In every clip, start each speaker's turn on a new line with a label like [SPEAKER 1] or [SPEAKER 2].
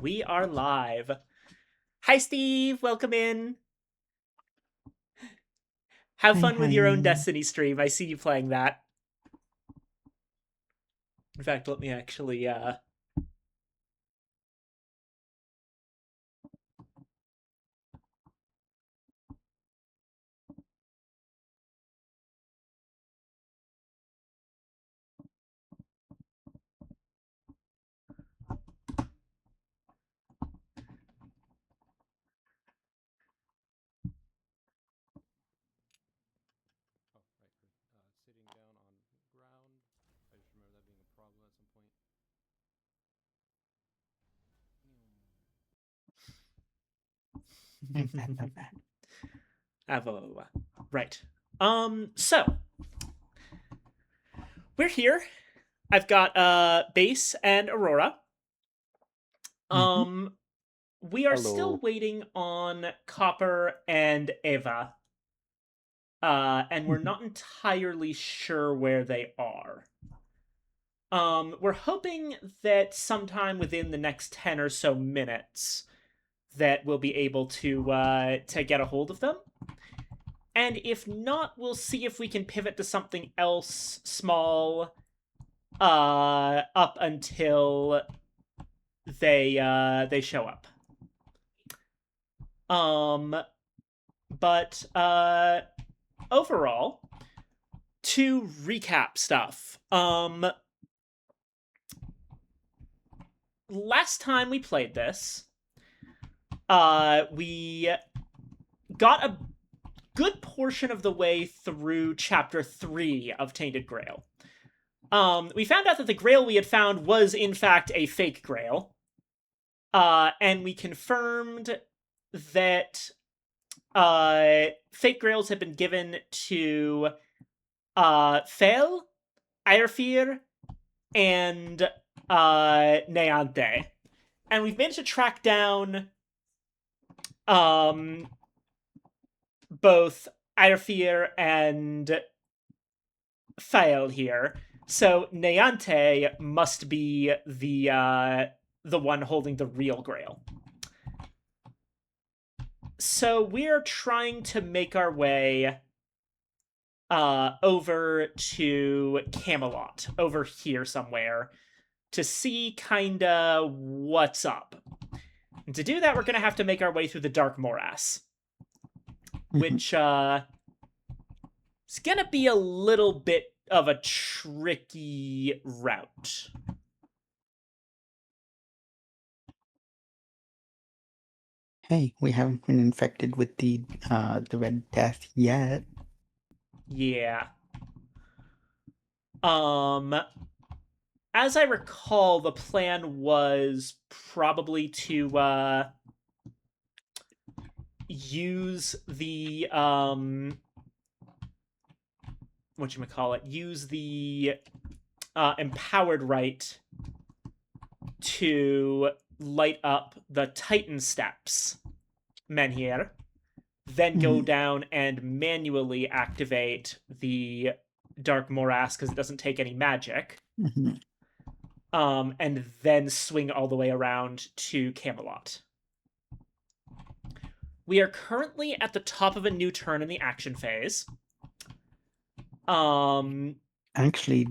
[SPEAKER 1] We are live. Hi, Steve. Welcome in. Have
[SPEAKER 2] Hi,
[SPEAKER 1] fun with your own
[SPEAKER 2] hi.
[SPEAKER 1] Destiny stream. I see you playing that. In fact, let me actually.
[SPEAKER 3] Oh, right. Sitting down on ground. I just remember that being a problem at some point.
[SPEAKER 1] Avo. Right. So we're here. I've got Base and Aurora.
[SPEAKER 2] Mhm.
[SPEAKER 1] Um, we are still
[SPEAKER 4] Hello.
[SPEAKER 1] waiting on Copper and Eva. And we're
[SPEAKER 2] Mhm.
[SPEAKER 1] not entirely sure where they are. We're hoping that sometime within the next 10 or so minutes that we'll be able to get a hold of them. And if not, we'll see if we can pivot to something else small up until they show up. But overall, to recap stuff. Last time we played this, we got a good portion of the way through chapter 3 of Tainted Grail. We found out that the grail we had found was in fact a fake grail. And we confirmed that fake grails had been given to Fel, Aerfir, and Neante. And we've managed to track down both Aerfir and Fael here. So Neante must be the one holding the real grail. So we're trying to make our way over to Camelot, over here somewhere, to see kinda what's up. And to do that, we're gonna have to make our way through the Dark Morass, which is gonna be a little bit of a tricky route.
[SPEAKER 2] Hey, we haven't been infected with the Red Death yet.
[SPEAKER 1] Yeah. As I recall, the plan was probably to use the whatchamacallit, use the empowered right to light up the Titan steps, Menhir, then go
[SPEAKER 2] Mhm.
[SPEAKER 1] down and manually activate the Dark Morass because it doesn't take any magic.
[SPEAKER 2] Mhm.
[SPEAKER 1] And then swing all the way around to Camelot. We are currently at the top of a new turn in the action phase.
[SPEAKER 2] Actually,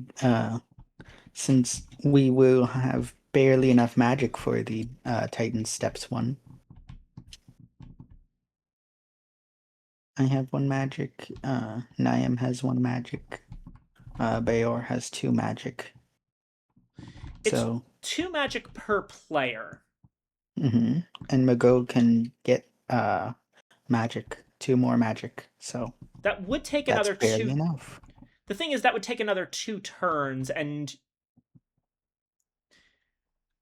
[SPEAKER 2] since we will have barely enough magic for the Titan Steps one. I have one magic, Niam has one magic, Bayor has two magic.
[SPEAKER 1] It's
[SPEAKER 2] So,
[SPEAKER 1] 2 magic per player.
[SPEAKER 2] and Magog can get magic, two more magic, so
[SPEAKER 1] That would take
[SPEAKER 2] that's
[SPEAKER 1] another
[SPEAKER 2] barely
[SPEAKER 1] 2.
[SPEAKER 2] enough.
[SPEAKER 1] The thing is, that would take another 2 turns, and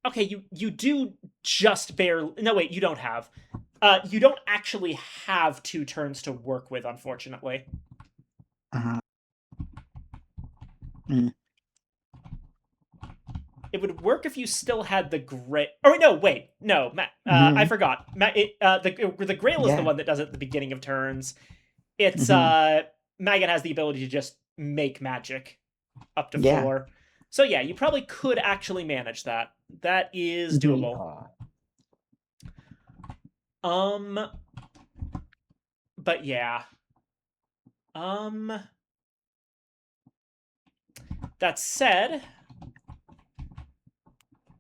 [SPEAKER 1] okay, you do just barely. No, wait, you don't have. You don't actually have 2 turns to work with, unfortunately.
[SPEAKER 2] Uh, mm.
[SPEAKER 1] It would work if you still had the Grail. Oh no, wait, no, I
[SPEAKER 2] Mhm.
[SPEAKER 1] forgot. The Grail is the
[SPEAKER 2] Yeah.
[SPEAKER 1] one that does it at the beginning of turns. It's
[SPEAKER 2] Mhm.
[SPEAKER 1] Maggot has the ability to just make magic up to
[SPEAKER 2] Yeah.
[SPEAKER 1] 4. So yeah, you probably could actually manage that. That is
[SPEAKER 2] Mhm.
[SPEAKER 1] doable. Um, but yeah. Um, that said,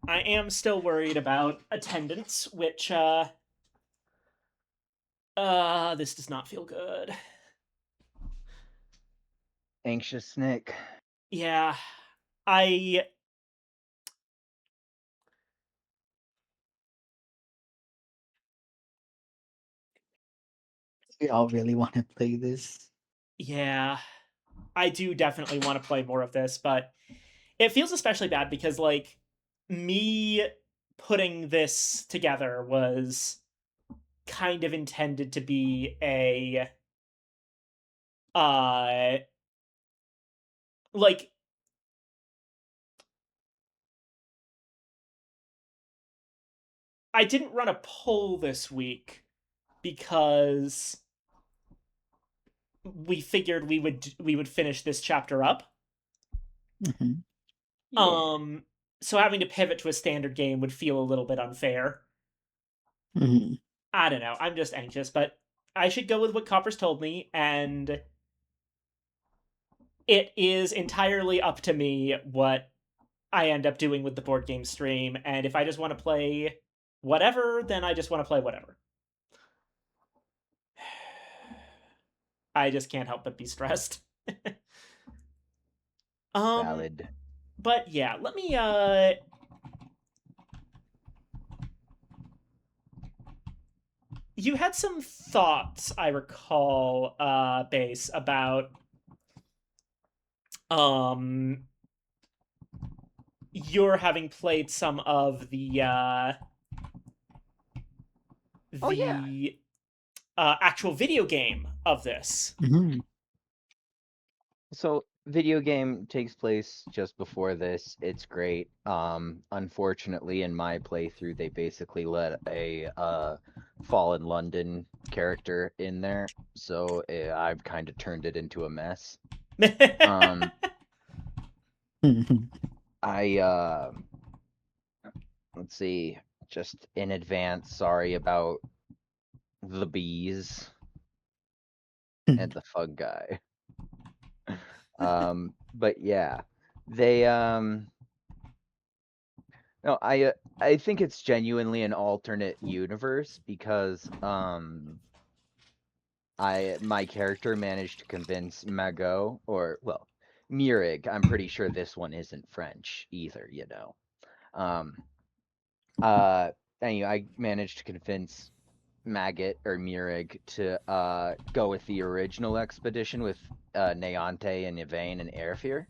[SPEAKER 1] I am still worried about attendance, which this does not feel good.
[SPEAKER 4] Anxious Nick.
[SPEAKER 1] Yeah. I
[SPEAKER 2] We all really want to play this.
[SPEAKER 1] yeah. I do definitely want to play more of this, but it feels especially bad because like me putting this together was kind of intended to be a uh like I didn't run a poll this week because we figured we would finish this chapter up.
[SPEAKER 2] Hmm.
[SPEAKER 4] Yeah.
[SPEAKER 1] So having to pivot to a standard game would feel a little bit unfair.
[SPEAKER 2] Hmm.
[SPEAKER 1] I don't know. I'm just anxious, but I should go with what Copper's told me, and it is entirely up to me what I end up doing with the board game stream. And if I just want to play whatever, then I just want to play whatever. I just can't help but be stressed. um,
[SPEAKER 4] Valid.
[SPEAKER 1] but yeah, let me you had some thoughts, I recall, Base, about um you're having played some of
[SPEAKER 4] Oh yeah.
[SPEAKER 1] the actual video game of this.
[SPEAKER 2] Hmm.
[SPEAKER 4] So video game takes place just before this. It's great. Unfortunately, in my playthrough, they basically let a Fallen London character in there, so I've kind of turned it into a mess. Um, I let's see, just in advance, sorry about the bees and the fug guy. But yeah, they no, I think it's genuinely an alternate universe because my character managed to convince Magot, or well, Murig. I'm pretty sure this one isn't French either, you know. Um uh anyway, I managed to convince Maggot or Murig to go with the original expedition with Neonte and Yvain and Airfear.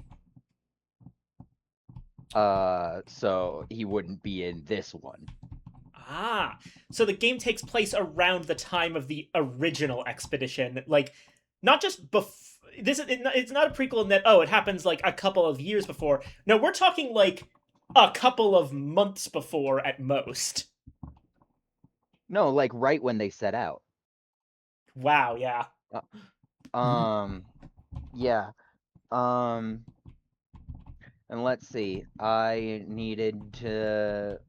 [SPEAKER 4] So he wouldn't be in this one.
[SPEAKER 1] Ah, so the game takes place around the time of the original expedition, like not just this is it's not a prequel in that oh it happens like a couple of years before. No, we're talking like a couple of months before at most.
[SPEAKER 4] No, like right when they set out.
[SPEAKER 1] Wow, yeah.
[SPEAKER 4] Uh, yeah. Um, and let's see. I needed to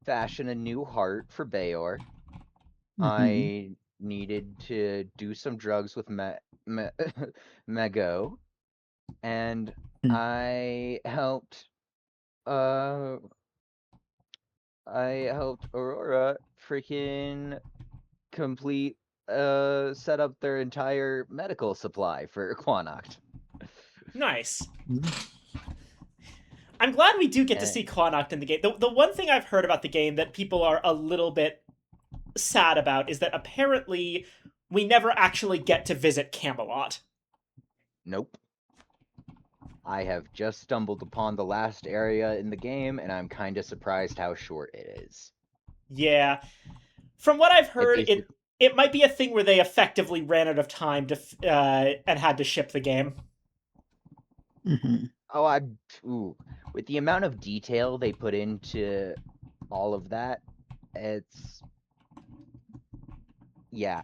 [SPEAKER 4] fashion a new heart for Bayor.
[SPEAKER 2] Hmm.
[SPEAKER 4] I needed to do some drugs with Mego, and I helped. Uh, I helped Aurora freaking complete. Set up their entire medical supply for Quanacht.
[SPEAKER 1] Nice. I'm glad we do get to
[SPEAKER 4] And
[SPEAKER 1] see Quanacht in the game. The one thing I've heard about the game that people are a little bit sad about is that apparently we never actually get to visit Camelot.
[SPEAKER 4] nope. I have just stumbled upon the last area in the game, and I'm kind of surprised how short it is.
[SPEAKER 1] Yeah, from what I've
[SPEAKER 4] It
[SPEAKER 1] heard,
[SPEAKER 4] basically,
[SPEAKER 1] it might be a thing where they effectively ran out of time to and had to ship the game.
[SPEAKER 2] Hmm.
[SPEAKER 4] oh, ooh, with the amount of detail they put into all of that, it's, yeah.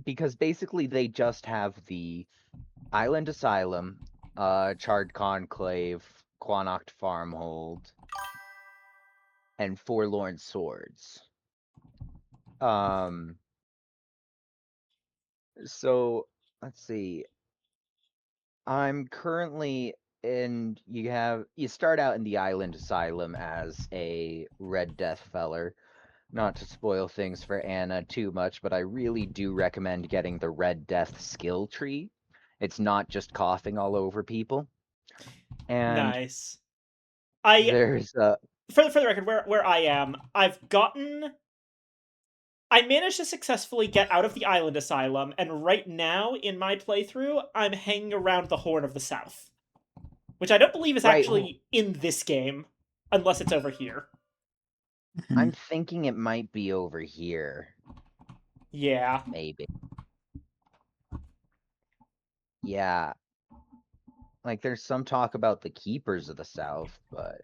[SPEAKER 4] Because basically they just have the Island Asylum, Charred Conclave, Quanacht Farmhold, and Forlorn Swords. Um, so let's see. I'm currently in. You start out in the island asylum as a Red Death feller. Not to spoil things for Anna too much, but I really do recommend getting the Red Death skill tree. It's not just coughing all over people. And
[SPEAKER 1] Nice. I
[SPEAKER 4] there's a
[SPEAKER 1] for the record, where I am, I managed to successfully get out of the island asylum, and right now in my playthrough, I'm hanging around the Horn of the South, which I don't believe is
[SPEAKER 4] right.
[SPEAKER 1] actually in this game, unless it's over here.
[SPEAKER 4] I'm thinking it might be over here,
[SPEAKER 1] Yeah.
[SPEAKER 4] maybe. Yeah, like there's some talk about the Keepers of the South, but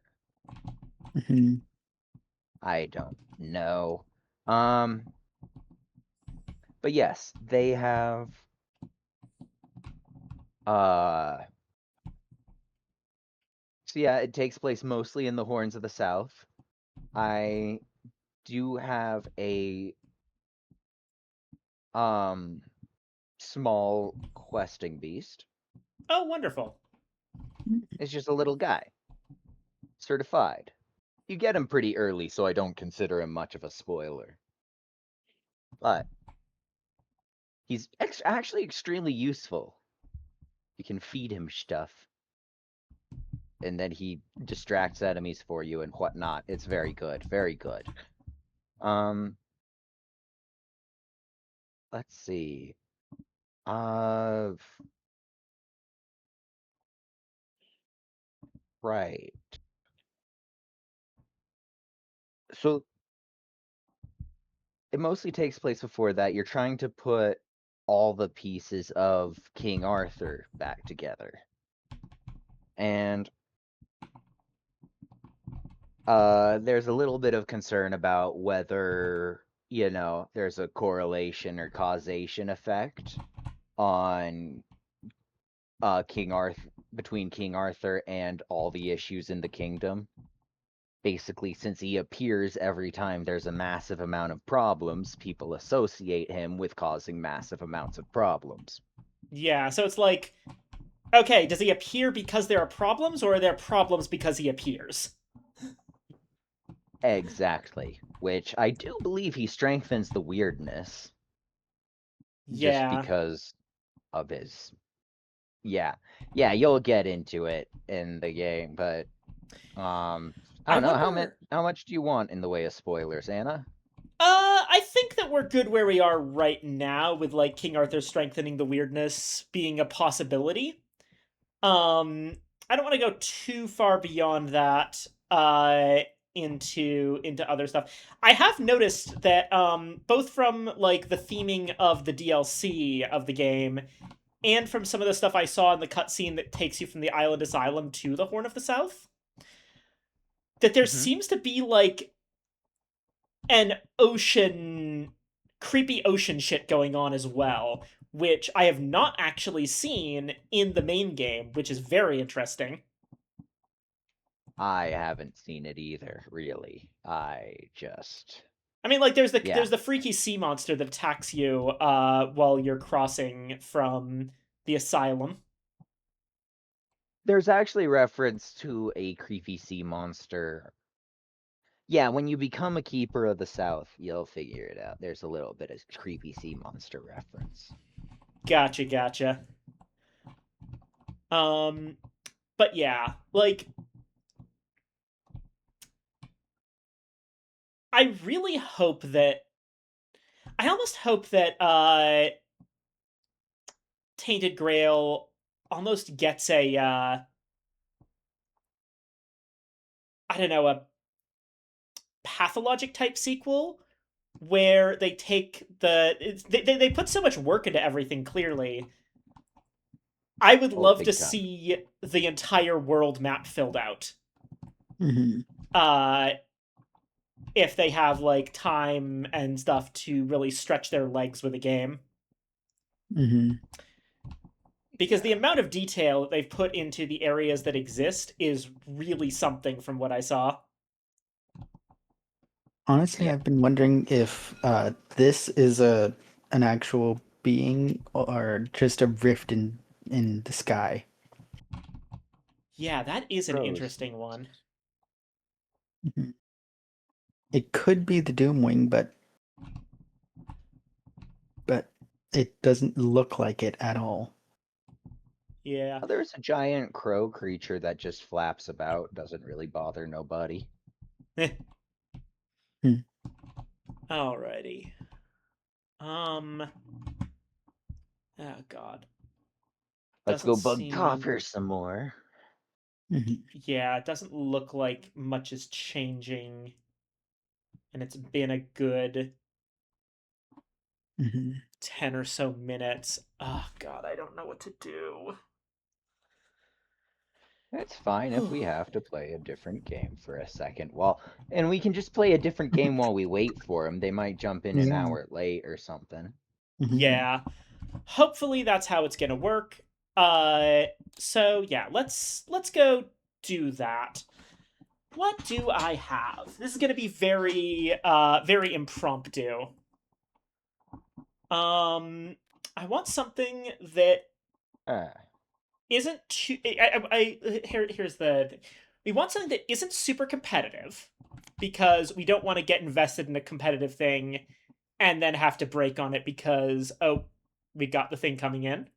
[SPEAKER 2] Mm-hmm.
[SPEAKER 4] I don't know. Um, but yes, they have uh so yeah, it takes place mostly in the Horns of the South. I do have a um small questing beast.
[SPEAKER 1] Oh, wonderful.
[SPEAKER 4] It's just a little guy, certified. You get him pretty early, so I don't consider him much of a spoiler. But he's actually extremely useful. You can feed him stuff, and then he distracts enemies for you and whatnot. It's very good, very good. Um, let's see. Uh, right. So it mostly takes place before that. You're trying to put all the pieces of King Arthur back together. And there's a little bit of concern about whether, there's a correlation or causation effect on King Arthur between King Arthur and all the issues in the kingdom. Basically, since he appears every time there's a massive amount of problems, people associate him with causing massive amounts of problems.
[SPEAKER 1] Yeah, so it's like, okay, does he appear because there are problems, or are there problems because he appears?
[SPEAKER 4] Exactly. Which I do believe he strengthens the weirdness just
[SPEAKER 1] Yeah.
[SPEAKER 4] because of his. Yeah. Yeah, you'll get into it in the game, but I
[SPEAKER 1] I
[SPEAKER 4] don't know
[SPEAKER 1] wonder.
[SPEAKER 4] how much do you want in the way of spoilers, Anna?
[SPEAKER 1] I think that we're good where we are right now, with like King Arthur strengthening the weirdness being a possibility. Um, I don't want to go too far beyond that. Into other stuff. I have noticed that both from like the theming of the DLC of the game and from some of the stuff I saw in the cutscene that takes you from the island asylum to the Horn of the South, that there
[SPEAKER 4] Mm-hmm.
[SPEAKER 1] seems to be like an ocean, creepy ocean shit going on as well, which I have not actually seen in the main game, which is very interesting.
[SPEAKER 4] I haven't seen it either, really. I just
[SPEAKER 1] I mean, like
[SPEAKER 4] yeah.
[SPEAKER 1] there's the freaky sea monster that attacks you while you're crossing from the asylum.
[SPEAKER 4] There's actually reference to a creepy sea monster. Yeah, when you become a keeper of the South, you'll figure it out. There's a little bit of creepy sea monster reference.
[SPEAKER 1] Gotcha, gotcha. Um, but yeah, like I really hope that I almost hope that Tainted Grail almost gets a I don't know, a pathologic type sequel where they take they put so much work into everything. Clearly, I would
[SPEAKER 4] Oh,
[SPEAKER 1] love to
[SPEAKER 4] big time.
[SPEAKER 1] see the entire world map filled out.
[SPEAKER 2] Mm-hmm.
[SPEAKER 1] Uh, if they have like time and stuff to really stretch their legs with a game,
[SPEAKER 2] Mm-hmm.
[SPEAKER 1] because the amount of detail that they've put into the areas that exist is really something from what I saw.
[SPEAKER 2] Honestly,
[SPEAKER 4] Yeah.
[SPEAKER 2] I've been wondering if this is an actual being or just a rift in the sky.
[SPEAKER 1] Yeah, that is an
[SPEAKER 4] Pros.
[SPEAKER 1] interesting one.
[SPEAKER 2] Mhm. It could be the Doomwing, but it doesn't look like it at all.
[SPEAKER 1] Yeah.
[SPEAKER 4] There's a giant crow creature that just flaps about, doesn't really bother nobody.
[SPEAKER 2] Hmm.
[SPEAKER 1] Alrighty. Um. Oh God.
[SPEAKER 4] Let's
[SPEAKER 1] Doesn't
[SPEAKER 4] go bug
[SPEAKER 1] seem.
[SPEAKER 4] Topper some more.
[SPEAKER 2] Mhm.
[SPEAKER 1] Yeah, it doesn't look like much is changing, and it's been a good
[SPEAKER 2] Mhm.
[SPEAKER 1] 10 or so minutes. Oh God, I don't know what to do.
[SPEAKER 4] It's fine if we have to play a different game for a second. And we can just play a different game while we wait for them. They might jump in an
[SPEAKER 2] Yeah.
[SPEAKER 4] hour late or something.
[SPEAKER 2] Mhm.
[SPEAKER 1] Yeah. Hopefully that's how it's gonna work. So yeah, let's go do that. What do I have? This is gonna be very impromptu. Um I want something that
[SPEAKER 4] Ah,
[SPEAKER 1] isn't too here's the thing. We want something that isn't super competitive because we don't want to get invested in a competitive thing and then have to break on it because oh, we got the thing coming in.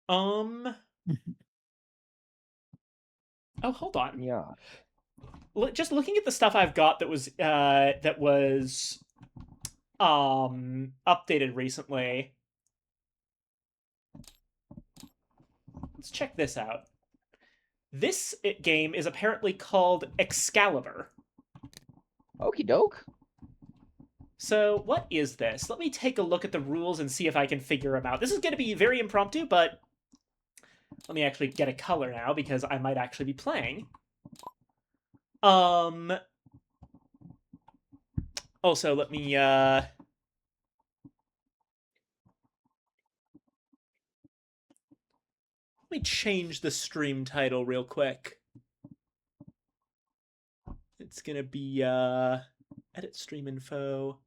[SPEAKER 1] Um
[SPEAKER 2] Mhm.
[SPEAKER 1] oh, hold on.
[SPEAKER 4] yeah.
[SPEAKER 1] Just looking at the stuff I've got that was updated recently. Let's check this out. This game is apparently called Excalibur.
[SPEAKER 4] Okie doke.
[SPEAKER 1] So, what is this? Let me take a look at the rules and see if I can figure them out. This is going to be very impromptu, but let me actually get a color now because I might actually be playing. Um Also, let me change the stream title real quick. It's going to be edit stream info.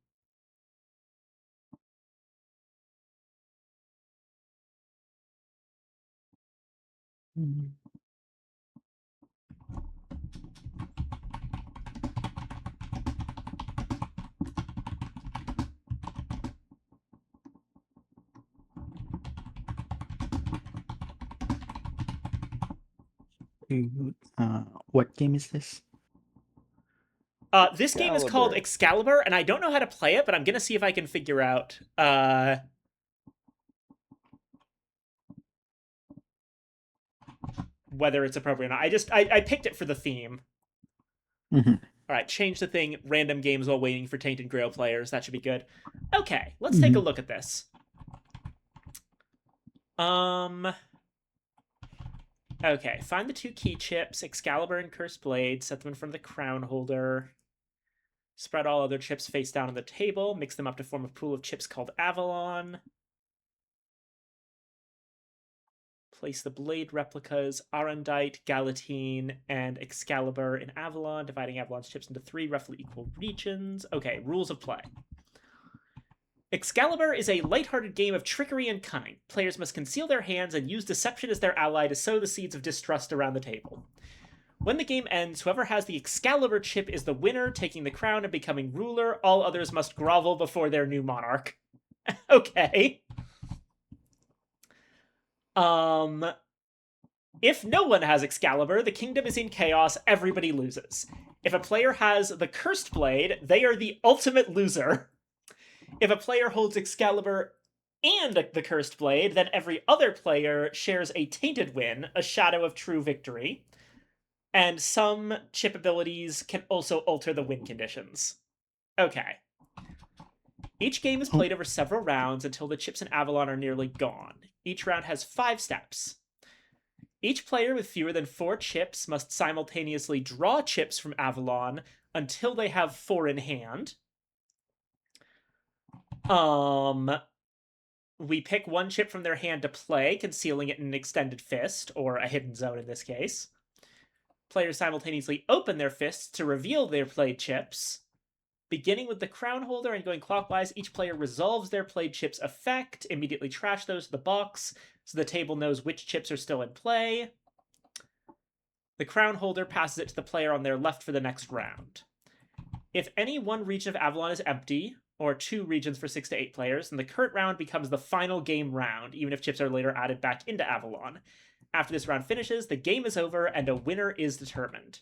[SPEAKER 2] Mhm. What game is this?
[SPEAKER 1] This game is called
[SPEAKER 4] Excalibur.
[SPEAKER 1] Excalibur, and I don't know how to play it, but I'm gonna see if I can figure out whether it's appropriate or not. I picked it for the theme.
[SPEAKER 2] Mhm.
[SPEAKER 1] All right, change the thing. Random games while waiting for Tainted Grail players. That should be good. Okay, let's take a
[SPEAKER 2] Mhm.
[SPEAKER 1] look at this. Um. Okay, find the two key chips, Excalibur and Cursed Blade. Set them in front of the crown holder. Spread all other chips face down on the table. Mix them up to form a pool of chips called Avalon. Place the blade replicas Arundite, Galatine, and Excalibur in Avalon, dividing Avalon's chips into three roughly equal regions. Okay, rules of play. Excalibur is a lighthearted game of trickery and cunning. Players must conceal their hands and use deception as their ally to sow the seeds of distrust around the table. When the game ends, whoever has the Excalibur chip is the winner, taking the crown and becoming ruler. All others must grovel before their new monarch. Okay. Um, If no one has Excalibur, the kingdom is in chaos, everybody loses. If a player has the Cursed Blade, they are the ultimate loser. If a player holds Excalibur and the Cursed Blade, then every other player shares a tainted win, a shadow of true victory. And some chip abilities can also alter the win conditions. Okay. Each game is
[SPEAKER 2] Oh,
[SPEAKER 1] played over several rounds until the chips in Avalon are nearly gone. Each round has 5 steps. Each player with fewer than 4 chips must simultaneously draw chips from Avalon until they have 4 in hand. Um, we pick one chip from their hand to play, concealing it in an extended fist, or a hidden zone in this case. Players simultaneously open their fists to reveal their played chips. Beginning with the crown holder and going clockwise, each player resolves their played chips effect, immediately trash those to the box so the table knows which chips are still in play. The crown holder passes it to the player on their left for the next round. If any one region of Avalon is empty, or 2 regions for 6 to 8 players, then the current round becomes the final game round, even if chips are later added back into Avalon. After this round finishes, the game is over and a winner is determined.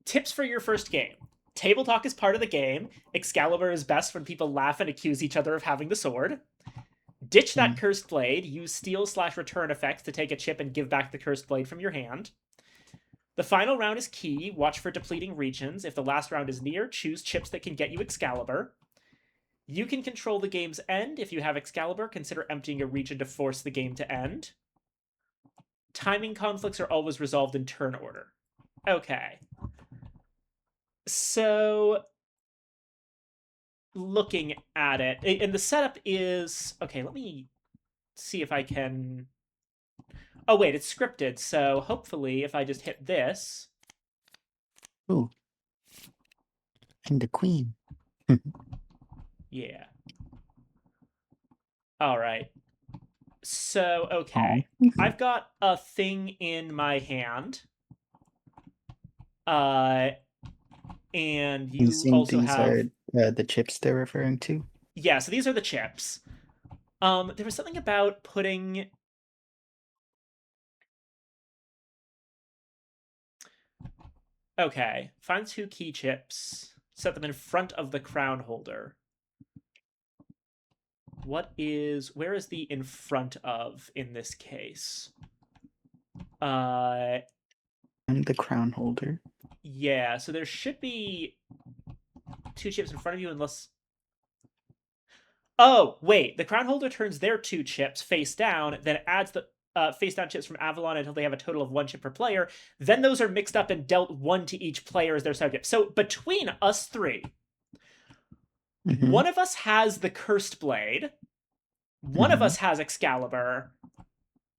[SPEAKER 1] Tips for your first game. Table talk is part of the game. Excalibur is best when people laugh and accuse each other of having the sword. Ditch that cursed blade. Use steal/return effects to take a chip and give back the cursed blade from your hand. The final round is key. Watch for depleting regions. If the last round is near, choose chips that can get you Excalibur. You can control the game's end. If you have Excalibur, consider emptying a region to force the game to end. Timing conflicts are always resolved in turn order. Okay. So, looking at it, and the setup is... Okay, let me see if I can... Oh, wait, it's scripted, so hopefully if I just hit this...
[SPEAKER 2] Ooh. And the queen.
[SPEAKER 1] Yeah. All right. So, okay. I've got a thing in my hand. And you also
[SPEAKER 2] these
[SPEAKER 1] have...
[SPEAKER 2] are the chips they're referring to?
[SPEAKER 1] Yeah, so these are the chips. There was something about putting... Okay. Find 2 key chips. Set them in front of the crown holder. Where is the in front of in this case?
[SPEAKER 2] I'm the crown holder.
[SPEAKER 1] Yeah, so there should be 2 chips in front of you unless... Oh, wait, the crown holder turns their 2 chips face down, then adds the face down chips from Avalon until they have a total of 1 chip per player. Then those are mixed up and dealt 1 to each player as their subject. So between us 3, one of us has the Cursed Blade, one of us has Excalibur,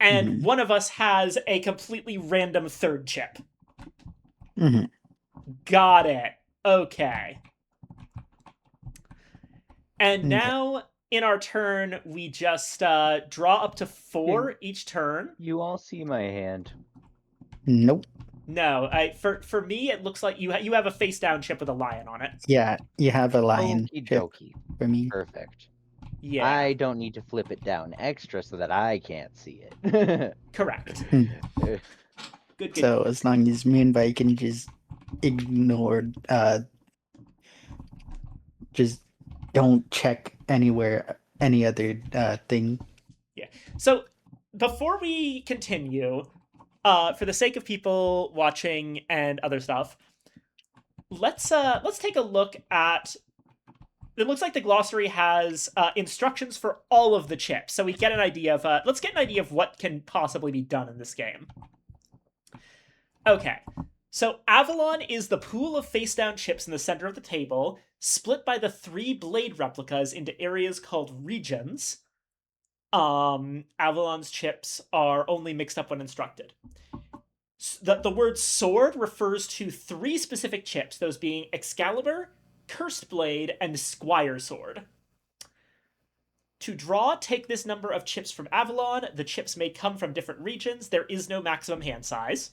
[SPEAKER 1] and one of us has a completely random 3rd chip. Got it. Okay. And now, in our turn, we just draw up to 4 each turn.
[SPEAKER 4] You all see my hand.
[SPEAKER 2] Nope.
[SPEAKER 1] No, for me, it looks like you have a face-down chip with a lion on it.
[SPEAKER 2] Yeah, you have a lion
[SPEAKER 4] Okie
[SPEAKER 2] chip
[SPEAKER 4] dokie.
[SPEAKER 2] for me.
[SPEAKER 4] Perfect.
[SPEAKER 1] Yeah.
[SPEAKER 4] I don't need to flip it down extra so that I can't see it.
[SPEAKER 1] Correct. Good.
[SPEAKER 2] So as long as me and Vi can just ignore, just don't check anywhere, any other thing.
[SPEAKER 1] Yeah. So before we continue, for the sake of people watching and other stuff, let's take a look at... It looks like the glossary has instructions for all of the chips, so we get an idea of... let's get an idea of what can possibly be done in this game. Okay, so Avalon is the pool of face-down chips in the center of the table, split by the 3 blade replicas into areas called regions. Avalon's chips are only mixed up when instructed. The word sword refers to 3 specific chips, those being Excalibur, Cursed Blade, and Squire Sword. To draw, take this number of chips from Avalon. The chips may come from different regions. There is no maximum hand size.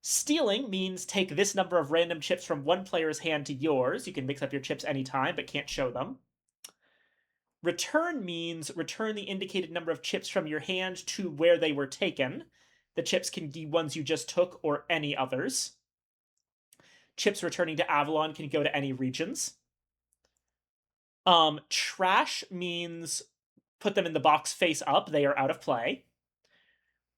[SPEAKER 1] Stealing means take this number of random chips from one player's hand to yours. You can mix up your chips anytime, but can't show them. Return means return the indicated number of chips from your hand to where they were taken. The chips can be ones you just took or any others. Chips returning to Avalon can go to any regions. Trash means put them in the box face up. They are out of play.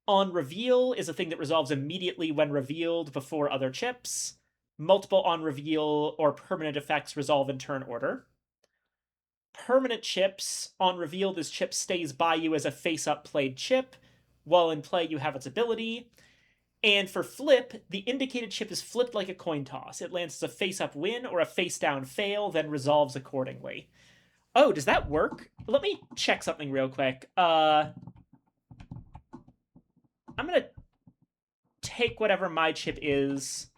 [SPEAKER 1] On reveal is a thing that resolves immediately when revealed before other chips. Multiple on reveal or permanent effects resolve in turn order. Permanent chips, on reveal, this chip stays by you as a face-up played chip. While in play, you have its ability. And for flip, the indicated chip is flipped like a coin toss. It lands as a face-up win or a face-down fail, then resolves accordingly. Oh, does that work? Let me check something real quick. I'm gonna take whatever my chip is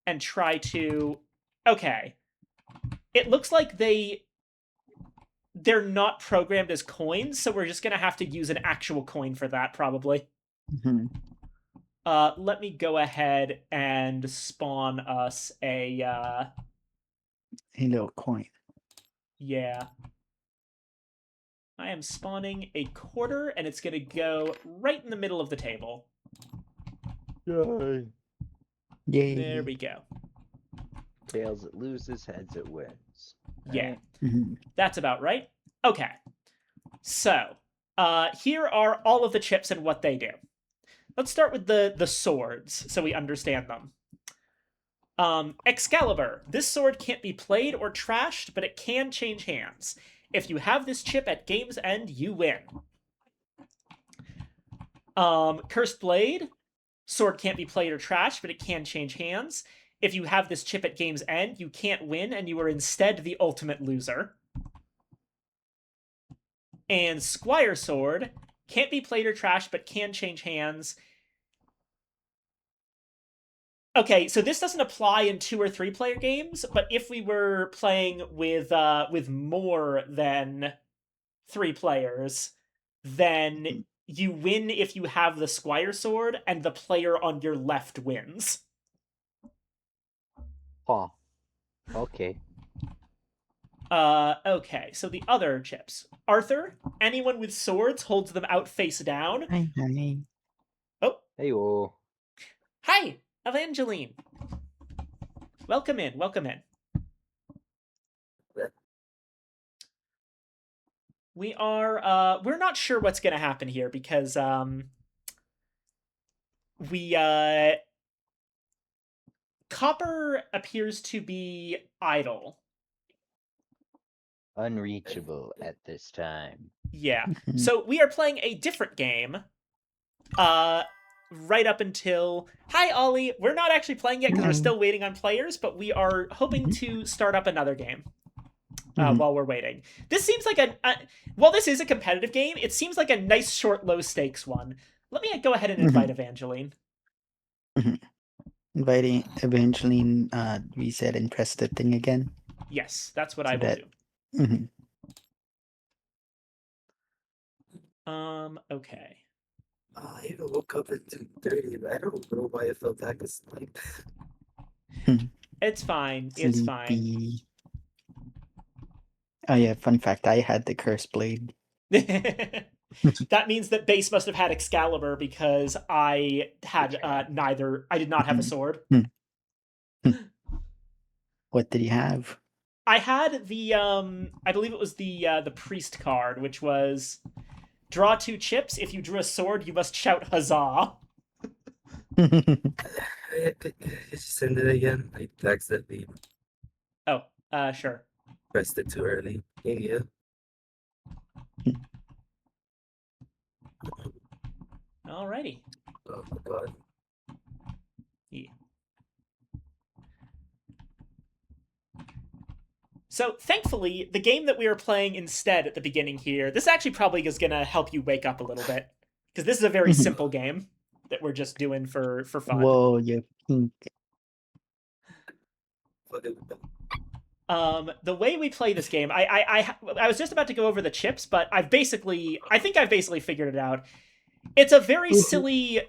[SPEAKER 1] and try to... Okay. It looks like they're not programmed as coins, so we're just gonna have to use an actual coin for that, probably.
[SPEAKER 2] Mm-hmm.
[SPEAKER 1] Let me go ahead and spawn us a,
[SPEAKER 2] A little coin.
[SPEAKER 1] yeah. I am spawning a quarter, and it's gonna go right in the middle of the table.
[SPEAKER 4] Yay.
[SPEAKER 2] Yay.
[SPEAKER 1] There we go.
[SPEAKER 4] Tails it loses, heads it wins.
[SPEAKER 1] Yeah.
[SPEAKER 4] Right?
[SPEAKER 2] Mm-hmm.
[SPEAKER 1] That's about right. Okay. So, here are all of the chips and what they do. Let's start with the swords, so we understand them. Excalibur. This sword can't be played or trashed, but it can change hands. If you have this chip at game's end, you win. Cursed Blade. Sword can't be played or trashed, but it can change hands. If you have this chip at game's end, you can't win, and you are instead the ultimate loser. And Squire Sword. Can't be played or trashed, but can change hands. Okay, so this doesn't apply in 2 or 3 player games, but if we were playing with more than 3 players, then you win if you have the Squire Sword, and the player on your left wins.
[SPEAKER 4] Huh. Okay.
[SPEAKER 1] Okay, so the other chips. Arthur, anyone with swords holds them out face down.
[SPEAKER 2] Hi, honey.
[SPEAKER 1] Oh,
[SPEAKER 4] Hey-o.
[SPEAKER 1] hi, Evangeline. Welcome in, welcome in. We're not sure what's gonna happen here because, Copper appears to be idle.
[SPEAKER 4] Unreachable at this time.
[SPEAKER 1] Yeah.
[SPEAKER 2] Mhm.
[SPEAKER 1] So we are playing a different game. Right up until... Hi, Ollie. We're not actually playing yet because we're
[SPEAKER 2] Hello.
[SPEAKER 1] still waiting on players, but we are hoping to start up another game while we're waiting. This seems like while this is a competitive game, it seems like a nice, short, low-stakes one. Let me go ahead and invite Evangeline.
[SPEAKER 2] Inviting Evangeline, reset and press the thing again.
[SPEAKER 1] Yes, that's what
[SPEAKER 2] So
[SPEAKER 1] I will
[SPEAKER 2] that-
[SPEAKER 1] do. Okay.
[SPEAKER 5] I woke up at 2:30, but I don't know why I felt back asleep.
[SPEAKER 1] It's fine. It's fine.
[SPEAKER 2] Sleepy. Oh yeah, fun fact, I had the Cursed Blade.
[SPEAKER 1] That means that Base must have had Excalibur because I had neither. I did not have a sword.
[SPEAKER 2] What did he have?
[SPEAKER 1] I had the I believe it was the priest card, which was draw 2 chips. If you drew a sword, you must shout huzzah.
[SPEAKER 5] Could you send it again? I accidentally
[SPEAKER 1] Oh, sure.
[SPEAKER 5] pressed it too early. Yeah.
[SPEAKER 1] Alrighty.
[SPEAKER 5] Oh my god.
[SPEAKER 1] Yeah. So, thankfully, the game that we were playing instead at the beginning here, this actually probably is going to help you wake up a little bit. Because this is a very simple game that we're just doing for fun.
[SPEAKER 2] Whoa, you pink.
[SPEAKER 1] The way we play this game, I was just about to go over the chips, but I think I've basically figured it out. It's a very silly,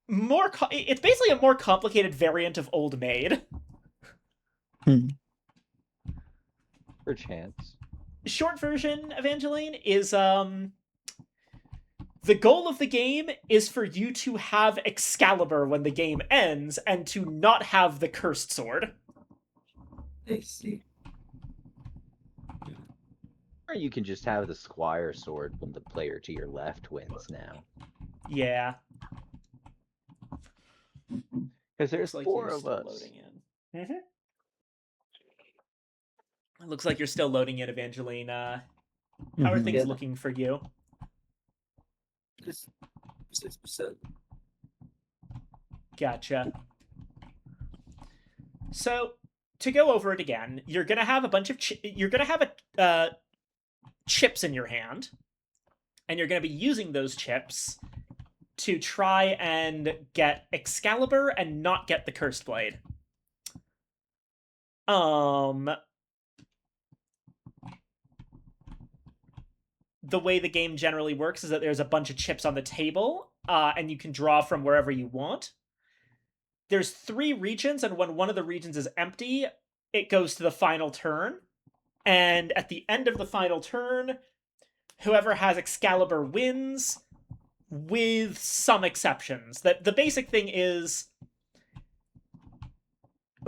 [SPEAKER 1] it's basically a more complicated variant of Old Maid.
[SPEAKER 4] Perchance.
[SPEAKER 1] Short version, Evangeline, is the goal of the game is for you to have Excalibur when the game ends and to not have the cursed sword.
[SPEAKER 5] I see.
[SPEAKER 4] Or you can just have the Squire Sword when the player to your left wins now.
[SPEAKER 1] Yeah.
[SPEAKER 4] Because there's
[SPEAKER 1] Looks like
[SPEAKER 4] 4
[SPEAKER 1] you're
[SPEAKER 4] of
[SPEAKER 1] still
[SPEAKER 4] us.
[SPEAKER 1] loading in. It looks like you're still loading in, Evangeline. How are things
[SPEAKER 5] Yeah.
[SPEAKER 1] looking for you?
[SPEAKER 5] Just 6%.
[SPEAKER 1] Gotcha. So, to go over it again, you're gonna have a bunch of chips in your hand, and you're gonna be using those chips to try and get Excalibur and not get the Cursed Blade. The way the game generally works is that there's a bunch of chips on the table, and you can draw from wherever you want. There's 3 regions, and when one of the regions is empty, it goes to the final turn. And at the end of the final turn, whoever has Excalibur wins, with some exceptions. That the basic thing is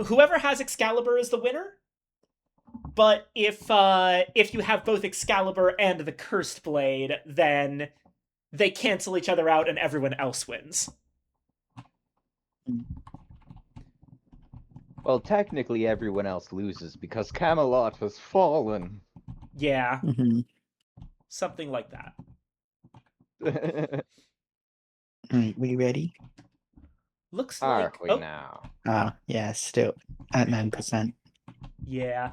[SPEAKER 1] whoever has Excalibur is the winner. But if you have both Excalibur and the Cursed Blade, then they cancel each other out and everyone else wins.
[SPEAKER 4] Well, technically everyone else loses because Camelot has fallen.
[SPEAKER 1] Yeah,
[SPEAKER 2] Mhm.
[SPEAKER 1] something like that.
[SPEAKER 2] Alright, we ready?
[SPEAKER 1] Looks
[SPEAKER 4] Are
[SPEAKER 1] like...
[SPEAKER 4] we now?
[SPEAKER 2] Yeah, still at 9%.
[SPEAKER 1] Yeah.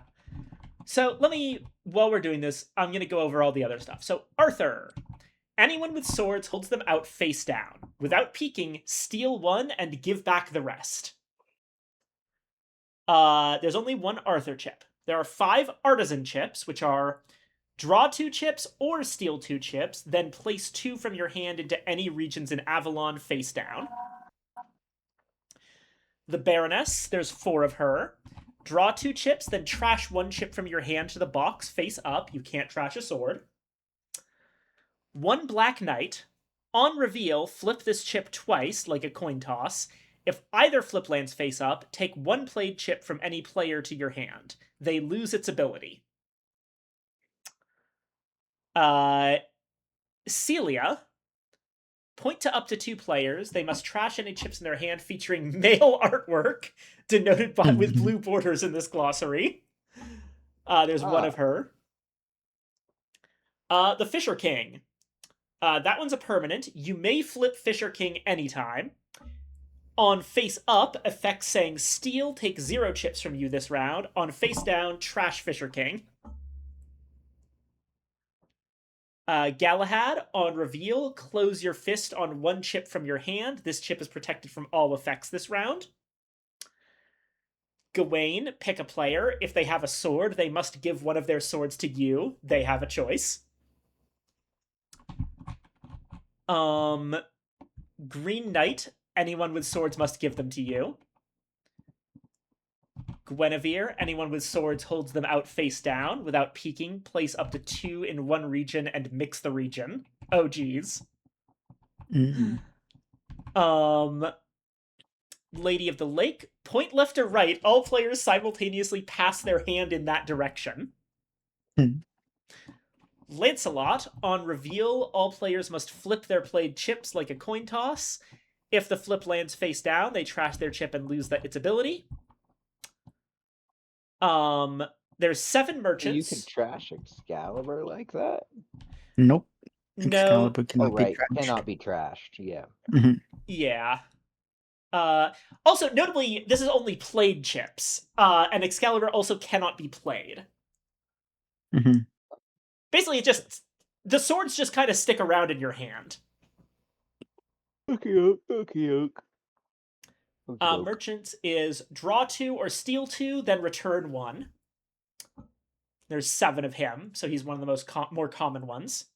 [SPEAKER 1] So while we're doing this, I'm going to go over all the other stuff. So, Arthur. Anyone with swords holds them out face down. Without peeking, steal 1 and give back the rest. There's only 1 Arthur chip. There are 5 artisan chips, which are draw 2 chips or steal 2 chips, then place 2 from your hand into any regions in Avalon face down. The Baroness, there's 4 of her. Draw 2 chips, then trash 1 chip from your hand to the box face up. You can't trash a sword. 1 Black Knight. On reveal, flip this chip twice, like a coin toss. If either flip lands face up, take 1 played chip from any player to your hand. They lose its ability. Celia. Point to up to 2 players. They must trash any chips in their hand featuring male artwork, denoted by with blue borders in this glossary. There's 1 of her. The Fisher King. That one's a permanent. You may flip Fisher King anytime. On face up, effect saying steal, take 0 chips from you this round. On face down, trash Fisher King. Galahad, on reveal, close your fist on 1 chip from your hand. This chip is protected from all effects this round. Gawain, pick a player. If they have a sword, they must give one of their swords to you. They have a choice. Green Knight, anyone with swords must give them to you. Guinevere, anyone with swords holds them out face down. Without peeking, place up to 2 in 1 region and mix the region. Oh, geez.
[SPEAKER 2] Mhm.
[SPEAKER 1] Lady of the Lake, point left or right. All players simultaneously pass their hand in that direction.
[SPEAKER 2] Hmm.
[SPEAKER 1] Lancelot, on reveal, all players must flip their played chips like a coin toss. If the flip lands face down, they trash their chip and lose its ability. There's 7 merchants.
[SPEAKER 4] You can trash Excalibur like that?
[SPEAKER 2] Nope.
[SPEAKER 1] No.
[SPEAKER 2] Excalibur cannot
[SPEAKER 4] Oh, right.
[SPEAKER 2] be trashed.
[SPEAKER 4] Cannot be trashed. Yeah.
[SPEAKER 2] Mhm.
[SPEAKER 1] Yeah. Also, notably, this is only played chips. And Excalibur also cannot be played.
[SPEAKER 2] Mhm.
[SPEAKER 1] Basically, the swords just kind of stick around in your hand.
[SPEAKER 4] Okay.
[SPEAKER 1] Merchants is draw 2 or steal 2, then return 1. There's 7 of him, so he's one of the most more common ones.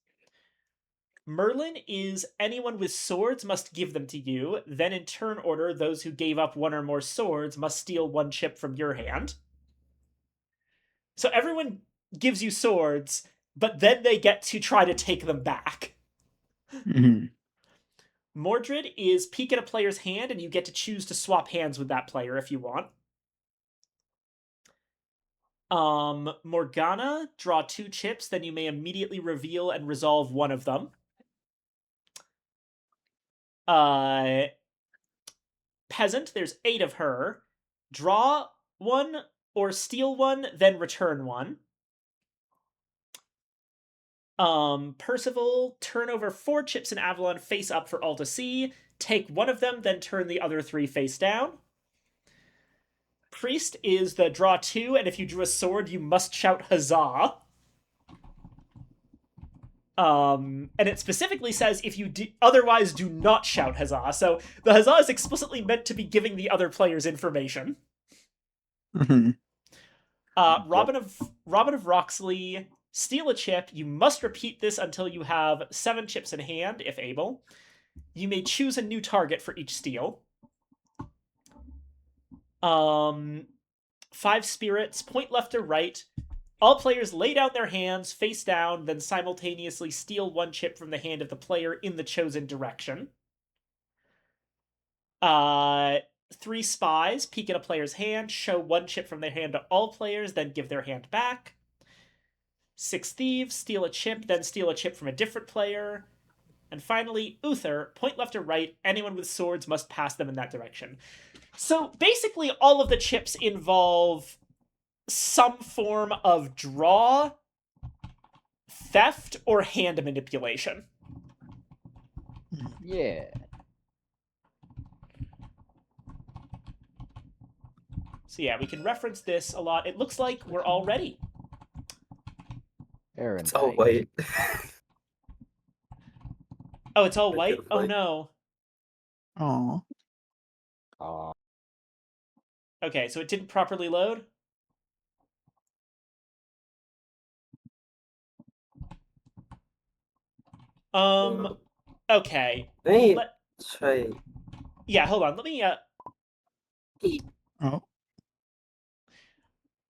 [SPEAKER 1] Merlin is anyone with swords must give them to you. Then in turn order, those who gave up 1 or more swords must steal 1 chip from your hand. So everyone gives you swords, but then they get to try to take them back.
[SPEAKER 2] Mhm.
[SPEAKER 1] Mordred is peek at a player's hand, and you get to choose to swap hands with that player if you want. Morgana, draw 2 chips, then you may immediately reveal and resolve 1 of them. Peasant, there's 8 of her. Draw 1 or steal 1, then return 1. Percival, turn over 4 chips in Avalon face up for all to see. Take 1 of them, then turn the other 3 face down. Priest is the draw 2, and if you drew a sword, you must shout huzzah. And it specifically says if you otherwise do not shout huzzah. So the huzzah is explicitly meant to be giving the other players information.
[SPEAKER 2] Mhm.
[SPEAKER 1] Robin of Roxley, steal a chip. You must repeat this until you have 7 chips in hand, if able. You may choose a new target for each steal. 5 spirits, point left or right. All players lay down their hands face down, then simultaneously steal 1 chip from the hand of the player in the chosen direction. 3 spies, peek at a player's hand, show 1 chip from their hand to all players, then give their hand back. 6 thieves, steal a chip, then steal a chip from a different player. And finally, Uther, point left or right, anyone with swords must pass them in that direction. So basically, all of the chips involve some form of draw, theft, or hand manipulation.
[SPEAKER 4] Yeah.
[SPEAKER 1] So yeah, we can reference this a lot. It looks like we're all ready.
[SPEAKER 5] It's all
[SPEAKER 4] Erendite.
[SPEAKER 5] white.
[SPEAKER 1] Oh, it's all
[SPEAKER 5] Like
[SPEAKER 1] white?
[SPEAKER 5] it
[SPEAKER 1] Oh
[SPEAKER 5] white.
[SPEAKER 1] no.
[SPEAKER 2] Aw.
[SPEAKER 4] Aw.
[SPEAKER 1] Okay, so it didn't properly load?
[SPEAKER 5] Uh,
[SPEAKER 1] Okay.
[SPEAKER 5] Hey,
[SPEAKER 1] Let
[SPEAKER 5] try.
[SPEAKER 1] Yeah, hold on. Let me
[SPEAKER 2] Oh.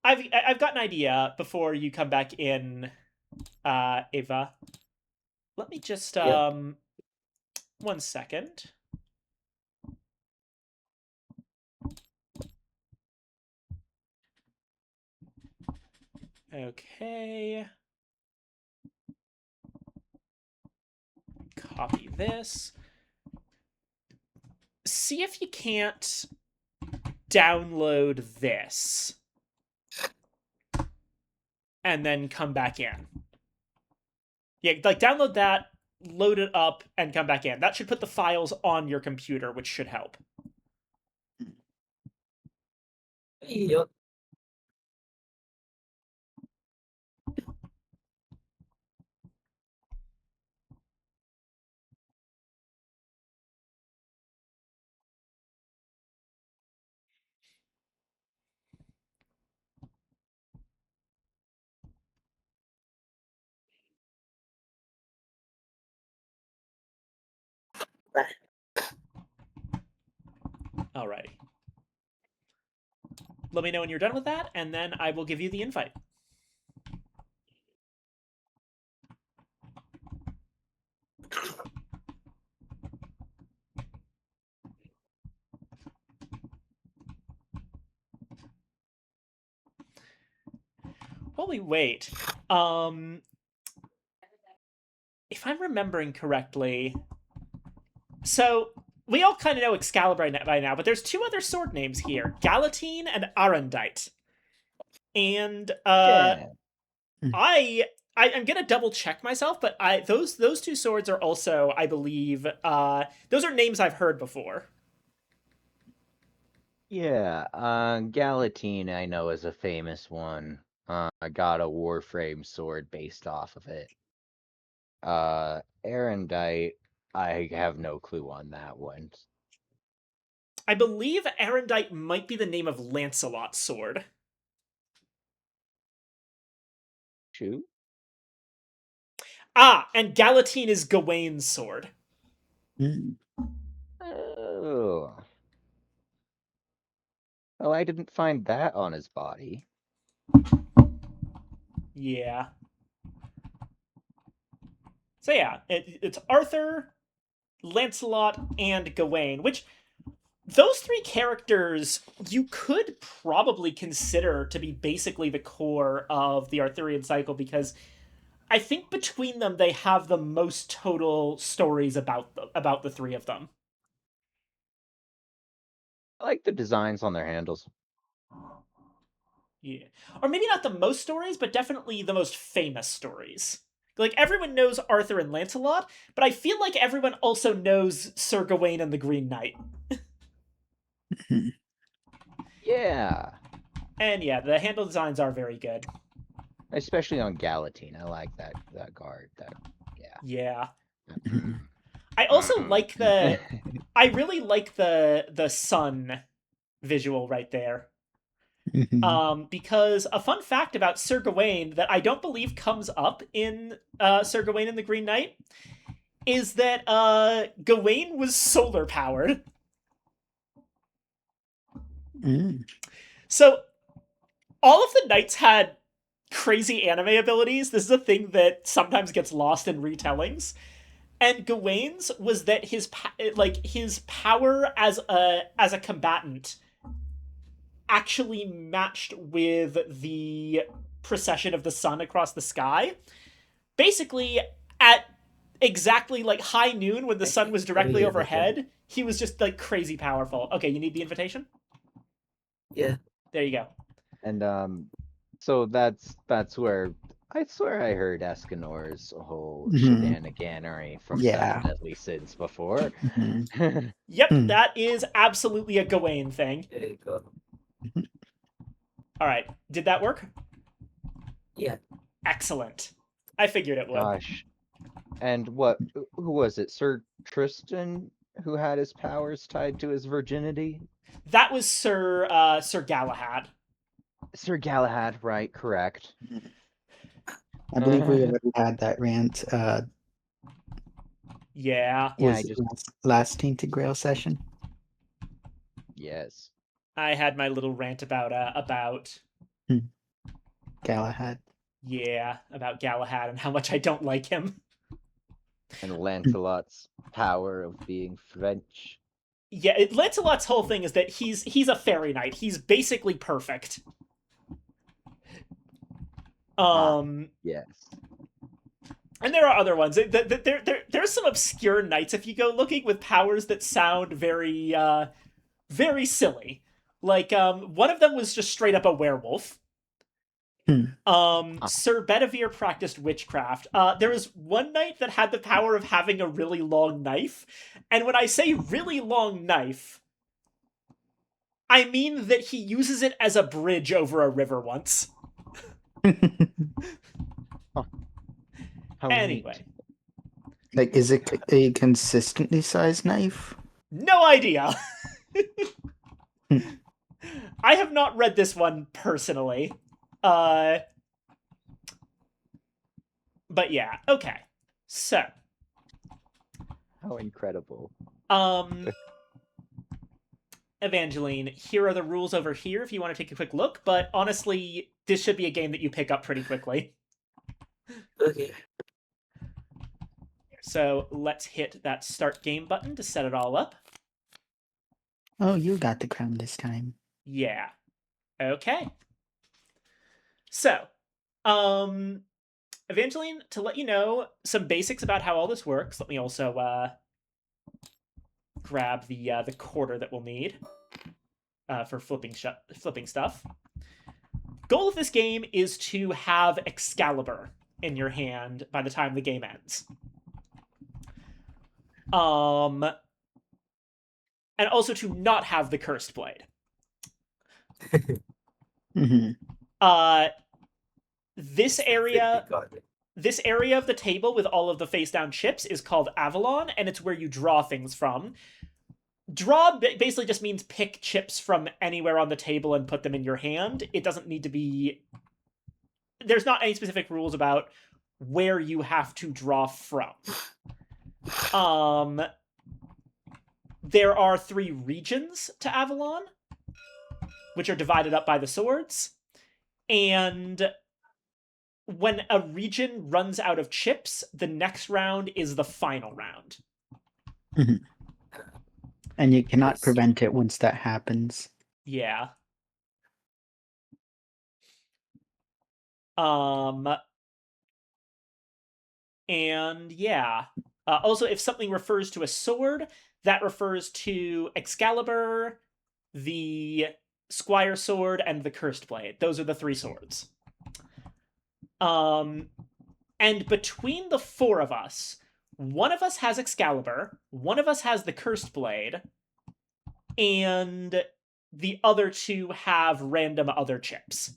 [SPEAKER 1] I've got an idea before you come back in, Ava. Let me just
[SPEAKER 5] Yeah.
[SPEAKER 1] 1 second. Okay. Copy this. See if you can't download this. And then come back in. Yeah, like download that, load it up, and come back in. That should put the files on your computer, which should help.
[SPEAKER 5] Yep.
[SPEAKER 1] Alrighty. Let me know when you're done with that, and then I will give you the invite. While we wait, if I'm remembering correctly, so we all kind of know Excalibur by now, but there's 2 other sword names here: Galatine and Arendite. And
[SPEAKER 4] Yeah.
[SPEAKER 1] I'm gonna double check myself, but those 2 swords are also, I believe, those are names I've heard before.
[SPEAKER 4] Yeah. Galatine I know is a famous one. I got a Warframe sword based off of it. Erendite, I have no clue on that one.
[SPEAKER 1] I believe Arendite might be the name of Lancelot's sword.
[SPEAKER 4] Shoot.
[SPEAKER 1] And Galatine is Gawain's sword.
[SPEAKER 2] Mm.
[SPEAKER 4] Oh. Oh, I didn't find that on his body.
[SPEAKER 1] Yeah. So yeah, it's Arthur, Lancelot, and Gawain, which those 3 characters you could probably consider to be basically the core of the Arthurian cycle, because I think between them they have the most total stories about the 3 of them.
[SPEAKER 4] I like the designs on their handles.
[SPEAKER 1] Yeah. Or maybe not the most stories, but definitely the most famous stories. Like, everyone knows Arthur and Lancelot, but I feel like everyone also knows Sir Gawain and the Green Knight.
[SPEAKER 4] Yeah.
[SPEAKER 1] And yeah, the handle designs are very good.
[SPEAKER 4] Especially on Galatine. I like that guard. Yeah.
[SPEAKER 1] Yeah.
[SPEAKER 2] Mhm.
[SPEAKER 1] I also like I really like the sun visual right there.
[SPEAKER 2] Mhm.
[SPEAKER 1] Because a fun fact about Sir Gawain that I don't believe comes up in Sir Gawain and the Green Knight is that Gawain was solar powered.
[SPEAKER 2] Mm.
[SPEAKER 1] So all of the knights had crazy anime abilities. This is a thing that sometimes gets lost in retellings. And Gawain's was that his power as a combatant actually matched with the precession of the sun across the sky. Basically, at exactly like high noon when the sun was directly overhead, he was just like crazy powerful. Okay, you need the invitation?
[SPEAKER 5] Yeah.
[SPEAKER 1] There you go.
[SPEAKER 4] And so that's where I swear I heard Escanor's whole
[SPEAKER 2] Mhm.
[SPEAKER 4] shenaniganery from Seven
[SPEAKER 2] Yeah.
[SPEAKER 4] Deadly Sins before.
[SPEAKER 2] Mhm.
[SPEAKER 1] Yep,
[SPEAKER 2] Mm.
[SPEAKER 1] that is absolutely a Gawain thing.
[SPEAKER 5] There you go.
[SPEAKER 2] Mhm.
[SPEAKER 1] All right, did that work?
[SPEAKER 5] Yeah.
[SPEAKER 1] Excellent. I figured it would.
[SPEAKER 4] Gosh. And what who was it? Sir Tristan who had his powers tied to his virginity?
[SPEAKER 1] That was Sir Galahad.
[SPEAKER 4] Sir Galahad, right, correct.
[SPEAKER 2] I believe we already had that rant.
[SPEAKER 1] Yeah,
[SPEAKER 4] Yeah, I
[SPEAKER 2] Was
[SPEAKER 4] just
[SPEAKER 2] last Tainted Grail session?
[SPEAKER 4] yes.
[SPEAKER 1] I had my little rant about
[SPEAKER 2] Hmm. Galahad.
[SPEAKER 1] about Galahad and how much I don't like him.
[SPEAKER 4] And Lancelot's power of being French.
[SPEAKER 1] Yeah, Lancelot's whole thing is that he's a fairy knight. He's basically perfect.
[SPEAKER 4] Yes.
[SPEAKER 1] And there are other ones. There's some obscure knights if you go looking with powers that sound very very silly. Like one of them was just straight up a werewolf.
[SPEAKER 2] Hmm.
[SPEAKER 1] Sir Bedivere practiced witchcraft. There was one knight that had the power of having a really long knife, and when I say really long knife, I mean that he uses it as a bridge over a river once.
[SPEAKER 4] How
[SPEAKER 1] Anyway,
[SPEAKER 2] Like, is it a consistently sized knife?
[SPEAKER 1] no idea.
[SPEAKER 2] Hmm.
[SPEAKER 1] I have not read this one personally. But yeah, okay. So,
[SPEAKER 4] how incredible.
[SPEAKER 1] um Evangeline, here are the rules over here if you want to take a quick look, but honestly, this should be a game that you pick up pretty quickly.
[SPEAKER 5] Okay.
[SPEAKER 1] So let's hit that start game button to set it all up.
[SPEAKER 2] Oh, you got the crown this time.
[SPEAKER 1] Yeah. Okay. So, um, Evangeline, to let you know some basics about how all this works, let me also grab the quarter that we'll need for flipping stuff. Goal of this game is to have Excalibur in your hand by the time the game ends. And also to not have the Cursed Blade.
[SPEAKER 2] Mm-hmm.
[SPEAKER 1] This area of the table with all of the face down chips is called Avalon, and it's where you draw things from. Draw basically just means pick chips from anywhere on the table and put them in your hand. It doesn't need to be. There's not any specific rules about where you have to draw from. There are 3 regions to Avalon, which are divided up by the swords. And when a region runs out of chips, the next round is the final round.
[SPEAKER 2] Mm-hmm. And you cannot
[SPEAKER 5] Yes.
[SPEAKER 2] prevent it once that happens.
[SPEAKER 1] Yeah. And yeah. Also, if something refers to a sword, that refers to Excalibur, the Squire Sword, and the Cursed Blade. Those are the 3 swords. And between the 4 of us, one of us has Excalibur, one of us has the Cursed Blade, and the other 2 have random other chips.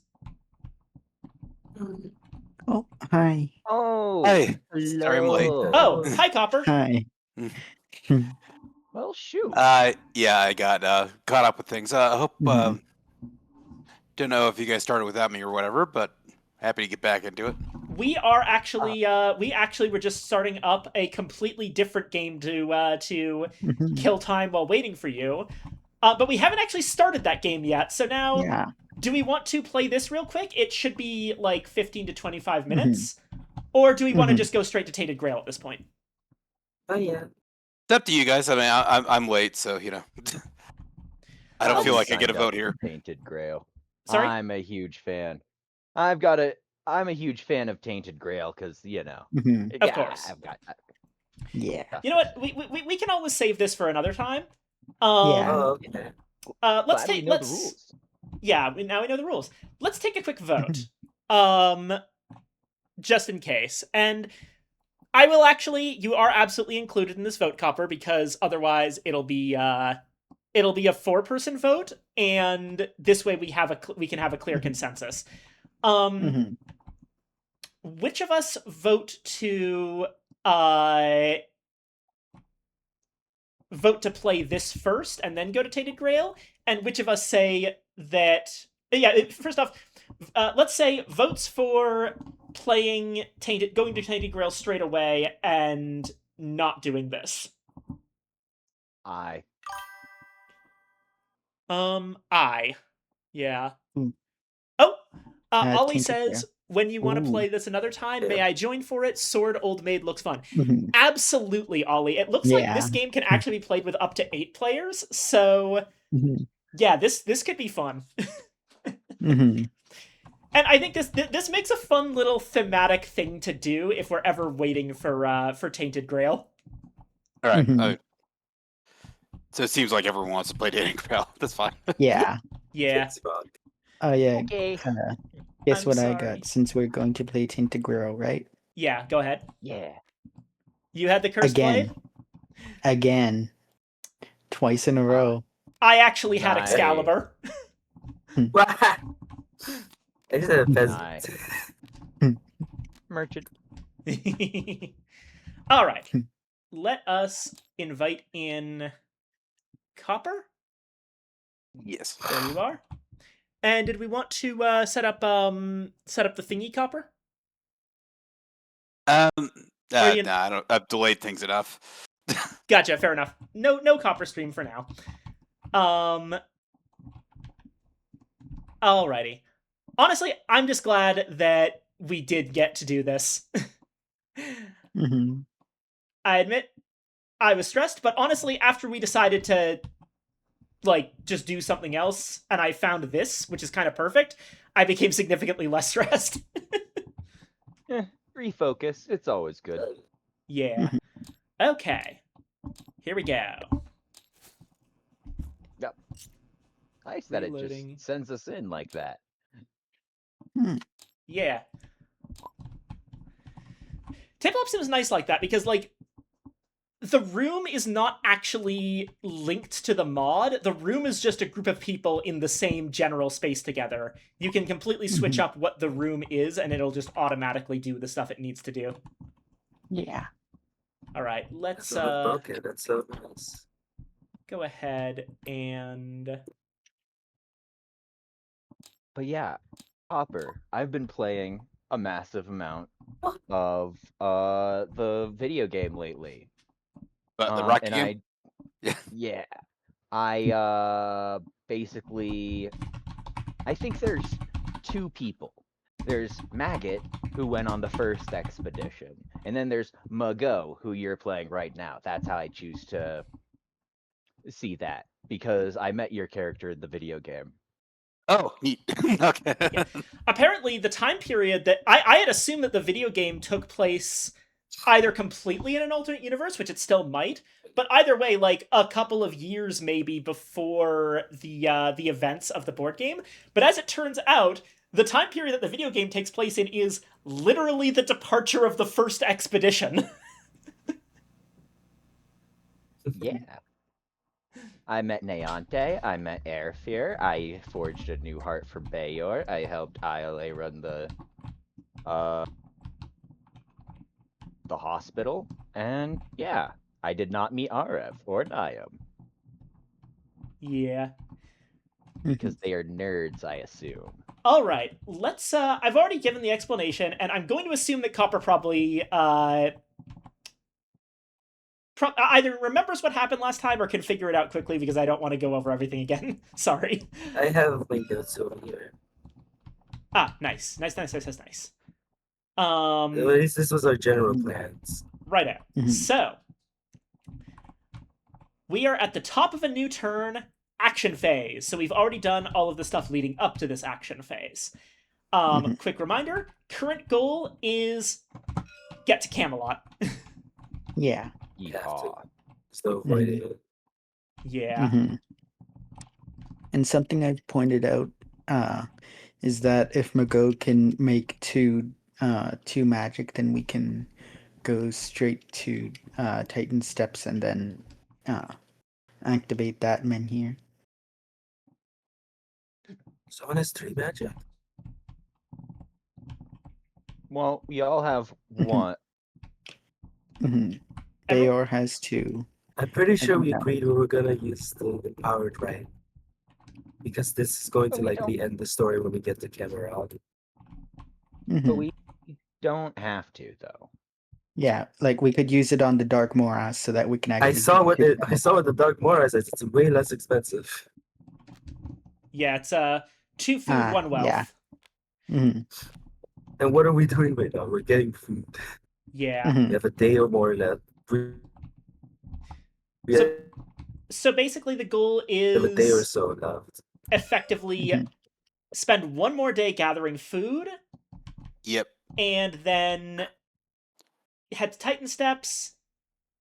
[SPEAKER 2] Oh, Hi.
[SPEAKER 4] Oh,
[SPEAKER 6] Hey, sorry I'm late.
[SPEAKER 4] hello.
[SPEAKER 1] Oh, hi, Copper.
[SPEAKER 2] Hi.
[SPEAKER 4] Well, shoot.
[SPEAKER 6] Yeah, I got caught up with things. I hope
[SPEAKER 2] Mhm.
[SPEAKER 6] don't know if you guys started without me or whatever, but happy to get back into it.
[SPEAKER 1] We are actually we actually were just starting up a completely different game to
[SPEAKER 2] Mhm.
[SPEAKER 1] kill time while waiting for you. But we haven't actually started that game yet. So now,
[SPEAKER 2] Yeah.
[SPEAKER 1] do we want to play this real quick? It should be like 15 to 25
[SPEAKER 2] Mhm.
[SPEAKER 1] minutes. Or do we want to
[SPEAKER 2] Mhm.
[SPEAKER 1] just go straight to Tainted Grail at this point?
[SPEAKER 5] Oh yeah.
[SPEAKER 6] It's up to you guys. I mean, I'm late, so you know. I don't
[SPEAKER 1] Well,
[SPEAKER 6] feel like I
[SPEAKER 4] signed
[SPEAKER 6] get a
[SPEAKER 4] up
[SPEAKER 6] vote
[SPEAKER 4] for
[SPEAKER 6] here.
[SPEAKER 4] Tainted Grail.
[SPEAKER 1] Sorry?
[SPEAKER 4] I'm a huge fan. I'm a huge fan of Tainted Grail because
[SPEAKER 2] Mhm.
[SPEAKER 1] Of course.
[SPEAKER 4] I've got
[SPEAKER 2] Yeah.
[SPEAKER 1] You know what? We can always save this for another time.
[SPEAKER 2] Yeah.
[SPEAKER 5] Oh okay.
[SPEAKER 1] Let's
[SPEAKER 4] glad we
[SPEAKER 1] take
[SPEAKER 4] know the rules.
[SPEAKER 1] Yeah, now we know the rules. Let's take a quick vote.
[SPEAKER 2] Mhm.
[SPEAKER 1] Just in case. And I will actually you are absolutely included in this vote, Copper, because otherwise it'll be a 4-person vote, and this way we can have a clear
[SPEAKER 2] Mhm.
[SPEAKER 1] consensus.
[SPEAKER 2] Mhm.
[SPEAKER 1] Which of us vote to uh vote to play this first and then go to Tainted Grail, and which of us say that first off, let's say votes for going to Tainted Grail straight away and not doing this.
[SPEAKER 4] I
[SPEAKER 1] I. Yeah.
[SPEAKER 2] Mm.
[SPEAKER 1] Oh, Ollie
[SPEAKER 2] Tainted
[SPEAKER 1] says,
[SPEAKER 2] Grail.
[SPEAKER 1] when you want to
[SPEAKER 2] Ooh.
[SPEAKER 1] play this another time, may
[SPEAKER 5] Yeah.
[SPEAKER 1] I join for it? Sword Old Maid looks fun.
[SPEAKER 2] Mhm.
[SPEAKER 1] Absolutely, Ollie. It looks like
[SPEAKER 2] Yeah.
[SPEAKER 1] this game can actually be played with up to 8 players, so
[SPEAKER 2] Mhm.
[SPEAKER 1] yeah, this could be fun.
[SPEAKER 2] Mhm.
[SPEAKER 1] And I think this makes a fun little thematic thing to do if we're ever waiting for Tainted Grail.
[SPEAKER 6] All right.
[SPEAKER 2] Mhm.
[SPEAKER 6] So it seems like everyone wants to play Dating Grail. That's fine.
[SPEAKER 2] Yeah.
[SPEAKER 1] Yeah.
[SPEAKER 5] It's wrong.
[SPEAKER 2] Oh yeah.
[SPEAKER 4] okay.
[SPEAKER 2] Guess
[SPEAKER 1] I'm
[SPEAKER 2] what I
[SPEAKER 1] sorry.
[SPEAKER 2] got since we're going to play Tainted Grail, right?
[SPEAKER 1] Yeah, go ahead.
[SPEAKER 4] Yeah.
[SPEAKER 1] You had the cursed blade?
[SPEAKER 2] Again. Twice in a row.
[SPEAKER 1] I actually had
[SPEAKER 4] Nice.
[SPEAKER 1] Excalibur.
[SPEAKER 5] I just had a peasant.
[SPEAKER 4] Nice. Merchant.
[SPEAKER 1] All right. Let us invite in Copper.
[SPEAKER 6] Yes.
[SPEAKER 1] There you are. And did we want to set up the thingy, Copper?
[SPEAKER 6] Nah,
[SPEAKER 1] you-
[SPEAKER 6] I don't. I've delayed things enough.
[SPEAKER 1] Gotcha. Fair enough. No Copper stream for now. Alrighty. Honestly, I'm just glad that we did get to do this.
[SPEAKER 2] Mhm.
[SPEAKER 1] I admit I was stressed, but honestly, after we decided to just do something else and I found this, which is kind of perfect, I became significantly less stressed.
[SPEAKER 4] Refocus. It's always good.
[SPEAKER 1] Yeah.
[SPEAKER 2] Mhm.
[SPEAKER 1] Okay. Here we go.
[SPEAKER 4] Yep. Nice that it
[SPEAKER 1] Reloading.
[SPEAKER 4] just sends us in like that.
[SPEAKER 1] Yeah. Tabletop seems nice like that because the room is not actually linked to the mod. The room is just a group of people in the same general space together. You can completely switch
[SPEAKER 2] Mhm.
[SPEAKER 1] up what the room is, and it'll just automatically do the stuff it needs to do.
[SPEAKER 2] Yeah.
[SPEAKER 1] All right, let's
[SPEAKER 5] That's not broken. That's so nice.
[SPEAKER 1] go ahead and
[SPEAKER 4] But yeah, Hopper, I've been playing a massive amount of the video game lately.
[SPEAKER 6] But the Rocky
[SPEAKER 4] and
[SPEAKER 6] game.
[SPEAKER 4] yeah, I basically I think there's 2 people. There's Maggot, who went on the first expedition, and then there's Mago, who you're playing right now. That's how I choose to see that, because I met your character in the video game.
[SPEAKER 6] Oh, neat. Okay.
[SPEAKER 1] Yeah. Apparently, the time period that I had assumed that the video game took place either completely in an alternate universe, which it still might, but either way, a couple of years maybe before the events of the board game. But as it turns out, the time period that the video game takes place in is literally the departure of the first expedition.
[SPEAKER 4] Yeah. I met Neonte, I met Airfear, I forged a new heart for Bayor, I helped ILA run the the hospital, and yeah, I did not meet Arev or Niam
[SPEAKER 1] Yeah.
[SPEAKER 4] because they are nerds, I assume.
[SPEAKER 1] All right. Let's. I've already given the explanation, and I'm going to assume that Copper probably either remembers what happened last time or can figure it out quickly because I don't want to go over everything again. Sorry.
[SPEAKER 5] I have my notes over here.
[SPEAKER 1] Ah, nice. Nice.
[SPEAKER 5] At least this was our general plans.
[SPEAKER 1] Right out.
[SPEAKER 2] Mhm.
[SPEAKER 1] So, we are at the top of a new turn, action phase. So we've already done all of the stuff leading up to this action phase.
[SPEAKER 2] Mhm.
[SPEAKER 1] Quick reminder, current goal is get to Camelot.
[SPEAKER 2] Yeah.
[SPEAKER 4] Yeehaw.
[SPEAKER 5] So avoiding it.
[SPEAKER 1] Yeah.
[SPEAKER 2] Mhm. And something I've pointed out is that if Mago can make two magic, then we can go straight to Titan Steps and then activate that Menhir.
[SPEAKER 5] Someone has 3 magic.
[SPEAKER 4] Well, we all have one.
[SPEAKER 2] Mhm.
[SPEAKER 1] Everyone-
[SPEAKER 2] Bayor has 2.
[SPEAKER 5] I'm pretty sure we
[SPEAKER 2] Yeah.
[SPEAKER 5] agreed we were gonna use the empowered right. Because this is going
[SPEAKER 4] But
[SPEAKER 5] to
[SPEAKER 4] we
[SPEAKER 5] likely end the story when we get to Cameron.
[SPEAKER 4] But
[SPEAKER 2] Mhm.
[SPEAKER 4] we don't have to, though.
[SPEAKER 2] Yeah, like we could use it on the Dark Morass so that we can actually.
[SPEAKER 5] I saw
[SPEAKER 2] get
[SPEAKER 5] what
[SPEAKER 2] to
[SPEAKER 5] I saw what the Dark Mora says. It's way less expensive.
[SPEAKER 1] Yeah, it's 2 food,
[SPEAKER 2] Ah,
[SPEAKER 1] 1 wealth.
[SPEAKER 2] yeah. Mhm.
[SPEAKER 5] And what are we doing right now? We're getting food.
[SPEAKER 1] Yeah.
[SPEAKER 5] We
[SPEAKER 2] Mhm.
[SPEAKER 5] have a day or more left. We
[SPEAKER 1] So, so basically the goal
[SPEAKER 5] have a day or
[SPEAKER 1] is
[SPEAKER 5] so left.
[SPEAKER 1] effectively
[SPEAKER 2] Mhm.
[SPEAKER 1] spend 1 more day gathering food
[SPEAKER 6] Yep.
[SPEAKER 1] and then head to Titan Steps,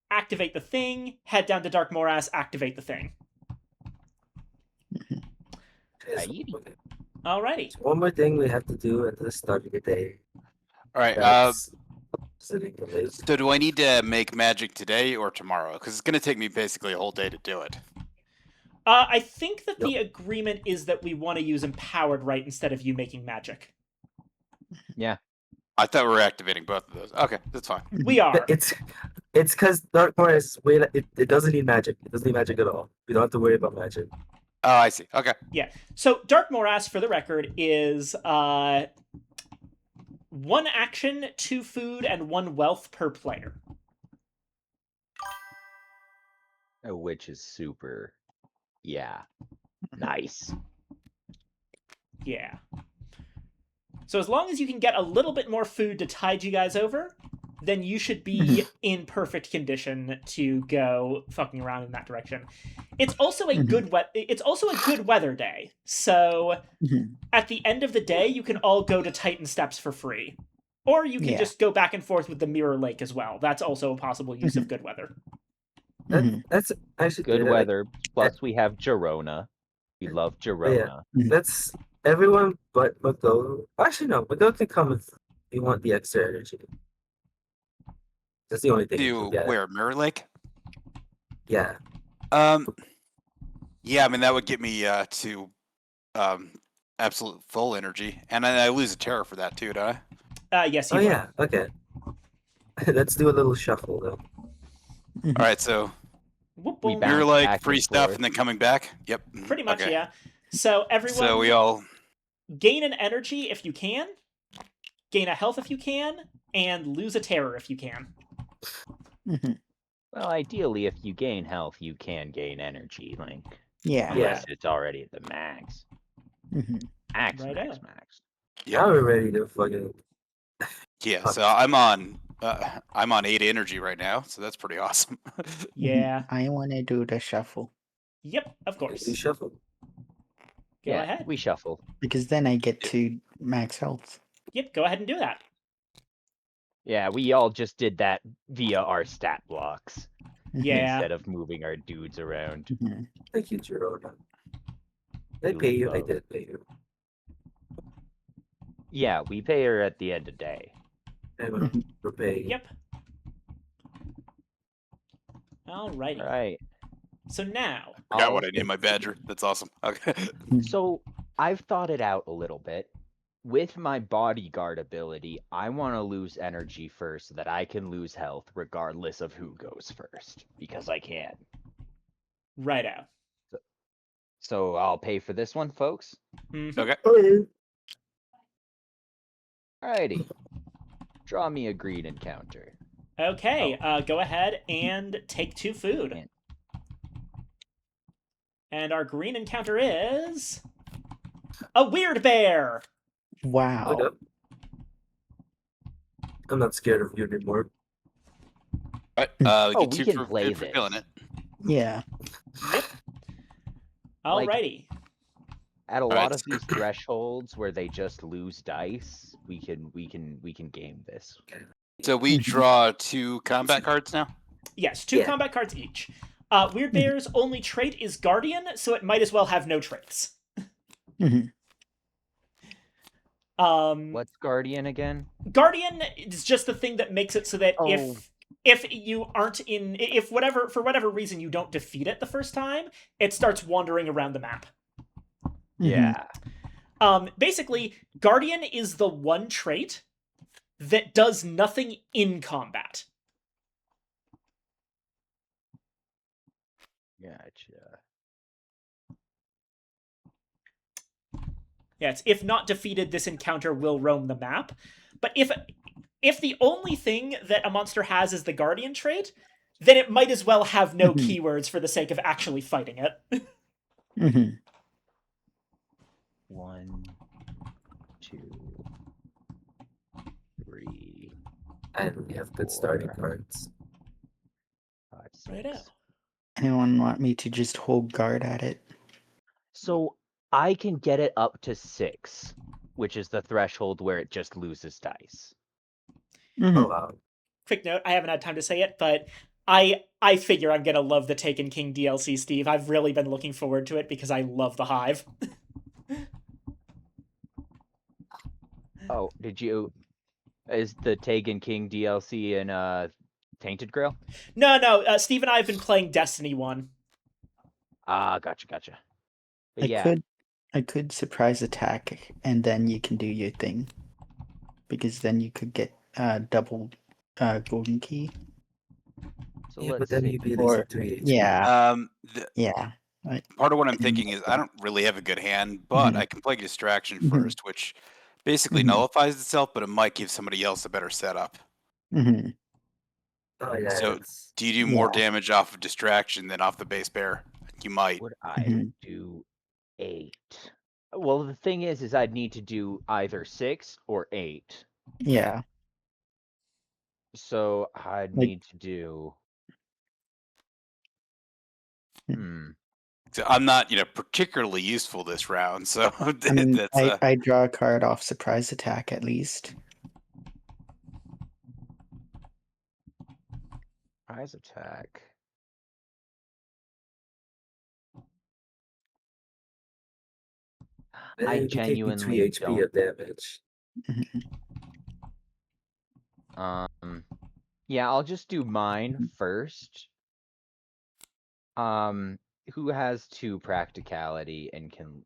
[SPEAKER 1] activate the thing, head down to Dark Morass, activate the thing.
[SPEAKER 5] Yes,
[SPEAKER 4] Aight.
[SPEAKER 5] okay.
[SPEAKER 1] Alrighty.
[SPEAKER 5] So one more thing we have to do at the start of the day.
[SPEAKER 6] All right.
[SPEAKER 5] That's sitting the list.
[SPEAKER 6] So do I need to make magic today or tomorrow? Because it's gonna take me basically a whole day to do it.
[SPEAKER 1] I think that the agreement is that we want to use empowered right instead of you making magic.
[SPEAKER 4] Yeah.
[SPEAKER 6] I thought we were activating both of those. Okay, that's fine.
[SPEAKER 1] We are.
[SPEAKER 5] It's because Dark Mora is way. It doesn't need magic. It doesn't need magic at all. We don't have to worry about magic.
[SPEAKER 6] Oh, I see. Okay.
[SPEAKER 1] Yeah. So Dark Morass, for the record, is 1 action, 2 food, and 1 wealth per player.
[SPEAKER 4] Which is super. Yeah. Nice.
[SPEAKER 1] Yeah. So as long as you can get a little bit more food to tide you guys over, then you should be in perfect condition to go fucking around in that direction. It's also a good weather day. So
[SPEAKER 2] Mhm.
[SPEAKER 1] at the end of the day, you can all go to Titan Steps for free. Or you can
[SPEAKER 2] Yeah.
[SPEAKER 1] just go back and forth with the Mirror Lake as well. That's also a possible use of good weather.
[SPEAKER 2] Mhm.
[SPEAKER 5] That's actually
[SPEAKER 4] Good
[SPEAKER 5] good.
[SPEAKER 4] weather. Plus, we have Girona. We love Girona.
[SPEAKER 5] That's everyone but Mago. Actually, no. Mago can come if you want the extra energy. That's the only thing you
[SPEAKER 6] Do
[SPEAKER 5] can get.
[SPEAKER 6] where Mirror Lake?
[SPEAKER 5] Yeah.
[SPEAKER 6] Yeah. I mean that would get me to absolute full energy, and I lose a terror for that too, don't I?
[SPEAKER 1] Yes, you
[SPEAKER 5] Oh
[SPEAKER 1] will.
[SPEAKER 5] yeah. Okay. Let's do a little shuffle though.
[SPEAKER 6] All right. So
[SPEAKER 1] Whoop,
[SPEAKER 4] We
[SPEAKER 1] boom.
[SPEAKER 4] bounce
[SPEAKER 6] Mirror Lake,
[SPEAKER 4] back
[SPEAKER 6] free
[SPEAKER 4] and
[SPEAKER 6] stuff,
[SPEAKER 4] forth.
[SPEAKER 6] and then coming back. Yep.
[SPEAKER 1] Pretty much,
[SPEAKER 6] Okay.
[SPEAKER 1] yeah. So everyone
[SPEAKER 6] So we all.
[SPEAKER 1] gain an energy if you can, gain a health if you can, and lose a terror if you can.
[SPEAKER 2] Mhm.
[SPEAKER 4] Well, ideally, if you gain health, you can gain energy. Like,
[SPEAKER 2] Yeah.
[SPEAKER 4] unless it's already at the max.
[SPEAKER 2] Mhm.
[SPEAKER 4] Max.
[SPEAKER 1] Righto.
[SPEAKER 5] Now we're ready to fucking.
[SPEAKER 6] Yeah. So I'm on 8 energy right now, so that's pretty awesome.
[SPEAKER 1] Yeah.
[SPEAKER 2] I want to do the shuffle
[SPEAKER 1] Yep, of
[SPEAKER 5] Do
[SPEAKER 1] course.
[SPEAKER 5] shuffle.
[SPEAKER 1] Go
[SPEAKER 4] Yeah,
[SPEAKER 1] ahead.
[SPEAKER 4] we shuffle.
[SPEAKER 2] because then I get to max health.
[SPEAKER 1] Yep, go ahead and do that.
[SPEAKER 4] Yeah, we all just did that via our stat blocks
[SPEAKER 1] Yeah.
[SPEAKER 4] instead of moving our dudes around.
[SPEAKER 2] Mhm.
[SPEAKER 5] Thank you, Girona. Did I
[SPEAKER 4] You
[SPEAKER 5] pay you? I
[SPEAKER 4] love-
[SPEAKER 5] did pay you.
[SPEAKER 4] Yeah, we pay her at the end of day.
[SPEAKER 5] I'm gonna repay you.
[SPEAKER 1] Yep. Alrighty.
[SPEAKER 4] Right.
[SPEAKER 1] So now,
[SPEAKER 6] Forgot what I named my badger. That's awesome. Okay.
[SPEAKER 4] So I've thought it out a little bit, with my bodyguard ability, I want to lose energy first so that I can lose health regardless of who goes first, because I can.
[SPEAKER 1] Righto.
[SPEAKER 4] So I'll pay for this one, folks.
[SPEAKER 1] Mhm.
[SPEAKER 6] Okay.
[SPEAKER 5] Okay.
[SPEAKER 4] Alrighty. Draw me a green encounter.
[SPEAKER 1] Okay,
[SPEAKER 4] Oh.
[SPEAKER 1] go ahead and take 2 food.
[SPEAKER 4] And
[SPEAKER 1] And our green encounter is a weird bear.
[SPEAKER 2] Wow.
[SPEAKER 5] Hold up. I'm not scared of you anymore.
[SPEAKER 6] All right. We
[SPEAKER 4] Oh,
[SPEAKER 6] get
[SPEAKER 4] we
[SPEAKER 6] 2
[SPEAKER 4] can
[SPEAKER 6] for
[SPEAKER 4] play
[SPEAKER 6] good for killing
[SPEAKER 4] this.
[SPEAKER 6] it.
[SPEAKER 2] Yeah.
[SPEAKER 1] Yep.
[SPEAKER 4] Like-
[SPEAKER 1] Alrighty.
[SPEAKER 4] at a
[SPEAKER 6] All
[SPEAKER 4] lot
[SPEAKER 6] right.
[SPEAKER 4] of these thresholds where they just lose dice, we can game this.
[SPEAKER 6] So we draw 2 combat cards now.
[SPEAKER 1] Yes, 2
[SPEAKER 5] Yeah.
[SPEAKER 1] combat cards each. Weird Bear's only trait is Guardian, so it might as well have no traits.
[SPEAKER 2] Mhm.
[SPEAKER 4] What's Guardian again?
[SPEAKER 1] Guardian is just the thing that makes it so that
[SPEAKER 4] Oh.
[SPEAKER 1] if you aren't in, if whatever, for whatever reason you don't defeat it the first time, it starts wandering around the map.
[SPEAKER 4] Yeah.
[SPEAKER 1] Basically, Guardian is the one trait that does nothing in combat.
[SPEAKER 4] Gotcha.
[SPEAKER 1] Yeah, it's if not defeated, this encounter will roam the map. But if the only thing that a monster has is the Guardian trait, then it might as well have no
[SPEAKER 2] Mhm.
[SPEAKER 1] keywords for the sake of actually fighting it.
[SPEAKER 2] Mhm.
[SPEAKER 4] 1, 2, 3,
[SPEAKER 5] And we have good starting cards.
[SPEAKER 4] 5, 6.
[SPEAKER 1] Righto.
[SPEAKER 2] Anyone want me to just hold guard at it?
[SPEAKER 4] So I can get it up to 6, which is the threshold where it just loses dice.
[SPEAKER 2] Mhm.
[SPEAKER 5] Oh wow.
[SPEAKER 1] Quick note, I haven't had time to say it, but I figure I'm gonna love the Taken King DLC, Steve. I've really been looking forward to it because I love the Hive.
[SPEAKER 4] Oh, is the Taken King DLC in Tainted Grail?
[SPEAKER 1] No, Steve and I have been playing Destiny 1.
[SPEAKER 4] Ah, gotcha. But
[SPEAKER 2] I
[SPEAKER 4] yeah,
[SPEAKER 2] could surprise attack, and then you can do your thing. Because then you could get double golden key.
[SPEAKER 4] so
[SPEAKER 5] Yeah, but
[SPEAKER 4] let's
[SPEAKER 5] then
[SPEAKER 4] see.
[SPEAKER 5] you'd be
[SPEAKER 2] Or-
[SPEAKER 5] losing 3 HP.
[SPEAKER 2] Yeah.
[SPEAKER 6] The,
[SPEAKER 2] Yeah.
[SPEAKER 6] part of what I'm
[SPEAKER 2] Mm.
[SPEAKER 6] thinking is I don't really have a good hand, but
[SPEAKER 2] Mhm.
[SPEAKER 6] I can play distraction
[SPEAKER 2] Mhm.
[SPEAKER 6] first, which basically
[SPEAKER 2] Mhm.
[SPEAKER 6] nullifies itself, but it might give somebody else a better setup.
[SPEAKER 2] Hmm.
[SPEAKER 5] Oh yeah.
[SPEAKER 6] So,
[SPEAKER 5] it's-
[SPEAKER 6] Do you do more
[SPEAKER 2] Yeah.
[SPEAKER 6] damage off of distraction than off the base bear? You might.
[SPEAKER 4] Would I
[SPEAKER 2] Mhm.
[SPEAKER 4] do 8? Well, the thing is I'd need to do either 6 or 8.
[SPEAKER 2] Yeah.
[SPEAKER 4] So I'd
[SPEAKER 2] Like-
[SPEAKER 4] need to do.
[SPEAKER 6] So I'm not, particularly useful this round. So
[SPEAKER 2] I mean,
[SPEAKER 6] that's
[SPEAKER 2] I draw a card off surprise attack at least.
[SPEAKER 4] Prize attack.
[SPEAKER 5] Man,
[SPEAKER 4] I
[SPEAKER 5] you'd be taking 3
[SPEAKER 4] genuinely
[SPEAKER 5] HP
[SPEAKER 4] don't.
[SPEAKER 5] of damage.
[SPEAKER 4] Yeah, I'll just do mine first. Who has 2 practicality and can,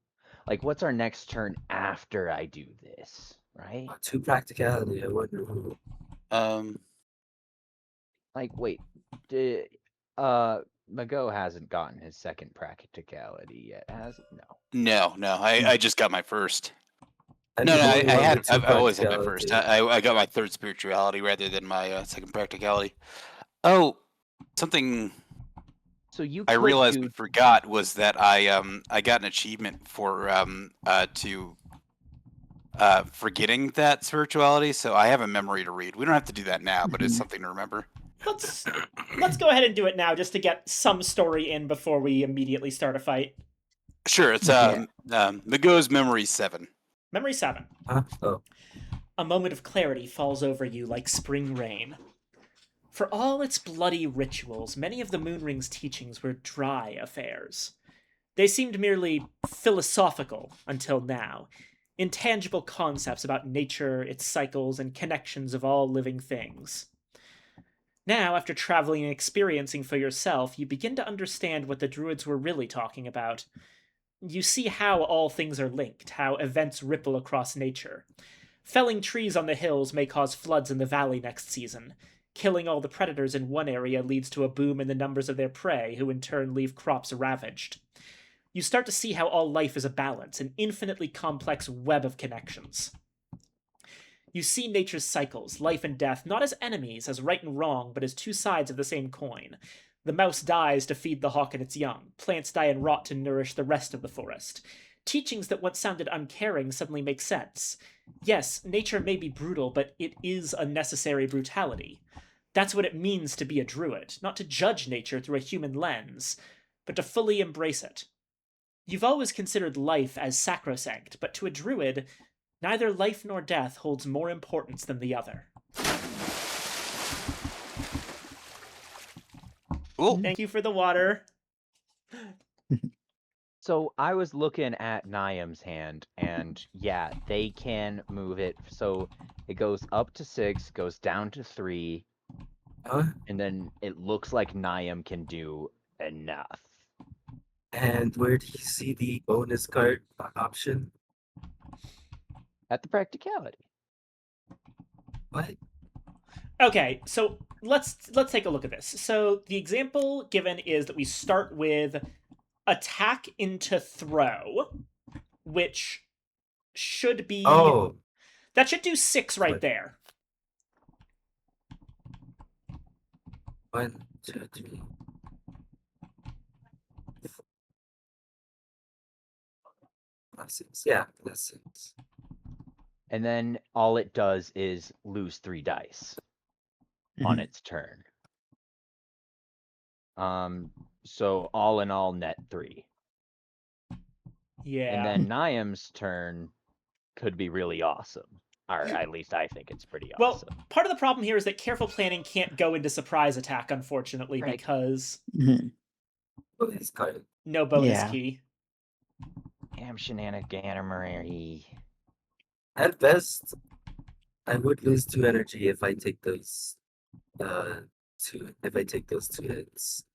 [SPEAKER 4] like, what's our next turn after I do this, right?
[SPEAKER 5] 2 practicality. I wonder who.
[SPEAKER 4] Like, wait, Mago hasn't gotten his second practicality yet, has it? No.
[SPEAKER 6] no. I just got my first.
[SPEAKER 5] I
[SPEAKER 6] No,
[SPEAKER 5] think
[SPEAKER 6] I
[SPEAKER 5] only one
[SPEAKER 6] had.
[SPEAKER 5] with 2
[SPEAKER 6] I've always had my first.
[SPEAKER 5] practicality.
[SPEAKER 6] I got my third spirituality rather than my second practicality. Oh, something
[SPEAKER 4] So you
[SPEAKER 6] I
[SPEAKER 4] could
[SPEAKER 6] realized
[SPEAKER 4] do.
[SPEAKER 6] we forgot was that I got an achievement for forgetting that spirituality. So I have a memory to read. We don't have to do that now, but it's
[SPEAKER 2] Mhm.
[SPEAKER 6] something to remember.
[SPEAKER 1] Let's go ahead and do it now just to get some story in before we immediately start a fight.
[SPEAKER 6] Sure, it's
[SPEAKER 2] Yeah.
[SPEAKER 6] Mago's memory 7.
[SPEAKER 1] Memory 7.
[SPEAKER 5] Huh? Oh.
[SPEAKER 1] A moment of clarity falls over you like spring rain. For all its bloody rituals, many of the Moonring's teachings were dry affairs. They seemed merely philosophical until now, intangible concepts about nature, its cycles, and connections of all living things. Now, after traveling and experiencing for yourself, you begin to understand what the druids were really talking about. You see how all things are linked, how events ripple across nature. Felling trees on the hills may cause floods in the valley next season. Killing all the predators in one area leads to a boom in the numbers of their prey, who in turn leave crops ravaged. You start to see how all life is a balance, an infinitely complex web of connections. You see nature's cycles, life and death, not as enemies, as right and wrong, but as two sides of the same coin. The mouse dies to feed the hawk and its young. Plants die and rot to nourish the rest of the forest. Teachings that once sounded uncaring suddenly make sense. Yes, nature may be brutal, but it is a necessary brutality. That's what it means to be a druid, not to judge nature through a human lens, but to fully embrace it. You've always considered life as sacrosanct, but to a druid, neither life nor death holds more importance than the other.
[SPEAKER 6] Cool.
[SPEAKER 1] Thank you for the water.
[SPEAKER 4] So I was looking at Niam's hand, and yeah, they can move it. So it goes up to 6, goes down to 3,
[SPEAKER 5] Huh?
[SPEAKER 4] and then it looks like Niam can do enough.
[SPEAKER 5] And where do you see the bonus card option?
[SPEAKER 4] At the practicality.
[SPEAKER 5] What?
[SPEAKER 1] Okay, so let's take a look at this. So the example given is that we start with attack into throw, which should be
[SPEAKER 5] Oh,
[SPEAKER 1] that should do 6 right
[SPEAKER 5] What?
[SPEAKER 1] there.
[SPEAKER 5] 1, 2, 3. Plus 6. Yeah, plus 6.
[SPEAKER 4] And then all it does is lose 3 dice on
[SPEAKER 2] Mhm.
[SPEAKER 4] its turn. So all in all, net 3.
[SPEAKER 1] Yeah.
[SPEAKER 4] And then Niam's turn could be really awesome. Or at least I think it's pretty
[SPEAKER 1] Well,
[SPEAKER 4] awesome.
[SPEAKER 1] part of the problem here is that careful planning can't go into surprise attack, unfortunately,
[SPEAKER 4] Right.
[SPEAKER 1] because
[SPEAKER 2] Mhm.
[SPEAKER 5] Bonus card.
[SPEAKER 1] no bonus
[SPEAKER 2] Yeah.
[SPEAKER 1] key.
[SPEAKER 4] Damn shenaniganery.
[SPEAKER 5] At best, I would lose 2 energy if I take those two hits.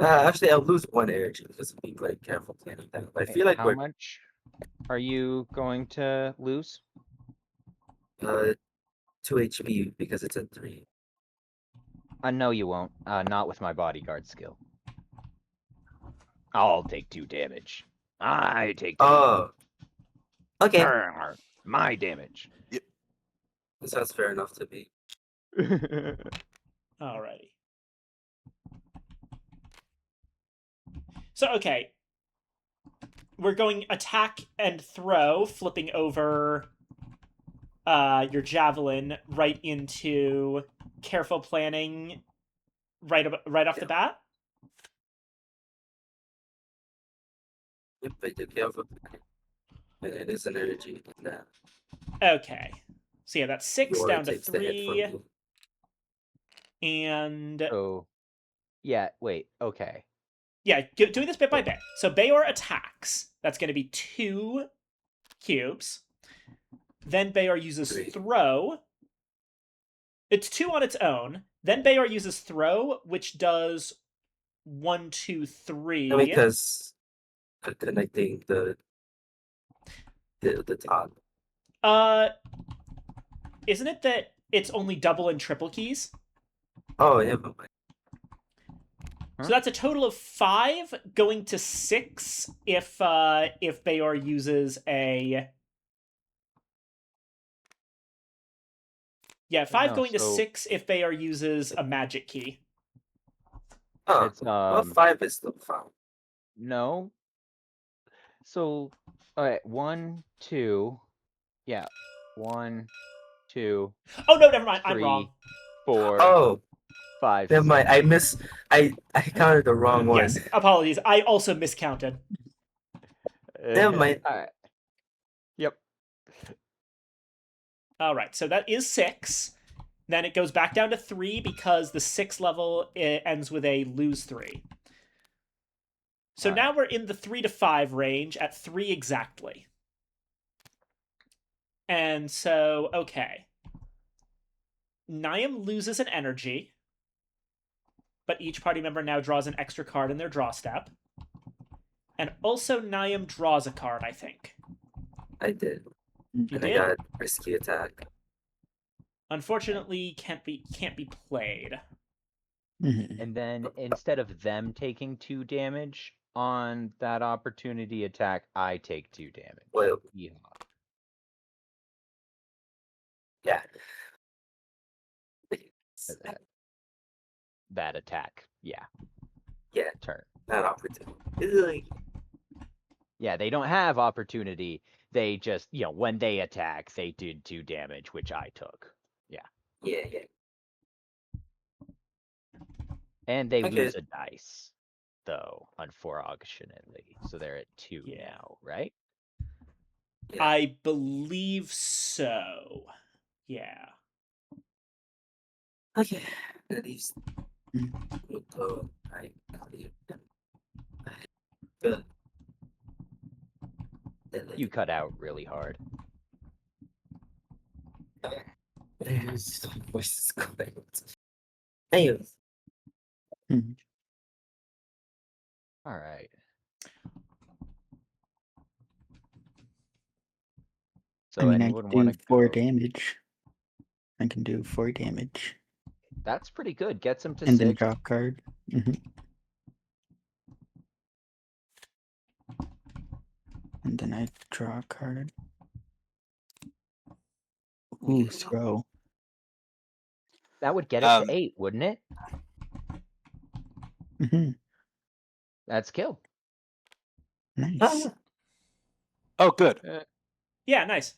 [SPEAKER 5] Actually, I'll lose 1 energy because of being like careful planning that. I feel like
[SPEAKER 4] How
[SPEAKER 5] we're
[SPEAKER 4] much are you going to lose?
[SPEAKER 5] 2 HP because it's at 3.
[SPEAKER 4] No, you won't. Not with my bodyguard skill. I'll take 2 damage. I take 2
[SPEAKER 5] Oh, okay.
[SPEAKER 4] damage. My damage.
[SPEAKER 5] That sounds fair enough to me.
[SPEAKER 1] Alrighty. So, okay. We're going attack and throw, flipping over your javelin right into careful planning right off the
[SPEAKER 5] Yeah.
[SPEAKER 1] bat.
[SPEAKER 5] Yep, I took careful planning. It is an energy in that.
[SPEAKER 1] Okay. So yeah, that's 6
[SPEAKER 5] Or
[SPEAKER 1] down
[SPEAKER 5] it
[SPEAKER 1] to
[SPEAKER 5] takes the hit from
[SPEAKER 1] 3.
[SPEAKER 5] you.
[SPEAKER 1] And
[SPEAKER 4] So, yeah, wait, okay.
[SPEAKER 1] yeah, doing this bit by bit. So Bayor attacks. That's going to be 2 cubes. Then Bayor uses
[SPEAKER 5] 3.
[SPEAKER 1] throw. It's 2 on its own. Then Bayor uses throw, which does 1, 2, 3.
[SPEAKER 5] Because connecting the top.
[SPEAKER 1] Isn't it that it's only double and triple keys?
[SPEAKER 5] Oh, yeah, but
[SPEAKER 1] So that's a total of 5 going to 6 if Bayor uses a. Yeah, 5
[SPEAKER 4] No,
[SPEAKER 1] going to
[SPEAKER 4] so-
[SPEAKER 1] 6 if Bayor uses a magic key.
[SPEAKER 5] oh,
[SPEAKER 4] It's
[SPEAKER 5] well, 5 is still fine.
[SPEAKER 4] no. So, alright, 1, 2. Yeah. 1, 2,
[SPEAKER 1] Oh no, never mind. I'm
[SPEAKER 4] 3,
[SPEAKER 1] wrong.
[SPEAKER 4] 4,
[SPEAKER 5] Oh,
[SPEAKER 4] 5,
[SPEAKER 5] never mind.
[SPEAKER 4] 6.
[SPEAKER 5] I counted the wrong one.
[SPEAKER 1] Yes, apologies. I also miscounted.
[SPEAKER 5] Never mind.
[SPEAKER 4] Alright. Yep.
[SPEAKER 1] All right, so that is 6. Then it goes back down to 3 because the 6th level ends with a lose 3. So
[SPEAKER 4] All
[SPEAKER 1] now
[SPEAKER 4] right.
[SPEAKER 1] we're in the 3 to 5 range at 3 exactly. And so, okay. Niam loses an energy. but each party member now draws an extra card in their draw step. And also Niam draws a card, I think.
[SPEAKER 5] I did.
[SPEAKER 1] You
[SPEAKER 5] And
[SPEAKER 1] did?
[SPEAKER 5] I got risky attack.
[SPEAKER 1] Unfortunately, can't be played.
[SPEAKER 2] Mhm.
[SPEAKER 4] And then instead of them taking 2 damage on that opportunity attack, I take 2 damage.
[SPEAKER 5] Well,
[SPEAKER 4] Yeehaw.
[SPEAKER 5] yeah.
[SPEAKER 4] For that attack. Yeah.
[SPEAKER 5] Yeah.
[SPEAKER 4] Turn.
[SPEAKER 5] That opportunity. It's like,
[SPEAKER 4] Yeah, they don't have opportunity. They just, when they attack, they did 2 damage, which I took.
[SPEAKER 5] yeah.
[SPEAKER 4] And they
[SPEAKER 5] Okay.
[SPEAKER 4] lose a dice, though, unfortunately. So they're at 2
[SPEAKER 1] Yeah.
[SPEAKER 4] now, right?
[SPEAKER 5] Yeah.
[SPEAKER 1] I believe so. Yeah.
[SPEAKER 5] Okay. At least
[SPEAKER 2] Mm.
[SPEAKER 5] we'll go. I clear them. Good.
[SPEAKER 4] You cut out really hard.
[SPEAKER 5] There's voices going. Anyways,
[SPEAKER 2] Mhm.
[SPEAKER 4] All right.
[SPEAKER 2] I
[SPEAKER 4] So
[SPEAKER 2] mean, I
[SPEAKER 4] anyone
[SPEAKER 2] can
[SPEAKER 4] want
[SPEAKER 2] do
[SPEAKER 4] to
[SPEAKER 2] 4
[SPEAKER 4] go?
[SPEAKER 2] damage. I can do 4 damage.
[SPEAKER 4] That's pretty good. Gets him to
[SPEAKER 2] And then
[SPEAKER 4] 6.
[SPEAKER 2] draw a card. And then I draw a card. Ooh, throw.
[SPEAKER 4] That would get it to
[SPEAKER 6] Um,
[SPEAKER 4] 8, wouldn't it?
[SPEAKER 2] hmm
[SPEAKER 4] That's kill.
[SPEAKER 2] Nice.
[SPEAKER 6] Oh, good.
[SPEAKER 1] Yeah, nice.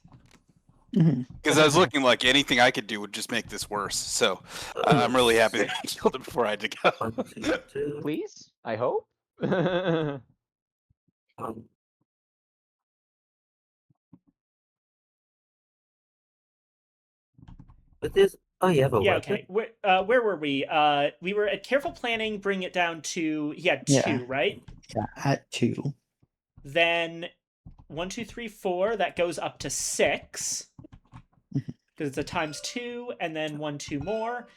[SPEAKER 2] hmm
[SPEAKER 6] Because I was looking like anything I could do would just make this worse. So I'm really happy that I killed it before I had to go.
[SPEAKER 5] 1, 2, 2.
[SPEAKER 4] Please? I hope.
[SPEAKER 5] But this. Oh, you have a
[SPEAKER 1] Yeah,
[SPEAKER 5] weapon?
[SPEAKER 1] okay. Where were we? We were at careful planning, bring it down to,
[SPEAKER 2] Yeah.
[SPEAKER 1] 2, right?
[SPEAKER 2] Yeah, at 2.
[SPEAKER 1] Then 1, 2, 3, 4, that goes up to 6.
[SPEAKER 2] Mhm.
[SPEAKER 1] Because it's a times 2, and then 1, 2 more.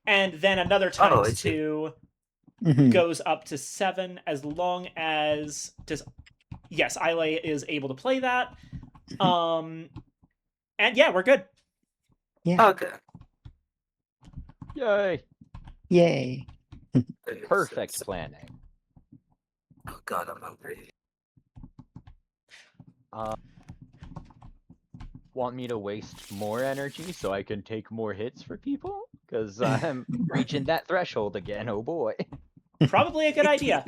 [SPEAKER 1] And then another
[SPEAKER 5] Oh, I
[SPEAKER 1] times
[SPEAKER 5] see.
[SPEAKER 1] 2
[SPEAKER 2] Mhm.
[SPEAKER 1] goes up to 7, as long as yes, Isla is able to play that. And yeah, we're good.
[SPEAKER 2] Yeah.
[SPEAKER 5] Okay.
[SPEAKER 4] Yay.
[SPEAKER 2] Yay.
[SPEAKER 4] Perfect planning.
[SPEAKER 5] Oh god, I'm hungry.
[SPEAKER 4] Want me to waste more energy so I can take more hits for people? Because I'm reaching that threshold again. Oh boy.
[SPEAKER 1] Probably a good idea.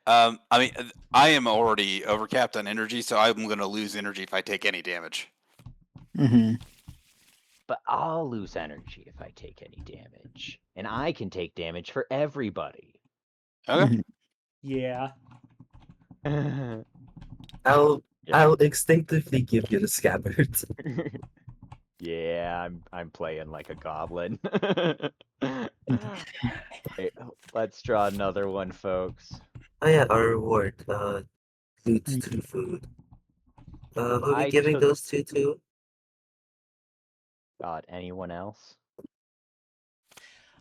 [SPEAKER 6] I mean, I am already overcapped on energy, so I'm going to lose energy if I take any damage.
[SPEAKER 2] hmm
[SPEAKER 4] But I'll lose energy if I take any damage. And I can take damage for everybody.
[SPEAKER 6] Okay.
[SPEAKER 1] Yeah.
[SPEAKER 5] I'll
[SPEAKER 4] Yeah.
[SPEAKER 5] I'll instinctively give you the scabbard.
[SPEAKER 4] Yeah, I'm playing like a goblin. Wait, let's draw another one, folks.
[SPEAKER 5] Oh yeah, our reward. Loot 2 food. Who are we
[SPEAKER 4] I
[SPEAKER 5] giving
[SPEAKER 4] took-
[SPEAKER 5] those 2 to?
[SPEAKER 4] God, anyone else?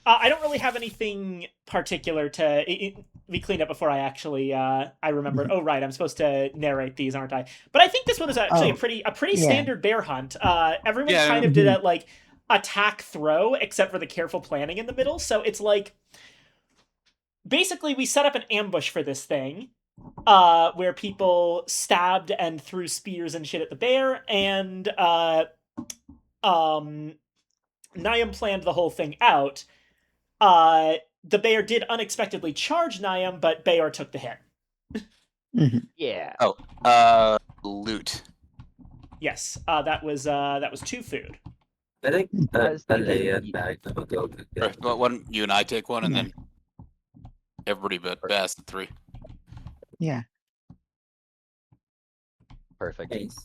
[SPEAKER 1] I don't really have anything particular to. We cleaned up before I actually. I remembered. Oh right, I'm supposed to narrate these, aren't I? But I think this one is actually
[SPEAKER 2] Oh,
[SPEAKER 1] a pretty
[SPEAKER 2] yeah.
[SPEAKER 1] standard bear hunt. Everyone
[SPEAKER 6] Yeah.
[SPEAKER 1] kind of did a like attack throw, except for the careful planning in the middle. So it's like basically we set up an ambush for this thing, where people stabbed and threw spears and shit at the bear, and Niam planned the whole thing out. The bear did unexpectedly charge Niam, but Bayor took the hit.
[SPEAKER 4] Yeah.
[SPEAKER 6] Loot.
[SPEAKER 1] Yes, that was 2 food.
[SPEAKER 5] I think
[SPEAKER 4] I was thinking
[SPEAKER 5] Alea
[SPEAKER 4] you-
[SPEAKER 5] bagged them a go.
[SPEAKER 6] Right, but one, you and I take one, and
[SPEAKER 2] Yeah.
[SPEAKER 6] then everybody but Bass 3.
[SPEAKER 2] Yeah.
[SPEAKER 4] Perfect.
[SPEAKER 5] Nice.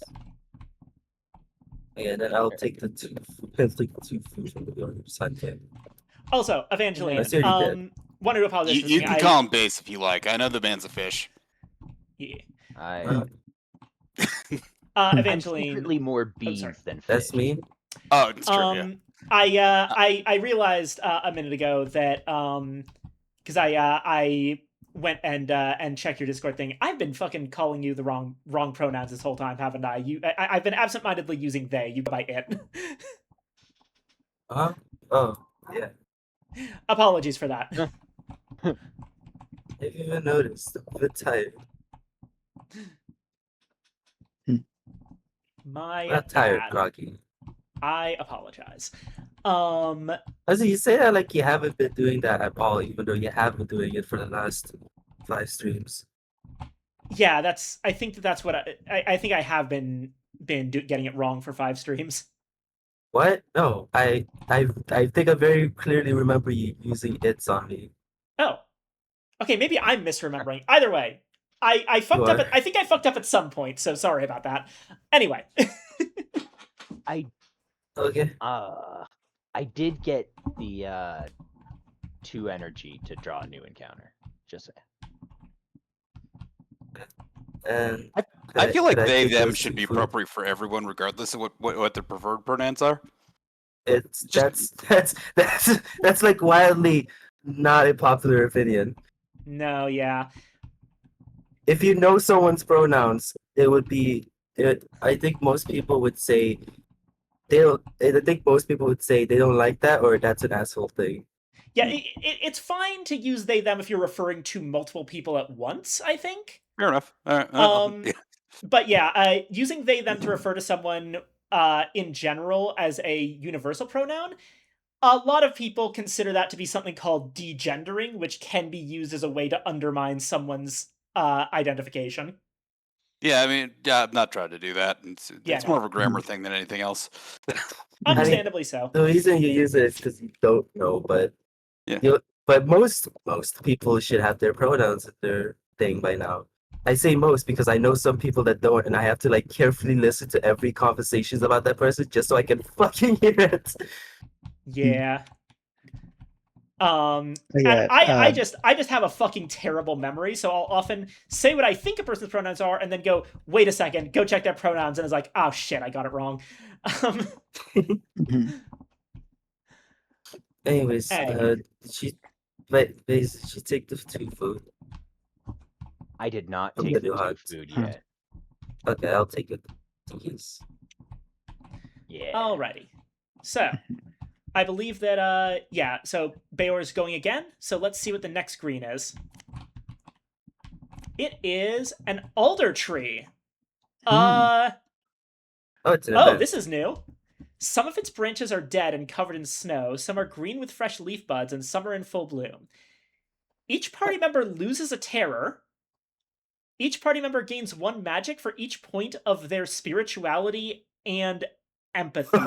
[SPEAKER 5] Yeah, then I'll take the 2. I'll take the 2 food from the other side table.
[SPEAKER 1] Also, Evangeline,
[SPEAKER 5] I see what you did.
[SPEAKER 1] wanted to apologize for
[SPEAKER 6] You
[SPEAKER 1] something.
[SPEAKER 6] can call him Bass if you like. I know the man's a fish.
[SPEAKER 1] Yeah.
[SPEAKER 4] I'm
[SPEAKER 1] Evangeline,
[SPEAKER 4] secretly more beans
[SPEAKER 1] sorry.
[SPEAKER 4] than fish.
[SPEAKER 5] That's me.
[SPEAKER 6] Oh, it's true. Yeah.
[SPEAKER 1] I realized a minute ago that because I went and checked your Discord thing. I've been fucking calling you the wrong pronouns this whole time, haven't I? I've been absentmindedly using they. You go by it.
[SPEAKER 5] Huh? Oh, yeah.
[SPEAKER 1] Apologies for that.
[SPEAKER 5] Have you even noticed? I'm a bit tired.
[SPEAKER 1] My
[SPEAKER 5] Not tired,
[SPEAKER 1] bad.
[SPEAKER 5] groggy.
[SPEAKER 1] I apologize.
[SPEAKER 5] Also, you say that like you haven't been doing that at all, even though you have been doing it for the last 5 streams.
[SPEAKER 1] Yeah, that's. I think that's what I think I have been getting it wrong for 5 streams.
[SPEAKER 5] What? No, I think I very clearly remember you using it's on me.
[SPEAKER 1] Oh, okay. Maybe I'm misremembering. Either way, I
[SPEAKER 5] You
[SPEAKER 1] fucked up.
[SPEAKER 5] are.
[SPEAKER 1] I think I fucked up at some point. So sorry about that. Anyway.
[SPEAKER 4] I
[SPEAKER 5] Okay.
[SPEAKER 4] I did get the 2 energy to draw a new encounter. Just saying.
[SPEAKER 5] And
[SPEAKER 6] I feel like
[SPEAKER 5] could I
[SPEAKER 6] they
[SPEAKER 5] take
[SPEAKER 6] them
[SPEAKER 5] those
[SPEAKER 6] should
[SPEAKER 5] two
[SPEAKER 6] be
[SPEAKER 5] food?
[SPEAKER 6] appropriate for everyone, regardless of what their preferred pronouns are.
[SPEAKER 5] It's
[SPEAKER 6] Just-
[SPEAKER 5] that's like wildly not a popular opinion.
[SPEAKER 1] No. Yeah.
[SPEAKER 5] If you know someone's pronouns, it would be. I think most people would say I think most people would say they don't like that or that's an asshole thing.
[SPEAKER 1] Yeah. It's fine to use they them if you're referring to multiple people at once. I think.
[SPEAKER 6] Fair enough. All right.
[SPEAKER 1] Um, but yeah, using they them to refer to someone in general as a universal pronoun, a lot of people consider that to be something called degendering, which can be used as a way to undermine someone's identification.
[SPEAKER 6] Yeah, I mean, yeah, I'm not trying to do that. It's,
[SPEAKER 1] Yeah,
[SPEAKER 6] it's
[SPEAKER 1] no.
[SPEAKER 6] more of a grammar thing than anything else.
[SPEAKER 1] Understandably so.
[SPEAKER 5] The reason you use it is because you don't know, but
[SPEAKER 6] Yeah.
[SPEAKER 5] but most people should have their pronouns in their thing by now. I say most because I know some people that don't, and I have to like carefully listen to every conversations about that person just so I can fucking hear it.
[SPEAKER 1] Yeah. And
[SPEAKER 2] Yeah,
[SPEAKER 1] I just have a fucking terrible memory, so I'll often say what I think a person's pronouns are, and then go, wait a second, go check their pronouns, and it's like, oh shit, I got it wrong.
[SPEAKER 2] mhm.
[SPEAKER 5] Anyways,
[SPEAKER 1] Hey.
[SPEAKER 5] did she take the 2 food?
[SPEAKER 4] I did not
[SPEAKER 5] I'm
[SPEAKER 4] take
[SPEAKER 5] gonna
[SPEAKER 4] the
[SPEAKER 5] do
[SPEAKER 4] 2
[SPEAKER 5] hot.
[SPEAKER 4] food
[SPEAKER 2] Huh.
[SPEAKER 4] yet.
[SPEAKER 5] Okay, I'll take it. Yes.
[SPEAKER 4] Yeah.
[SPEAKER 1] Alrighty. So, I believe that, yeah, so Bayor's going again, so let's see what the next green is. It is an alder tree.
[SPEAKER 5] Oh, it's an
[SPEAKER 1] Oh,
[SPEAKER 5] event.
[SPEAKER 1] this is new. Some of its branches are dead and covered in snow, some are green with fresh leaf buds, and some are in full bloom. Each party member loses a terror. Each party member gains 1 magic for each point of their spirituality and empathy.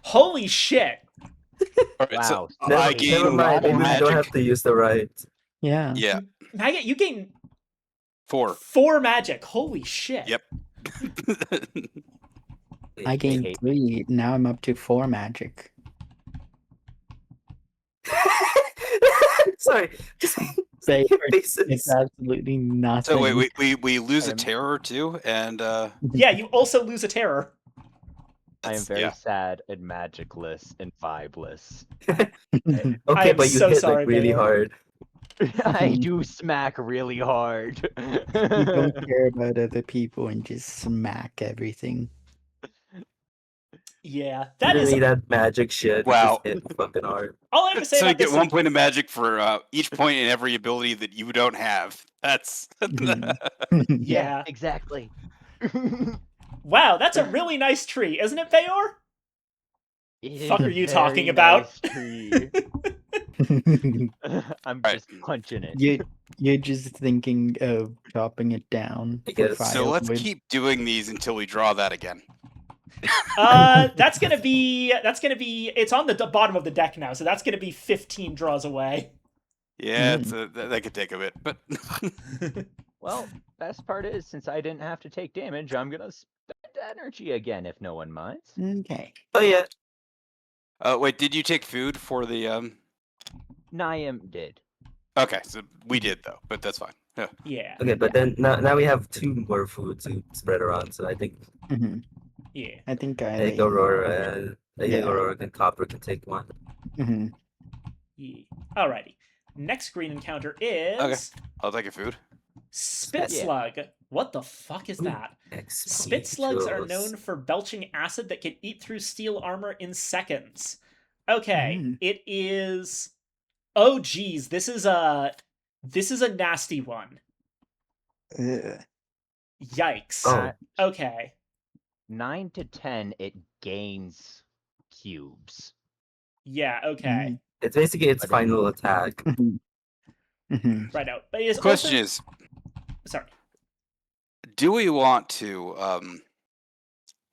[SPEAKER 1] Holy shit!
[SPEAKER 6] All right, so
[SPEAKER 4] Wow.
[SPEAKER 5] Never,
[SPEAKER 6] I gain
[SPEAKER 5] never mind.
[SPEAKER 6] more
[SPEAKER 5] Maybe we don't
[SPEAKER 6] magic.
[SPEAKER 5] have to use the right.
[SPEAKER 2] Yeah.
[SPEAKER 6] Yeah,
[SPEAKER 1] Maggot, you gain
[SPEAKER 6] 4.
[SPEAKER 1] 4 magic. Holy shit.
[SPEAKER 6] Yep.
[SPEAKER 2] I gained
[SPEAKER 4] hate-
[SPEAKER 2] 3. Now I'm up to 4 magic.
[SPEAKER 5] Sorry, just
[SPEAKER 2] They
[SPEAKER 5] your
[SPEAKER 2] are-
[SPEAKER 5] faces.
[SPEAKER 2] It's absolutely nothing.
[SPEAKER 6] So wait, we lose a
[SPEAKER 4] I'm-
[SPEAKER 6] terror too, and
[SPEAKER 1] Yeah, you also lose a terror.
[SPEAKER 4] I am
[SPEAKER 6] that's-
[SPEAKER 4] very
[SPEAKER 6] yeah.
[SPEAKER 4] sad and magicless and vibeless.
[SPEAKER 5] Okay,
[SPEAKER 1] am
[SPEAKER 5] but you
[SPEAKER 1] so
[SPEAKER 5] hit
[SPEAKER 1] sorry,
[SPEAKER 5] like really
[SPEAKER 1] Bayor.
[SPEAKER 5] hard.
[SPEAKER 4] I do smack really hard.
[SPEAKER 2] You don't care about other people and just smack everything.
[SPEAKER 1] Yeah, that
[SPEAKER 5] Really,
[SPEAKER 1] is
[SPEAKER 5] that magic shit.
[SPEAKER 6] Wow.
[SPEAKER 5] Just hit fucking hard.
[SPEAKER 1] all I have to say
[SPEAKER 6] So you
[SPEAKER 1] about
[SPEAKER 6] get
[SPEAKER 1] this.
[SPEAKER 6] 1 point of magic for each point in every ability that you don't have. That's
[SPEAKER 2] Mhm.
[SPEAKER 1] Yeah.
[SPEAKER 4] exactly.
[SPEAKER 1] Wow, that's a really nice tree, isn't it, Bayor?
[SPEAKER 4] It
[SPEAKER 1] Fuck
[SPEAKER 4] is
[SPEAKER 1] are
[SPEAKER 4] a
[SPEAKER 1] you
[SPEAKER 4] very
[SPEAKER 1] talking about?
[SPEAKER 4] nice tree. I'm
[SPEAKER 6] Right.
[SPEAKER 4] just punching it.
[SPEAKER 2] You're just thinking of chopping it down
[SPEAKER 5] I
[SPEAKER 2] for
[SPEAKER 5] guess.
[SPEAKER 2] firewood.
[SPEAKER 6] so let's keep doing these until we draw that again.
[SPEAKER 1] That's gonna be. It's on the bottom of the deck now, so that's gonna be 15 draws away.
[SPEAKER 6] Yeah, that could take a bit, but
[SPEAKER 4] Well, best part is since I didn't have to take damage, I'm gonna spend energy again if no one minds.
[SPEAKER 2] Okay.
[SPEAKER 5] Oh yeah.
[SPEAKER 6] wait, did you take food for the
[SPEAKER 4] Niam did.
[SPEAKER 6] Okay, so we did though, but that's fine. Yeah.
[SPEAKER 1] Yeah.
[SPEAKER 5] Okay, but then now we have 2 more food to spread around. So I think
[SPEAKER 2] Mhm.
[SPEAKER 1] Yeah.
[SPEAKER 2] I think
[SPEAKER 5] I think Aurora and Copper can take one.
[SPEAKER 2] Hmm.
[SPEAKER 1] Yeah. Alrighty. Next green encounter is
[SPEAKER 6] Okay. I'll take your food.
[SPEAKER 1] Spit
[SPEAKER 4] Yeah.
[SPEAKER 1] Slug. What the fuck is
[SPEAKER 5] Ooh,
[SPEAKER 1] that?
[SPEAKER 5] XP
[SPEAKER 1] Spit slugs are
[SPEAKER 5] jewels.
[SPEAKER 1] known for belching acid that can eat through steel armor in seconds. Okay,
[SPEAKER 2] Mm.
[SPEAKER 1] it is. Oh geez, this is a nasty one.
[SPEAKER 2] Ugh.
[SPEAKER 1] Yikes.
[SPEAKER 5] Oh,
[SPEAKER 1] Okay.
[SPEAKER 4] 9 to 10, it gains cubes.
[SPEAKER 1] Yeah. Okay.
[SPEAKER 5] it's basically its
[SPEAKER 4] But
[SPEAKER 5] final attack.
[SPEAKER 2] Mhm. Mhm.
[SPEAKER 1] Right out. But it is
[SPEAKER 6] Question
[SPEAKER 1] also.
[SPEAKER 6] is,
[SPEAKER 1] Sorry.
[SPEAKER 6] do we want to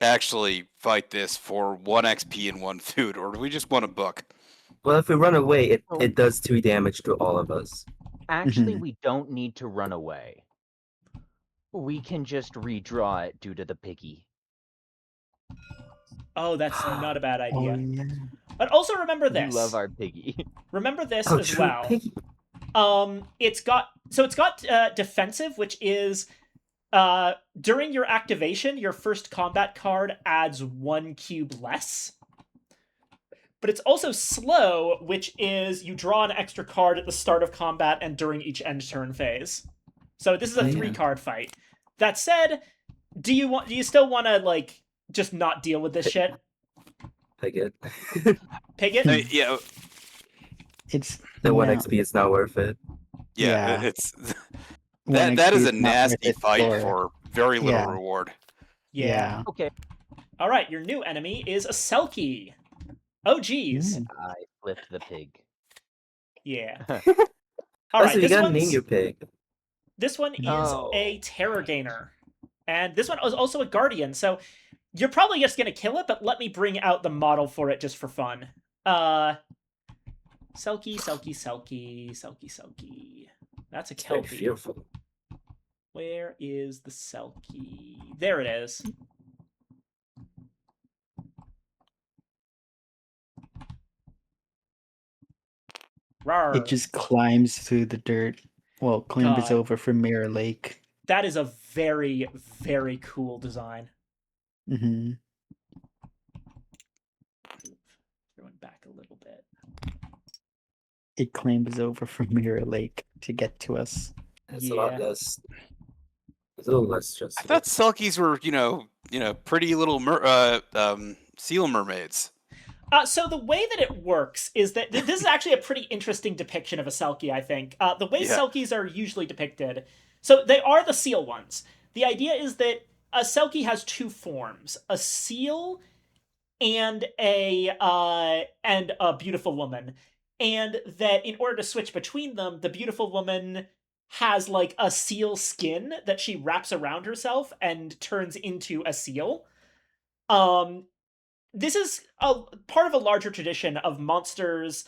[SPEAKER 6] actually fight this for 1 XP and 1 food, or do we just want a book?
[SPEAKER 5] Well, if we run away,
[SPEAKER 4] Oh.
[SPEAKER 5] it does 2 damage to all of us.
[SPEAKER 4] actually,
[SPEAKER 2] Mhm.
[SPEAKER 4] we don't need to run away. We can just redraw it due to the piggy.
[SPEAKER 1] Oh, that's not a bad
[SPEAKER 2] Oh
[SPEAKER 1] idea.
[SPEAKER 2] yeah.
[SPEAKER 1] But also remember
[SPEAKER 4] We
[SPEAKER 1] this.
[SPEAKER 4] love our piggy.
[SPEAKER 1] Remember this
[SPEAKER 5] Oh,
[SPEAKER 1] as
[SPEAKER 5] true,
[SPEAKER 1] well.
[SPEAKER 5] piggy.
[SPEAKER 1] It's got defensive, which is during your activation, your first combat card adds 1 cube less. But it's also slow, which is you draw an extra card at the start of combat and during each end turn phase. So this is a
[SPEAKER 2] Oh, yeah.
[SPEAKER 1] 3-card fight. That said, do you still want to like just not deal with this shit?
[SPEAKER 5] I get.
[SPEAKER 1] Pig it?
[SPEAKER 6] Yeah,
[SPEAKER 2] It's
[SPEAKER 5] The 1
[SPEAKER 2] no.
[SPEAKER 5] XP is not worth it.
[SPEAKER 6] yeah,
[SPEAKER 2] Yeah.
[SPEAKER 6] it's
[SPEAKER 2] One
[SPEAKER 6] that is
[SPEAKER 2] XP
[SPEAKER 6] a
[SPEAKER 2] not worth
[SPEAKER 6] nasty
[SPEAKER 2] it
[SPEAKER 6] fight for very little
[SPEAKER 2] Yeah.
[SPEAKER 6] reward.
[SPEAKER 1] Yeah.
[SPEAKER 4] Okay,
[SPEAKER 1] All right, your new enemy is a Selkie. Oh geez.
[SPEAKER 2] Mm.
[SPEAKER 4] I flipped the pig.
[SPEAKER 1] Yeah.
[SPEAKER 5] Oh,
[SPEAKER 1] All right,
[SPEAKER 5] so you
[SPEAKER 1] this
[SPEAKER 5] gotta name
[SPEAKER 1] one's
[SPEAKER 5] your pig.
[SPEAKER 1] this one is
[SPEAKER 4] Oh.
[SPEAKER 1] a Terror Gainer. And this one is also a Guardian, so you're probably just gonna kill it, but let me bring out the model for it just for fun. Selkie, Selkie, Selkie, Selkie, Selkie. That's a
[SPEAKER 5] It's very
[SPEAKER 1] Kelpie.
[SPEAKER 5] fearful.
[SPEAKER 1] Where is the Selkie? There it is. Rawr.
[SPEAKER 2] It just climbs through the dirt. Well, clambers
[SPEAKER 1] God.
[SPEAKER 2] over from Mirror Lake.
[SPEAKER 1] That is a very, very cool design.
[SPEAKER 2] Hmm.
[SPEAKER 1] Throwing back a little bit.
[SPEAKER 2] It clambers over from Mirror Lake to get to us.
[SPEAKER 5] It's a lot
[SPEAKER 1] Yeah.
[SPEAKER 5] less. It's a little less
[SPEAKER 6] I
[SPEAKER 5] stressful.
[SPEAKER 6] thought Selkies were, pretty little seal mermaids.
[SPEAKER 1] So the way that it works is that this is actually a pretty interesting depiction of a Selkie, I think. The way
[SPEAKER 6] Yeah.
[SPEAKER 1] Selkies are usually depicted, so they are the seal ones. The idea is that a Selkie has 2 forms: a seal and a beautiful woman, and that in order to switch between them, the beautiful woman has like a seal skin that she wraps around herself and turns into a seal. This is a part of a larger tradition of monsters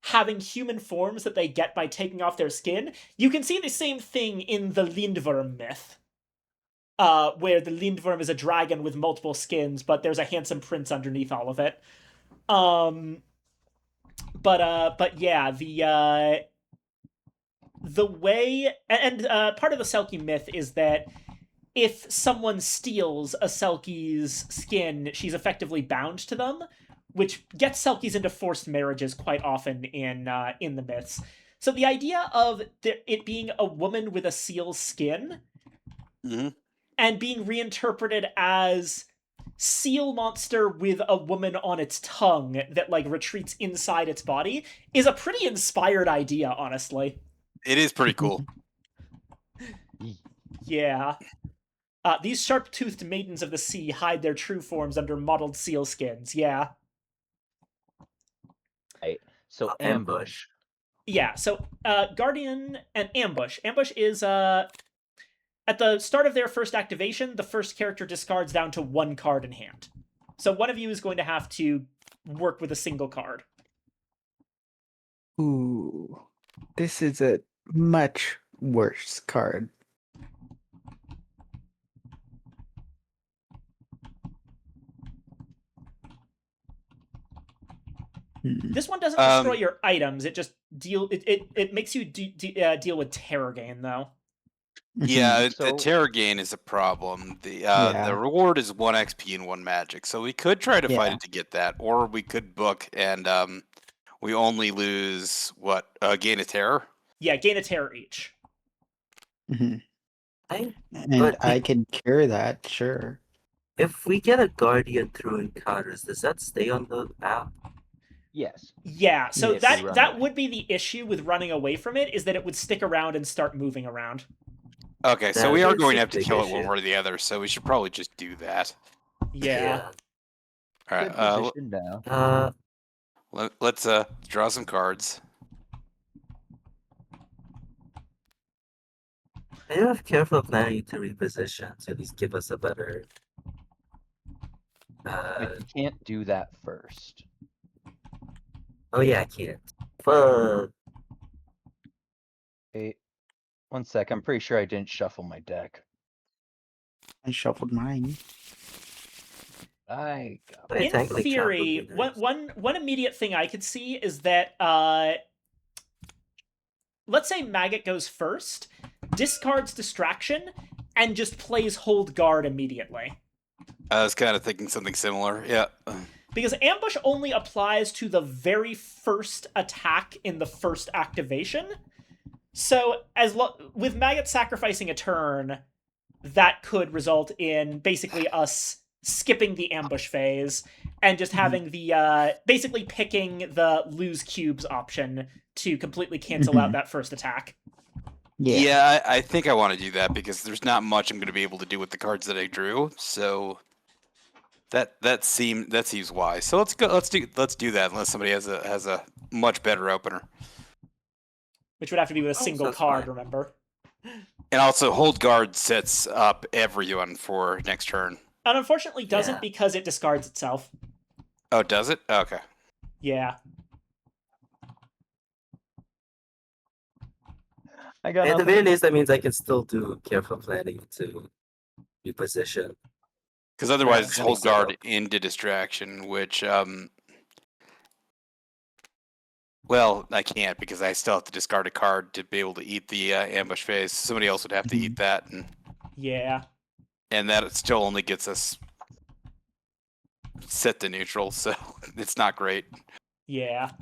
[SPEAKER 1] having human forms that they get by taking off their skin. You can see the same thing in the Lindworm myth, where the Lindworm is a dragon with multiple skins, but there's a handsome prince underneath all of it. But yeah, the way and part of the Selkie myth is that if someone steals a Selkie's skin, she's effectively bound to them, which gets Selkies into forced marriages quite often in the myths. So the idea of it being a woman with a seal's skin
[SPEAKER 6] Mhm.
[SPEAKER 1] and being reinterpreted as seal monster with a woman on its tongue that like retreats inside its body is a pretty inspired idea, honestly.
[SPEAKER 6] It is pretty cool.
[SPEAKER 1] Yeah. These sharp-toothed maidens of the sea hide their true forms under mottled seal skins. Yeah.
[SPEAKER 4] Right. So ambush.
[SPEAKER 1] Yeah, so Guardian and Ambush. Ambush is at the start of their first activation, the first character discards down to 1 card in hand. So one of you is going to have to work with a single card.
[SPEAKER 2] Ooh. This is a much worse card. Hmm.
[SPEAKER 1] This one doesn't destroy your items. It just it makes you deal with Terror Gain though.
[SPEAKER 6] Yeah, the
[SPEAKER 4] So-
[SPEAKER 6] terror gain is a problem. The
[SPEAKER 2] Yeah.
[SPEAKER 6] reward is 1 XP and 1 magic, so we could try to fight
[SPEAKER 2] Yeah.
[SPEAKER 6] it to get that, or we could book and we only lose what gain a terror.
[SPEAKER 1] Yeah, gain a terror each.
[SPEAKER 2] Mhm.
[SPEAKER 5] I,
[SPEAKER 2] And
[SPEAKER 5] But
[SPEAKER 2] I can cure that, sure.
[SPEAKER 5] if we get a guardian through encounters, does that stay on the map?
[SPEAKER 4] Yes.
[SPEAKER 1] Yeah, so
[SPEAKER 2] Yes.
[SPEAKER 1] that
[SPEAKER 4] Run
[SPEAKER 1] that
[SPEAKER 4] away.
[SPEAKER 1] would be the issue with running away from it, is that it would stick around and start moving around.
[SPEAKER 6] Okay, so
[SPEAKER 5] That
[SPEAKER 6] we are
[SPEAKER 5] is
[SPEAKER 6] going to
[SPEAKER 5] a
[SPEAKER 6] have to
[SPEAKER 5] big
[SPEAKER 6] kill it one
[SPEAKER 5] issue.
[SPEAKER 6] way or the other, so we should probably just do that.
[SPEAKER 1] Yeah.
[SPEAKER 6] All
[SPEAKER 4] Good
[SPEAKER 6] right,
[SPEAKER 4] position now.
[SPEAKER 6] let's draw some cards.
[SPEAKER 5] I do have careful planning to reposition to at least give us a better.
[SPEAKER 4] But you can't do that first.
[SPEAKER 5] Oh yeah, I can't. Fuck.
[SPEAKER 4] Hey, 1 sec. I'm pretty sure I didn't shuffle my deck.
[SPEAKER 2] I shuffled mine.
[SPEAKER 4] I got
[SPEAKER 5] Wait,
[SPEAKER 1] In
[SPEAKER 5] technically Trap would be
[SPEAKER 1] theory,
[SPEAKER 5] nice.
[SPEAKER 1] one immediate thing I could see is that let's say Maggot goes first, discards Distraction, and just plays Hold Guard immediately.
[SPEAKER 6] I was kind of thinking something similar. Yeah.
[SPEAKER 1] Because Ambush only applies to the very first attack in the first activation. So with Maggot sacrificing a turn, that could result in basically us skipping the ambush phase and just having the basically picking the lose cubes option to completely cancel out that first attack.
[SPEAKER 2] Yeah.
[SPEAKER 6] I think I want to do that because there's not much I'm going to be able to do with the cards that I drew. So that seems wise. So let's do that unless somebody has a much better opener.
[SPEAKER 1] Which would have to be with a
[SPEAKER 5] Oh,
[SPEAKER 1] single
[SPEAKER 5] that's
[SPEAKER 1] card,
[SPEAKER 5] fine.
[SPEAKER 1] remember?
[SPEAKER 6] And also, Hold Guard sets up everyone for next turn.
[SPEAKER 1] And unfortunately doesn't
[SPEAKER 5] Yeah.
[SPEAKER 1] because it discards itself.
[SPEAKER 6] Oh, does it? Okay.
[SPEAKER 1] Yeah.
[SPEAKER 4] I got
[SPEAKER 5] At the
[SPEAKER 4] nothing.
[SPEAKER 5] very least, that means I can still do careful planning to reposition.
[SPEAKER 6] Because otherwise,
[SPEAKER 5] Yeah,
[SPEAKER 6] it's
[SPEAKER 5] let me
[SPEAKER 6] Hold
[SPEAKER 5] set
[SPEAKER 6] Guard
[SPEAKER 5] up.
[SPEAKER 6] into Distraction, which well, I can't because I still have to discard a card to be able to eat the ambush phase. Somebody else would have to eat that,
[SPEAKER 1] Yeah.
[SPEAKER 6] and that still only gets us set to neutral, so it's not great.
[SPEAKER 1] Yeah.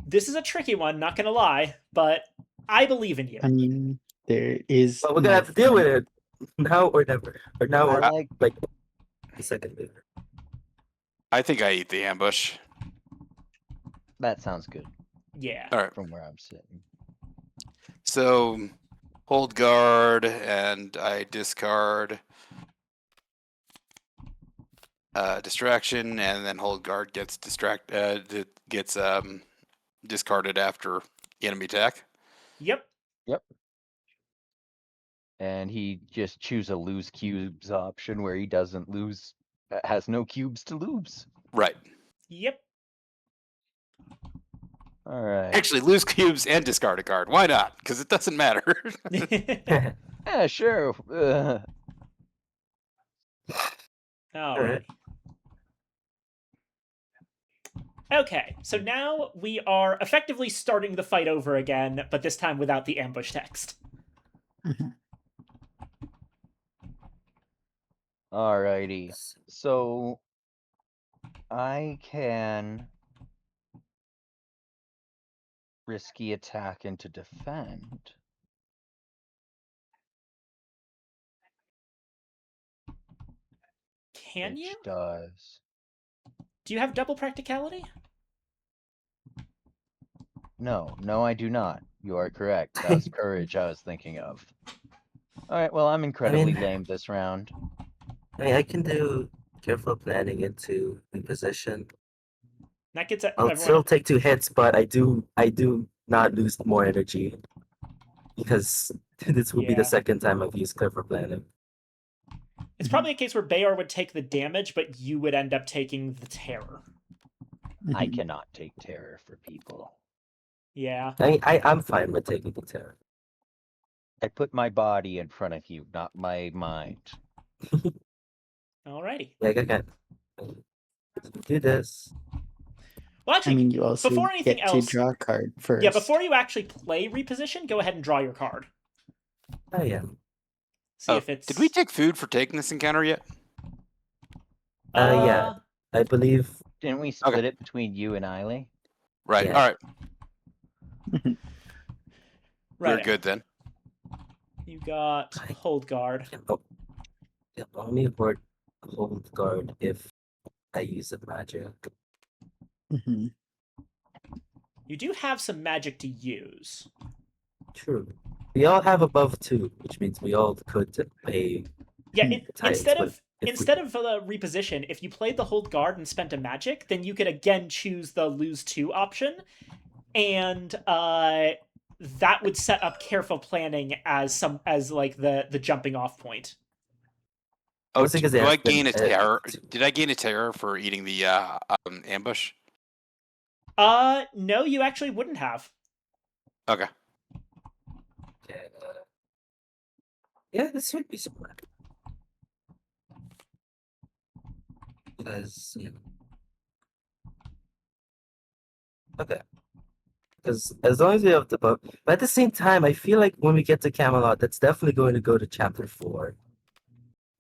[SPEAKER 1] This is a tricky one, not gonna lie, but I believe in you.
[SPEAKER 2] I mean, there is.
[SPEAKER 5] But we're gonna have to deal with it now or never, or now
[SPEAKER 4] I
[SPEAKER 5] or
[SPEAKER 4] like
[SPEAKER 5] a second later.
[SPEAKER 6] I think I eat the ambush.
[SPEAKER 4] that. Sounds good
[SPEAKER 1] Yeah.
[SPEAKER 6] All right,
[SPEAKER 4] from where I'm sitting.
[SPEAKER 6] so Hold Guard, and I discard Distraction, and then Hold Guard gets discarded after enemy attack.
[SPEAKER 1] Yep.
[SPEAKER 4] And he just choose a lose cubes option where he doesn't lose, has no cubes to lose.
[SPEAKER 6] Right.
[SPEAKER 1] Yep.
[SPEAKER 4] All right.
[SPEAKER 6] Actually, lose cubes and discard a card. Why not? Because it doesn't matter.
[SPEAKER 4] Yeah, sure.
[SPEAKER 1] Alright. Okay, so now we are effectively starting the fight over again, but this time without the ambush text.
[SPEAKER 4] Alrighty. So I can risky attack into defend.
[SPEAKER 1] Can
[SPEAKER 4] which
[SPEAKER 1] you?
[SPEAKER 4] does.
[SPEAKER 1] Do you have double practicality?
[SPEAKER 4] No, I do not. You are correct. That was courage I was thinking of. Alright, well, I'm incredibly lame this round.
[SPEAKER 5] I mean, I can do careful planning into reposition.
[SPEAKER 1] That gets
[SPEAKER 5] I'll
[SPEAKER 1] everyone.
[SPEAKER 5] still take 2 hits, but I do not lose more energy because this will be
[SPEAKER 1] Yeah.
[SPEAKER 5] the second time I've used careful planning.
[SPEAKER 1] It's probably a case where Bayor would take the damage, but you would end up taking the terror.
[SPEAKER 4] I cannot take terror for people.
[SPEAKER 1] Yeah.
[SPEAKER 5] I'm fine with taking the terror.
[SPEAKER 4] I put my body in front of you, not my mind.
[SPEAKER 1] Alrighty.
[SPEAKER 5] Like I do this.
[SPEAKER 1] Well,
[SPEAKER 2] I
[SPEAKER 1] actually,
[SPEAKER 2] mean, you also
[SPEAKER 1] before anything
[SPEAKER 2] get
[SPEAKER 1] else,
[SPEAKER 2] to draw a card first.
[SPEAKER 1] yeah, before you actually play reposition, go ahead and draw your card.
[SPEAKER 5] Oh yeah.
[SPEAKER 1] See if it's.
[SPEAKER 6] Did we take food for taking this encounter yet?
[SPEAKER 5] Yeah. I believe.
[SPEAKER 4] Didn't we split it between you and Eiley?
[SPEAKER 6] Right.
[SPEAKER 5] Yeah.
[SPEAKER 6] All right. We're
[SPEAKER 1] Right.
[SPEAKER 6] good then.
[SPEAKER 1] You got hold guard.
[SPEAKER 5] Yeah, only hold guard if I use a magic.
[SPEAKER 2] Mm-hmm.
[SPEAKER 1] You do have some magic to use.
[SPEAKER 5] True. We all have above 2, which means we all could pay.
[SPEAKER 1] Yeah,
[SPEAKER 5] Tithes,
[SPEAKER 1] instead
[SPEAKER 5] but
[SPEAKER 1] of
[SPEAKER 5] if
[SPEAKER 1] instead of the reposition, if you played the hold guard and spent a magic, then you could again choose the lose 2 option, and that would set up careful planning as like the jumping off point.
[SPEAKER 6] Oh,
[SPEAKER 5] was thinking
[SPEAKER 6] do
[SPEAKER 5] they
[SPEAKER 6] I
[SPEAKER 5] have been,
[SPEAKER 6] gain a terror? Did I gain a terror for eating the ambush?
[SPEAKER 1] No, you actually wouldn't have.
[SPEAKER 6] Okay.
[SPEAKER 5] Okay, yeah, this would be smart. Because, okay. Because as long as we have the book, but at the same time, I feel like when we get to Camelot, that's definitely going to go to chapter 4.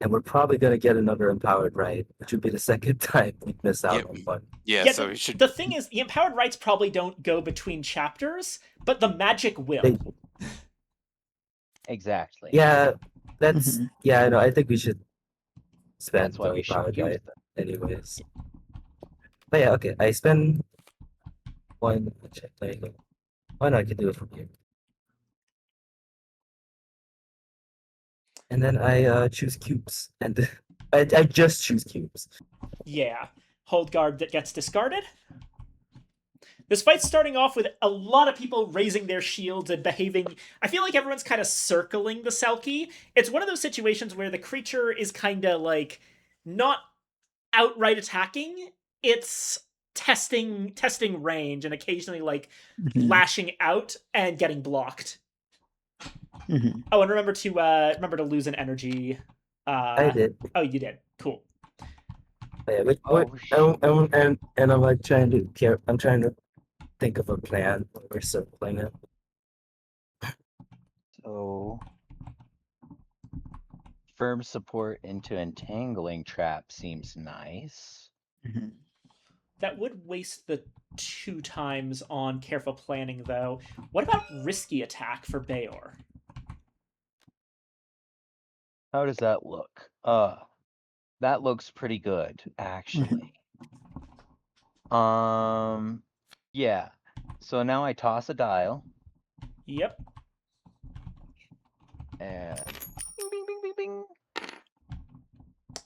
[SPEAKER 5] And we're probably going to get another empowered right, which would be the second time we miss out on one.
[SPEAKER 6] Yeah, so we should.
[SPEAKER 1] The thing is, the empowered rights probably don't go between chapters, but the magic will.
[SPEAKER 4] Exactly.
[SPEAKER 5] Yeah, that's yeah. I know. I think we should spend
[SPEAKER 4] That's why
[SPEAKER 5] the
[SPEAKER 4] we should
[SPEAKER 5] empowered
[SPEAKER 4] use
[SPEAKER 5] right,
[SPEAKER 4] them.
[SPEAKER 5] anyways. But yeah, okay. I spend 1. Check. There you go. Oh no, I can do it from here. And then I choose cubes, and I just choose cubes.
[SPEAKER 1] Yeah. Hold guard that gets discarded. This fight's starting off with a lot of people raising their shields and behaving. I feel like everyone's kind of circling the Selkie. It's one of those situations where the creature is kind of like not outright attacking. It's testing range and occasionally like lashing out and getting blocked. Oh, and remember to lose an energy.
[SPEAKER 5] I did.
[SPEAKER 1] Oh, you did. Cool.
[SPEAKER 5] Yeah, and I'm like trying to care. I'm trying to think of a plan when we're circling it.
[SPEAKER 4] So, firm support into entangling trap seems nice.
[SPEAKER 1] That would waste the 2 times on careful planning, though. What about risky attack for Bayor?
[SPEAKER 4] How does that look? That looks pretty good, actually. Yeah. So now I toss a dial.
[SPEAKER 1] Yep.
[SPEAKER 4] And bing, bing, bing, bing.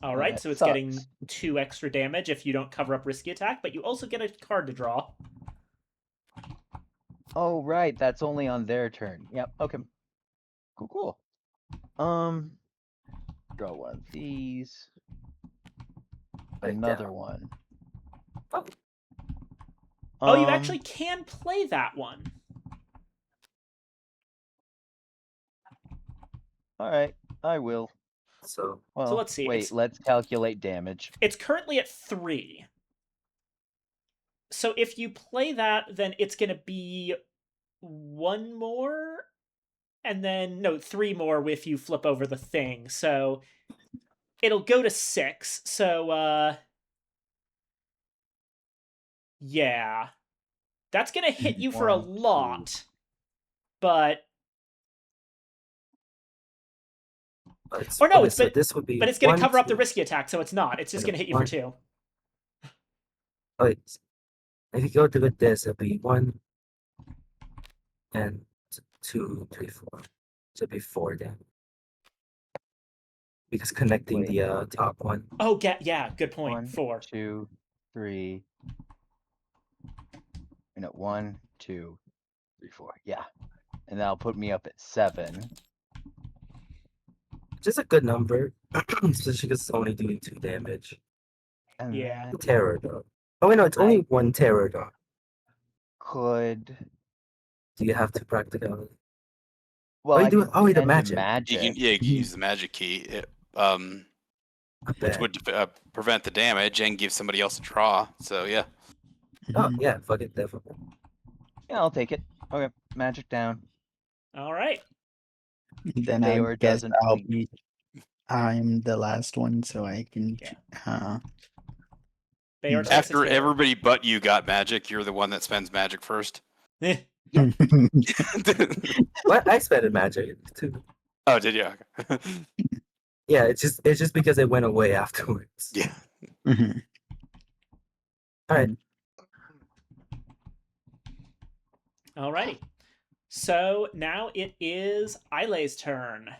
[SPEAKER 1] All right, so it's getting 2 extra damage if you don't cover up risky attack, but you also get a card to draw.
[SPEAKER 4] Oh, right. That's only on their turn. Yep. Okay. Cool. Draw one of these. Another one.
[SPEAKER 1] Oh, you actually can play that one.
[SPEAKER 4] All right, I will.
[SPEAKER 5] So
[SPEAKER 1] let's see.
[SPEAKER 4] Wait, let's calculate damage.
[SPEAKER 1] It's currently at 3. So if you play that, then it's going to be 1 more, and then, no, 3 more if you flip over the thing. So it'll go to 6. So, yeah. That's going to hit you for a lot, but... Or no,
[SPEAKER 5] so this would be.
[SPEAKER 1] But it's going to cover up the risky attack, so it's not. It's just going to hit you for 2.
[SPEAKER 5] Oh, if you go to this, it'll be 1 and 2, 3, 4. So it'll be 4 then. Because connecting the top one.
[SPEAKER 1] Oh, yeah, good point.
[SPEAKER 4] 1,
[SPEAKER 1] 4.
[SPEAKER 4] 2, 3. No, 1, 2, 3, 4. Yeah, and that'll put me up at 7.
[SPEAKER 5] Just a good number, especially because it's only doing 2 damage.
[SPEAKER 4] And
[SPEAKER 1] yeah.
[SPEAKER 5] Terror dog. Oh wait, no, it's only 1 terror dog.
[SPEAKER 4] Could.
[SPEAKER 5] Do you have to practical?
[SPEAKER 4] Well,
[SPEAKER 5] you do. Oh, wait, the magic.
[SPEAKER 6] You can use the magic key, which would prevent the damage and give somebody else a draw. So yeah.
[SPEAKER 5] Oh yeah, fuck it, definitely.
[SPEAKER 4] Yeah, I'll take it. Okay, magic down.
[SPEAKER 1] All right.
[SPEAKER 2] Then I
[SPEAKER 4] Bayor
[SPEAKER 2] guess
[SPEAKER 4] doesn't
[SPEAKER 2] I'll
[SPEAKER 4] wink.
[SPEAKER 2] be. I'm the last one, so I can.
[SPEAKER 1] Yeah. Bayor takes a
[SPEAKER 6] After
[SPEAKER 1] terror.
[SPEAKER 6] everybody but you got magic, you're the one that spends magic first.
[SPEAKER 1] Eh,
[SPEAKER 5] What? I spent magic too.
[SPEAKER 6] Oh, did you?
[SPEAKER 5] Yeah, it's just because it went away afterwards.
[SPEAKER 6] Yeah.
[SPEAKER 2] Mhm.
[SPEAKER 5] All right.
[SPEAKER 1] Alrighty. So now it is Ilay's turn.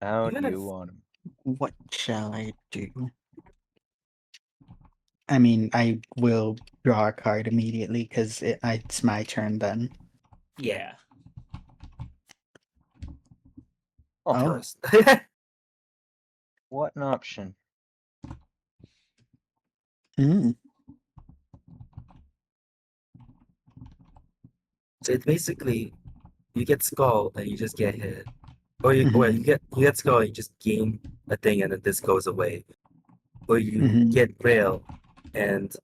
[SPEAKER 4] How
[SPEAKER 5] Even
[SPEAKER 4] do
[SPEAKER 5] if-
[SPEAKER 4] you want him?
[SPEAKER 2] What shall I do? I mean, I will draw a card immediately because it's my turn then.
[SPEAKER 1] Yeah.
[SPEAKER 4] Oh,
[SPEAKER 2] Oh.
[SPEAKER 5] Trust.
[SPEAKER 4] what an option.
[SPEAKER 2] Mm.
[SPEAKER 5] So it's basically you get skull and you just get hit, or you get skull and you just gain a thing and then this goes away, or you
[SPEAKER 2] Mhm.
[SPEAKER 5] get grail and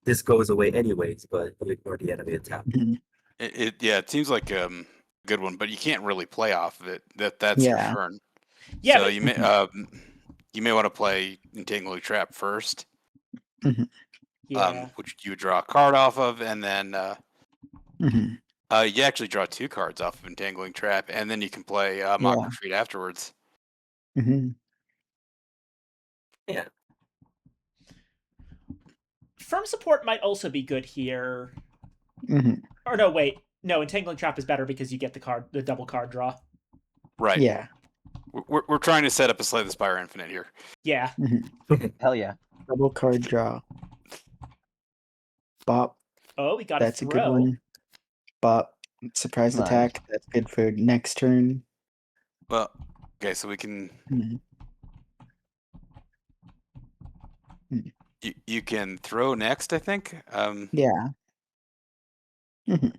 [SPEAKER 5] this goes away anyways, but you ignore the enemy attack.
[SPEAKER 2] Mhm.
[SPEAKER 6] It seems like a good one, but you can't really play off of it. That's your
[SPEAKER 2] Yeah.
[SPEAKER 6] turn.
[SPEAKER 1] Yeah,
[SPEAKER 6] So
[SPEAKER 1] but-
[SPEAKER 6] you may want to play Entangling Trap first.
[SPEAKER 1] Yeah.
[SPEAKER 6] Which you would draw a card off of, and then
[SPEAKER 2] Mhm.
[SPEAKER 6] you actually draw 2 cards off of Entangling Trap, and then you can play Mock
[SPEAKER 2] Yeah.
[SPEAKER 6] Retreat afterwards.
[SPEAKER 2] Mhm.
[SPEAKER 5] Yeah.
[SPEAKER 1] Firm support might also be good here.
[SPEAKER 2] Mhm.
[SPEAKER 1] Or no, wait. No, Entangling Trap is better because you get the double card draw.
[SPEAKER 6] Right.
[SPEAKER 2] Yeah.
[SPEAKER 6] We're trying to set up a Slay the Spire Infinite here.
[SPEAKER 1] Yeah.
[SPEAKER 4] Hell yeah.
[SPEAKER 2] Double card draw. Bop.
[SPEAKER 1] Oh, we got
[SPEAKER 2] That's
[SPEAKER 1] a
[SPEAKER 2] a
[SPEAKER 1] throw.
[SPEAKER 2] good one. Bop. Surprise
[SPEAKER 4] Nice.
[SPEAKER 2] attack. That's good for next turn.
[SPEAKER 6] Well, okay, so we can
[SPEAKER 2] Mhm.
[SPEAKER 6] you can throw next, I think.
[SPEAKER 2] Yeah. Mhm.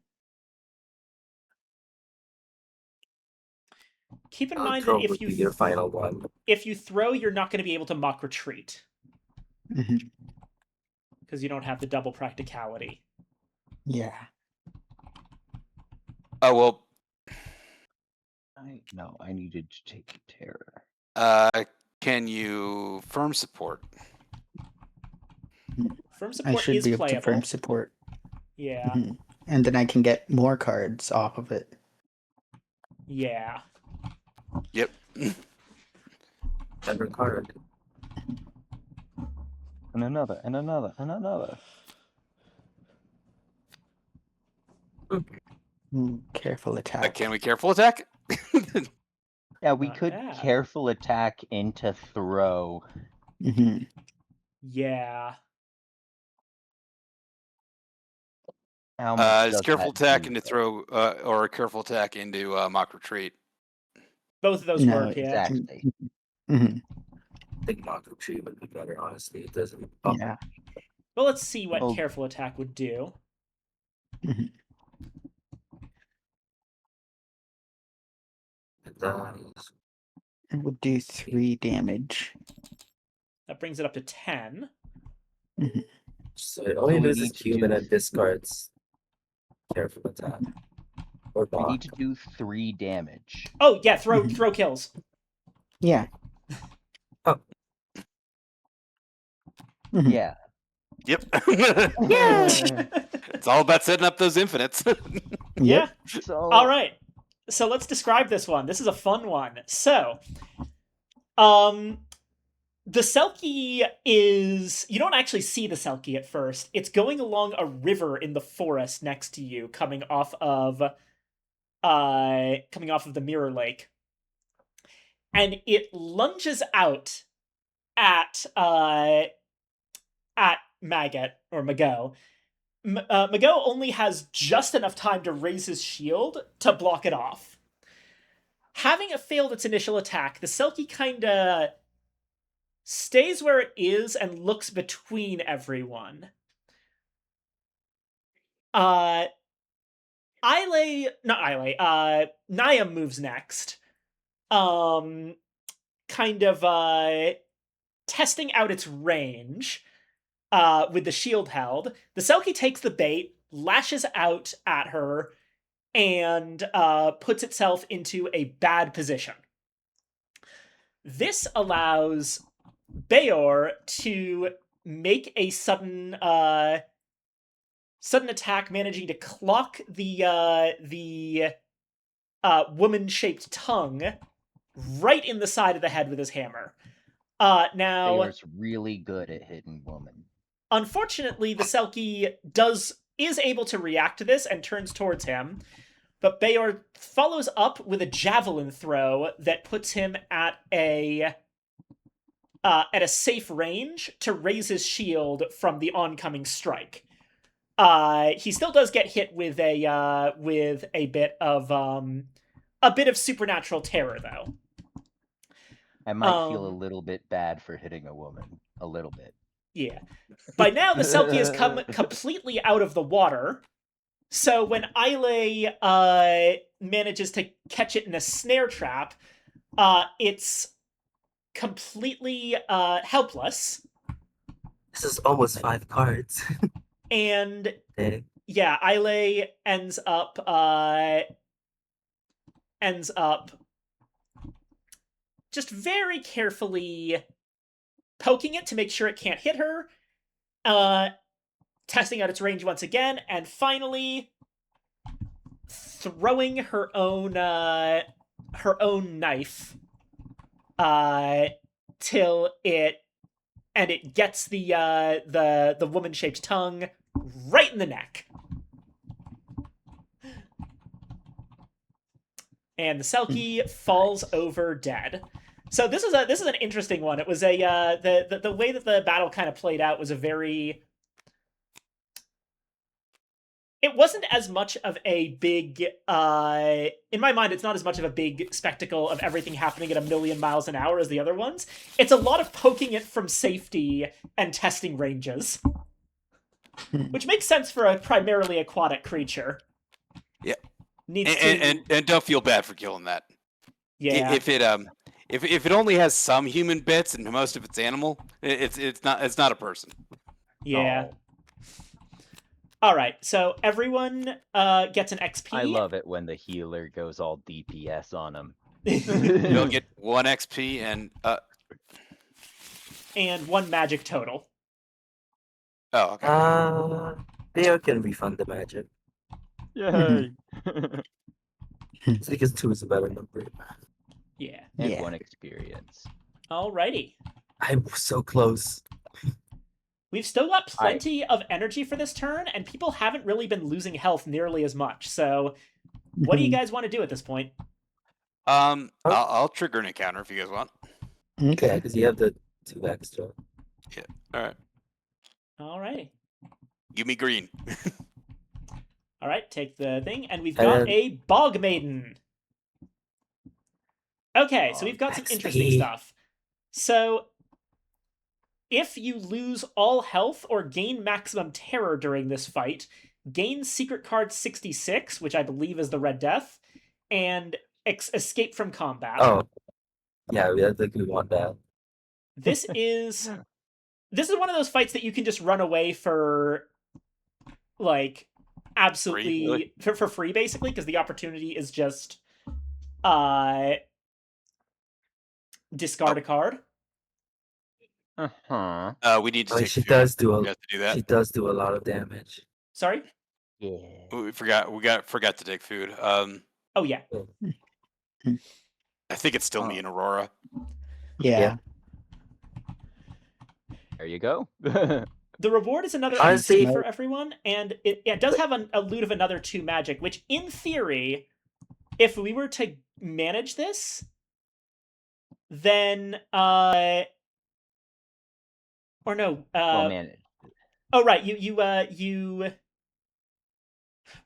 [SPEAKER 1] Keep in
[SPEAKER 5] Uh,
[SPEAKER 1] mind
[SPEAKER 5] throw
[SPEAKER 1] that if
[SPEAKER 5] would
[SPEAKER 1] you
[SPEAKER 5] be your final one.
[SPEAKER 1] if you throw, you're not going to be able to mock retreat
[SPEAKER 2] Mhm.
[SPEAKER 1] because you don't have the double practicality.
[SPEAKER 2] Yeah.
[SPEAKER 6] Oh well.
[SPEAKER 4] I needed to take terror.
[SPEAKER 6] Can you firm support?
[SPEAKER 1] Firm
[SPEAKER 2] I
[SPEAKER 1] support
[SPEAKER 2] should
[SPEAKER 1] is
[SPEAKER 2] be able
[SPEAKER 1] playable.
[SPEAKER 2] to firm support.
[SPEAKER 1] Yeah.
[SPEAKER 2] Mhm. And then I can get more cards off of it.
[SPEAKER 1] Yeah.
[SPEAKER 6] Yep.
[SPEAKER 5] Every card.
[SPEAKER 4] And another, and another, and another.
[SPEAKER 2] Careful attack.
[SPEAKER 6] Can we careful attack?
[SPEAKER 4] Yeah, we
[SPEAKER 1] Not
[SPEAKER 4] could
[SPEAKER 1] bad.
[SPEAKER 4] careful attack into throw.
[SPEAKER 2] Mhm.
[SPEAKER 1] Yeah.
[SPEAKER 4] How much
[SPEAKER 6] It's
[SPEAKER 4] does
[SPEAKER 6] careful
[SPEAKER 4] that
[SPEAKER 6] attack
[SPEAKER 4] do,
[SPEAKER 6] into
[SPEAKER 4] though?
[SPEAKER 6] throw, or a careful attack into Mock Retreat.
[SPEAKER 1] Both of those
[SPEAKER 2] No,
[SPEAKER 1] work, yeah.
[SPEAKER 4] Exactly.
[SPEAKER 2] Mhm.
[SPEAKER 5] I think mock retreat would be better, honestly. It doesn't. Oh,
[SPEAKER 2] Yeah.
[SPEAKER 1] Well, let's see what
[SPEAKER 4] Oh.
[SPEAKER 1] careful attack would do.
[SPEAKER 2] Mhm.
[SPEAKER 5] it does.
[SPEAKER 2] It would do 3 damage.
[SPEAKER 1] That brings it up to 10.
[SPEAKER 2] Mhm.
[SPEAKER 5] So it only
[SPEAKER 4] So we
[SPEAKER 5] loses
[SPEAKER 4] need to
[SPEAKER 5] cube
[SPEAKER 4] do-
[SPEAKER 5] and then discards careful attack. Or
[SPEAKER 4] We
[SPEAKER 5] block.
[SPEAKER 4] need to do 3 damage.
[SPEAKER 1] Oh, yeah, throw
[SPEAKER 2] Mhm.
[SPEAKER 1] throw kills.
[SPEAKER 2] Yeah.
[SPEAKER 5] Oh.
[SPEAKER 2] Mhm.
[SPEAKER 4] Yeah.
[SPEAKER 6] Yep.
[SPEAKER 1] Yeah.
[SPEAKER 6] It's all about setting up those infinites.
[SPEAKER 1] Yeah.
[SPEAKER 4] So
[SPEAKER 1] All right. So let's describe this one. This is a fun one. So, the Selkie is, you don't actually see the Selkie at first. It's going along a river in the forest next to you, coming off of the Mirror Lake. And it lunges out at Maggot or Mago. Mago only has just enough time to raise his shield to block it off. Having it failed its initial attack, the Selkie kinda stays where it is and looks between everyone. Naya moves next. Kind of testing out its range. with the shield held. The Selkie takes the bait, lashes out at her, and puts itself into a bad position. This allows Bayor to make a sudden attack, managing to clock the woman-shaped tongue right in the side of the head with his hammer. Now,
[SPEAKER 4] Bayor's really good at hitting woman.
[SPEAKER 1] unfortunately, the Selkie is able to react to this and turns towards him, but Bayor follows up with a javelin throw that puts him at a safe range to raise his shield from the oncoming strike. He still does get hit with a bit of supernatural terror, though.
[SPEAKER 4] I might feel a little bit bad for hitting a woman. A little bit.
[SPEAKER 1] Yeah. By now, the Selkie has come completely out of the water. So when Islay manages to catch it in a snare trap, it's completely helpless.
[SPEAKER 5] This is almost 5 cards.
[SPEAKER 1] And
[SPEAKER 5] Dang.
[SPEAKER 1] yeah, Islay ends up just very carefully poking it to make sure it can't hit her, testing out its range once again, and finally throwing her own knife till it gets the woman-shaped tongue right in the neck. And the Selkie falls over dead. So this is an interesting one. It was the way that the battle kind of played out was a very. It wasn't as much of a big, in my mind, it's not as much of a big spectacle of everything happening at 1,000,000 miles an hour as the other ones. It's a lot of poking it from safety and testing ranges. Which makes sense for a primarily aquatic creature.
[SPEAKER 6] Yeah.
[SPEAKER 1] And
[SPEAKER 6] don't feel bad for killing that.
[SPEAKER 1] Yeah.
[SPEAKER 6] If it only has some human bits and most of it's animal, it's not a person.
[SPEAKER 1] Yeah.
[SPEAKER 4] Oh,
[SPEAKER 1] All right. So everyone gets an XP.
[SPEAKER 4] I love it when the healer goes all DPS on him.
[SPEAKER 6] You'll get 1 XP
[SPEAKER 1] and 1 magic total.
[SPEAKER 6] Oh, okay.
[SPEAKER 5] Theo can refund the magic.
[SPEAKER 4] Yay!
[SPEAKER 5] It's because 2 is a better number.
[SPEAKER 1] Yeah.
[SPEAKER 4] And
[SPEAKER 2] Yeah.
[SPEAKER 4] 1 experience.
[SPEAKER 1] Alrighty.
[SPEAKER 5] I'm so close.
[SPEAKER 1] We've still got plenty of energy for this turn, and people haven't really been losing health nearly as much. So, what do you guys want to do at this point?
[SPEAKER 6] I'll trigger an encounter if you guys want.
[SPEAKER 5] Yeah,
[SPEAKER 2] Okay.
[SPEAKER 5] because you have the 2 extra.
[SPEAKER 6] All right.
[SPEAKER 1] Alrighty.
[SPEAKER 6] Give me green.
[SPEAKER 1] Alright, take the thing, and we've got a Bog Maiden. Okay, so we've got some interesting
[SPEAKER 5] XP.
[SPEAKER 1] stuff. So, if you lose all health or gain maximum terror during this fight, gain secret card 66, which I believe is the Red Death, and escape from combat.
[SPEAKER 5] Oh. Yeah, I think we want that.
[SPEAKER 1] This is one of those fights that you can just run away for, like, absolutely
[SPEAKER 6] Free, really?
[SPEAKER 1] for free, basically, because the opportunity is just discard a card.
[SPEAKER 4] Uh-huh.
[SPEAKER 6] We need to
[SPEAKER 5] Oh,
[SPEAKER 6] take
[SPEAKER 5] she
[SPEAKER 6] food.
[SPEAKER 5] does do
[SPEAKER 6] We
[SPEAKER 5] a
[SPEAKER 6] got to do that.
[SPEAKER 5] she does do a lot of damage.
[SPEAKER 1] Sorry?
[SPEAKER 4] Yeah.
[SPEAKER 6] We forgot to take food.
[SPEAKER 1] Oh, yeah.
[SPEAKER 6] I think it's still me and Aurora.
[SPEAKER 2] Yeah.
[SPEAKER 4] There you go.
[SPEAKER 1] The reward is another
[SPEAKER 5] Honestly-
[SPEAKER 1] XP for everyone, and it does have a loot of another 2 magic, which, in theory, if we were to manage this, then, or no,
[SPEAKER 4] Well, man,
[SPEAKER 1] oh, right,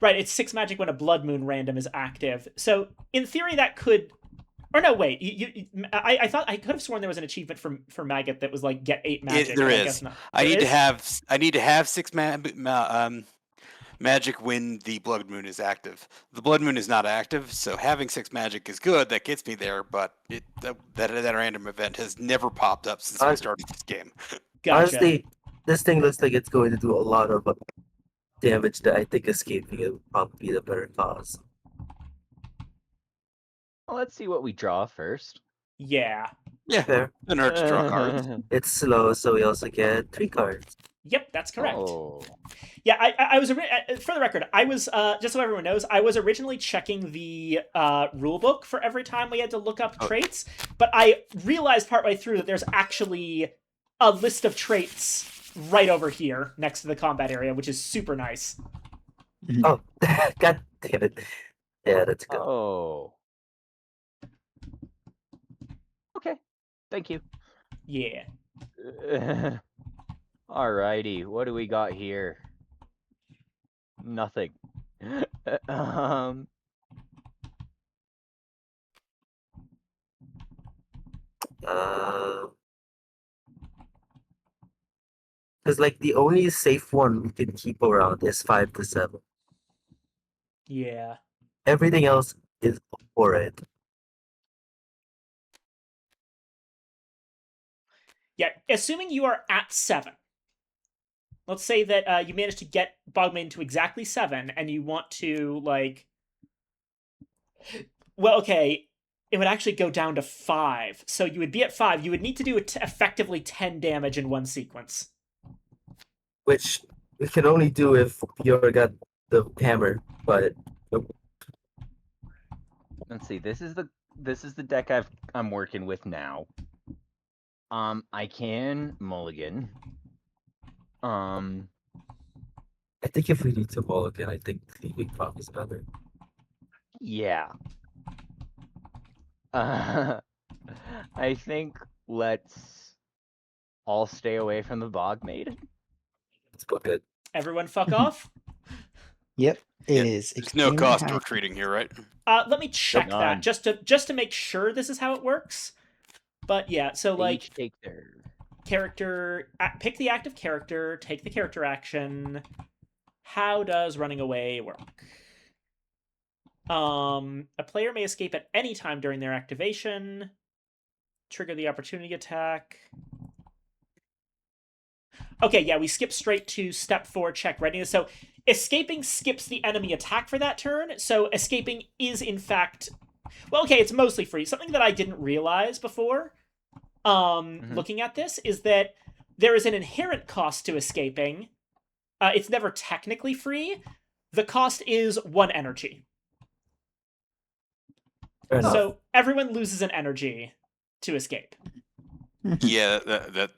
[SPEAKER 1] right, it's 6 magic when a Blood Moon random is active. So, in theory, that could... Or no, wait, I thought I could have sworn there was an achievement for Maggot that was like get 8 magic.
[SPEAKER 6] There
[SPEAKER 1] but I
[SPEAKER 6] is.
[SPEAKER 1] guess not.
[SPEAKER 6] I
[SPEAKER 1] There
[SPEAKER 6] need to
[SPEAKER 1] is?
[SPEAKER 6] have 6 magic when the Blood Moon is active. The Blood Moon is not active, so having 6 magic is good. That gets me there, but that random event has never popped up since we started this game.
[SPEAKER 1] Gotcha.
[SPEAKER 5] Honestly, This thing looks like it's going to do a lot of damage that I think escaping it would probably be the better cause.
[SPEAKER 4] Well, let's see what we draw first.
[SPEAKER 1] Yeah.
[SPEAKER 6] Yeah,
[SPEAKER 5] Fair.
[SPEAKER 6] didn't hurt to draw cards.
[SPEAKER 5] It's slow, so we also get 3 cards.
[SPEAKER 1] Yep, that's correct.
[SPEAKER 4] Oh.
[SPEAKER 1] Yeah, I was for the record, I was just so everyone knows, I was originally checking the rule book for every time we had to look up traits, but I realized partway through that there's actually a list of traits right over here next to the combat area, which is super nice.
[SPEAKER 5] Oh, god damn it. Yeah, that's good.
[SPEAKER 4] Oh. Okay. Thank you.
[SPEAKER 1] Yeah.
[SPEAKER 4] Alrighty, what do we got here? Nothing. um.
[SPEAKER 5] Because like the only safe one we can keep around is 5 to 7.
[SPEAKER 1] Yeah.
[SPEAKER 5] Everything else is horrid.
[SPEAKER 1] Yeah, assuming you are at 7. Let's say that you managed to get Bogman to exactly 7, and you want to, like... Well, okay, it would actually go down to 5. So you would be at 5. You would need to do effectively 10 damage in one sequence.
[SPEAKER 5] Which we can only do if Bjorn got the hammer, but
[SPEAKER 4] Let's see. This is the deck I'm working with now. I can mulligan.
[SPEAKER 5] I think if we need to mulligan, I think leaving Pop is better.
[SPEAKER 4] Yeah. I think let's all stay away from the Bog Maiden.
[SPEAKER 5] Let's book it.
[SPEAKER 1] Everyone fuck off?
[SPEAKER 2] Yep, it
[SPEAKER 6] Yeah,
[SPEAKER 2] is.
[SPEAKER 6] There's no
[SPEAKER 2] extremely
[SPEAKER 6] cost to
[SPEAKER 2] high.
[SPEAKER 6] retreating here, right?
[SPEAKER 1] Let me check
[SPEAKER 4] None.
[SPEAKER 1] that, just to make sure this is how it works. But yeah, so
[SPEAKER 4] They
[SPEAKER 1] like...
[SPEAKER 4] each take their...
[SPEAKER 1] Character... Pick the active character, take the character action. How does running away work? A player may escape at any time during their activation. Trigger the opportunity attack. Okay, yeah, we skip straight to step 4, check readiness. So escaping skips the enemy attack for that turn. So escaping is in fact... Well, okay, it's mostly free. Something that I didn't realize before, looking at this, is that there is an inherent cost to escaping. It's never technically free. The cost is 1 energy.
[SPEAKER 5] Fair enough.
[SPEAKER 1] So everyone loses an energy to escape.
[SPEAKER 6] Yeah,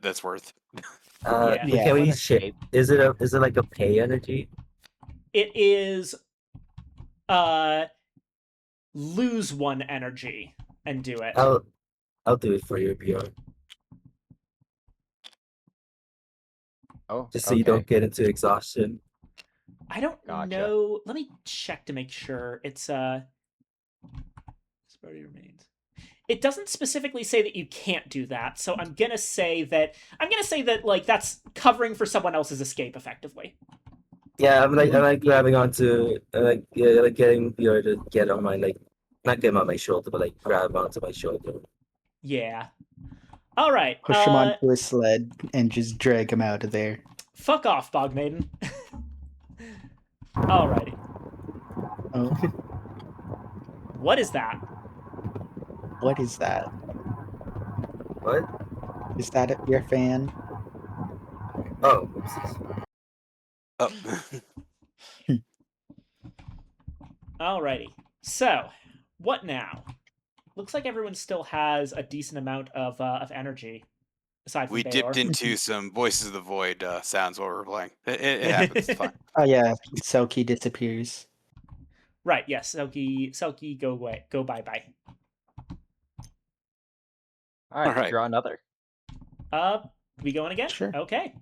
[SPEAKER 6] that's worth.
[SPEAKER 1] Yeah.
[SPEAKER 5] Can we
[SPEAKER 4] Let's
[SPEAKER 5] share?
[SPEAKER 4] escape.
[SPEAKER 5] Is it like a pay energy?
[SPEAKER 1] It is lose 1 energy and do it.
[SPEAKER 5] I'll do it for you, Bjorn.
[SPEAKER 4] Oh,
[SPEAKER 5] Just so you don't get into exhaustion.
[SPEAKER 1] I don't
[SPEAKER 4] Gotcha.
[SPEAKER 1] know. Let me check to make sure. It's Disparity remains. It doesn't specifically say that you can't do that, so I'm gonna say that like that's covering for someone else's escape effectively.
[SPEAKER 5] Yeah, I'm like grabbing onto like getting Bjorn to get on my not get him on my shoulder, but like grab onto my shoulder.
[SPEAKER 1] Yeah. All right.
[SPEAKER 2] Push him onto a sled and just drag him out of there.
[SPEAKER 1] Fuck off, Bog Maiden. Alrighty.
[SPEAKER 2] Oh,
[SPEAKER 1] What is that?
[SPEAKER 2] what is that?
[SPEAKER 5] What?
[SPEAKER 2] Is that your fan?
[SPEAKER 5] Oh, oopsies.
[SPEAKER 6] Oh.
[SPEAKER 1] Alrighty. So, what now? Looks like everyone still has a decent amount of energy, aside from
[SPEAKER 6] We
[SPEAKER 1] Baylor.
[SPEAKER 6] dipped into some Voices of the Void sounds while we were playing. It happens. It's fine.
[SPEAKER 2] Oh yeah, Selkie disappears.
[SPEAKER 1] Right. Yes. Selkie, go away. Go bye bye.
[SPEAKER 4] All right,
[SPEAKER 6] Alright.
[SPEAKER 4] draw another.
[SPEAKER 1] We going again?
[SPEAKER 2] Sure.
[SPEAKER 1] Okay.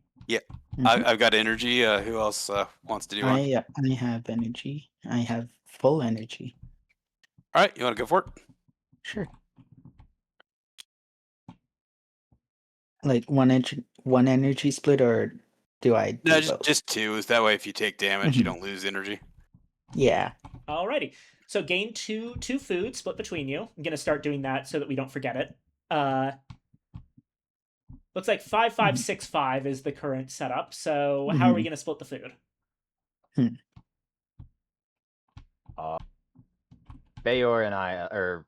[SPEAKER 2] Mhm.
[SPEAKER 6] I've got energy. Who else wants to do one?
[SPEAKER 2] I have energy. I have full energy.
[SPEAKER 6] All right, you want to go for it?
[SPEAKER 2] Sure. Like one energy split, or do I do
[SPEAKER 6] No,
[SPEAKER 2] both?
[SPEAKER 6] just 2. Is that way if you take damage, you
[SPEAKER 2] Mhm.
[SPEAKER 6] don't lose energy.
[SPEAKER 2] Yeah.
[SPEAKER 1] Alrighty. So gain two food split between you. I'm gonna start doing that so that we don't forget it. Looks like 5-5-6-5 is the current setup. So how are we
[SPEAKER 2] Mhm.
[SPEAKER 1] going to split the food?
[SPEAKER 4] Bayor and I, or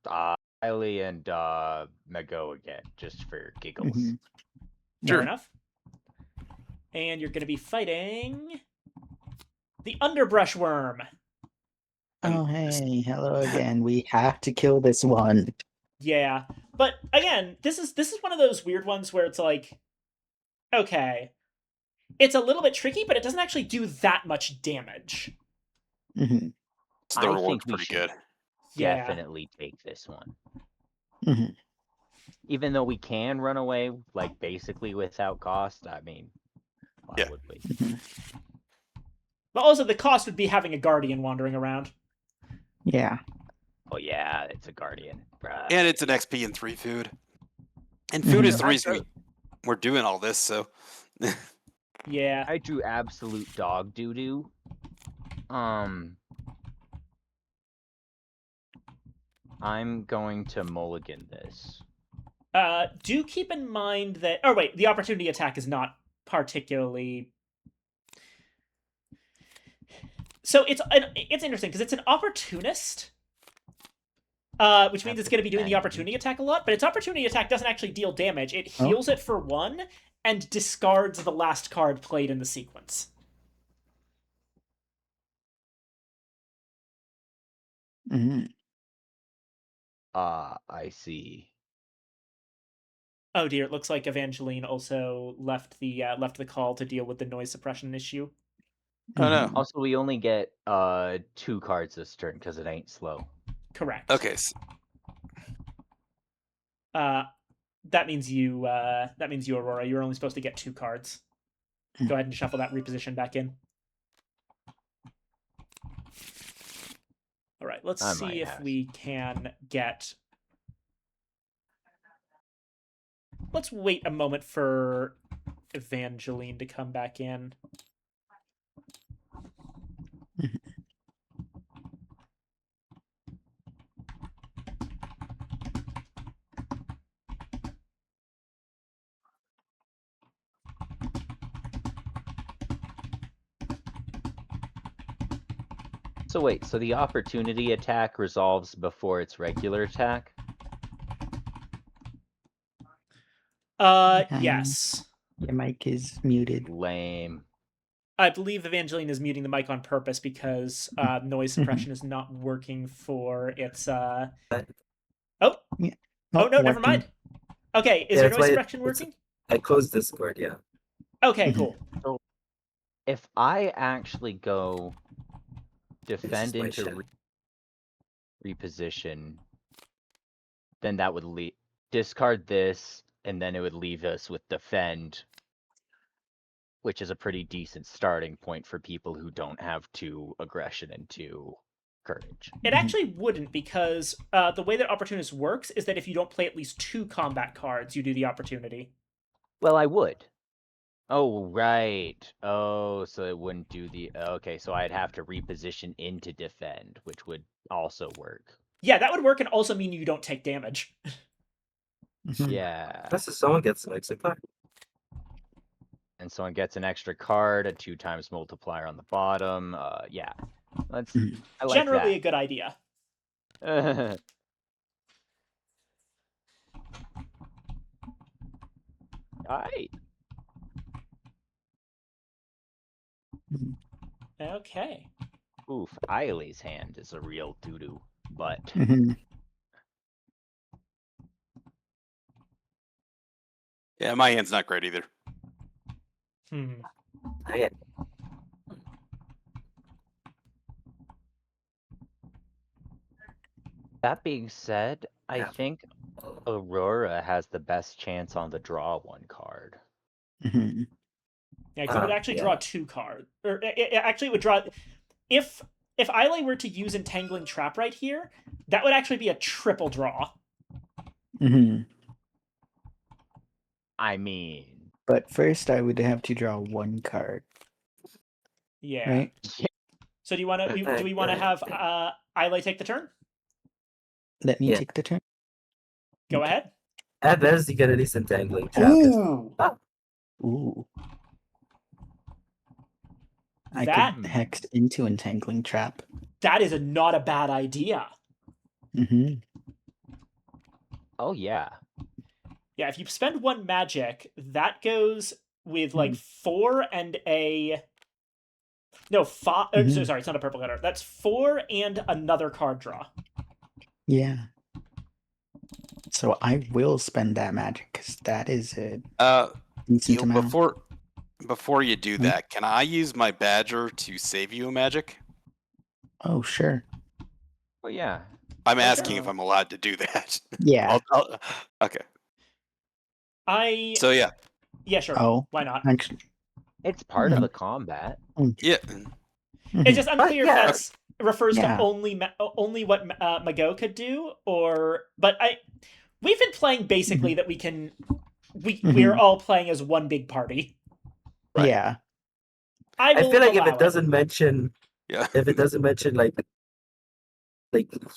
[SPEAKER 4] Riley and Mago again, just for giggles.
[SPEAKER 2] Mhm.
[SPEAKER 1] Fair
[SPEAKER 6] Sure.
[SPEAKER 1] enough. And you're going to be fighting the underbrush worm.
[SPEAKER 2] Oh, hey, hello again. We have to kill this one.
[SPEAKER 1] Yeah, but again, this is one of those weird ones where it's like, okay, it's a little bit tricky, but it doesn't actually do that much damage.
[SPEAKER 2] Mhm.
[SPEAKER 6] So the
[SPEAKER 4] I
[SPEAKER 6] reward's
[SPEAKER 4] think we
[SPEAKER 6] pretty
[SPEAKER 4] should
[SPEAKER 6] good.
[SPEAKER 1] Yeah,
[SPEAKER 4] definitely take this one.
[SPEAKER 2] Mhm.
[SPEAKER 4] Even though we can run away, like, basically without cost, I mean, why
[SPEAKER 6] Yeah.
[SPEAKER 4] would we?
[SPEAKER 2] Mhm.
[SPEAKER 1] but also the cost would be having a guardian wandering around.
[SPEAKER 2] Yeah.
[SPEAKER 4] Oh, yeah, it's a guardian. Right.
[SPEAKER 6] And it's an XP and 3 food. And food is
[SPEAKER 2] Mhm.
[SPEAKER 6] the reason we're doing all this, so.
[SPEAKER 1] Yeah,
[SPEAKER 4] I drew absolute dog doo-doo. I'm going to mulligan this.
[SPEAKER 1] do keep in mind that. Oh wait, the opportunity attack is not particularly. So it's interesting because it's an opportunist. Which means it's going to be doing the opportunity attack a lot, but its opportunity attack doesn't actually deal damage. It heals it for 1 and discards the last card played in the sequence.
[SPEAKER 2] Mhm.
[SPEAKER 4] I see.
[SPEAKER 1] Oh dear, it looks like Evangeline also left the call to deal with the noise suppression issue.
[SPEAKER 6] Oh no.
[SPEAKER 2] Mhm.
[SPEAKER 4] Also, we only get 2 cards this turn because it ain't slow.
[SPEAKER 1] Correct.
[SPEAKER 6] Okay.
[SPEAKER 1] That means you Aurora. You're only supposed to get 2 cards. Go ahead and shuffle that reposition back in. All right, let's
[SPEAKER 4] I
[SPEAKER 1] see
[SPEAKER 4] might
[SPEAKER 1] if
[SPEAKER 4] have.
[SPEAKER 1] we can get. Let's wait a moment for Evangeline to come back in.
[SPEAKER 4] So wait, so the opportunity attack resolves before its regular attack?
[SPEAKER 1] Yes.
[SPEAKER 2] Your mic is muted.
[SPEAKER 4] Lame.
[SPEAKER 1] I believe Evangeline is muting the mic on purpose because noise suppression is not working for its. Oh,
[SPEAKER 2] Yeah.
[SPEAKER 1] oh no, never
[SPEAKER 2] working.
[SPEAKER 1] mind. Okay, is
[SPEAKER 5] Yeah,
[SPEAKER 1] your
[SPEAKER 5] that's
[SPEAKER 1] noise
[SPEAKER 5] why
[SPEAKER 1] suppression working?
[SPEAKER 5] I closed Discord, yeah.
[SPEAKER 1] Okay,
[SPEAKER 2] Mhm.
[SPEAKER 1] cool.
[SPEAKER 4] So if I actually go
[SPEAKER 5] This is
[SPEAKER 4] defend
[SPEAKER 5] my
[SPEAKER 4] into
[SPEAKER 5] shit.
[SPEAKER 4] reposition, then that would discard this, and then it would leave us with defend, which is a pretty decent starting point for people who don't have 2 aggression and 2 courage.
[SPEAKER 1] It actually wouldn't because the way that Opportunist works is that if you don't play at least 2 combat cards, you do the opportunity.
[SPEAKER 4] Well, I would. Oh, right. Oh, so it wouldn't do the... Okay, so I'd have to reposition into defend, which would also work.
[SPEAKER 1] Yeah, that would work and also mean you don't take damage.
[SPEAKER 2] Mhm.
[SPEAKER 4] Yeah.
[SPEAKER 5] Plus, if someone gets an extra card.
[SPEAKER 4] And someone gets an extra card, a 2 times multiplier on the bottom. Yeah. Let's...
[SPEAKER 2] Mhm.
[SPEAKER 4] I like
[SPEAKER 1] Generally
[SPEAKER 4] that.
[SPEAKER 1] a good idea.
[SPEAKER 4] Alright.
[SPEAKER 2] Mhm.
[SPEAKER 1] Okay.
[SPEAKER 4] Oof, Eiley's hand is a real doo-doo, but...
[SPEAKER 2] Mhm.
[SPEAKER 6] Yeah, my hand's not great either.
[SPEAKER 5] I
[SPEAKER 4] That being said, I
[SPEAKER 5] Yeah.
[SPEAKER 4] think Aurora has the best chance on the draw 1 card.
[SPEAKER 2] Mhm.
[SPEAKER 1] Yeah, because it would actually draw
[SPEAKER 5] yeah.
[SPEAKER 1] 2 cards. Or actually, it would draw. If Islay were to use Entangling Trap right here, that would actually be a triple draw.
[SPEAKER 2] Mhm.
[SPEAKER 4] I mean...
[SPEAKER 2] But first, I would have to draw 1 card,
[SPEAKER 1] Yeah.
[SPEAKER 2] right?
[SPEAKER 1] So do we want to have Islay take the turn?
[SPEAKER 2] Let me
[SPEAKER 5] Yeah.
[SPEAKER 2] take the turn.
[SPEAKER 1] Go
[SPEAKER 2] Okay.
[SPEAKER 1] ahead.
[SPEAKER 5] At best, you get at least entangling trap.
[SPEAKER 1] Ooh,
[SPEAKER 2] Ooh. I
[SPEAKER 1] that
[SPEAKER 2] could hex into entangling trap.
[SPEAKER 1] that is not a bad idea.
[SPEAKER 2] Mm-hmm.
[SPEAKER 4] Oh yeah.
[SPEAKER 1] Yeah, if you spend one magic, that goes with like
[SPEAKER 2] Hmm.
[SPEAKER 1] 4 and a no 5.
[SPEAKER 2] Mhm.
[SPEAKER 1] Sorry, it's not a purple letter. That's 4 and another card draw.
[SPEAKER 2] Yeah. So I will spend that magic because that is a decent
[SPEAKER 6] Gil,
[SPEAKER 2] amount.
[SPEAKER 6] before you do
[SPEAKER 2] Hmm?
[SPEAKER 6] that, can I use my badger to save you a magic?
[SPEAKER 2] Oh, sure.
[SPEAKER 4] Well, yeah.
[SPEAKER 6] I'm
[SPEAKER 1] Okay.
[SPEAKER 6] asking if I'm allowed to do that.
[SPEAKER 2] Yeah.
[SPEAKER 6] Okay.
[SPEAKER 1] I
[SPEAKER 6] So yeah,
[SPEAKER 1] yeah, sure.
[SPEAKER 2] Oh,
[SPEAKER 1] Why not?
[SPEAKER 2] actually,
[SPEAKER 4] It's part of
[SPEAKER 2] Mhm.
[SPEAKER 4] the combat.
[SPEAKER 6] yeah.
[SPEAKER 1] It's just unclear
[SPEAKER 5] yeah.
[SPEAKER 1] if that's refers
[SPEAKER 2] Yeah.
[SPEAKER 1] to only what Mago could do, or but we've been playing basically that we can we're
[SPEAKER 2] Mhm.
[SPEAKER 1] all playing as one big party.
[SPEAKER 6] Right.
[SPEAKER 2] Yeah.
[SPEAKER 1] I
[SPEAKER 5] I
[SPEAKER 1] will
[SPEAKER 5] feel like if
[SPEAKER 1] allow
[SPEAKER 5] it doesn't mention,
[SPEAKER 6] Yeah.
[SPEAKER 5] if it doesn't mention like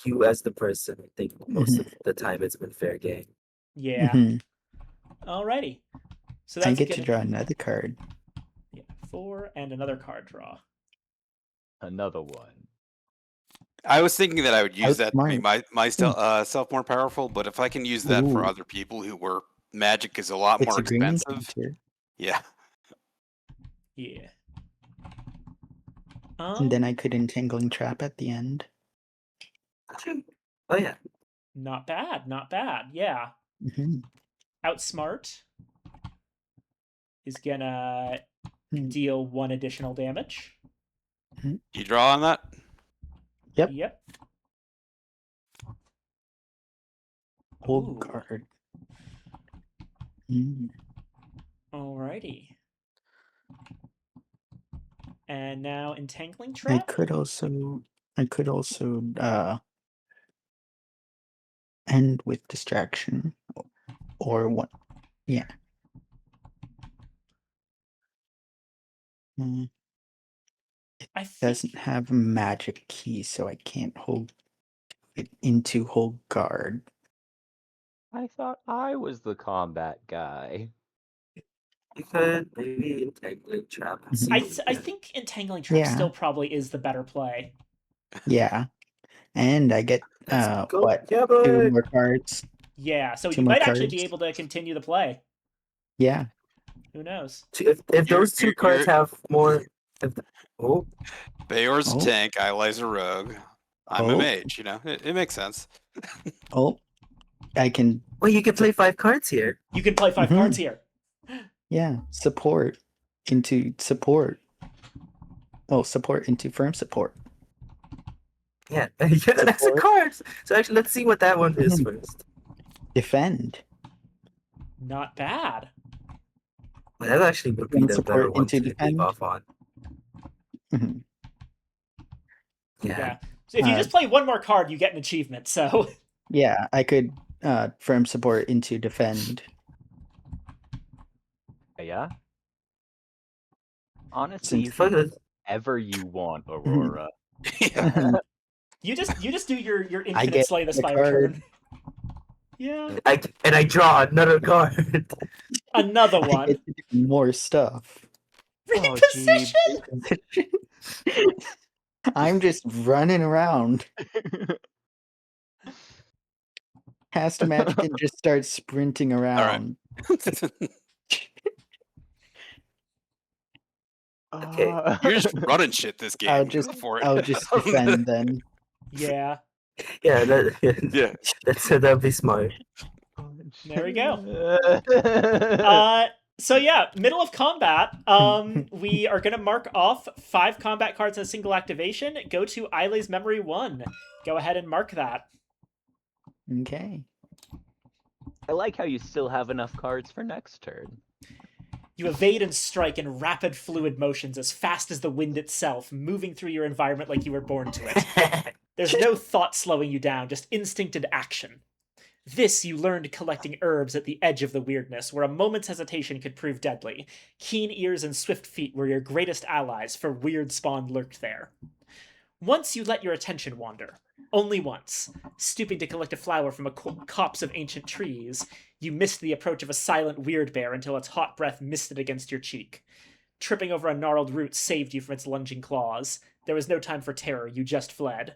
[SPEAKER 5] you as the person, I think most
[SPEAKER 2] Mhm.
[SPEAKER 5] of the time it's been fair game.
[SPEAKER 1] Yeah.
[SPEAKER 2] Mhm.
[SPEAKER 1] Alrighty. So
[SPEAKER 2] I
[SPEAKER 1] that's
[SPEAKER 2] get to
[SPEAKER 1] gonna
[SPEAKER 2] draw another card.
[SPEAKER 1] yeah, 4 and another card draw.
[SPEAKER 4] Another one.
[SPEAKER 6] I was thinking that I would use that to make
[SPEAKER 2] Outsmart.
[SPEAKER 6] my self more powerful, but if I can use that for
[SPEAKER 2] Ooh.
[SPEAKER 6] other people where magic is a lot
[SPEAKER 2] It's
[SPEAKER 6] more
[SPEAKER 2] a green
[SPEAKER 6] expensive,
[SPEAKER 2] counter.
[SPEAKER 6] yeah.
[SPEAKER 1] Yeah.
[SPEAKER 2] And then I could entangling trap at the end.
[SPEAKER 5] Oh yeah.
[SPEAKER 1] Not bad, not bad. Yeah.
[SPEAKER 2] Mhm.
[SPEAKER 1] Outsmart is gonna
[SPEAKER 2] Hmm.
[SPEAKER 1] deal 1 additional damage.
[SPEAKER 6] You draw on that?
[SPEAKER 2] Yep.
[SPEAKER 1] Yep.
[SPEAKER 2] Hold
[SPEAKER 1] Ooh.
[SPEAKER 2] card. Mm.
[SPEAKER 1] Alrighty. And now entangling
[SPEAKER 2] I
[SPEAKER 1] trap.
[SPEAKER 2] could also end with distraction or what? Yeah. Mm.
[SPEAKER 1] I think
[SPEAKER 2] Doesn't have a magic key, so I can't hold it into hold guard.
[SPEAKER 4] I thought I was the combat guy.
[SPEAKER 5] You could maybe entangling trap and see
[SPEAKER 1] I
[SPEAKER 5] what you
[SPEAKER 1] I
[SPEAKER 5] get.
[SPEAKER 1] think entangling trap
[SPEAKER 2] Yeah.
[SPEAKER 1] still probably is the better play.
[SPEAKER 2] Yeah. And I get
[SPEAKER 5] Let's go.
[SPEAKER 2] what?
[SPEAKER 5] Yeah,
[SPEAKER 2] 2
[SPEAKER 5] boy.
[SPEAKER 2] more cards.
[SPEAKER 1] Yeah, so
[SPEAKER 2] 2
[SPEAKER 1] you
[SPEAKER 2] more
[SPEAKER 1] might actually be
[SPEAKER 2] cards.
[SPEAKER 1] able to continue the play.
[SPEAKER 2] Yeah.
[SPEAKER 1] Who knows?
[SPEAKER 5] If
[SPEAKER 6] You're-
[SPEAKER 5] those 2 cards
[SPEAKER 6] you're-
[SPEAKER 5] have more, oh,
[SPEAKER 6] Bayor's a
[SPEAKER 2] Oh.
[SPEAKER 6] tank, Ilay's a rogue. I'm a
[SPEAKER 2] Oh.
[SPEAKER 6] mage, it makes sense.
[SPEAKER 2] Oh. I can
[SPEAKER 5] well, you can play 5 cards here.
[SPEAKER 1] You can play 5
[SPEAKER 2] Mhm.
[SPEAKER 1] cards here.
[SPEAKER 2] yeah, support into support. Well, support into firm support.
[SPEAKER 5] Yeah, you get an extra
[SPEAKER 2] Support.
[SPEAKER 5] cards. So actually, let's see what that one is
[SPEAKER 2] Mhm.
[SPEAKER 5] first.
[SPEAKER 2] Defend.
[SPEAKER 1] Not bad.
[SPEAKER 5] Well, that actually would be
[SPEAKER 2] Firm
[SPEAKER 5] the
[SPEAKER 2] support
[SPEAKER 5] better one
[SPEAKER 2] into
[SPEAKER 5] to leave
[SPEAKER 2] defend.
[SPEAKER 5] off on.
[SPEAKER 2] Mhm.
[SPEAKER 1] Yeah. So if you just play one more card, you get an achievement. So
[SPEAKER 2] Yeah, I could firm support into defend.
[SPEAKER 4] Yeah? Honestly,
[SPEAKER 2] Since
[SPEAKER 4] you
[SPEAKER 5] For
[SPEAKER 4] can
[SPEAKER 5] the,
[SPEAKER 4] whatever you want, Aurora.
[SPEAKER 6] Yeah.
[SPEAKER 2] Mhm.
[SPEAKER 1] you just do your
[SPEAKER 2] I
[SPEAKER 1] infinite
[SPEAKER 2] get
[SPEAKER 1] slay the
[SPEAKER 2] the
[SPEAKER 1] spire
[SPEAKER 2] card.
[SPEAKER 1] turn. Yeah.
[SPEAKER 5] I draw another card.
[SPEAKER 1] Another
[SPEAKER 2] I
[SPEAKER 1] one.
[SPEAKER 2] get to do more stuff.
[SPEAKER 4] Oh, gee.
[SPEAKER 1] Reposition.
[SPEAKER 2] I'm just running around. Cast a magic and just start sprinting around.
[SPEAKER 5] Okay.
[SPEAKER 6] You're just running shit this game.
[SPEAKER 2] I'll
[SPEAKER 6] Go
[SPEAKER 2] just
[SPEAKER 6] for it.
[SPEAKER 2] I'll just defend then.
[SPEAKER 1] Yeah.
[SPEAKER 5] Yeah,
[SPEAKER 6] Yeah.
[SPEAKER 5] that'd be smart.
[SPEAKER 1] There we go.
[SPEAKER 4] Uh,
[SPEAKER 1] So yeah, middle of combat. We are gonna mark off 5 combat cards in a single activation. Go to Ilay's Memory 1. Go ahead and mark that.
[SPEAKER 2] Okay.
[SPEAKER 4] I like how you still have enough cards for next turn.
[SPEAKER 1] You evade and strike in rapid fluid motions as fast as the wind itself, moving through your environment like you were born to it. There's no thought slowing you down, just instinct and action. This you learned collecting herbs at the edge of the weirdness, where a moment's hesitation could prove deadly. Keen ears and swift feet were your greatest allies, for weird spawn lurked there. Once you let your attention wander, Only once, stooping to collect a flower from a copse of ancient trees, you missed the approach of a silent weird bear until its hot breath misted against your cheek. Tripping over a gnarled root saved you from its lunging claws. There was no time for terror, you just fled.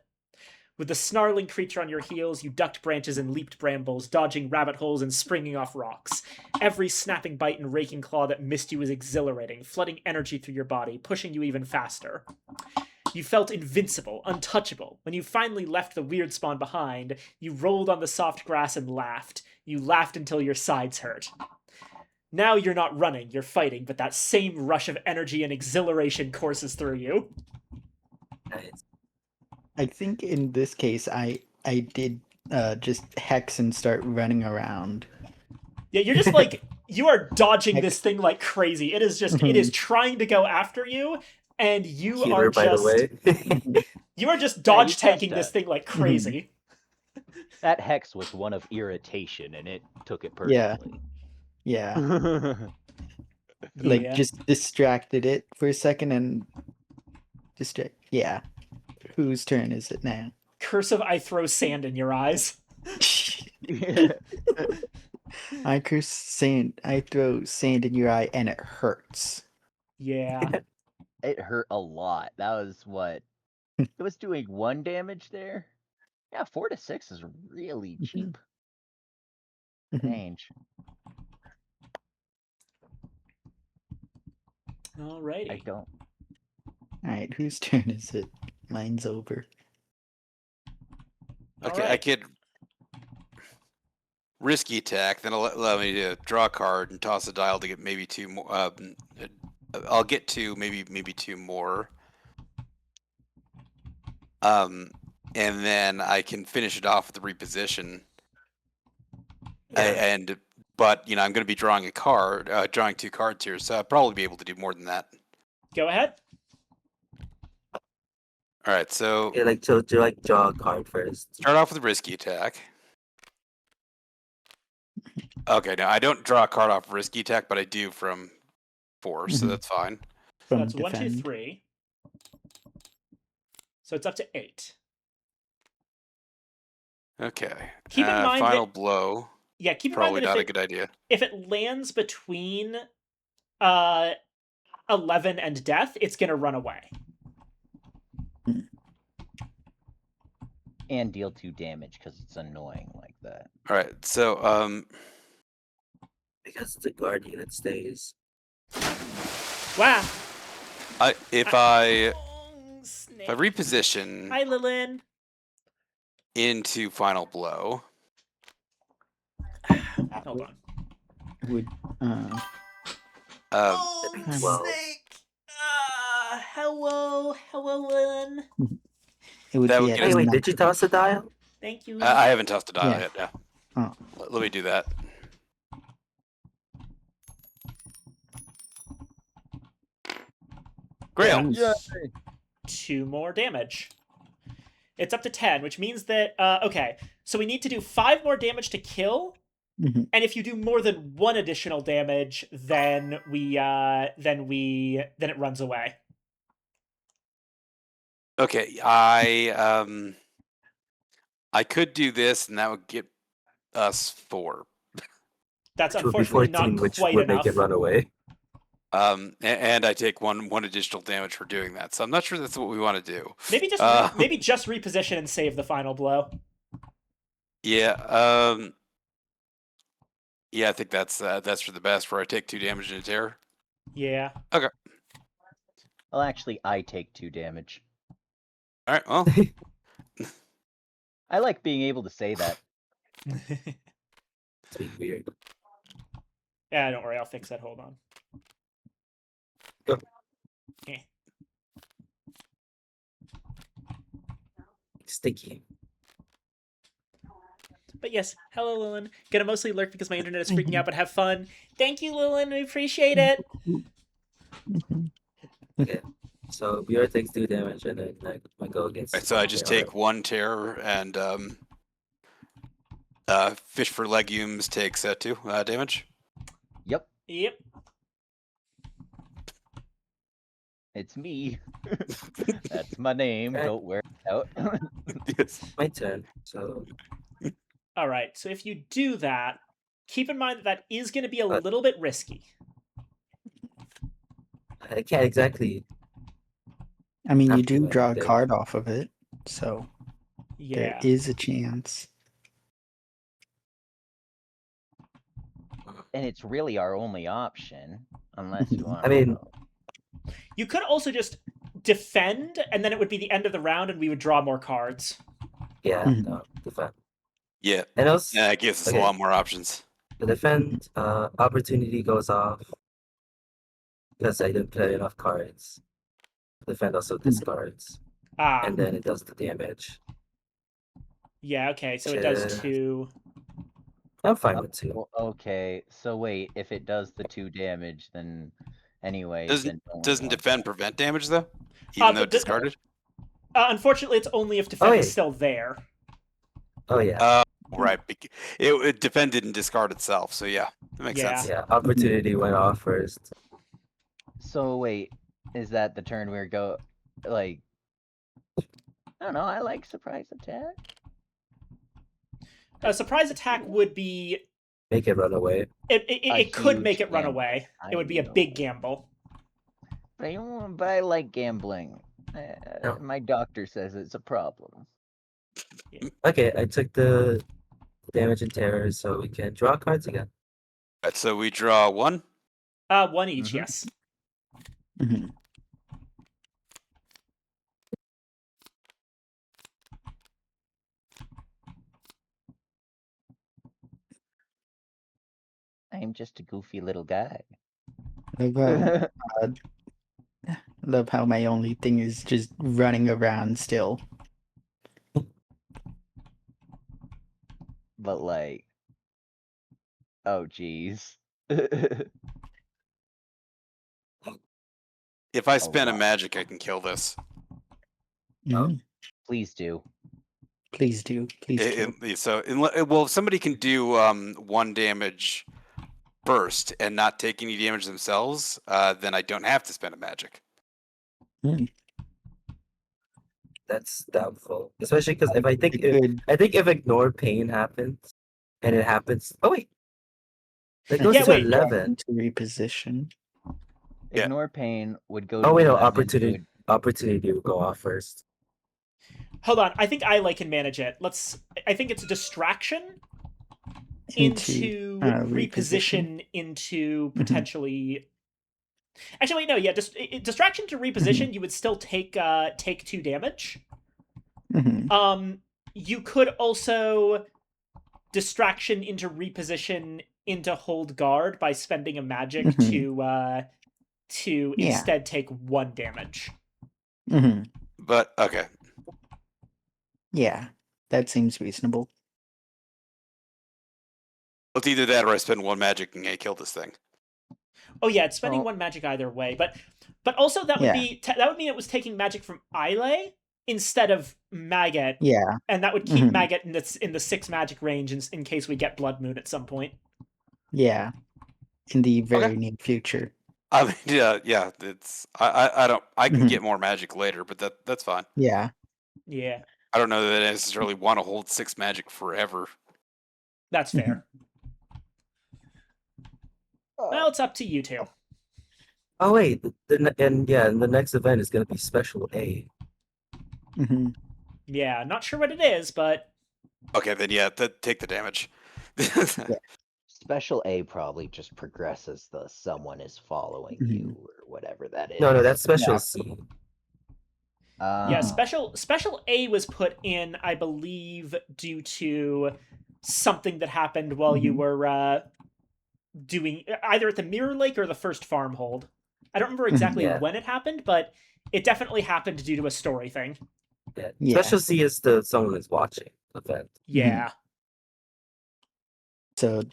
[SPEAKER 1] With the snarling creature on your heels, you ducked branches and leaped brambles, dodging rabbit holes and springing off rocks. Every snapping bite and raking claw that missed you was exhilarating, flooding energy through your body, pushing you even faster. You felt invincible, untouchable. When you finally left the weird spawn behind, you rolled on the soft grass and laughed. You laughed until your sides hurt. Now you're not running, you're fighting, but that same rush of energy and exhilaration courses through you.
[SPEAKER 5] Nice.
[SPEAKER 2] I think in this case, I did just hex and start running around.
[SPEAKER 1] Yeah, you're just like, you are dodging this thing like crazy. It is just, it is trying to go after you, and you
[SPEAKER 5] Healer,
[SPEAKER 1] are
[SPEAKER 5] by the
[SPEAKER 1] just,
[SPEAKER 5] way.
[SPEAKER 1] you are just
[SPEAKER 4] Yeah, you
[SPEAKER 1] dodge tanking
[SPEAKER 4] catch
[SPEAKER 1] this
[SPEAKER 4] that.
[SPEAKER 1] thing like crazy.
[SPEAKER 4] That hex was one of irritation, and it took it
[SPEAKER 2] Yeah.
[SPEAKER 4] personally.
[SPEAKER 2] Yeah, like
[SPEAKER 1] Yeah.
[SPEAKER 2] just distracted it for a second and Yeah. Whose turn is it now?
[SPEAKER 1] Cursive, I throw sand in your eyes.
[SPEAKER 2] I curse sand. I throw sand in your eye, and it hurts.
[SPEAKER 1] Yeah.
[SPEAKER 4] It hurt a lot. That was what? It was doing 1 damage there? Yeah, 4 to 6 is really cheap range. I
[SPEAKER 1] Alrighty.
[SPEAKER 4] don't.
[SPEAKER 2] All right, whose turn is it? Mine's over.
[SPEAKER 6] Okay, I
[SPEAKER 1] Alright.
[SPEAKER 6] could risky attack, then allow me to draw a card and toss a dial to get maybe 2 more. I'll get 2, maybe 2 more. And then I can finish it off with the reposition. But I'm going to be drawing a card, drawing 2 cards here, so I'll probably be able to do more than that.
[SPEAKER 1] Go ahead.
[SPEAKER 6] All right, so
[SPEAKER 5] Yeah, like to draw a card first.
[SPEAKER 6] start off with a risky attack. Okay, now I don't draw a card off risky attack, but I do from 4, so that's fine.
[SPEAKER 1] So
[SPEAKER 2] From
[SPEAKER 1] that's 1, 2,
[SPEAKER 2] defend.
[SPEAKER 1] 3. So it's up to 8.
[SPEAKER 6] Okay.
[SPEAKER 1] Keep in mind
[SPEAKER 6] final
[SPEAKER 1] that,
[SPEAKER 6] blow.
[SPEAKER 1] yeah, keep in
[SPEAKER 6] Probably
[SPEAKER 1] mind that
[SPEAKER 6] not a good idea.
[SPEAKER 1] if it lands between 11 and death, it's gonna run away.
[SPEAKER 4] And deal 2 damage because it's annoying like that.
[SPEAKER 6] All right, so
[SPEAKER 5] Because it's a guardian, it stays.
[SPEAKER 1] Wow.
[SPEAKER 6] if I
[SPEAKER 1] Snake.
[SPEAKER 6] reposition
[SPEAKER 1] Hi, Lilin.
[SPEAKER 6] into final blow,
[SPEAKER 1] Hold on.
[SPEAKER 2] Would
[SPEAKER 5] Well,
[SPEAKER 1] Snake. Hello, Lilin.
[SPEAKER 2] it would
[SPEAKER 6] That
[SPEAKER 2] be
[SPEAKER 6] would
[SPEAKER 2] at
[SPEAKER 6] get us-
[SPEAKER 5] Wait,
[SPEAKER 2] nine.
[SPEAKER 5] did you toss the dial?
[SPEAKER 1] Thank you.
[SPEAKER 6] I haven't tossed a dial
[SPEAKER 2] Yeah.
[SPEAKER 6] yet. Yeah.
[SPEAKER 2] Oh.
[SPEAKER 6] Let me do that. Grail.
[SPEAKER 2] Nice.
[SPEAKER 1] 2 more damage. It's up to 10, which means that okay. So we need to do 5 more damage to kill,
[SPEAKER 2] Mhm.
[SPEAKER 1] and if you do more than 1 additional damage, then it runs away.
[SPEAKER 6] Okay, I could do this, and that would get us 4.
[SPEAKER 1] That's
[SPEAKER 5] Which would be
[SPEAKER 1] unfortunately
[SPEAKER 5] 14,
[SPEAKER 1] not
[SPEAKER 5] which
[SPEAKER 1] quite
[SPEAKER 5] would
[SPEAKER 1] enough.
[SPEAKER 5] make it run away.
[SPEAKER 6] And I take one additional damage for doing that. So I'm not sure that's what we want to do.
[SPEAKER 1] Maybe just reposition and save the final blow.
[SPEAKER 6] Yeah. Yeah, I think that's for the best. Where I take 2 damage in a tear.
[SPEAKER 1] Yeah.
[SPEAKER 4] Well, actually, I take 2 damage.
[SPEAKER 6] All right. Well,
[SPEAKER 4] I like being able to say that.
[SPEAKER 5] It's being weird.
[SPEAKER 1] Yeah, don't worry, I'll fix that. Hold on.
[SPEAKER 5] Oh.
[SPEAKER 1] Eh.
[SPEAKER 5] Sticky.
[SPEAKER 1] But yes, hello, Lilin. Gonna mostly lurk because my internet is freaking out, but have fun. Thank you, Lilin. We appreciate it.
[SPEAKER 5] Okay. So Bureau takes 2 damage, and then my go gets.
[SPEAKER 6] all right, so I just take 1 tear, and fish for legumes takes 2 damage.
[SPEAKER 4] Yep.
[SPEAKER 1] Yep.
[SPEAKER 4] It's me. That's my name.
[SPEAKER 5] Okay.
[SPEAKER 4] Don't wear it out.
[SPEAKER 6] Yes.
[SPEAKER 5] My turn. So
[SPEAKER 1] All right. So if you do that, keep in mind that that is going to be a
[SPEAKER 5] But-
[SPEAKER 1] little bit risky.
[SPEAKER 5] I can't exactly.
[SPEAKER 2] I mean, you
[SPEAKER 5] Have to
[SPEAKER 2] do
[SPEAKER 5] do
[SPEAKER 2] draw a
[SPEAKER 5] anything.
[SPEAKER 2] card off of it, so there
[SPEAKER 1] Yeah.
[SPEAKER 2] is a chance.
[SPEAKER 4] And it's really our only option, unless you want.
[SPEAKER 5] I mean,
[SPEAKER 1] You could also just defend, and then it would be the end of the round, and we would draw more cards.
[SPEAKER 5] yeah,
[SPEAKER 2] Mhm.
[SPEAKER 5] no, defend.
[SPEAKER 6] Yeah.
[SPEAKER 5] And else,
[SPEAKER 6] Yeah, it gives us
[SPEAKER 5] Okay.
[SPEAKER 6] a lot more options.
[SPEAKER 5] the defend opportunity goes off because I didn't play enough cards. Defend also discards,
[SPEAKER 1] Ah,
[SPEAKER 5] and then it does the damage.
[SPEAKER 1] yeah, okay. So it does
[SPEAKER 5] Yeah.
[SPEAKER 1] 2.
[SPEAKER 5] I'm fine with 2.
[SPEAKER 4] Well, okay, so wait, if it does the 2 damage, then anyway,
[SPEAKER 6] Doesn't
[SPEAKER 4] then don't
[SPEAKER 6] doesn't
[SPEAKER 4] want
[SPEAKER 6] defend
[SPEAKER 4] that.
[SPEAKER 6] prevent damage though? Even though
[SPEAKER 1] but the-
[SPEAKER 6] discarded?
[SPEAKER 1] Unfortunately, it's only if defend is
[SPEAKER 5] yeah.
[SPEAKER 1] still there.
[SPEAKER 5] Oh yeah,
[SPEAKER 6] Right. It defend didn't discard itself, so yeah. That makes
[SPEAKER 1] Yeah.
[SPEAKER 6] sense.
[SPEAKER 5] yeah. Opportunity went off first.
[SPEAKER 4] So wait, is that the turn where go like I don't know, I like surprise attack.
[SPEAKER 1] A surprise attack would be
[SPEAKER 5] Make it run away.
[SPEAKER 1] it could
[SPEAKER 4] huge
[SPEAKER 1] make it run
[SPEAKER 4] gamble.
[SPEAKER 1] away. It
[SPEAKER 4] I
[SPEAKER 1] would be a
[SPEAKER 4] know.
[SPEAKER 1] big gamble.
[SPEAKER 4] But I like gambling.
[SPEAKER 5] No.
[SPEAKER 4] My doctor says it's a problem.
[SPEAKER 5] Okay, I took the damage and terror, so we can draw cards again.
[SPEAKER 6] Right, so we draw 1.
[SPEAKER 1] 1 each,
[SPEAKER 4] Mhm.
[SPEAKER 1] yes.
[SPEAKER 2] Mhm.
[SPEAKER 4] I'm just a goofy little guy.
[SPEAKER 2] Love how my only thing is just running around still.
[SPEAKER 4] But like, oh geez.
[SPEAKER 6] If I spend a
[SPEAKER 4] lot.
[SPEAKER 6] magic, I can kill this.
[SPEAKER 2] Mhm.
[SPEAKER 4] Please do.
[SPEAKER 2] Please do. Please do.
[SPEAKER 6] Well, if somebody can do 1 damage first and not take any damage themselves, then I don't have to spend a magic.
[SPEAKER 5] That's doubtful, especially because if I think
[SPEAKER 2] It could.
[SPEAKER 5] if ignore pain happens, and it happens. Oh wait, that goes
[SPEAKER 1] Yeah,
[SPEAKER 5] to
[SPEAKER 1] wait.
[SPEAKER 5] 11.
[SPEAKER 2] To reposition.
[SPEAKER 6] Yeah.
[SPEAKER 4] Ignore pain would go
[SPEAKER 5] Oh
[SPEAKER 4] to
[SPEAKER 5] wait, no,
[SPEAKER 4] 11.
[SPEAKER 5] opportunity. Opportunity will go off first.
[SPEAKER 1] Hold on. I think I can manage it. I think it's distraction into reposition into potentially. Actually, wait, no. Yeah, just distraction to reposition. You would still take 2 damage.
[SPEAKER 2] Mhm.
[SPEAKER 1] You could also distraction into reposition into hold guard by spending a magic
[SPEAKER 2] Mhm.
[SPEAKER 1] to
[SPEAKER 2] Yeah.
[SPEAKER 1] instead take 1 damage.
[SPEAKER 2] Mhm.
[SPEAKER 6] But okay.
[SPEAKER 2] Yeah, that seems reasonable.
[SPEAKER 6] It's either that or I spend 1 magic and I kill this thing.
[SPEAKER 1] Oh yeah, it's spending
[SPEAKER 4] Oh.
[SPEAKER 1] 1 magic either way, but also that would
[SPEAKER 2] Yeah.
[SPEAKER 1] that would mean it was taking magic from Islay instead of Maggot,
[SPEAKER 2] Yeah.
[SPEAKER 1] and that would keep
[SPEAKER 2] Mhm.
[SPEAKER 1] Maggot in the 6 magic range in case we get Blood Moon at some point.
[SPEAKER 2] Yeah. In the very near future.
[SPEAKER 6] I mean, yeah. It's I don't. I can
[SPEAKER 2] Mhm.
[SPEAKER 6] get more magic later, but that's fine.
[SPEAKER 2] Yeah.
[SPEAKER 1] Yeah,
[SPEAKER 6] I don't know that I necessarily want to hold 6 magic forever.
[SPEAKER 1] that's fair. Well, it's up to you two.
[SPEAKER 5] Oh wait, and the next event is gonna be Special A.
[SPEAKER 2] hmm
[SPEAKER 1] Yeah, not sure what it is, but
[SPEAKER 6] Okay, then yeah, take the damage.
[SPEAKER 4] Special A probably just progresses the someone is following you or whatever that is.
[SPEAKER 5] No, that's Special
[SPEAKER 2] Yeah.
[SPEAKER 5] C.
[SPEAKER 1] yeah,
[SPEAKER 4] Oh.
[SPEAKER 1] special A was put in, I believe, due to something that happened while you were doing either at the Mirror Lake or the first farm hold. I don't remember exactly
[SPEAKER 5] Yeah.
[SPEAKER 1] when it happened, but it definitely happened due to a story thing.
[SPEAKER 5] Yeah.
[SPEAKER 2] Yeah.
[SPEAKER 5] Special C is the someone is watching event.
[SPEAKER 1] Yeah.
[SPEAKER 2] So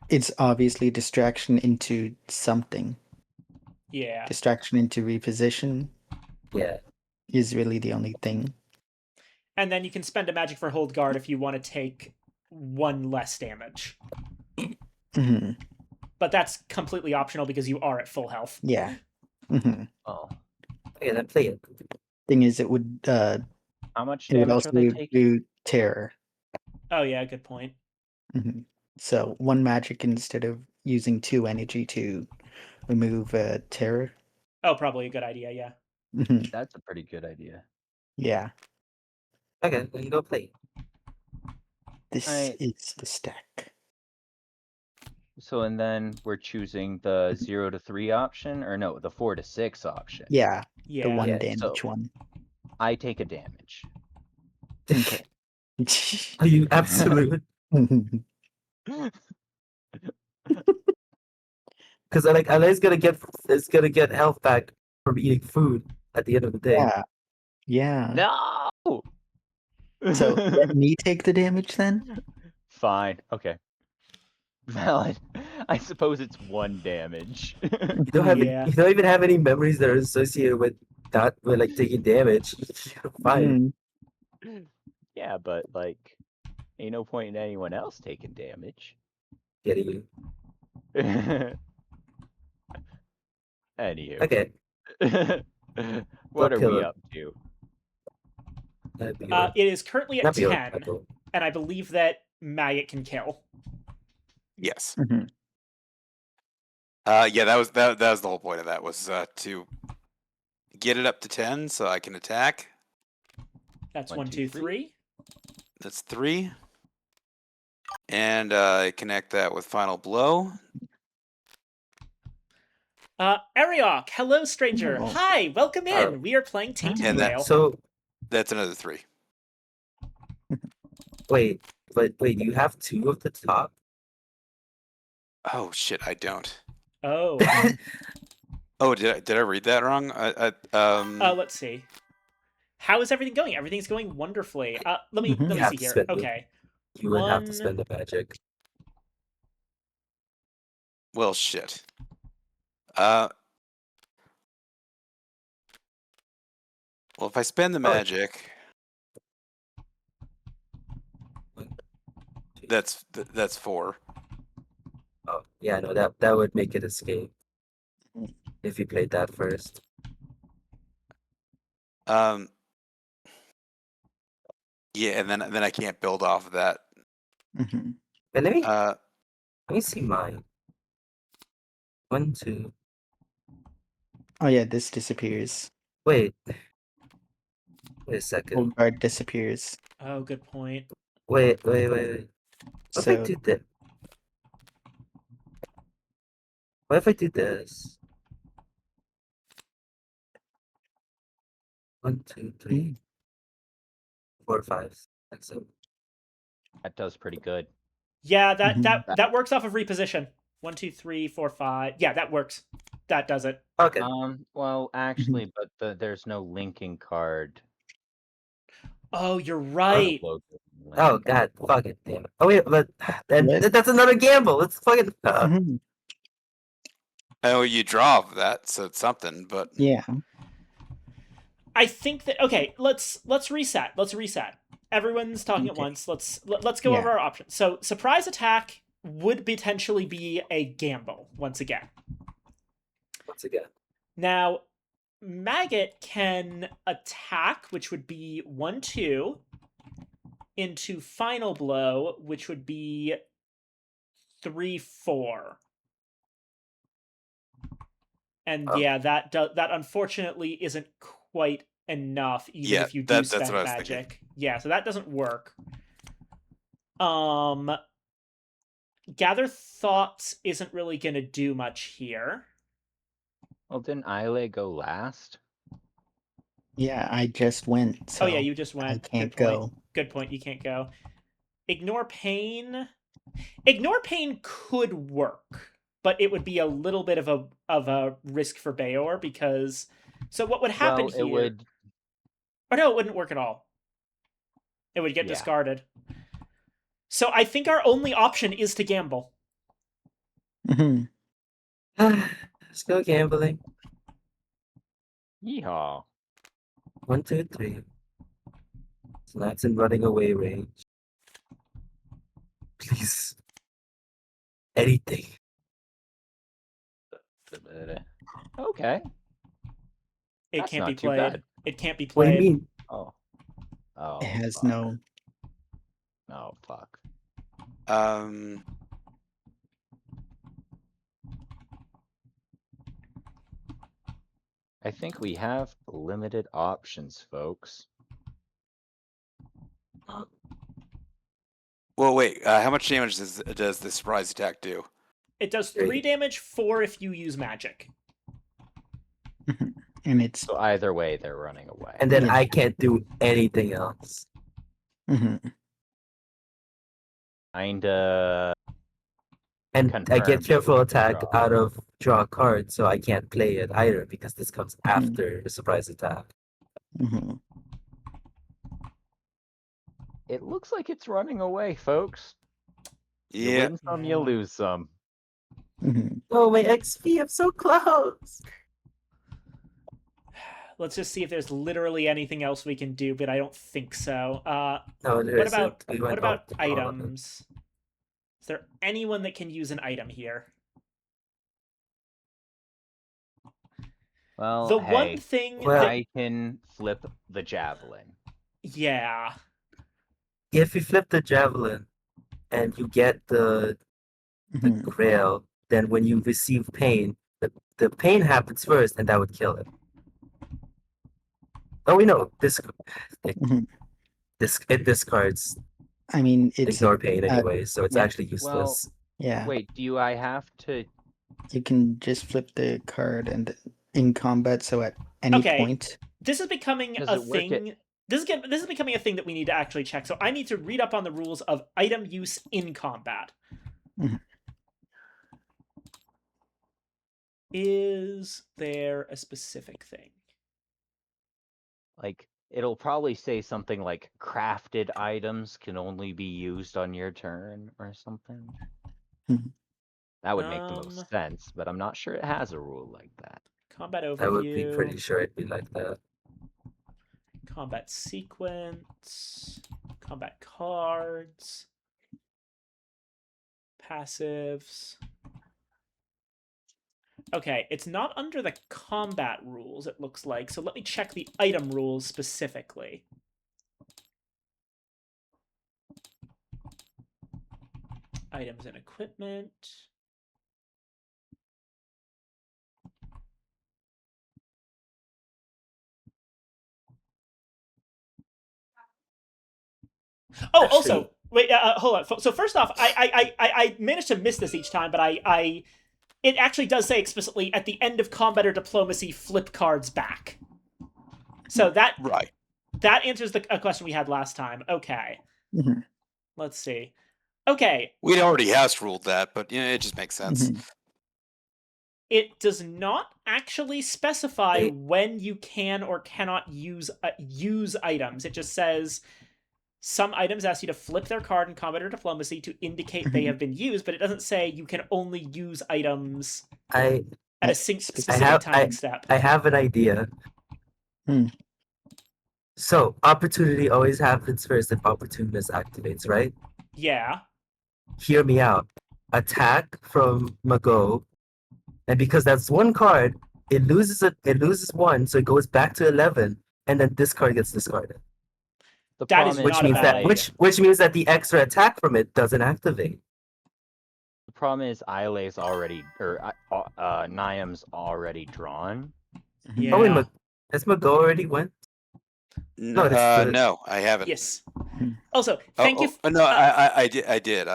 [SPEAKER 2] it's obviously distraction into something.
[SPEAKER 1] Yeah.
[SPEAKER 2] Distraction into reposition
[SPEAKER 5] Yeah.
[SPEAKER 2] is really the only thing.
[SPEAKER 1] And then you can spend a magic for hold guard if you want to take 1 less damage.
[SPEAKER 2] hmm
[SPEAKER 1] But that's completely optional because you are at full health.
[SPEAKER 2] Yeah. hmm
[SPEAKER 4] Oh.
[SPEAKER 5] Okay, then play it.
[SPEAKER 2] Thing is, it would
[SPEAKER 4] How much
[SPEAKER 2] it would
[SPEAKER 4] damage
[SPEAKER 2] also
[SPEAKER 4] are they taking?
[SPEAKER 2] do terror.
[SPEAKER 1] Oh yeah, good point.
[SPEAKER 2] hmm So 1 magic instead of using 2 energy to remove terror.
[SPEAKER 1] Oh, probably a good idea. Yeah.
[SPEAKER 2] Mhm.
[SPEAKER 4] That's a pretty good idea.
[SPEAKER 2] Yeah,
[SPEAKER 5] Okay, then go play.
[SPEAKER 2] this
[SPEAKER 4] I-
[SPEAKER 2] is the stack.
[SPEAKER 4] So and then we're choosing the 0 to 3 option, or no, the 4 to 6 option.
[SPEAKER 2] Yeah,
[SPEAKER 1] Yeah.
[SPEAKER 2] the 1
[SPEAKER 4] Yeah,
[SPEAKER 2] damage
[SPEAKER 4] so-
[SPEAKER 2] one.
[SPEAKER 4] I take a damage.
[SPEAKER 2] Okay.
[SPEAKER 5] Are you absolute? Because like Alain's gonna get health back from eating food at the end of the day.
[SPEAKER 2] yeah, yeah.
[SPEAKER 4] No.
[SPEAKER 2] So let me take the damage then.
[SPEAKER 4] Fine. Okay. Valid. I suppose it's 1 damage.
[SPEAKER 5] You don't have
[SPEAKER 1] Yeah.
[SPEAKER 5] you don't even have any memories that are associated with that with like taking damage. You're fine.
[SPEAKER 2] Mhm.
[SPEAKER 4] Yeah, but like, ain't no point in anyone else taking damage.
[SPEAKER 5] Getting you.
[SPEAKER 4] Anywho.
[SPEAKER 5] Okay.
[SPEAKER 4] What are we
[SPEAKER 5] killer.
[SPEAKER 4] up to?
[SPEAKER 5] That'd be right.
[SPEAKER 1] It is currently at
[SPEAKER 5] Not be
[SPEAKER 1] 10, and I believe that Maggot can kill.
[SPEAKER 6] Yes.
[SPEAKER 2] Mhm.
[SPEAKER 6] Yeah, that was the whole point of that was to get it up to 10 so I can attack.
[SPEAKER 1] That's
[SPEAKER 4] 1,
[SPEAKER 1] 1, 2,
[SPEAKER 4] 2,
[SPEAKER 1] 3.
[SPEAKER 6] That's 3. And I connect that with final blow.
[SPEAKER 1] Ariok, hello, stranger.
[SPEAKER 2] Oh.
[SPEAKER 1] Hi, welcome in.
[SPEAKER 5] Oh.
[SPEAKER 1] We are playing Tainted
[SPEAKER 6] And that-
[SPEAKER 1] Grail.
[SPEAKER 5] So
[SPEAKER 6] That's another 3.
[SPEAKER 5] wait, you have 2 of the top?
[SPEAKER 6] Oh shit, I don't.
[SPEAKER 1] Oh,
[SPEAKER 6] Oh, did I read that wrong?
[SPEAKER 1] let's see. How is everything going? Everything's going wonderfully. Let me
[SPEAKER 2] Mhm.
[SPEAKER 1] let
[SPEAKER 5] You
[SPEAKER 1] me
[SPEAKER 5] have
[SPEAKER 1] see
[SPEAKER 5] to
[SPEAKER 1] here.
[SPEAKER 5] spend it.
[SPEAKER 1] Okay.
[SPEAKER 5] You would have to
[SPEAKER 1] One-
[SPEAKER 5] spend the magic.
[SPEAKER 6] well, shit. Well, if I spend the magic, that's 4.
[SPEAKER 5] Oh, yeah, no, that would make it escape. If you played that first.
[SPEAKER 6] Yeah, and then I can't build off of that.
[SPEAKER 2] Mhm.
[SPEAKER 5] And let
[SPEAKER 6] Uh,
[SPEAKER 5] me see mine. 1, 2.
[SPEAKER 2] Oh yeah, this disappears.
[SPEAKER 5] Wait a second.
[SPEAKER 2] Old guard disappears.
[SPEAKER 1] Oh, good point.
[SPEAKER 5] Wait. What if I
[SPEAKER 2] So
[SPEAKER 5] do that? What if I do this? 1, 2, 3, 4, 5, 6, 7.
[SPEAKER 4] That does pretty good.
[SPEAKER 1] Yeah, that
[SPEAKER 2] Mhm.
[SPEAKER 1] that works off of reposition. 1, 2, 3, 4, 5. Yeah, that works. That does it.
[SPEAKER 5] Okay.
[SPEAKER 4] Well, actually, but there's no linking card.
[SPEAKER 1] Oh, you're right.
[SPEAKER 4] Logo
[SPEAKER 5] Oh
[SPEAKER 4] link.
[SPEAKER 5] god, fuck it, damn it. Oh wait, but then
[SPEAKER 2] What?
[SPEAKER 5] that's another gamble. Let's fucking
[SPEAKER 2] Mhm.
[SPEAKER 6] oh, you draw off of that, so it's something. But
[SPEAKER 2] Yeah.
[SPEAKER 1] I think that okay, let's reset. Let's reset. Everyone's talking at
[SPEAKER 2] Okay.
[SPEAKER 1] once. Let's go
[SPEAKER 2] Yeah.
[SPEAKER 1] over our options. So, surprise attack would potentially be a gamble once again.
[SPEAKER 5] once again.
[SPEAKER 1] Now, Maggot can attack, which would be 1, 2, into final blow, which would be 3, 4. And
[SPEAKER 5] Oh.
[SPEAKER 1] yeah, that unfortunately isn't quite enough, even
[SPEAKER 6] Yeah,
[SPEAKER 1] if you do
[SPEAKER 6] that's
[SPEAKER 1] spend
[SPEAKER 6] what I was thinking.
[SPEAKER 1] magic. Yeah, so that doesn't work. Gather thoughts isn't really gonna do much here.
[SPEAKER 4] Well, didn't Ile go last?
[SPEAKER 2] Yeah, I just went. So
[SPEAKER 1] Oh yeah, you just went.
[SPEAKER 2] can't
[SPEAKER 1] Good point.
[SPEAKER 2] go.
[SPEAKER 1] Good point. You can't go. Ignore pain. Ignore pain could work, but it would be a little bit of a risk for Bayor because. So what would happen
[SPEAKER 4] Well,
[SPEAKER 1] here?
[SPEAKER 4] it would.
[SPEAKER 1] Oh no, it wouldn't work at all. It would get
[SPEAKER 4] Yeah.
[SPEAKER 1] discarded. So I think our only option is to gamble.
[SPEAKER 2] Mhm.
[SPEAKER 5] Let's go gambling.
[SPEAKER 4] Yeehaw.
[SPEAKER 5] 1, 2, 3. So that's in running away range. Please. Anything.
[SPEAKER 4] Okay.
[SPEAKER 1] It
[SPEAKER 4] That's
[SPEAKER 1] can't
[SPEAKER 4] not
[SPEAKER 1] be
[SPEAKER 4] too
[SPEAKER 1] played.
[SPEAKER 4] bad.
[SPEAKER 1] It can't be
[SPEAKER 5] What do you
[SPEAKER 1] played.
[SPEAKER 5] mean?
[SPEAKER 4] Oh. Oh.
[SPEAKER 2] It has
[SPEAKER 4] fuck.
[SPEAKER 2] no.
[SPEAKER 4] Oh fuck. I think we have limited options, folks.
[SPEAKER 6] Well, wait. How much damage does the surprise attack do?
[SPEAKER 1] It does 3 damage, 4 if you use magic.
[SPEAKER 2] And it's.
[SPEAKER 4] So either way, they're running away.
[SPEAKER 5] And then
[SPEAKER 2] Yeah.
[SPEAKER 5] I can't do anything else.
[SPEAKER 4] Kinda.
[SPEAKER 5] And I get
[SPEAKER 4] Confirmed
[SPEAKER 5] careful
[SPEAKER 4] with
[SPEAKER 5] attack
[SPEAKER 4] draw.
[SPEAKER 5] out of draw a card, so I can't play it either because this comes after the surprise attack.
[SPEAKER 4] It looks like it's running away, folks. You
[SPEAKER 6] Yeah.
[SPEAKER 4] win some, you lose some.
[SPEAKER 5] Oh, my XP, I'm so close.
[SPEAKER 1] Let's just see if there's literally anything else we can do, but I don't think so.
[SPEAKER 5] No, there
[SPEAKER 1] What
[SPEAKER 5] isn't.
[SPEAKER 1] about
[SPEAKER 5] We
[SPEAKER 1] what
[SPEAKER 5] went
[SPEAKER 1] about
[SPEAKER 5] off the bottom.
[SPEAKER 1] items? Is there anyone that can use an item here?
[SPEAKER 4] Well,
[SPEAKER 1] The
[SPEAKER 4] hey,
[SPEAKER 1] one thing
[SPEAKER 5] Well-
[SPEAKER 1] that,
[SPEAKER 4] I can flip the javelin.
[SPEAKER 1] yeah,
[SPEAKER 5] If you flip the javelin and you get the grail, then when you receive pain, the pain happens first, and that would kill it. Oh, we know this. It discards
[SPEAKER 2] I mean, it's.
[SPEAKER 5] ignore pain anyway, so it's
[SPEAKER 2] yeah.
[SPEAKER 5] actually useless.
[SPEAKER 2] Yeah.
[SPEAKER 4] Wait, do I have to?
[SPEAKER 2] You can just flip the card and in combat, so at any
[SPEAKER 1] Okay.
[SPEAKER 2] point.
[SPEAKER 1] this is becoming
[SPEAKER 4] Does
[SPEAKER 1] a
[SPEAKER 4] it work
[SPEAKER 1] thing. This is becoming a thing that we need to actually check. So I need to read up on the rules of item use in combat. Is there a specific thing?
[SPEAKER 4] Like, it'll probably say something like crafted items can only be used on your turn or something. That would make the most sense, but I'm not sure it has a rule like that.
[SPEAKER 1] Combat overview.
[SPEAKER 5] I would be pretty sure it'd be like that.
[SPEAKER 1] Combat sequence. Combat cards. Passives. Okay, it's not under the combat rules, it looks like. So let me check the item rules specifically. Items and equipment. Oh,
[SPEAKER 5] Actually-
[SPEAKER 1] also, wait, hold on. So first off, I managed to miss this each time, but it actually does say explicitly at the end of combat or diplomacy, flip cards back. So that
[SPEAKER 6] Right.
[SPEAKER 1] that answers a question we had last time. Okay. Let's see. Okay,
[SPEAKER 6] We'd already house ruled that, but it just makes sense.
[SPEAKER 1] it does not actually specify
[SPEAKER 5] Wait.
[SPEAKER 1] when you can or cannot use items. It just says some items ask you to flip their card in combat or diplomacy to indicate they have been used, but it doesn't say you can only use items
[SPEAKER 5] I
[SPEAKER 1] at a specific
[SPEAKER 5] have-
[SPEAKER 1] timing step.
[SPEAKER 5] I have an idea. So opportunity always happens first if opportunist activates, right?
[SPEAKER 1] Yeah.
[SPEAKER 5] Hear me out. Attack from Mago, and because that's one card, it loses one, so it goes back to 11, and then this card gets discarded.
[SPEAKER 4] The
[SPEAKER 1] That is
[SPEAKER 4] problem
[SPEAKER 5] Which
[SPEAKER 1] not a
[SPEAKER 5] means
[SPEAKER 1] bad
[SPEAKER 5] that
[SPEAKER 1] idea.
[SPEAKER 5] which means that the extra attack from it doesn't activate.
[SPEAKER 4] The problem is Ile's already, or Niam's already drawn.
[SPEAKER 1] Yeah.
[SPEAKER 5] Oh, wait, has Mago already went? No, that's the-
[SPEAKER 6] No, I haven't.
[SPEAKER 1] Yes. Also, thank you.
[SPEAKER 6] No, I did.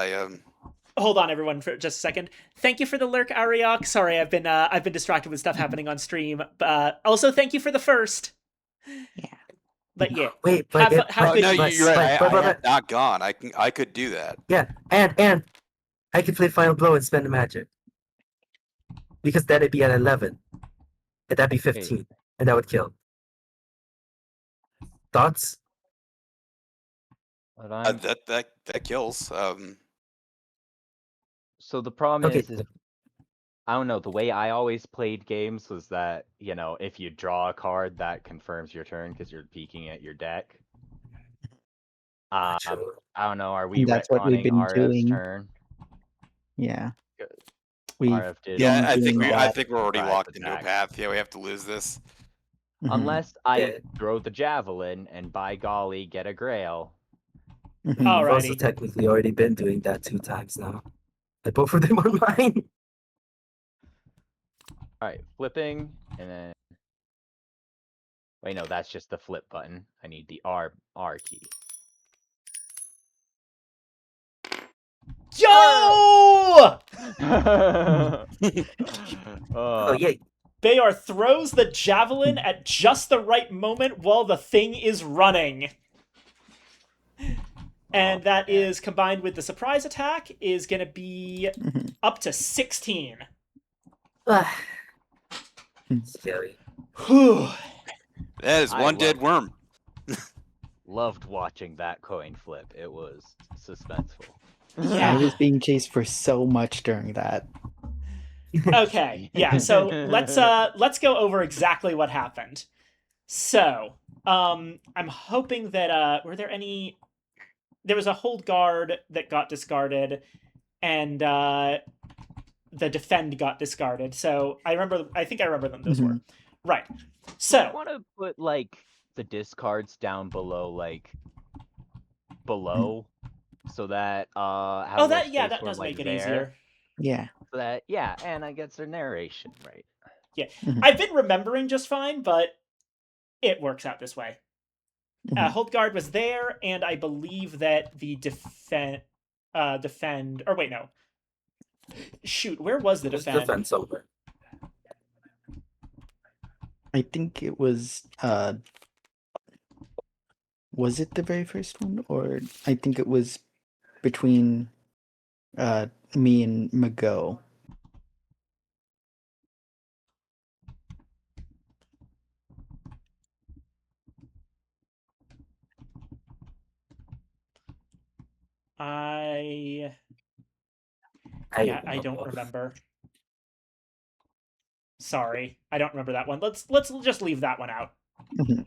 [SPEAKER 1] Hold on, everyone, for just a second. Thank you for the lurk, Ariok. Sorry, I've been distracted with stuff happening on stream. Also, thank you for the first.
[SPEAKER 2] Yeah.
[SPEAKER 1] But yeah.
[SPEAKER 5] Wait, but
[SPEAKER 1] Have
[SPEAKER 6] No,
[SPEAKER 1] good-
[SPEAKER 6] you're right. I
[SPEAKER 5] but-
[SPEAKER 6] have not gone. I could do that.
[SPEAKER 5] yeah, and I can play Final Blow and spend the magic because then it'd be at 11, and that'd be 15, and that would kill. Thoughts?
[SPEAKER 4] But I'm,
[SPEAKER 6] That kills.
[SPEAKER 4] so the problem
[SPEAKER 5] Okay.
[SPEAKER 4] is I don't know, the way I always played games was that, if you draw a card, that confirms your turn because you're peeking at your deck.
[SPEAKER 5] Sure.
[SPEAKER 4] I don't know, are we
[SPEAKER 2] That's what we've
[SPEAKER 4] retconning
[SPEAKER 2] been
[SPEAKER 4] RF's
[SPEAKER 2] doing.
[SPEAKER 4] turn?
[SPEAKER 2] Yeah.
[SPEAKER 4] Good.
[SPEAKER 2] We
[SPEAKER 4] RF did
[SPEAKER 6] Yeah, I
[SPEAKER 2] doing
[SPEAKER 6] think
[SPEAKER 2] that.
[SPEAKER 6] we're already
[SPEAKER 4] Surprise
[SPEAKER 6] locked into a
[SPEAKER 4] attack.
[SPEAKER 6] path. Yeah, we have to lose this.
[SPEAKER 2] Mhm,
[SPEAKER 4] Unless I
[SPEAKER 5] Yeah.
[SPEAKER 4] throw the javelin and by golly get a grail.
[SPEAKER 2] mhm.
[SPEAKER 1] All
[SPEAKER 5] I've
[SPEAKER 1] right.
[SPEAKER 5] also
[SPEAKER 1] Alrighty.
[SPEAKER 5] technically already been doing that 2 times now. And both of them are mine.
[SPEAKER 4] Alright, flipping, and then wait, no, that's just the flip button. I need the R key.
[SPEAKER 1] Yo!
[SPEAKER 5] Oh yeah.
[SPEAKER 1] Bayor throws the javelin at just the right moment while the thing is running. And that
[SPEAKER 4] man.
[SPEAKER 1] is combined with the surprise attack is going to be
[SPEAKER 2] Mhm.
[SPEAKER 1] up to 16.
[SPEAKER 5] Scary.
[SPEAKER 1] Whew.
[SPEAKER 6] That is
[SPEAKER 4] I
[SPEAKER 6] one dead worm.
[SPEAKER 4] Loved watching that coin flip. It was suspenseful.
[SPEAKER 2] I
[SPEAKER 1] Yeah.
[SPEAKER 2] was being chased for so much during that.
[SPEAKER 1] Okay. Yeah. So let's go over exactly what happened. So, I'm hoping that were there any there was a hold guard that got discarded and the defend got discarded. So, I think I remember them those were.
[SPEAKER 2] Mhm.
[SPEAKER 1] Right.
[SPEAKER 4] You
[SPEAKER 1] So,
[SPEAKER 4] want to put like the discards down below, like below, so that have a
[SPEAKER 1] oh
[SPEAKER 4] little
[SPEAKER 1] that yeah,
[SPEAKER 4] space
[SPEAKER 1] that
[SPEAKER 4] for 'em,
[SPEAKER 1] does
[SPEAKER 4] like
[SPEAKER 1] make it
[SPEAKER 4] there,
[SPEAKER 1] easier.
[SPEAKER 2] Yeah.
[SPEAKER 4] so that Anna gets her narration right.
[SPEAKER 1] Yeah.
[SPEAKER 2] Mhm.
[SPEAKER 1] I've been remembering just fine, but it works out this way.
[SPEAKER 2] Mhm.
[SPEAKER 1] Hold guard was there, and I believe that the defend. Or wait, no. Shoot, where was the
[SPEAKER 5] There's
[SPEAKER 1] defend?
[SPEAKER 5] defense somewhere.
[SPEAKER 2] I think it was it the very first one, or I think it was between me and Mago.
[SPEAKER 1] I
[SPEAKER 5] I
[SPEAKER 1] don't
[SPEAKER 5] know.
[SPEAKER 1] remember. Sorry, I don't remember that one. Let's just leave that one out.
[SPEAKER 2] Mhm.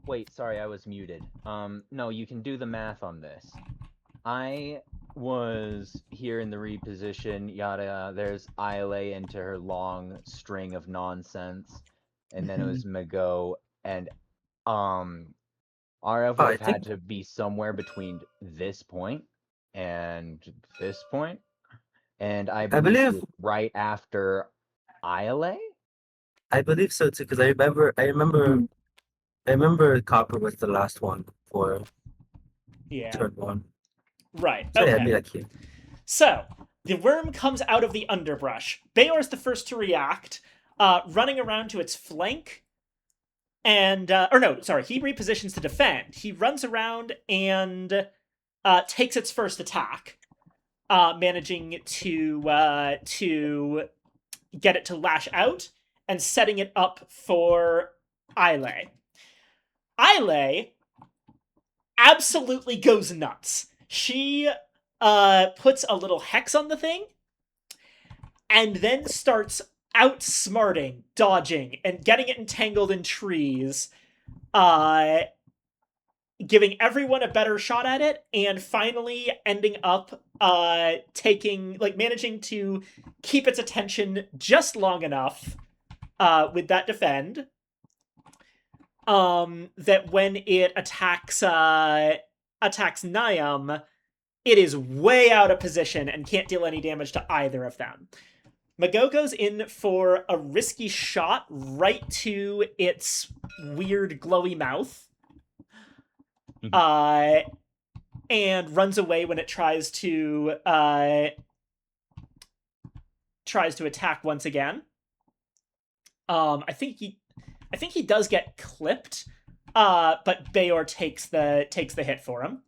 [SPEAKER 4] Wait, sorry, I was muted. No, you can do the math on this. I was here in the reposition, yada yada. There's Isla into her long string of nonsense, and then it was Mago, and RF
[SPEAKER 5] Oh,
[SPEAKER 4] would
[SPEAKER 5] I
[SPEAKER 4] have had
[SPEAKER 5] think
[SPEAKER 4] to be somewhere between this point and this point, and I
[SPEAKER 5] I
[SPEAKER 4] believe she
[SPEAKER 5] believe
[SPEAKER 4] was right after Isla.
[SPEAKER 5] I believe so too, because I remember Copper was the last one for
[SPEAKER 1] Yeah.
[SPEAKER 5] turn 1.
[SPEAKER 1] Right.
[SPEAKER 5] So yeah, I'd
[SPEAKER 1] Okay.
[SPEAKER 5] be like here.
[SPEAKER 1] So the worm comes out of the underbrush. Bayor's the first to react, running around to its flank. And or no, sorry, he repositions to defend. He runs around and takes its first attack, managing to get it to lash out and setting it up for Islay. Islay absolutely goes nuts. She puts a little hex on the thing and then starts outsmarting, dodging, and getting it entangled in trees, uh, giving everyone a better shot at it, and finally ending up managing to keep its attention just long enough with that defend that when it attacks Niam, it is way out of position and can't deal any damage to either of them. Mago goes in for a risky shot right to its weird glowy mouth. And runs away when it tries to attack once again. I think he does get clipped, but Bayor takes the hit for him.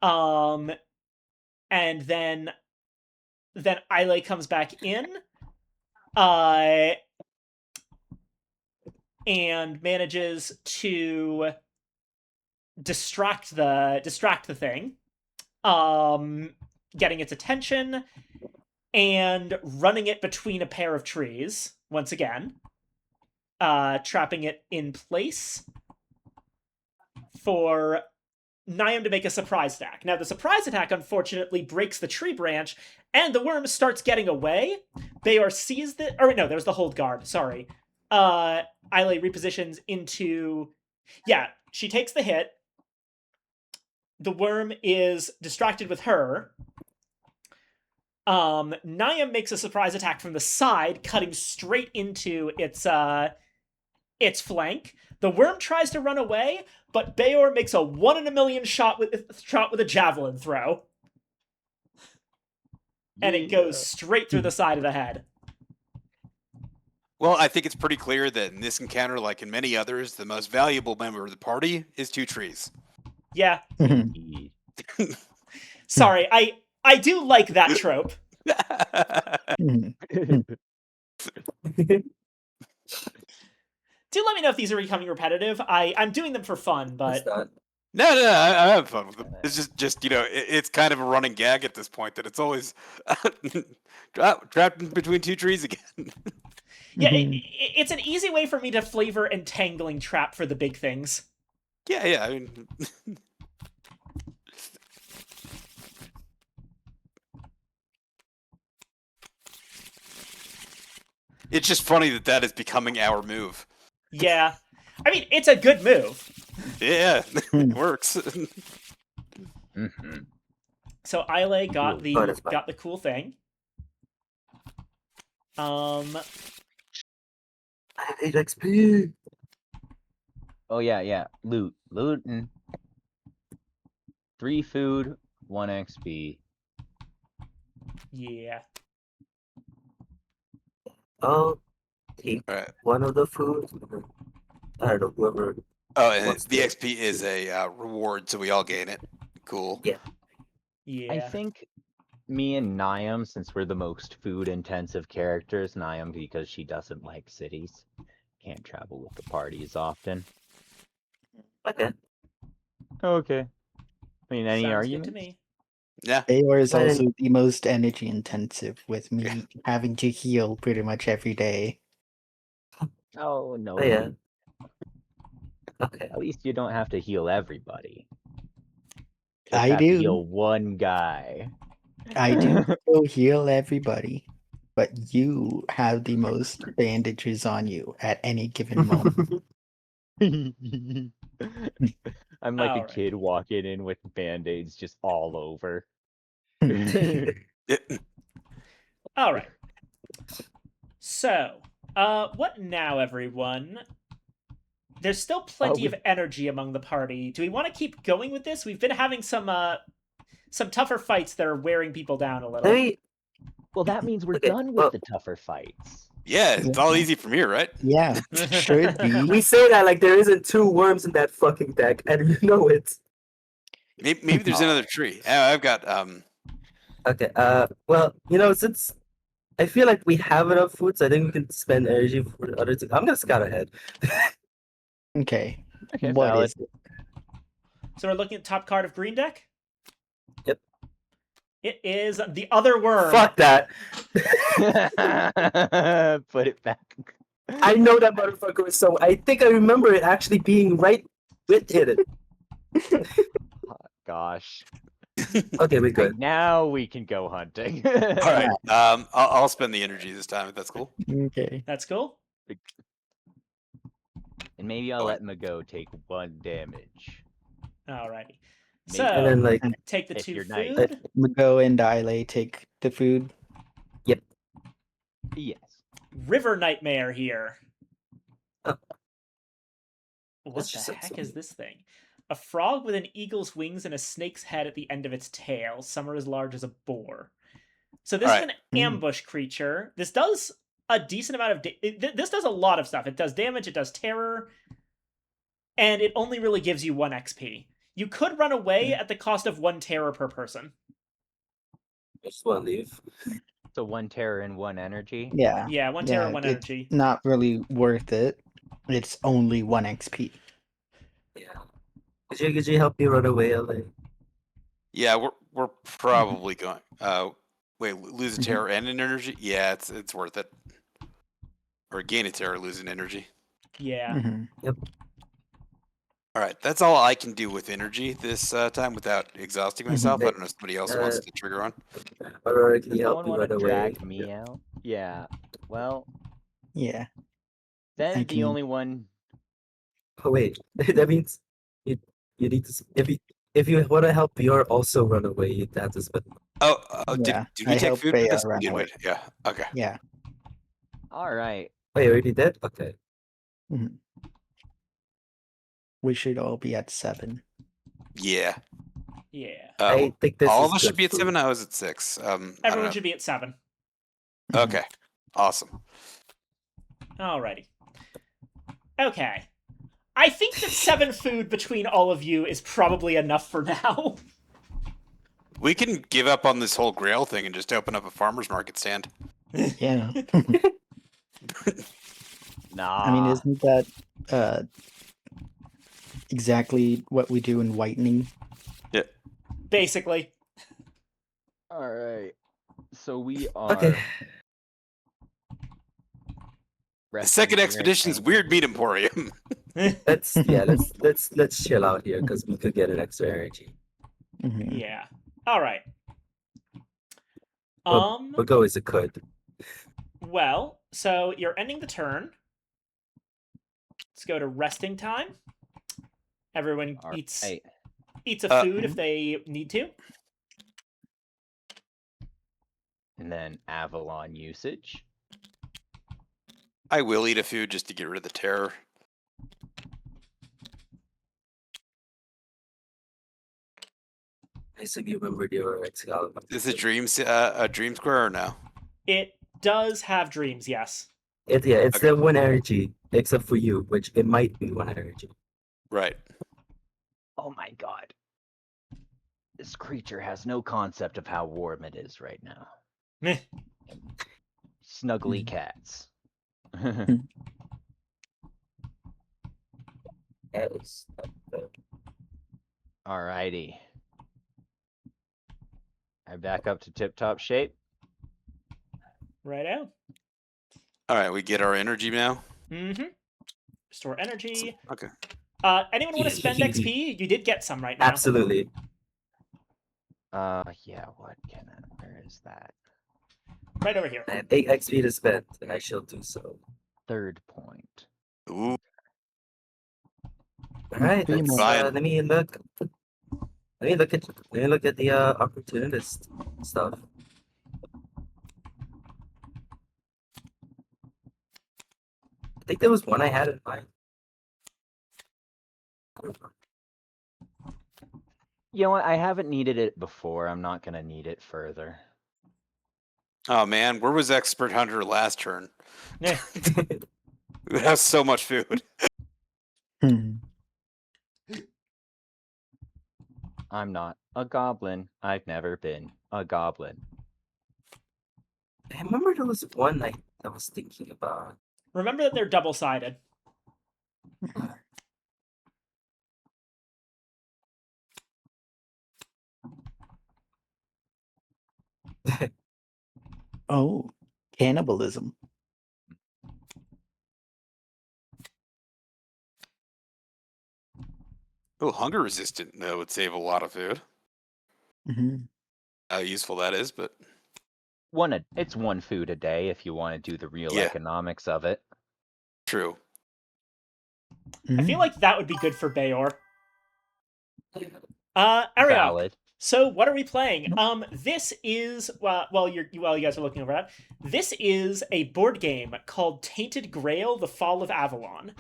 [SPEAKER 1] And then Islay comes back in, and manages to distract the thing, getting its attention and running it between a pair of trees once again, trapping it in place for Niam to make a surprise attack. Now, the surprise attack unfortunately breaks the tree branch, and the worm starts getting away. Bayor sees that. Or no, there's the hold guard. Sorry. Islay repositions into. Yeah, she takes the hit. The worm is distracted with her. Niam makes a surprise attack from the side, cutting straight into its flank. The worm tries to run away, but Bayor makes a 1 in a million shot with a javelin throw, and it goes straight through the side of the head.
[SPEAKER 6] Well, I think it's pretty clear that in this encounter, like in many others, the most valuable member of the party is two trees.
[SPEAKER 1] Yeah.
[SPEAKER 4] Indeed.
[SPEAKER 1] Sorry, I do like that trope. Do let me know if these are becoming repetitive. I'm doing them for fun, but
[SPEAKER 5] It's not.
[SPEAKER 6] No, I have fun with them. It's just it's kind of a running gag at this point that it's always trapped in between two trees again.
[SPEAKER 1] yeah, it's an easy way for me to flavor entangling trap for the big things.
[SPEAKER 6] Yeah. I mean, it's just funny that is becoming our move.
[SPEAKER 1] Yeah. I mean, it's a good move.
[SPEAKER 6] Yeah, it works.
[SPEAKER 4] Mm-hmm.
[SPEAKER 1] So Islay got
[SPEAKER 5] Oh, that's fine.
[SPEAKER 1] the cool thing.
[SPEAKER 5] I have 8 XP.
[SPEAKER 4] Oh yeah. Looting. 3 food, 1 XP.
[SPEAKER 1] Yeah.
[SPEAKER 5] I'll take
[SPEAKER 6] All right.
[SPEAKER 5] one of the food. I don't know, whoever.
[SPEAKER 6] Oh, and
[SPEAKER 5] What's
[SPEAKER 6] the
[SPEAKER 5] the-
[SPEAKER 6] XP is a reward, so we all gain it. Cool.
[SPEAKER 5] Yeah.
[SPEAKER 1] Yeah.
[SPEAKER 4] I think me and Niam, since we're the most food-intensive characters, Niam because she doesn't like cities, can't travel with the party as often.
[SPEAKER 5] Okay.
[SPEAKER 4] Okay. I mean, any
[SPEAKER 1] Sounds
[SPEAKER 4] arguments?
[SPEAKER 1] good to me.
[SPEAKER 6] Yeah.
[SPEAKER 2] Bayor is
[SPEAKER 5] Right.
[SPEAKER 2] also the most energy intensive, with me having to heal pretty much every day.
[SPEAKER 4] Oh no.
[SPEAKER 5] Oh, yeah. Okay.
[SPEAKER 4] At least you don't have to heal everybody. Just
[SPEAKER 2] I
[SPEAKER 4] have to
[SPEAKER 2] do.
[SPEAKER 4] heal one guy.
[SPEAKER 2] I do still heal everybody, but you have the most bandages on you at any given moment.
[SPEAKER 4] I'm like a
[SPEAKER 1] Alright.
[SPEAKER 4] kid walking in with band-aids just all over.
[SPEAKER 1] All right. So, what now, everyone? There's still plenty of energy among the party. Do we want to keep going with this? We've been having some tougher fights that are wearing people down a little.
[SPEAKER 5] Maybe.
[SPEAKER 4] Well, that means we're
[SPEAKER 5] Okay,
[SPEAKER 4] done with
[SPEAKER 5] well-
[SPEAKER 4] the tougher fights.
[SPEAKER 6] Yeah, it's all easy from here, right?
[SPEAKER 2] Yeah, should be.
[SPEAKER 5] We say that like there isn't 2 worms in that fucking deck, and you know it.
[SPEAKER 6] Maybe there's another tree. I've got
[SPEAKER 5] Okay. Well, since I feel like we have enough food, so I think we can spend energy for the other 2. I'm gonna scout ahead.
[SPEAKER 2] Okay.
[SPEAKER 4] Okay,
[SPEAKER 2] What
[SPEAKER 4] valid.
[SPEAKER 2] is it?
[SPEAKER 1] So we're looking at top card of green deck.
[SPEAKER 5] Yep.
[SPEAKER 1] It is the other worm.
[SPEAKER 5] Fuck that.
[SPEAKER 4] Put it back.
[SPEAKER 5] I know that motherfucker is so. I think I remember it actually being right with it.
[SPEAKER 4] Gosh.
[SPEAKER 5] Okay, we
[SPEAKER 4] Right,
[SPEAKER 5] good.
[SPEAKER 4] now we can go hunting.
[SPEAKER 6] all right. I'll spend the energy this time if that's cool.
[SPEAKER 2] Okay.
[SPEAKER 1] That's cool.
[SPEAKER 4] And maybe I'll let Mago take 1 damage.
[SPEAKER 1] Alrighty.
[SPEAKER 4] Maybe.
[SPEAKER 1] So,
[SPEAKER 5] And then like
[SPEAKER 1] take the
[SPEAKER 4] if
[SPEAKER 1] 2
[SPEAKER 4] you're nice.
[SPEAKER 1] food.
[SPEAKER 2] Mago and Islay take the food.
[SPEAKER 4] Yes.
[SPEAKER 1] River Nightmare here.
[SPEAKER 5] Oh.
[SPEAKER 1] What
[SPEAKER 5] That's just
[SPEAKER 1] the heck is
[SPEAKER 5] something.
[SPEAKER 1] this thing? A frog with an eagle's wings and a snake's head at the end of its tail. Some are as large as a boar. So this is
[SPEAKER 6] Alright.
[SPEAKER 1] an ambush creature. This does a decent amount of... this does a lot of stuff. It does damage, it does terror, and it only really gives you 1 XP. You could run away at the cost of 1 terror per person.
[SPEAKER 5] just want to leave.
[SPEAKER 4] So 1 terror and 1 energy.
[SPEAKER 2] Yeah.
[SPEAKER 1] Yeah, 1 terror,
[SPEAKER 2] Yeah,
[SPEAKER 1] 1
[SPEAKER 2] it's
[SPEAKER 1] energy.
[SPEAKER 2] not really worth it. It's only 1 XP.
[SPEAKER 5] Yeah. Could you help me run away, LA?
[SPEAKER 6] Yeah, we're probably going. Wait, lose a terror and an energy? Yeah, it's worth it. Or gain a terror, lose an energy.
[SPEAKER 1] Yeah.
[SPEAKER 2] Mm-hmm.
[SPEAKER 6] All right, that's all I can do with energy this time without exhausting myself. I don't know if somebody else wants to trigger on.
[SPEAKER 5] Aurora, can
[SPEAKER 4] Does
[SPEAKER 5] you help
[SPEAKER 4] someone
[SPEAKER 5] me
[SPEAKER 4] want
[SPEAKER 5] run
[SPEAKER 4] to
[SPEAKER 5] away?
[SPEAKER 4] drag me out? Yeah. Well,
[SPEAKER 2] Yeah.
[SPEAKER 4] Then
[SPEAKER 2] I
[SPEAKER 4] the
[SPEAKER 2] can-
[SPEAKER 4] only one.
[SPEAKER 5] Oh wait, that means you you need to if you want to help Bjorn also run away, you have to spend.
[SPEAKER 6] Oh,
[SPEAKER 2] Yeah,
[SPEAKER 6] did we
[SPEAKER 2] I
[SPEAKER 6] take
[SPEAKER 2] helped
[SPEAKER 6] food?
[SPEAKER 2] Bayer
[SPEAKER 6] This
[SPEAKER 2] run
[SPEAKER 6] good
[SPEAKER 2] away.
[SPEAKER 6] way. Yeah. Okay.
[SPEAKER 2] Yeah.
[SPEAKER 4] All right.
[SPEAKER 5] Wait, already did? Okay.
[SPEAKER 2] Mhm. We should all be at 7.
[SPEAKER 6] Yeah.
[SPEAKER 1] Yeah.
[SPEAKER 5] I think this
[SPEAKER 6] all
[SPEAKER 5] is
[SPEAKER 6] of us should
[SPEAKER 5] good
[SPEAKER 6] be at
[SPEAKER 5] food.
[SPEAKER 6] 7. I was at 6. I don't
[SPEAKER 1] Everyone
[SPEAKER 6] know.
[SPEAKER 1] should be at 7.
[SPEAKER 2] Mhm.
[SPEAKER 6] Okay. Awesome.
[SPEAKER 1] Alrighty. Okay. I think that 7 food between all of you is probably enough for now.
[SPEAKER 6] We can give up on this whole Grail thing and just open up a farmer's market stand.
[SPEAKER 2] Yeah.
[SPEAKER 4] Nah.
[SPEAKER 2] I mean, isn't that exactly what we do in whitening?
[SPEAKER 1] Basically.
[SPEAKER 4] All right. So we are.
[SPEAKER 5] Okay.
[SPEAKER 6] The second expedition's
[SPEAKER 4] weird.
[SPEAKER 6] Weird Meat Emporium.
[SPEAKER 5] Let's chill out here because we could get an extra energy.
[SPEAKER 2] Mhm.
[SPEAKER 1] Yeah. Alright.
[SPEAKER 5] We'll go as it could.
[SPEAKER 1] Well, so you're ending the turn. Let's go to resting time. Everyone
[SPEAKER 4] All
[SPEAKER 1] eats
[SPEAKER 4] right.
[SPEAKER 1] a food if they need to.
[SPEAKER 4] And then Avalon usage.
[SPEAKER 6] I will eat a food just to get rid of the terror.
[SPEAKER 5] I assume you remembered your Excalibur.
[SPEAKER 6] Is it a dream square or no?
[SPEAKER 1] It does have dreams, yes.
[SPEAKER 5] It's
[SPEAKER 6] Okay.
[SPEAKER 5] the one energy, except for you, which it might be one energy.
[SPEAKER 6] Right.
[SPEAKER 4] Oh my god. This creature has no concept of how warm it is right now.
[SPEAKER 1] Meh.
[SPEAKER 4] Snuggly
[SPEAKER 2] Mhm.
[SPEAKER 4] cats.
[SPEAKER 5] Yes.
[SPEAKER 4] Alrighty. I back up to tip-top shape.
[SPEAKER 1] Righto.
[SPEAKER 6] All right, we get our energy now.
[SPEAKER 1] Mm-hmm. Restore energy.
[SPEAKER 6] Okay.
[SPEAKER 1] Anyone want to spend XP? You did get some right now.
[SPEAKER 5] Absolutely.
[SPEAKER 4] Yeah, what can I, where is that?
[SPEAKER 1] Right over here.
[SPEAKER 5] I have 8 XP to spend, and I shall do so.
[SPEAKER 4] 3rd point.
[SPEAKER 6] Ooh.
[SPEAKER 5] Alright,
[SPEAKER 2] Be
[SPEAKER 5] let's,
[SPEAKER 2] more-
[SPEAKER 6] Fine.
[SPEAKER 5] let me look. Let me look at the opportunist stuff. I think there was one I had in mind.
[SPEAKER 4] You know what? I haven't needed it before. I'm not gonna need it further.
[SPEAKER 6] Oh man, where was Expert Hunter last turn?
[SPEAKER 1] Eh.
[SPEAKER 6] We have so much food.
[SPEAKER 2] Mhm.
[SPEAKER 4] I'm not a goblin. I've never been a goblin.
[SPEAKER 5] I remember there was one I was thinking about.
[SPEAKER 1] Remember that they're double-sided.
[SPEAKER 2] Oh, cannibalism.
[SPEAKER 6] Oh, hunger resistant. That would save a lot of food.
[SPEAKER 2] Mhm.
[SPEAKER 6] How useful that is, but
[SPEAKER 4] It's 1 food a day if you want to do the real
[SPEAKER 6] Yeah.
[SPEAKER 4] economics of it.
[SPEAKER 6] true.
[SPEAKER 1] I feel
[SPEAKER 2] Mhm.
[SPEAKER 1] like that would be good for Bayor. Ariok.
[SPEAKER 4] Valid.
[SPEAKER 1] So what are we playing? This is while you guys are looking over that. This is a board game called Tainted Grail: The Fall of Avalon.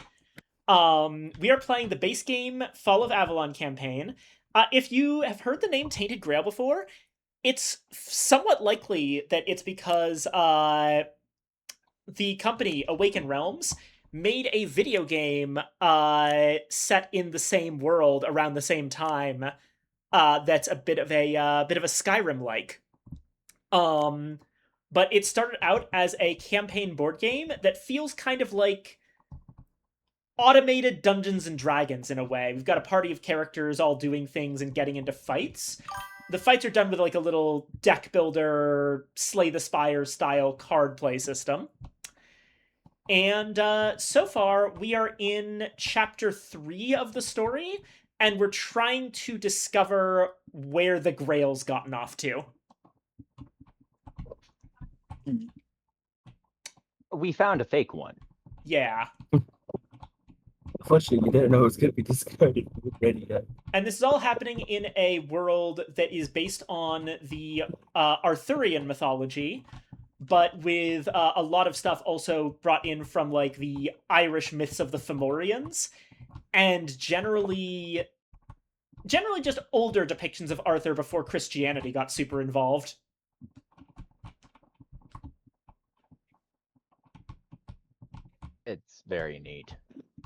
[SPEAKER 1] We are playing the base game Fall of Avalon campaign. If you have heard the name Tainted Grail before, it's somewhat likely that it's because the company Awaken Realms made a video game set in the same world around the same time. That's a bit of a Skyrim like. But it started out as a campaign board game that feels kind of like automated Dungeons and Dragons in a way. We've got a party of characters all doing things and getting into fights. The fights are done with like a little deck builder, Slay the Spire style card play system. And so far, we are in chapter 3 of the story, and we're trying to discover where the Grail's gotten off to.
[SPEAKER 4] We found a fake one.
[SPEAKER 1] Yeah.
[SPEAKER 5] Unfortunately, you didn't know it was going to be discarded already.
[SPEAKER 1] And this is all happening in a world that is based on the Arthurian mythology, but with a lot of stuff also brought in from like the Irish myths of the Fomorians, and generally just older depictions of Arthur before Christianity got super involved.
[SPEAKER 4] It's very neat.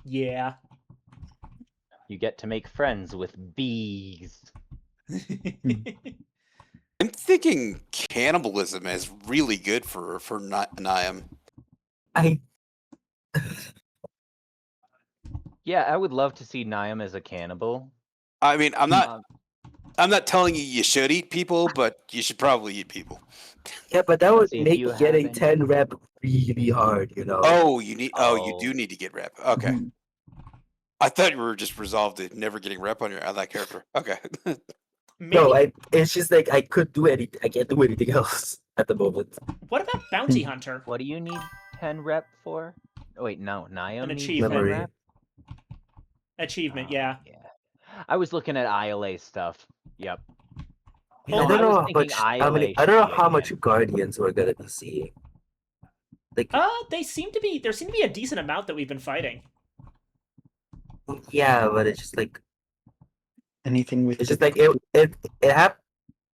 [SPEAKER 1] Yeah.
[SPEAKER 4] You get to make friends with bees.
[SPEAKER 6] I'm thinking cannibalism is really good for Niam.
[SPEAKER 5] I
[SPEAKER 4] Yeah, I would love to see Niam as a cannibal.
[SPEAKER 6] I mean, I'm
[SPEAKER 4] Um,
[SPEAKER 6] not telling you should eat people, but you should probably eat people.
[SPEAKER 5] yeah, but that would
[SPEAKER 4] See, if
[SPEAKER 5] make
[SPEAKER 4] you
[SPEAKER 5] getting
[SPEAKER 4] haven't-
[SPEAKER 5] 10 rep really hard, you know.
[SPEAKER 6] Oh, you do
[SPEAKER 4] Oh.
[SPEAKER 6] need to get rep. Okay.
[SPEAKER 2] Mhm.
[SPEAKER 6] I thought you were just resolved to never getting rep on that character. Okay.
[SPEAKER 1] Maybe.
[SPEAKER 5] No, it's just like I could do anything. I can't do anything else at the moment.
[SPEAKER 1] What about Bounty Hunter?
[SPEAKER 4] What do you need 10 rep for? Oh, wait, no, Niam
[SPEAKER 1] An
[SPEAKER 4] needs
[SPEAKER 1] achievement.
[SPEAKER 4] 10
[SPEAKER 5] Memory.
[SPEAKER 4] rep?
[SPEAKER 1] Achievement,
[SPEAKER 4] Oh,
[SPEAKER 1] yeah.
[SPEAKER 4] I was looking at ILA stuff. Yep.
[SPEAKER 5] I
[SPEAKER 1] Oh,
[SPEAKER 5] don't
[SPEAKER 4] I was
[SPEAKER 5] know how
[SPEAKER 4] thinking
[SPEAKER 5] much. I
[SPEAKER 4] ILA
[SPEAKER 5] mean, I don't know
[SPEAKER 4] should be
[SPEAKER 5] how
[SPEAKER 4] a
[SPEAKER 5] much Guardians we're gonna be seeing. Like,
[SPEAKER 1] there seem to be a decent amount that we've been fighting.
[SPEAKER 5] yeah, but it's just like
[SPEAKER 2] Anything with
[SPEAKER 5] it's just like it happens.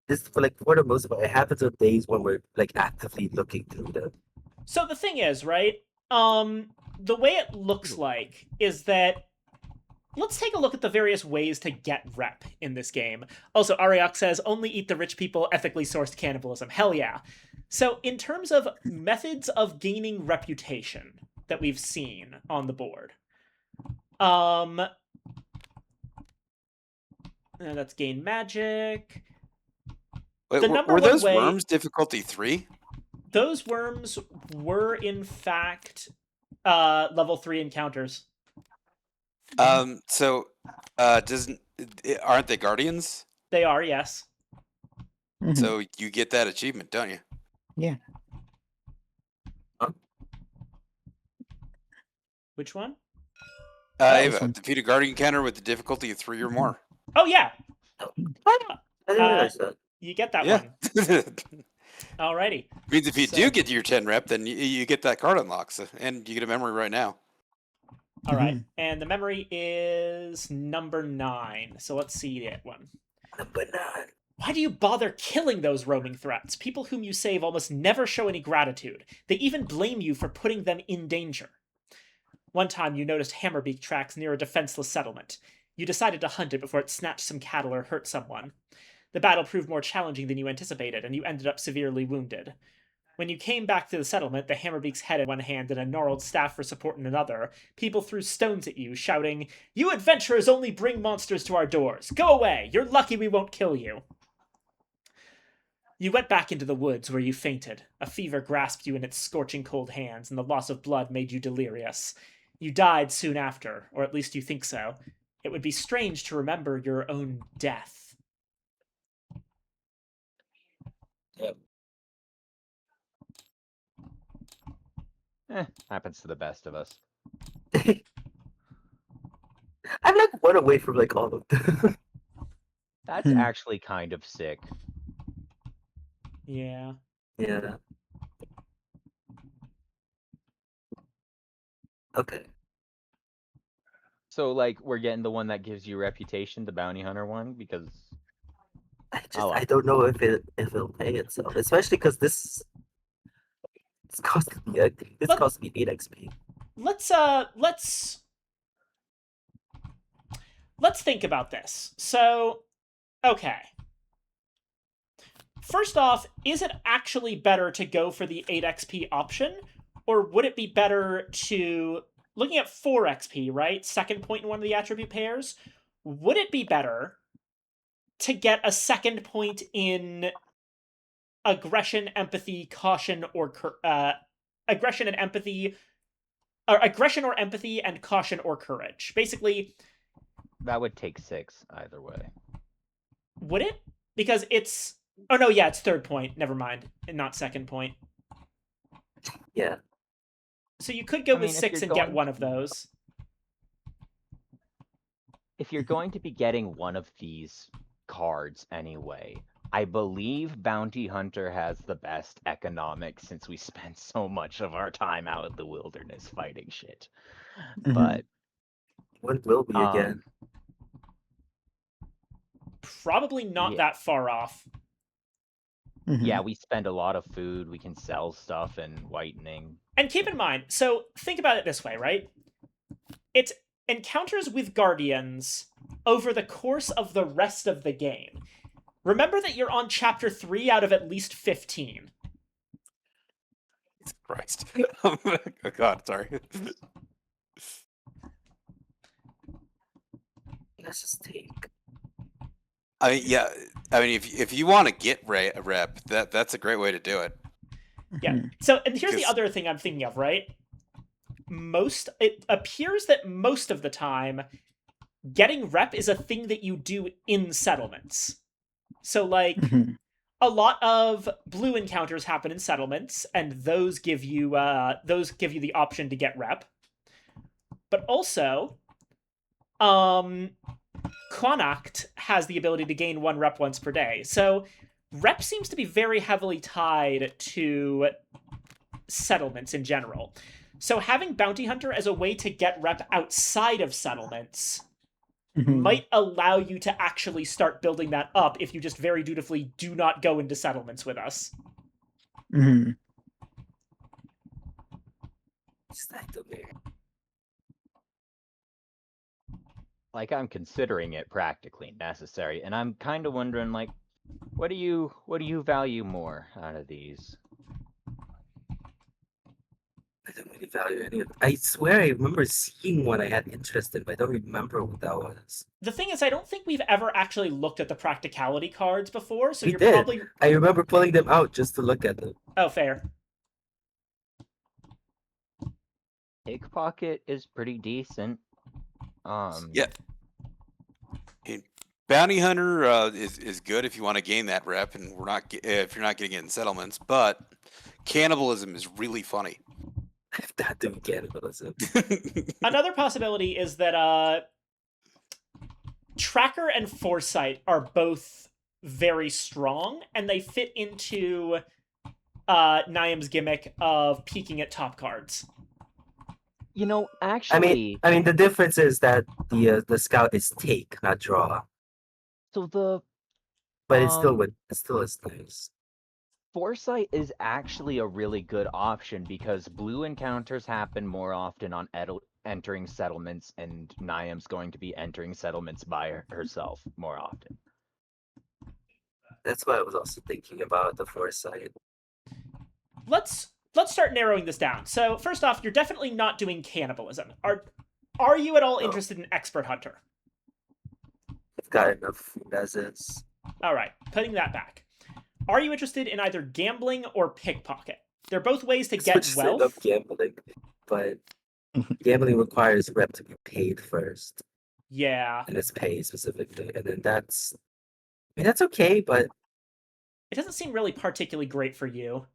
[SPEAKER 5] This for like for the most part, it happens on days when we're like actively looking through them.
[SPEAKER 1] So the thing is, right? The way it looks like is that let's take a look at the various ways to get rep in this game. Also, Ariok says only eat the rich people, ethically sourced cannibalism. Hell yeah. So in terms of methods of gaining reputation that we've seen on the board, that's gain magic.
[SPEAKER 6] Wait,
[SPEAKER 1] The number
[SPEAKER 6] were
[SPEAKER 1] one
[SPEAKER 6] those
[SPEAKER 1] way-
[SPEAKER 6] worms difficulty 3?
[SPEAKER 1] Those worms were in fact level 3 encounters.
[SPEAKER 6] So doesn't aren't they guardians?
[SPEAKER 1] They are, yes.
[SPEAKER 2] Mhm.
[SPEAKER 6] So you get that achievement, don't you?
[SPEAKER 2] Yeah.
[SPEAKER 1] Which one?
[SPEAKER 2] this
[SPEAKER 6] Ava,
[SPEAKER 2] one.
[SPEAKER 6] defeat a guardian encounter with the difficulty of 3 or more.
[SPEAKER 1] Oh yeah,
[SPEAKER 5] I didn't realize that.
[SPEAKER 1] you get that
[SPEAKER 6] Yeah.
[SPEAKER 1] one. Alrighty.
[SPEAKER 6] Means if you
[SPEAKER 1] So-
[SPEAKER 6] do get to your 10 rep, then you get that card unlocked, and you get a memory right now.
[SPEAKER 1] All right,
[SPEAKER 2] Mhm.
[SPEAKER 1] and the memory is number 9. So let's see that one.
[SPEAKER 5] Number 9.
[SPEAKER 1] Why do you bother killing those roaming threats? People whom you save almost never show any gratitude. They even blame you for putting them in danger. One time you noticed hammerbeak tracks near a defenseless settlement. You decided to hunt it before it snatched some cattle or hurt someone. The battle proved more challenging than you anticipated, and you ended up severely wounded. When you came back to the settlement, the hammerbeak's head in one hand and a gnarled staff for support in another, people threw stones at you, shouting, "You adventurers only bring monsters to our doors! Go away! You're lucky we won't kill you!" You went back into the woods where you fainted. A fever grasped you in its scorching cold hands, and the loss of blood made you delirious. You died soon after, or at least you think so. It would be strange to remember your own death.
[SPEAKER 4] Happens to the best of us.
[SPEAKER 5] I'm like one away from like all of them.
[SPEAKER 4] That's actually kind of sick.
[SPEAKER 1] Yeah.
[SPEAKER 5] Yeah. Okay.
[SPEAKER 4] So, like, we're getting the one that gives you reputation, the bounty hunter one, because
[SPEAKER 5] I don't know if it'll pay itself, especially because this costing me
[SPEAKER 1] Let-
[SPEAKER 5] cost me 8 XP.
[SPEAKER 1] Let's think about this. So, okay. First off, is it actually better to go for the 8 XP option, or would it be better to, looking at 4 XP, right? Second point in one of the attribute pairs, would it be better to get a second point in aggression, empathy, caution, or aggression and empathy, or aggression or empathy and caution or courage? Basically,
[SPEAKER 4] that would take 6 either way.
[SPEAKER 1] would it? Because it's, oh no, yeah, it's third point. Never mind, not second point.
[SPEAKER 5] Yeah.
[SPEAKER 1] So you could go
[SPEAKER 4] I
[SPEAKER 1] with
[SPEAKER 4] mean, if
[SPEAKER 1] 6
[SPEAKER 4] you're
[SPEAKER 1] and get
[SPEAKER 4] going-
[SPEAKER 1] one of those.
[SPEAKER 4] If you're going to be getting one of these cards anyway, I believe Bounty Hunter has the best economics since we spend so much of our time out in the wilderness fighting shit.
[SPEAKER 2] Mhm.
[SPEAKER 4] But
[SPEAKER 5] When will we again?
[SPEAKER 1] Probably not
[SPEAKER 4] Yeah.
[SPEAKER 1] that far off.
[SPEAKER 4] yeah, we spend a lot of food. We can sell stuff and whitening.
[SPEAKER 1] And keep in mind, so think about it this way, right? It's encounters with guardians over the course of the rest of the game. Remember that you're on chapter 3 out of at least 15.
[SPEAKER 6] Christ. Oh God, sorry.
[SPEAKER 5] Let's just take.
[SPEAKER 6] I mean, yeah. I mean, if you want to get a rep, that's a great way to do it.
[SPEAKER 1] Yeah. So, and here's the
[SPEAKER 6] Because-
[SPEAKER 1] other thing I'm thinking of, right? It appears that most of the time, getting rep is a thing that you do in settlements. So, like, a lot of blue encounters happen in settlements, and those give you the option to get rep. But also, Connacht has the ability to gain 1 rep once per day. So rep seems to be very heavily tied to settlements in general. So having Bounty Hunter as a way to get rep outside of settlements might allow you to actually start building that up if you just very dutifully do not go into settlements with us.
[SPEAKER 5] Is that okay?
[SPEAKER 4] Like, I'm considering it practically necessary, and I'm kind of wondering, like, what do you value more out of these?
[SPEAKER 5] I don't really value any of it. I swear I remember seeing one I had interest in, but I don't remember what that was.
[SPEAKER 1] The thing is, I don't think we've ever actually looked at the practicality cards before, so
[SPEAKER 5] We
[SPEAKER 1] you're
[SPEAKER 5] did.
[SPEAKER 1] probably...
[SPEAKER 5] I remember pulling them out just to look at them.
[SPEAKER 1] Oh, fair.
[SPEAKER 4] Pickpocket is pretty decent.
[SPEAKER 6] Yeah. Bounty Hunter is good if you want to gain that rep, and if you're not getting it in settlements. But cannibalism is really funny.
[SPEAKER 5] If that doing cannibalism.
[SPEAKER 1] Another possibility is that Tracker and Foresight are both very strong, and they fit into Niam's gimmick of peeking at top cards.
[SPEAKER 4] You know, actually,
[SPEAKER 5] I mean, the difference is that the scout is take, not draw.
[SPEAKER 4] so the
[SPEAKER 5] But it still is nice.
[SPEAKER 4] Foresight is actually a really good option because blue encounters happen more often on entering settlements, and Niam's going to be entering settlements by herself more often.
[SPEAKER 5] That's what I was also thinking about the foresight.
[SPEAKER 1] Let's start narrowing this down. So first off, you're definitely not doing cannibalism. Are you at all
[SPEAKER 5] No.
[SPEAKER 1] interested in Expert Hunter?
[SPEAKER 5] I've got enough food as is.
[SPEAKER 1] All right, putting that back. Are you interested in either gambling or pickpocket? They're both ways to get
[SPEAKER 5] Switch it up
[SPEAKER 1] wealth.
[SPEAKER 5] gambling, but gambling requires rep to be paid first,
[SPEAKER 1] Yeah,
[SPEAKER 5] and it's pay specifically, and then that's okay, but
[SPEAKER 1] it doesn't seem really particularly great for you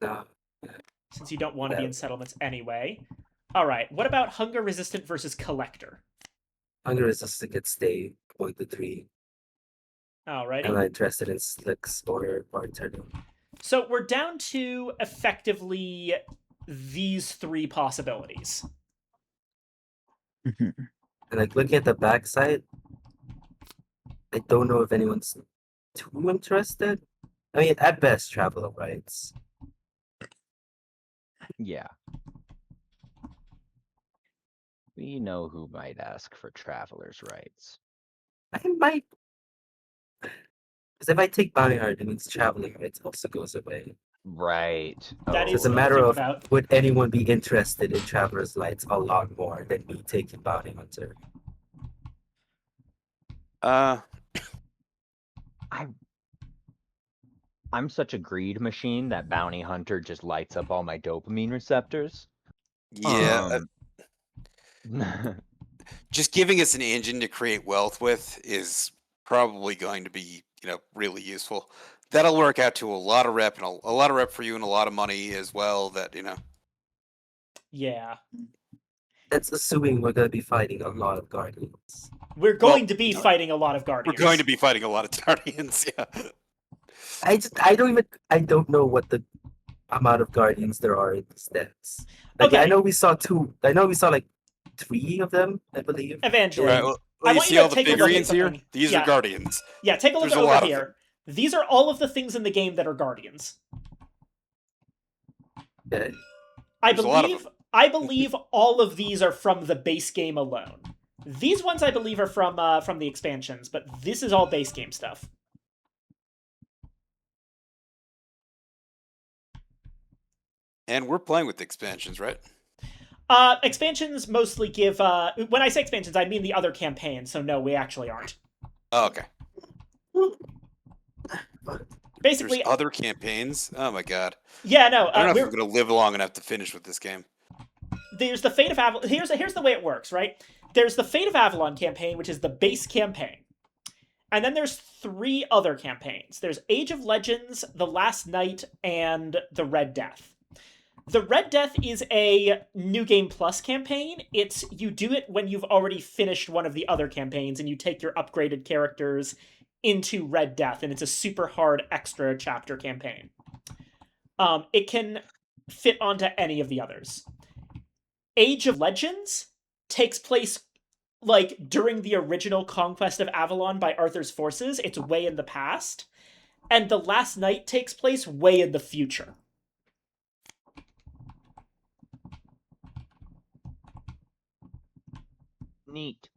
[SPEAKER 5] no.
[SPEAKER 1] since you don't want to be in
[SPEAKER 5] Well.
[SPEAKER 1] settlements anyway. All right, what about hunger resistant versus collector?
[SPEAKER 5] Hunger resistant could stay 0.3.
[SPEAKER 1] Alrighty.
[SPEAKER 5] I'm not interested in slicks or bartender.
[SPEAKER 1] So we're down to effectively these 3 possibilities.
[SPEAKER 5] And like looking at the backside, I don't know if anyone's too interested. I mean, at best, traveler rights.
[SPEAKER 4] Yeah. We know who might ask for traveler's rights.
[SPEAKER 5] I might, because if I take bounty hunter, it means traveling rights also goes away.
[SPEAKER 4] Right.
[SPEAKER 1] That
[SPEAKER 5] So
[SPEAKER 1] is
[SPEAKER 5] it's a
[SPEAKER 1] something to
[SPEAKER 5] matter
[SPEAKER 1] think
[SPEAKER 5] of
[SPEAKER 1] about.
[SPEAKER 5] would anyone be interested in traveler's rights a lot more than me taking bounty hunter.
[SPEAKER 4] I'm such a greed machine that bounty hunter just lights up all my dopamine receptors.
[SPEAKER 6] Yeah. Just giving us an engine to create wealth with is probably going to be, really useful. That'll work out to a lot of rep and a lot of rep for you and a lot of money as well. That
[SPEAKER 1] Yeah.
[SPEAKER 5] That's assuming we're gonna be fighting a lot of Guardians.
[SPEAKER 1] We're going to be fighting a lot of
[SPEAKER 6] We're
[SPEAKER 1] Guardians.
[SPEAKER 6] going to be fighting a lot of Guardians. Yeah.
[SPEAKER 5] I don't know what the amount of Guardians there are in these decks. Like
[SPEAKER 1] Okay.
[SPEAKER 5] I know we saw like 3 of them, I believe.
[SPEAKER 1] Eventually.
[SPEAKER 6] All right. Well,
[SPEAKER 1] I
[SPEAKER 6] you
[SPEAKER 1] want
[SPEAKER 6] see
[SPEAKER 1] you to
[SPEAKER 6] all the
[SPEAKER 1] take a look at
[SPEAKER 6] figurines here?
[SPEAKER 1] something.
[SPEAKER 6] These
[SPEAKER 1] Yeah.
[SPEAKER 6] are Guardians.
[SPEAKER 1] Yeah, take a look
[SPEAKER 6] There's a
[SPEAKER 1] over
[SPEAKER 6] lot of
[SPEAKER 1] here. These are all of the things in the game that are Guardians.
[SPEAKER 5] Okay.
[SPEAKER 6] There's a lot of
[SPEAKER 1] I believe all of these are from the base game alone. These ones I believe are from the expansions, but this is all base game stuff.
[SPEAKER 6] And we're playing with the expansions, right?
[SPEAKER 1] Expansions mostly give when I say expansions, I mean the other campaigns, so no, we actually aren't.
[SPEAKER 6] Oh, okay.
[SPEAKER 1] Basically,
[SPEAKER 6] There's other campaigns. Oh my god.
[SPEAKER 1] yeah, no.
[SPEAKER 6] I don't know if I'm gonna live long enough to finish with this game.
[SPEAKER 1] There's the Fate of Avalon. Here's the way it works, right? There's the Fate of Avalon campaign, which is the base campaign. And then there's 3 other campaigns. There's Age of Legends, The Last Night, and The Red Death. The Red Death is a New Game Plus campaign. You do it when you've already finished one of the other campaigns, and you take your upgraded characters into Red Death, and it's a super hard extra chapter campaign. It can fit onto any of the others. Age of Legends takes place like during the original conquest of Avalon by Arthur's forces. It's way in the past. And The Last Night takes place way in the future.
[SPEAKER 4] Neat.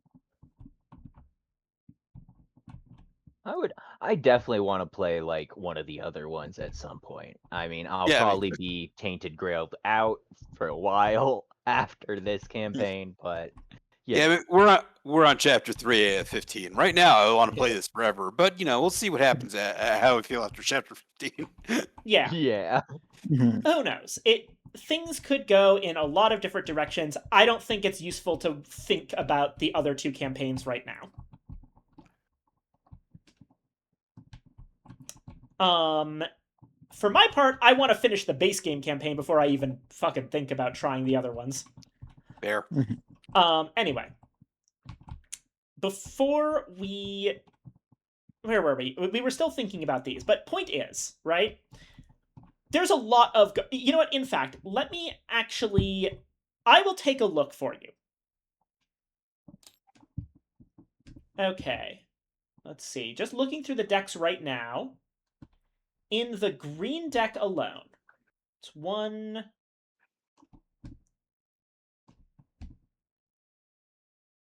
[SPEAKER 4] I definitely want to play like one of the other ones at some point. I mean, I'll probably be Tainted Grail out for a while after this campaign, but
[SPEAKER 6] yeah, we're on chapter 3 of 15 right now. I want to play this forever, but we'll see what happens. How we feel after chapter 15.
[SPEAKER 1] Yeah.
[SPEAKER 4] Yeah.
[SPEAKER 2] Mhm.
[SPEAKER 1] Who knows? Things could go in a lot of different directions. I don't think it's useful to think about the other 2 campaigns right now. For my part, I want to finish the base game campaign before I even fucking think about trying the other ones.
[SPEAKER 6] Fair.
[SPEAKER 1] Anyway. Before we... Where were we? We were still thinking about these, but point is, right? There's a lot of... You know what? In fact, let me actually... I will take a look for you. Okay. Let's see. Just looking through the decks right now. In the green deck alone, it's 1,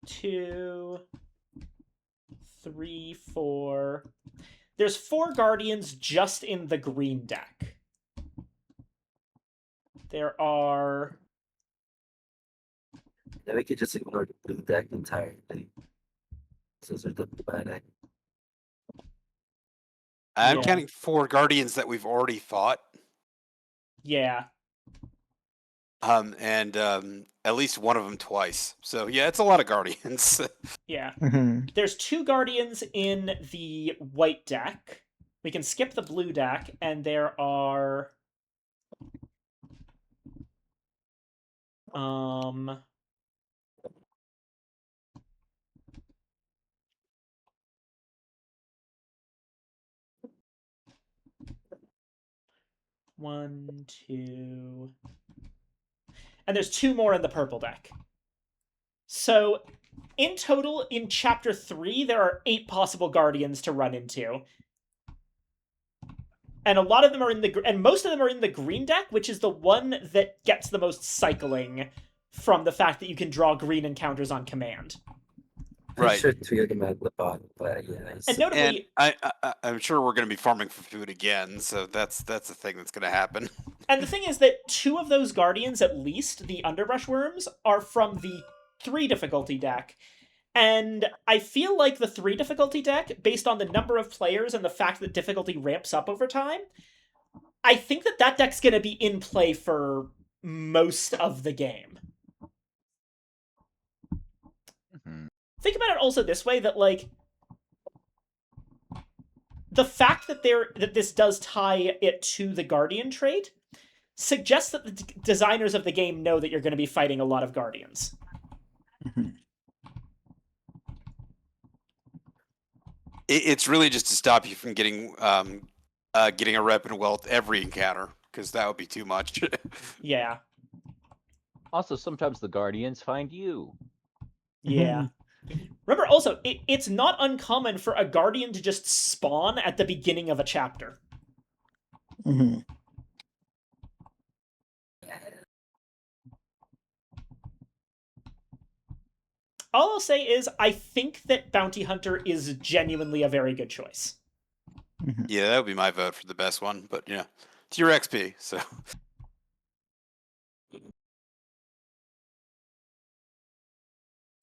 [SPEAKER 1] 2, 3, 4. There's 4 Guardians just in the green deck. There are...
[SPEAKER 5] Then we could just ignore the blue deck entirely. Those are the bad.
[SPEAKER 6] I'm
[SPEAKER 1] Yeah.
[SPEAKER 6] counting 4 Guardians that we've already fought.
[SPEAKER 1] Yeah.
[SPEAKER 6] And at least one of them twice. So yeah, it's a lot of Guardians.
[SPEAKER 1] Yeah.
[SPEAKER 2] Mhm.
[SPEAKER 1] There's 2 Guardians in the white deck. We can skip the blue deck, and there are... 1, 2... And there's 2 more in the purple deck. So, in total, in Chapter 3, there are 8 possible Guardians to run into. And a lot of them are and most of them are in the green deck, which is the one that gets the most cycling from the fact that you can draw green encounters on command.
[SPEAKER 6] Right.
[SPEAKER 5] I'm sure 3 of them at the bottom, but yeah.
[SPEAKER 1] And notably,
[SPEAKER 6] And I'm sure we're going to be farming for food again, so that's the thing that's going to happen.
[SPEAKER 1] and the thing is that 2 of those Guardians, at least, the Underbrush Worms, are from the 3 difficulty deck. And I feel like the 3 difficulty deck, based on the number of players and the fact that difficulty ramps up over time, I think that deck's going to be in play for most of the game.
[SPEAKER 4] Mhm.
[SPEAKER 1] Think about it also this way, that, like, the fact that this does tie it to the Guardian trait suggests that the designers of the game know that you're going to be fighting a lot of guardians.
[SPEAKER 2] Mhm.
[SPEAKER 6] It's really just to stop you from getting a rep in wealth every encounter, because that would be too much.
[SPEAKER 1] Yeah.
[SPEAKER 4] Also, sometimes the Guardians find you.
[SPEAKER 1] Yeah. Remember, also, it's not uncommon for a guardian to just spawn at the beginning of a chapter.
[SPEAKER 2] Mhm.
[SPEAKER 1] All I'll say is, I think that Bounty Hunter is genuinely a very good choice.
[SPEAKER 6] Yeah, that would be my vote for the best one. But it's your XP, so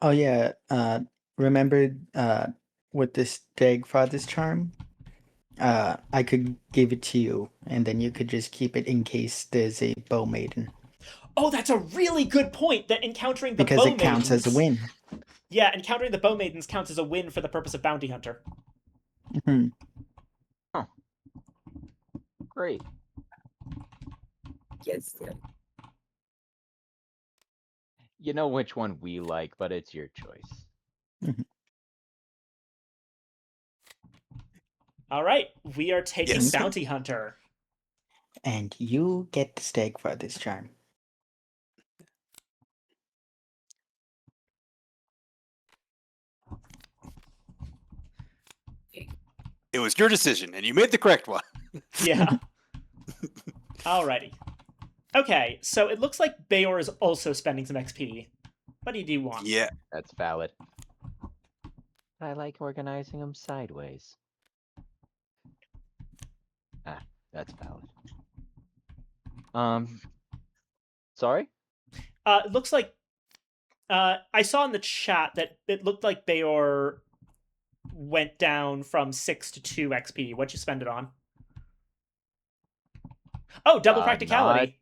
[SPEAKER 2] Oh yeah. Remember with this Stagfather's charm? I could give it to you, and then you could just keep it in case there's a bow maiden.
[SPEAKER 1] Oh, that's a really good point. That encountering the
[SPEAKER 2] Because
[SPEAKER 1] bow
[SPEAKER 2] it counts as a
[SPEAKER 1] maidens,
[SPEAKER 2] win.
[SPEAKER 1] yeah, encountering the bow maidens counts as a win for the purpose of Bounty Hunter.
[SPEAKER 2] Mhm.
[SPEAKER 4] Great.
[SPEAKER 5] Yes. Yeah.
[SPEAKER 4] You know which one we like, but it's your choice.
[SPEAKER 1] All right, we are taking
[SPEAKER 6] Yes.
[SPEAKER 1] Bounty Hunter.
[SPEAKER 2] And you get the Stagfather's charm.
[SPEAKER 6] It was your decision, and you made the correct one.
[SPEAKER 1] Yeah. Alrighty. Okay, so it looks like Bayor is also spending some XP. What do you want?
[SPEAKER 6] Yeah.
[SPEAKER 4] That's valid. I like organizing them sideways. Ah, that's valid. Sorry?
[SPEAKER 1] It looks like I saw in the chat that it looked like Bayor went down from 6 to 2 XP. What'd you spend it on? Oh, double practicality.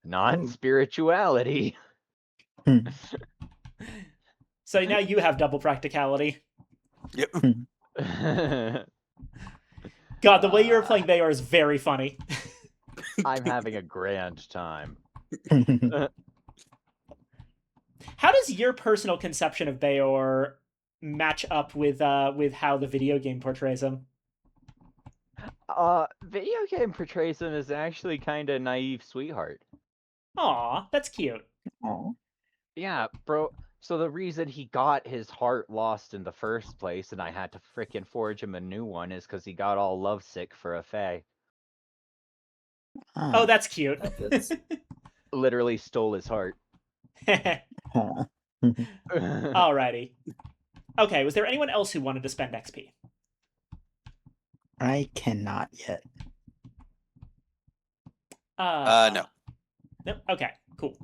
[SPEAKER 4] Not spirituality.
[SPEAKER 1] So now you have double practicality.
[SPEAKER 6] Yep.
[SPEAKER 1] God, the way you were playing Bayor is very funny.
[SPEAKER 4] I'm having a grand time.
[SPEAKER 1] How does your personal conception of Bayor match up with how the video game portrays him?
[SPEAKER 4] Video game portrays him as actually kind of naive sweetheart.
[SPEAKER 1] Aw, that's cute.
[SPEAKER 2] Aw.
[SPEAKER 4] Yeah, bro. So the reason he got his heart lost in the first place, and I had to frickin' forge him a new one, is because he got all lovesick for a fae.
[SPEAKER 1] Oh, that's cute.
[SPEAKER 5] That's-
[SPEAKER 4] Literally stole his heart.
[SPEAKER 2] Aw.
[SPEAKER 1] Alrighty. Okay, was there anyone else who wanted to spend XP?
[SPEAKER 2] I cannot yet.
[SPEAKER 6] No.
[SPEAKER 1] Nope. Okay, cool.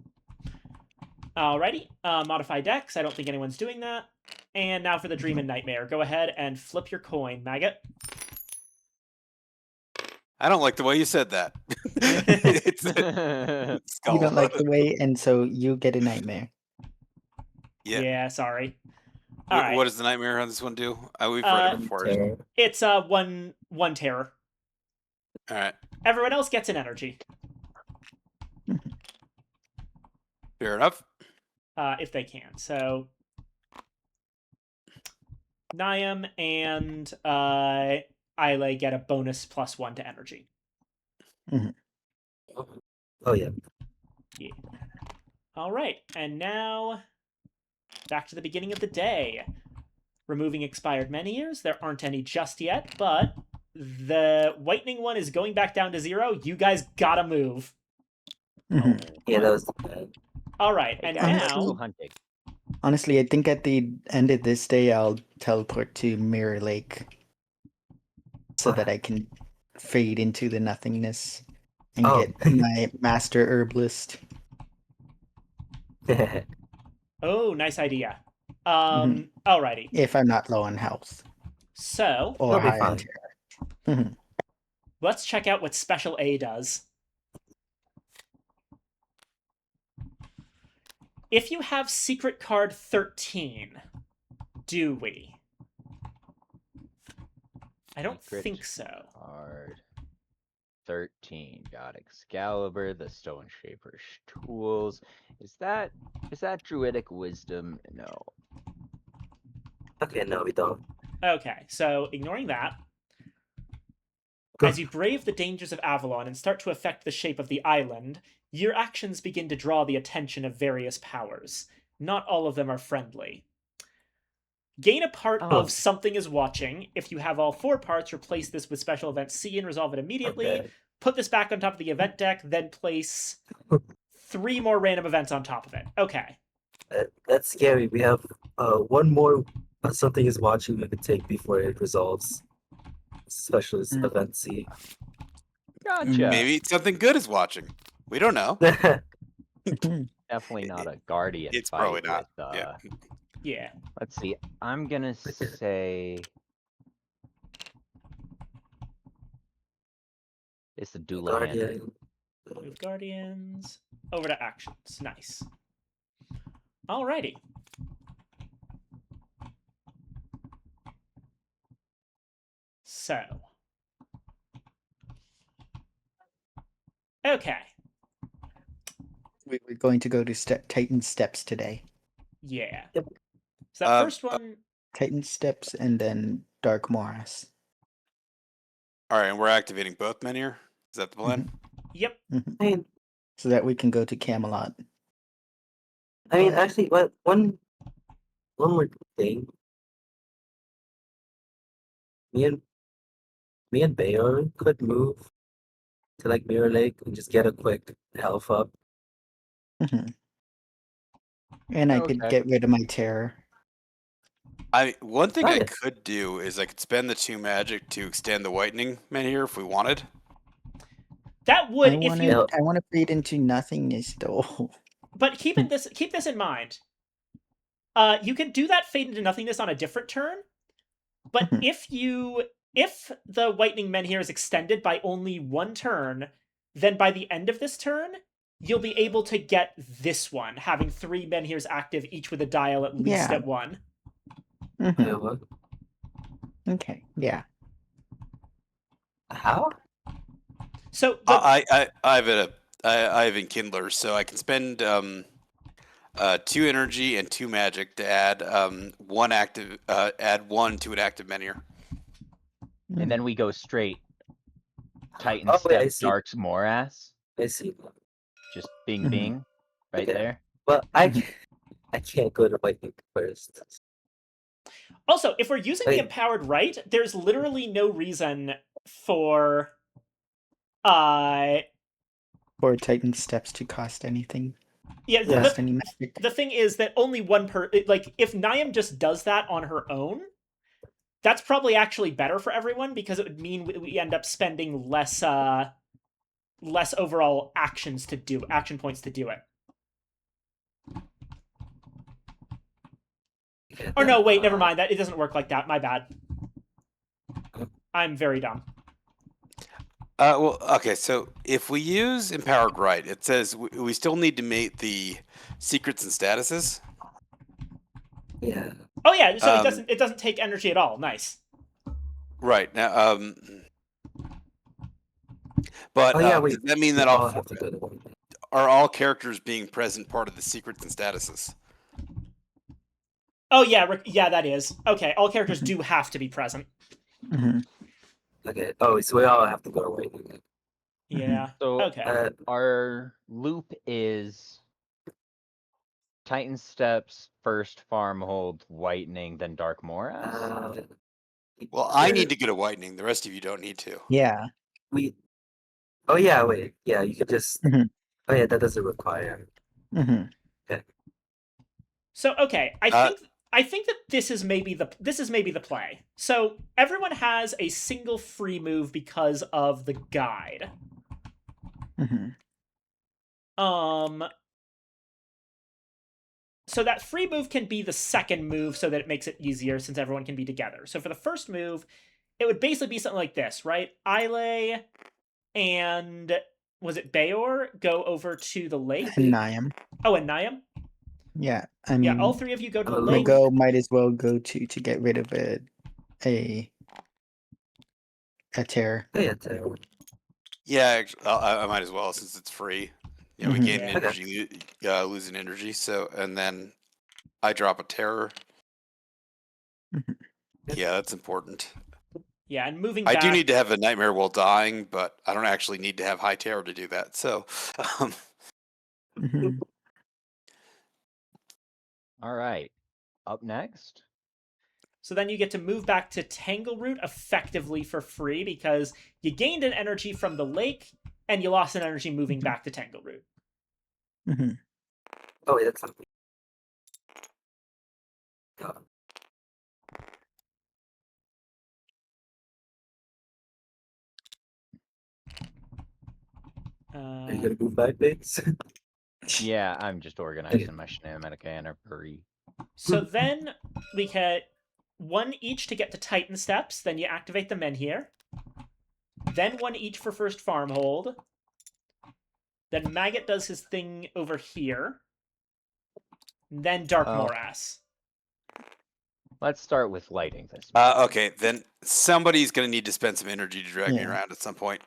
[SPEAKER 1] Alrighty. Modify Dex. I don't think anyone's doing that. And now for the Dream and Nightmare. Go ahead and flip your coin, Maggot.
[SPEAKER 6] I don't like the way you said that. It's
[SPEAKER 2] You don't like the way, and so you get a nightmare.
[SPEAKER 6] Yeah.
[SPEAKER 1] Sorry. All right.
[SPEAKER 6] What does the nightmare on this one do? We've read
[SPEAKER 1] Uh,
[SPEAKER 6] it before.
[SPEAKER 5] Terror.
[SPEAKER 1] It's one terror.
[SPEAKER 6] All right.
[SPEAKER 1] Everyone else gets an energy.
[SPEAKER 6] Fair enough.
[SPEAKER 1] If they can. So Niam and Isla get a bonus +1 to energy.
[SPEAKER 5] Oh yeah.
[SPEAKER 1] Yeah. All right, and now back to the beginning of the day. Removing expired menhirs. There aren't any just yet, but the whitening one is going back down to 0. You guys gotta move.
[SPEAKER 5] Yeah, that was
[SPEAKER 1] All right,
[SPEAKER 4] Hey
[SPEAKER 1] and
[SPEAKER 4] guys, let's go
[SPEAKER 1] now
[SPEAKER 4] hunting.
[SPEAKER 2] Honestly, I think at the end of this day, I'll teleport to Mirror Lake so that I can fade into the nothingness and
[SPEAKER 5] Oh.
[SPEAKER 2] get my master herbalist.
[SPEAKER 1] oh, nice idea.
[SPEAKER 2] Mhm.
[SPEAKER 1] Alrighty.
[SPEAKER 2] If I'm not low on health
[SPEAKER 1] So
[SPEAKER 2] or
[SPEAKER 5] You'll be
[SPEAKER 2] high on
[SPEAKER 5] fine.
[SPEAKER 2] terror. Mhm.
[SPEAKER 1] let's check out what Special A does. If you have secret card 13, do we? I don't
[SPEAKER 4] Secret
[SPEAKER 1] think so.
[SPEAKER 4] Card. 13. Got Excalibur, the Stone Shaper's tools. Is that Druidic Wisdom? No.
[SPEAKER 5] Okay, no, we don't.
[SPEAKER 1] Okay, so ignoring that,
[SPEAKER 5] Go.
[SPEAKER 1] as you brave the dangers of Avalon and start to affect the shape of the island, your actions begin to draw the attention of various powers. Not all of them are friendly. Gain a part
[SPEAKER 5] Oh.
[SPEAKER 1] of Something is Watching. If you have all 4 parts, replace this with Special Event C and resolve it immediately.
[SPEAKER 5] Okay.
[SPEAKER 1] Put this back on top of the event deck, then place 3 more random events on top of it. Okay.
[SPEAKER 5] That's scary. We have one more something is watching we could take before it resolves. Specialist
[SPEAKER 2] Mm.
[SPEAKER 5] event C.
[SPEAKER 4] Gotcha.
[SPEAKER 6] Maybe something good is watching. We don't know.
[SPEAKER 4] Definitely not a Guardian
[SPEAKER 6] It's
[SPEAKER 4] fight
[SPEAKER 6] probably not.
[SPEAKER 4] with,
[SPEAKER 6] Yeah.
[SPEAKER 1] Yeah.
[SPEAKER 4] Let's see. I'm gonna say it's the Doulahan.
[SPEAKER 5] Guardian.
[SPEAKER 1] Move Guardians. Over to actions. Nice. Alrighty. So. Okay.
[SPEAKER 2] We're going to go to Titan Steps today.
[SPEAKER 1] Yeah.
[SPEAKER 5] Yep.
[SPEAKER 1] So that first one.
[SPEAKER 2] Titan Steps and then Dark Morass.
[SPEAKER 6] All right, and we're activating both men here. Is that the plan?
[SPEAKER 1] Yep.
[SPEAKER 2] Mhm.
[SPEAKER 5] I mean,
[SPEAKER 2] So that we can go to Camelot.
[SPEAKER 5] actually, one more thing. Me and Bayor could move to like Mirror Lake and just get a quick health up.
[SPEAKER 2] Mhm. And I could
[SPEAKER 4] Okay.
[SPEAKER 2] get rid of my terror.
[SPEAKER 6] One thing
[SPEAKER 5] Oh,
[SPEAKER 6] I
[SPEAKER 5] yeah.
[SPEAKER 6] could do is I could spend the 2 magic to extend the whitening men here if we wanted.
[SPEAKER 1] That would if you
[SPEAKER 2] I want to fade into nothingness though.
[SPEAKER 1] but keep this in mind. You can do that fade into nothingness on a different turn, but
[SPEAKER 2] Mhm.
[SPEAKER 1] if the Whitening Menhir is extended by only 1 turn, then by the end of this turn, you'll be able to get this one, having 3 Menhirs active, each with a dial at least
[SPEAKER 2] Yeah.
[SPEAKER 1] at 1.
[SPEAKER 2] Mhm.
[SPEAKER 5] Yeah, what?
[SPEAKER 2] Okay. Yeah.
[SPEAKER 5] How?
[SPEAKER 1] So
[SPEAKER 6] I have Enkindler, so I can spend 2 energy and 2 magic to add add 1 to an active menhir.
[SPEAKER 4] And then we go straight Titan
[SPEAKER 5] Oh, wait, I
[SPEAKER 4] Step
[SPEAKER 5] see.
[SPEAKER 4] Dark's Morass.
[SPEAKER 5] I see.
[SPEAKER 4] Just bing
[SPEAKER 2] Mhm.
[SPEAKER 4] bing. Right
[SPEAKER 5] Okay.
[SPEAKER 4] there.
[SPEAKER 5] Well, I can't go to White Lake first.
[SPEAKER 1] also, if we're using the
[SPEAKER 5] Wait.
[SPEAKER 1] empowered right, there's literally no reason for uh
[SPEAKER 2] For Titan Steps to cost anything.
[SPEAKER 1] yeah,
[SPEAKER 5] Yeah.
[SPEAKER 2] Cost any magic.
[SPEAKER 1] the thing is that only one like if Niam just does that on her own, that's probably actually better for everyone because it would mean we end up spending less overall action points to do it. Or no, wait, never mind. That it doesn't work like that. My bad. I'm very dumb.
[SPEAKER 6] Well, okay, so if we use Empowered Right, it says we still need to make the secrets and statuses.
[SPEAKER 5] Yeah.
[SPEAKER 1] Oh yeah, so
[SPEAKER 6] Um,
[SPEAKER 1] it doesn't take energy at all. Nice.
[SPEAKER 6] Right, now, but
[SPEAKER 5] Oh yeah,
[SPEAKER 6] does that mean that
[SPEAKER 5] all have to go to White Lake.
[SPEAKER 6] are all characters being present part of the secrets and statuses?
[SPEAKER 1] Oh yeah, yeah, that is. Okay, all characters do have to be present.
[SPEAKER 2] Mhm.
[SPEAKER 5] Okay. Oh, so we all have to go to White Lake.
[SPEAKER 1] Yeah.
[SPEAKER 4] So
[SPEAKER 1] Okay.
[SPEAKER 4] our loop is Titan Steps, first Farmhold, Whitening, then Dark Morass.
[SPEAKER 6] Well, I need to go to Whitening. The rest of you don't need to.
[SPEAKER 2] Yeah.
[SPEAKER 5] Oh yeah, wait. Yeah, you could just.
[SPEAKER 2] Mhm.
[SPEAKER 5] Oh yeah, that doesn't require.
[SPEAKER 2] Mhm.
[SPEAKER 1] So okay,
[SPEAKER 6] Uh,
[SPEAKER 1] I think that this is maybe the play. So everyone has a single free move because of the guide.
[SPEAKER 2] Mhm.
[SPEAKER 1] So that free move can be the second move so that it makes it easier since everyone can be together. So for the first move, it would basically be something like this, right? Islay and was it Bayor go over to the lake?
[SPEAKER 2] And Niam.
[SPEAKER 1] Oh, and Niam?
[SPEAKER 2] Yeah. I mean,
[SPEAKER 1] Yeah, all 3 of you go to the
[SPEAKER 5] Oh,
[SPEAKER 1] lake.
[SPEAKER 2] Mago might as well go to get rid of a terror.
[SPEAKER 5] Oh yeah, terrible.
[SPEAKER 6] Yeah, I might as well since it's free. Yeah, we
[SPEAKER 2] Mhm.
[SPEAKER 6] gain
[SPEAKER 1] Yeah.
[SPEAKER 6] energy, losing energy. So, and then I drop a terror.
[SPEAKER 2] Mhm.
[SPEAKER 6] Yeah, that's important.
[SPEAKER 1] Yeah, and moving
[SPEAKER 6] I
[SPEAKER 1] back.
[SPEAKER 6] do need to have a nightmare while dying, but I don't actually need to have high terror to do that. So,
[SPEAKER 2] Mhm.
[SPEAKER 4] All right. Up next.
[SPEAKER 1] So then you get to move back to Tangleroot effectively for free because you gained an energy from the lake and you lost an energy moving back to Tangleroot.
[SPEAKER 2] Mhm.
[SPEAKER 5] Oh, wait, that's not me. Are you gonna move back, Biggs?
[SPEAKER 4] Yeah, I'm just organizing my shenaniganery.
[SPEAKER 1] So then we get one each to get to Titan Steps. Then you activate the men here. Then one each for first farm hold. Then Maggot does his thing over here. Then Dark
[SPEAKER 4] Oh.
[SPEAKER 1] Morass.
[SPEAKER 4] Let's start with lighting this.
[SPEAKER 6] okay, then somebody's gonna need to spend some energy to drag me
[SPEAKER 2] Yeah.
[SPEAKER 6] around at some point.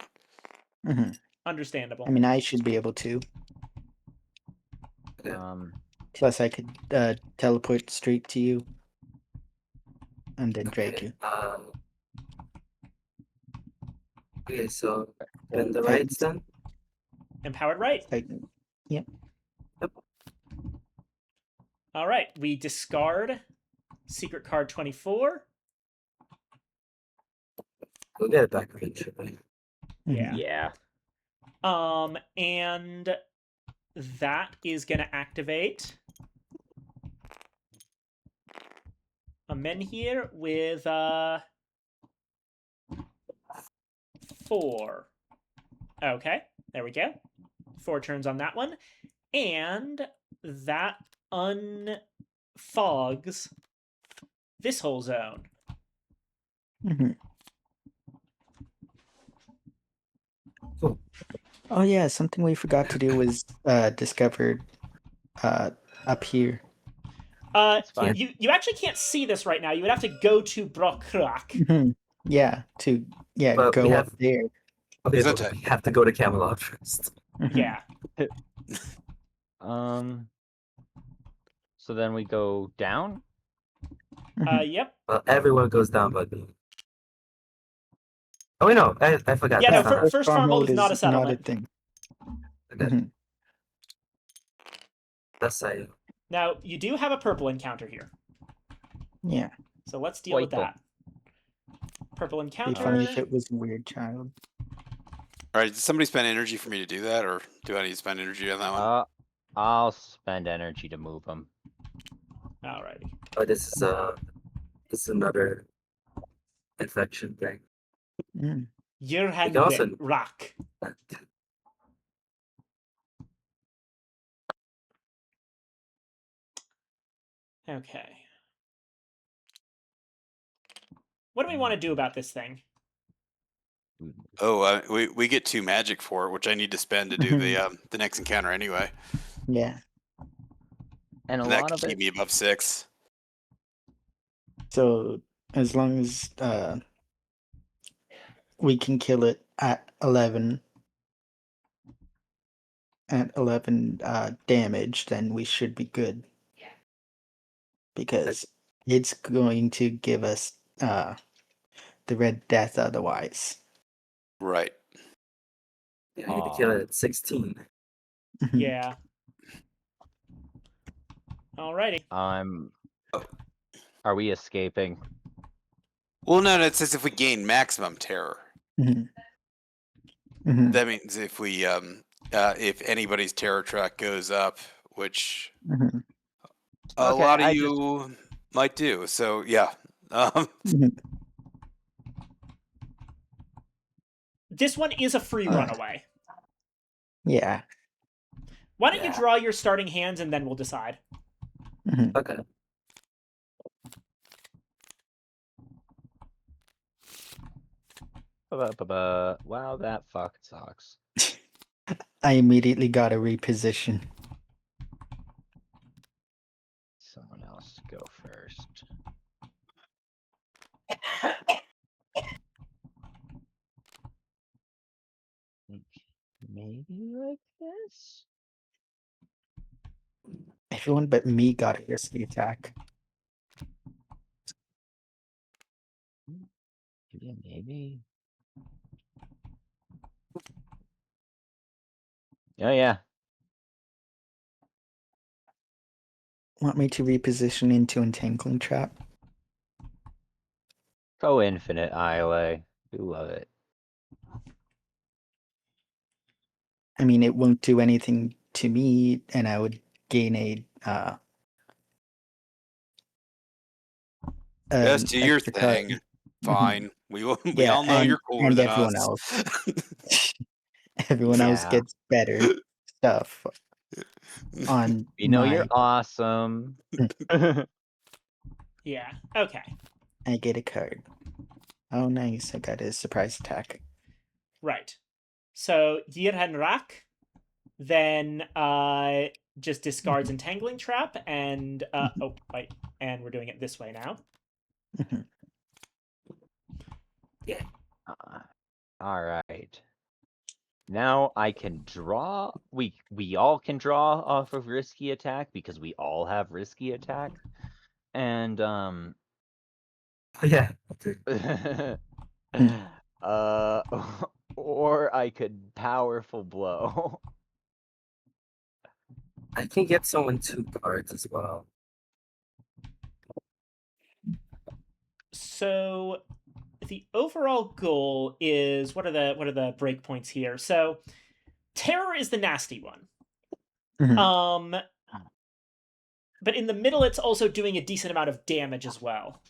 [SPEAKER 2] Mhm.
[SPEAKER 1] Understandable.
[SPEAKER 2] I mean, I should be able to. Plus, I could teleport straight to you and then drag you.
[SPEAKER 5] Okay, so then the rights then?
[SPEAKER 1] Empowered right.
[SPEAKER 2] Yep.
[SPEAKER 1] All right, we discard secret card 24.
[SPEAKER 5] We'll get it back eventually.
[SPEAKER 1] Yeah.
[SPEAKER 4] Yeah.
[SPEAKER 1] And that is going to activate a men here with 4. Okay, there we go. 4 turns on that one. And that unfogs this whole zone.
[SPEAKER 2] Mhm.
[SPEAKER 5] Cool.
[SPEAKER 2] Oh yeah, something we forgot to do was discovered up here.
[SPEAKER 4] That's fine.
[SPEAKER 1] You actually can't see this right now. You would have to go to Brockrock.
[SPEAKER 2] Mhm. Yeah,
[SPEAKER 5] But we
[SPEAKER 2] go
[SPEAKER 5] have-
[SPEAKER 2] up there.
[SPEAKER 5] Okay, but
[SPEAKER 6] Gesundheit.
[SPEAKER 5] we have to go to Camelot first.
[SPEAKER 2] Mhm.
[SPEAKER 1] Yeah.
[SPEAKER 4] So then we go down.
[SPEAKER 2] Mhm.
[SPEAKER 1] Yep.
[SPEAKER 5] Well, everyone goes down but me. Oh, wait, no, I forgot.
[SPEAKER 1] Yeah,
[SPEAKER 5] That's
[SPEAKER 1] no,
[SPEAKER 5] not
[SPEAKER 1] first farm hold is not a settlement.
[SPEAKER 2] thing.
[SPEAKER 5] okay.
[SPEAKER 2] Mhm.
[SPEAKER 5] That's I.
[SPEAKER 1] Now, you do have a purple encounter here.
[SPEAKER 2] Yeah,
[SPEAKER 1] So let's deal with
[SPEAKER 4] Purple.
[SPEAKER 1] that. Purple
[SPEAKER 2] be
[SPEAKER 1] encounter.
[SPEAKER 2] funny if it was a weird child.
[SPEAKER 6] All right, did somebody spend energy for me to do that, or do I need to spend energy on that one?
[SPEAKER 4] I'll spend energy to move them.
[SPEAKER 1] Alrighty.
[SPEAKER 5] Oh, this is another infection thing.
[SPEAKER 2] Mm.
[SPEAKER 1] Your hand
[SPEAKER 5] also-
[SPEAKER 1] rock. Okay. What do we want to do about this thing?
[SPEAKER 6] Oh, we get 2 magic for it, which I need to spend to do the next encounter anyway.
[SPEAKER 2] Yeah.
[SPEAKER 4] And a
[SPEAKER 6] And that
[SPEAKER 4] lot
[SPEAKER 6] could
[SPEAKER 4] of
[SPEAKER 6] keep
[SPEAKER 4] it.
[SPEAKER 6] me above 6.
[SPEAKER 2] So as long as we can kill it at 11 damage, then we should be good. Because it's going to give us the Red Death otherwise.
[SPEAKER 6] Right.
[SPEAKER 5] Yeah, I need to kill it at 16.
[SPEAKER 2] Mhm.
[SPEAKER 1] Yeah. Alrighty.
[SPEAKER 4] Are we escaping?
[SPEAKER 6] Well, no, it says if we gain maximum terror.
[SPEAKER 2] Mhm. Mhm.
[SPEAKER 6] That means if we if anybody's terror track goes up, which
[SPEAKER 2] Mhm.
[SPEAKER 6] a
[SPEAKER 4] Okay,
[SPEAKER 6] lot of
[SPEAKER 4] I
[SPEAKER 6] you might do. So yeah.
[SPEAKER 2] Mhm.
[SPEAKER 1] This one is a free runaway.
[SPEAKER 2] Yeah.
[SPEAKER 1] Why don't you
[SPEAKER 5] Yeah.
[SPEAKER 1] draw your starting hands and then we'll decide?
[SPEAKER 2] Mhm.
[SPEAKER 5] Okay.
[SPEAKER 4] Wow, that fucking sucks.
[SPEAKER 2] I immediately got a reposition.
[SPEAKER 4] Someone else go first. maybe like this.
[SPEAKER 2] Everyone but me got a risky attack.
[SPEAKER 4] Yeah, maybe. Oh yeah.
[SPEAKER 2] Want me to reposition into entangling trap?
[SPEAKER 4] Go infinite IOA. You love it.
[SPEAKER 2] I mean, it won't do anything to me, and I would gain
[SPEAKER 6] Just
[SPEAKER 2] an
[SPEAKER 6] do your
[SPEAKER 2] extra card.
[SPEAKER 6] thing. Fine. We
[SPEAKER 2] Yeah,
[SPEAKER 6] all know you're cooler
[SPEAKER 2] and
[SPEAKER 6] than
[SPEAKER 2] everyone
[SPEAKER 6] us.
[SPEAKER 2] else. Everyone else
[SPEAKER 4] Yeah.
[SPEAKER 2] gets better stuff on
[SPEAKER 4] We know you're
[SPEAKER 2] my.
[SPEAKER 4] awesome.
[SPEAKER 1] Yeah. Okay.
[SPEAKER 2] I get a card. Oh, nice! I got a surprise attack.
[SPEAKER 1] Right. So Yirenrak then just discards Entangling Trap and oh wait, and we're doing it this way now.
[SPEAKER 4] All right. Now I can draw. We all can draw off of risky attack because we all have risky attack, and
[SPEAKER 5] Yeah.
[SPEAKER 4] uh, or I could powerful blow.
[SPEAKER 5] I can get someone 2 cards as well.
[SPEAKER 1] So the overall goal is what are the breakpoints here? So terror is the nasty one.
[SPEAKER 2] Mhm.
[SPEAKER 1] But in the middle it's also doing a decent amount of damage as well.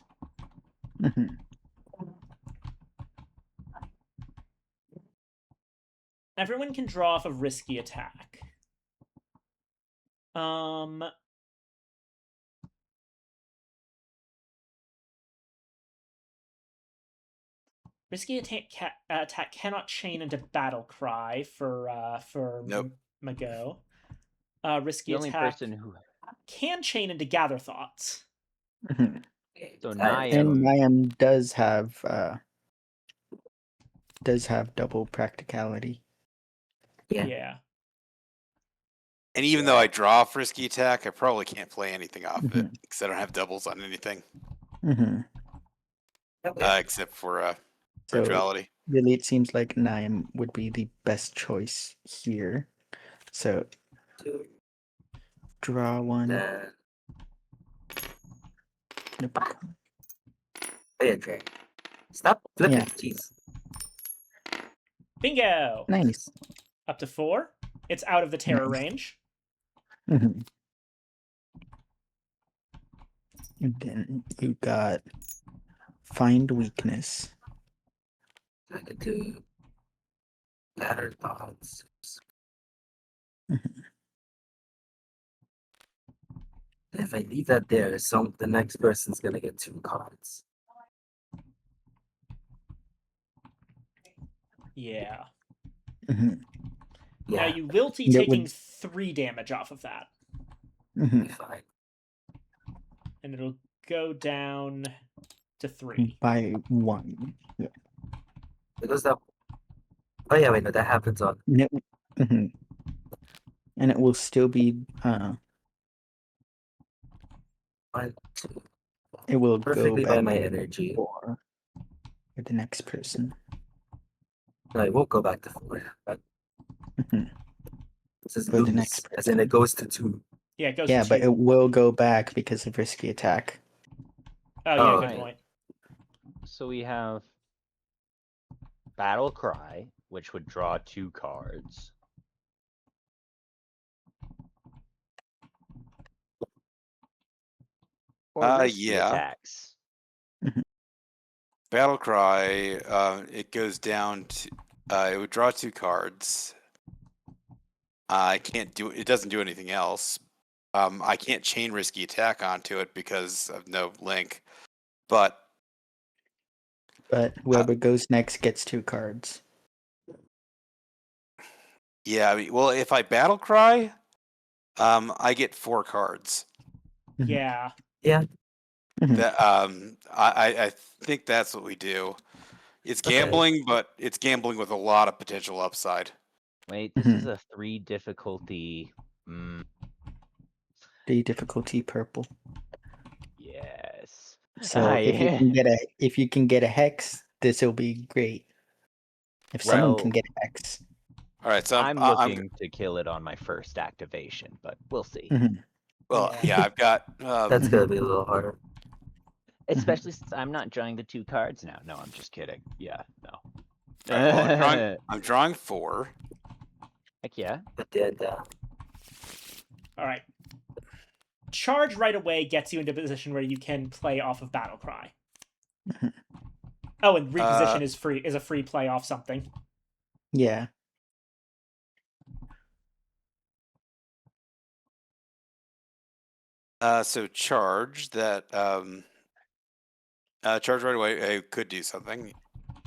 [SPEAKER 2] Mhm.
[SPEAKER 1] Everyone can draw off a risky attack. Risky attack cannot chain into battle cry for
[SPEAKER 6] Nope.
[SPEAKER 1] Mago. Risky
[SPEAKER 4] The only
[SPEAKER 1] attack
[SPEAKER 4] person who
[SPEAKER 1] can chain into gather thoughts.
[SPEAKER 2] Mhm.
[SPEAKER 4] so
[SPEAKER 2] And
[SPEAKER 4] Niam
[SPEAKER 2] Niam does have double practicality.
[SPEAKER 1] Yeah.
[SPEAKER 6] And even though I draw a frisky attack, I probably can't play anything off of it
[SPEAKER 2] Mhm.
[SPEAKER 6] because I don't have doubles on anything
[SPEAKER 2] Mhm.
[SPEAKER 6] except for
[SPEAKER 2] So
[SPEAKER 6] virtuality.
[SPEAKER 2] really, it seems like Niam would be the best choice here. So
[SPEAKER 5] 2.
[SPEAKER 2] draw one.
[SPEAKER 5] Then.
[SPEAKER 2] Nope.
[SPEAKER 5] Yeah, Dre. Stop flipping.
[SPEAKER 2] Yeah.
[SPEAKER 5] Jeez.
[SPEAKER 1] Bingo!
[SPEAKER 2] Nice.
[SPEAKER 1] Up to 4. It's out of the terror
[SPEAKER 2] Nice.
[SPEAKER 1] range.
[SPEAKER 2] Mhm. And then you got find weakness.
[SPEAKER 5] I could do ladder thoughts.
[SPEAKER 2] Mhm.
[SPEAKER 5] If I leave that there, the next person's gonna get 2 cards.
[SPEAKER 1] Yeah.
[SPEAKER 2] Mhm.
[SPEAKER 1] Now
[SPEAKER 5] Yeah,
[SPEAKER 1] you will be
[SPEAKER 2] That
[SPEAKER 1] taking
[SPEAKER 2] would-
[SPEAKER 1] 3 damage off of that.
[SPEAKER 2] Mhm.
[SPEAKER 5] be fine.
[SPEAKER 1] And it'll go down to 3.
[SPEAKER 2] By 1. Yeah.
[SPEAKER 5] Because that. Oh yeah, wait, no, that happens on.
[SPEAKER 2] Mhm. And it will still be
[SPEAKER 5] 1, 2.
[SPEAKER 2] it will
[SPEAKER 5] Perfectly
[SPEAKER 2] go
[SPEAKER 5] by
[SPEAKER 2] back
[SPEAKER 5] my energy.
[SPEAKER 2] for the next person.
[SPEAKER 5] No, it won't go back to 4. But
[SPEAKER 2] Mhm.
[SPEAKER 5] it says
[SPEAKER 2] For the
[SPEAKER 5] lose,
[SPEAKER 2] next
[SPEAKER 5] as in it goes to 2.
[SPEAKER 1] Yeah, it goes
[SPEAKER 2] Yeah,
[SPEAKER 1] to 2.
[SPEAKER 2] but it will go back because of risky attack.
[SPEAKER 1] Oh yeah,
[SPEAKER 5] Oh,
[SPEAKER 1] good
[SPEAKER 4] okay.
[SPEAKER 1] point.
[SPEAKER 4] So we have Battle Cry, which would draw 2 cards. Or risky
[SPEAKER 6] Yeah.
[SPEAKER 4] attacks.
[SPEAKER 6] Battle Cry, it goes down to it would draw 2 cards. I can't do it doesn't do anything else. I can't chain risky attack onto it because of no link. But
[SPEAKER 2] But whoever goes next gets 2 cards.
[SPEAKER 6] yeah, I mean, well, if I Battle Cry, I get 4 cards.
[SPEAKER 2] Mhm.
[SPEAKER 1] Yeah.
[SPEAKER 5] Yeah.
[SPEAKER 2] Mhm.
[SPEAKER 6] That I think that's what we do. It's
[SPEAKER 5] Okay.
[SPEAKER 6] gambling, but it's gambling with a lot of potential upside.
[SPEAKER 4] Wait, this is a 3 difficulty.
[SPEAKER 2] The difficulty purple.
[SPEAKER 4] Yes.
[SPEAKER 2] So if you can get a hex, this will be great. If someone can
[SPEAKER 4] Well,
[SPEAKER 2] get a hex.
[SPEAKER 6] All right, so
[SPEAKER 4] I'm looking to kill it on my first activation, but we'll see.
[SPEAKER 6] well,
[SPEAKER 1] Yeah.
[SPEAKER 6] yeah, I've got.
[SPEAKER 5] That's gonna be a little harder.
[SPEAKER 4] Especially since I'm not drawing the 2 cards now. No, I'm just kidding. Yeah, no.
[SPEAKER 6] All right, well, I'm drawing 4.
[SPEAKER 4] Heck yeah.
[SPEAKER 5] But then,
[SPEAKER 1] All right. Charge right away gets you into a position where you can play off of Battle Cry. Oh, and reposition is a free play off something.
[SPEAKER 2] Yeah.
[SPEAKER 6] So charge that. Charge right away. I could do something.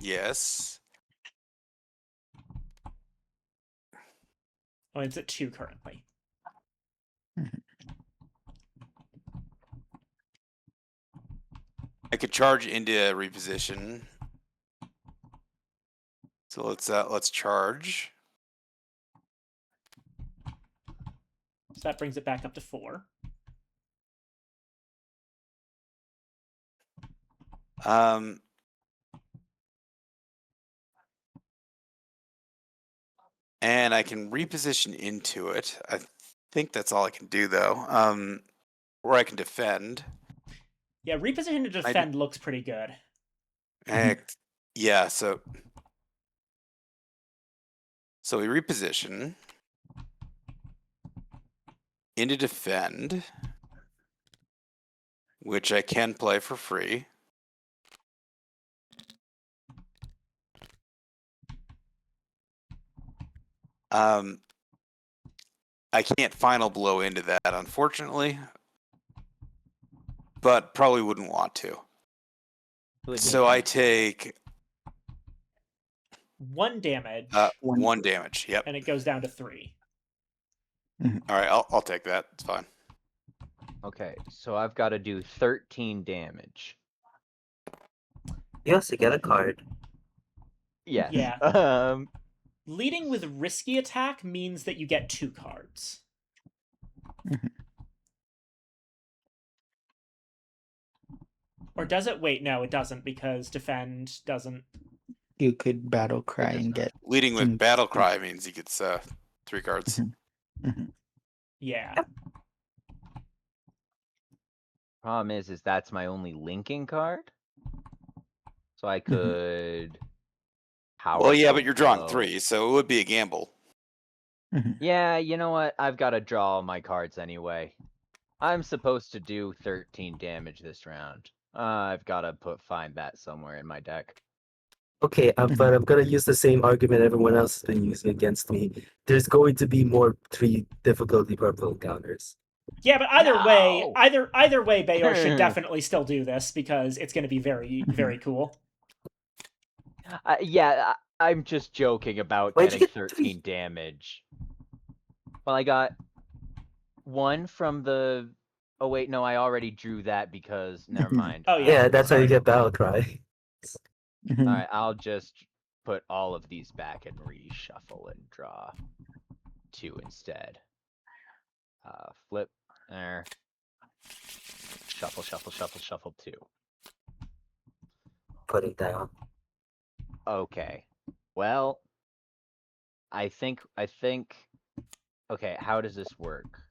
[SPEAKER 6] Yes.
[SPEAKER 1] Oh, it's at 2 currently.
[SPEAKER 6] I could charge into reposition. So let's charge.
[SPEAKER 1] So that brings it back up to 4.
[SPEAKER 6] And I can reposition into it. I think that's all I can do though. Or I can defend.
[SPEAKER 1] Yeah, reposition to defend looks pretty good.
[SPEAKER 6] Yeah, so we reposition into defend, which I can play for free. I can't final blow into that, unfortunately, but probably wouldn't want to. So I take
[SPEAKER 1] 1 damage.
[SPEAKER 6] 1 damage. Yep.
[SPEAKER 1] And it goes down to 3.
[SPEAKER 6] All right, I'll take that. It's fine.
[SPEAKER 4] Okay, so I've got to do 13 damage.
[SPEAKER 5] you also get a card.
[SPEAKER 4] Yes.
[SPEAKER 1] Yeah. Leading with risky attack means that you get 2 cards. Or does it? Wait, no, it doesn't, because defend doesn't.
[SPEAKER 2] You could battle cry and get
[SPEAKER 6] Leading with battle cry means he gets 3 cards.
[SPEAKER 1] Yeah.
[SPEAKER 4] Problem is that's my only linking card. So I could power.
[SPEAKER 6] Well, yeah, but you're drawing 3, so it would be a gamble.
[SPEAKER 4] Yeah, you know what? I've got to draw all my cards anyway. I'm supposed to do 13 damage this round. I've got to find that somewhere in my deck.
[SPEAKER 5] Okay, but I'm gonna use the same argument everyone else has been using against me. There's going to be more 3 difficulty purple encounters.
[SPEAKER 1] Yeah, but either way, Bayor should definitely still do this because it's going to be very, very cool.
[SPEAKER 4] Yeah, I'm just joking about getting 13 damage. Well, I got 1 from the. Oh wait, no, I already drew that because never mind.
[SPEAKER 1] Oh
[SPEAKER 5] Yeah, that's how you get battle cry.
[SPEAKER 4] All right, I'll just put all of these back and reshuffle and draw 2 instead. Flip there. Shuffle, shuffle, shuffle, shuffle 2.
[SPEAKER 5] Put it down.
[SPEAKER 4] Okay. Well, I think. Okay, how does this work?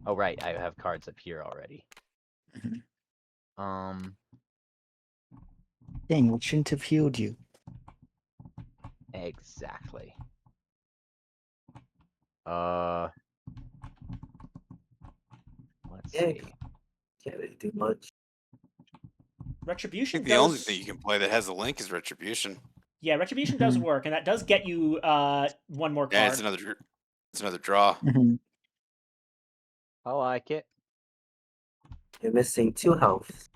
[SPEAKER 4] Oh right, I have cards up here already.
[SPEAKER 2] Dang, it shouldn't have healed you.
[SPEAKER 4] Exactly. Let's see.
[SPEAKER 5] Can't really do much.
[SPEAKER 1] Retribution
[SPEAKER 6] I think the only thing you can play that has a link is Retribution.
[SPEAKER 1] Yeah, Retribution does work, and that does get you 1 more card.
[SPEAKER 6] Yeah, it's another draw.
[SPEAKER 4] I like it.
[SPEAKER 5] You're missing 2 health.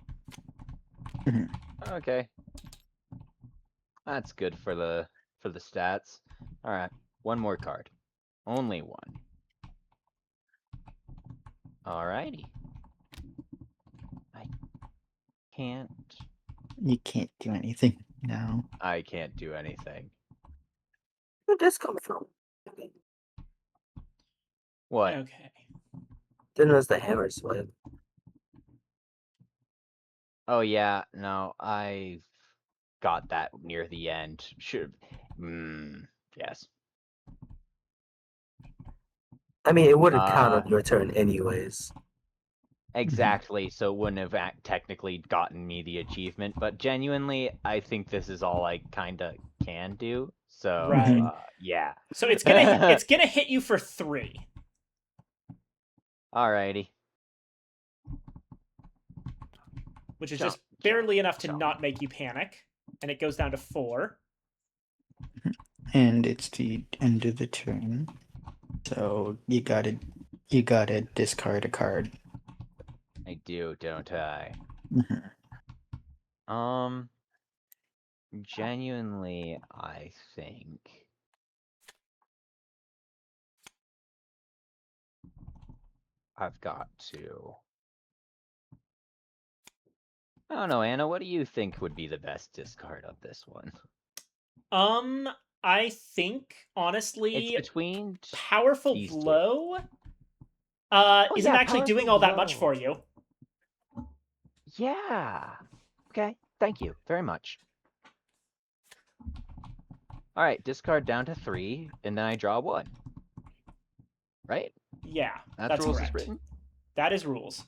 [SPEAKER 4] Okay. That's good for the stats. All right, 1 more card. Only 1. Alrighty. I can't.
[SPEAKER 2] You can't do anything now.
[SPEAKER 4] I can't do anything.
[SPEAKER 5] this come from? Okay.
[SPEAKER 4] What?
[SPEAKER 1] Okay.
[SPEAKER 5] Didn't notice the hammer swipe.
[SPEAKER 4] Oh yeah, no, I got that near the end. Should. Yes.
[SPEAKER 5] I mean, it wouldn't count on your turn anyways.
[SPEAKER 4] Exactly, so it wouldn't have technically gotten me the achievement, but genuinely, I think this is all I kinda can do. So,
[SPEAKER 1] Right.
[SPEAKER 4] yeah.
[SPEAKER 1] So it's gonna hit you for 3.
[SPEAKER 4] Alrighty.
[SPEAKER 1] Which is
[SPEAKER 4] Jump,
[SPEAKER 1] just barely
[SPEAKER 4] jump,
[SPEAKER 1] enough to
[SPEAKER 4] jump.
[SPEAKER 1] not make you panic, and it goes down to 4.
[SPEAKER 2] And it's the end of the turn. So you gotta discard a card.
[SPEAKER 4] I do, don't I?
[SPEAKER 2] Mhm.
[SPEAKER 4] Genuinely, I think I've got to. I don't know, Anna, what do you think would be the best discard of this one?
[SPEAKER 1] I think
[SPEAKER 4] It's
[SPEAKER 1] honestly,
[SPEAKER 4] between
[SPEAKER 1] Powerful
[SPEAKER 4] these two.
[SPEAKER 1] Blow isn't
[SPEAKER 4] yeah,
[SPEAKER 1] actually doing
[SPEAKER 4] Powerful
[SPEAKER 1] all that much
[SPEAKER 4] Blow.
[SPEAKER 1] for you.
[SPEAKER 4] Yeah. Okay, thank you very much. Alright, discard down to 3, and then I draw 1. Right?
[SPEAKER 1] Yeah,
[SPEAKER 4] That's
[SPEAKER 1] that's
[SPEAKER 4] rules
[SPEAKER 1] correct.
[SPEAKER 4] is written.
[SPEAKER 1] That is rules.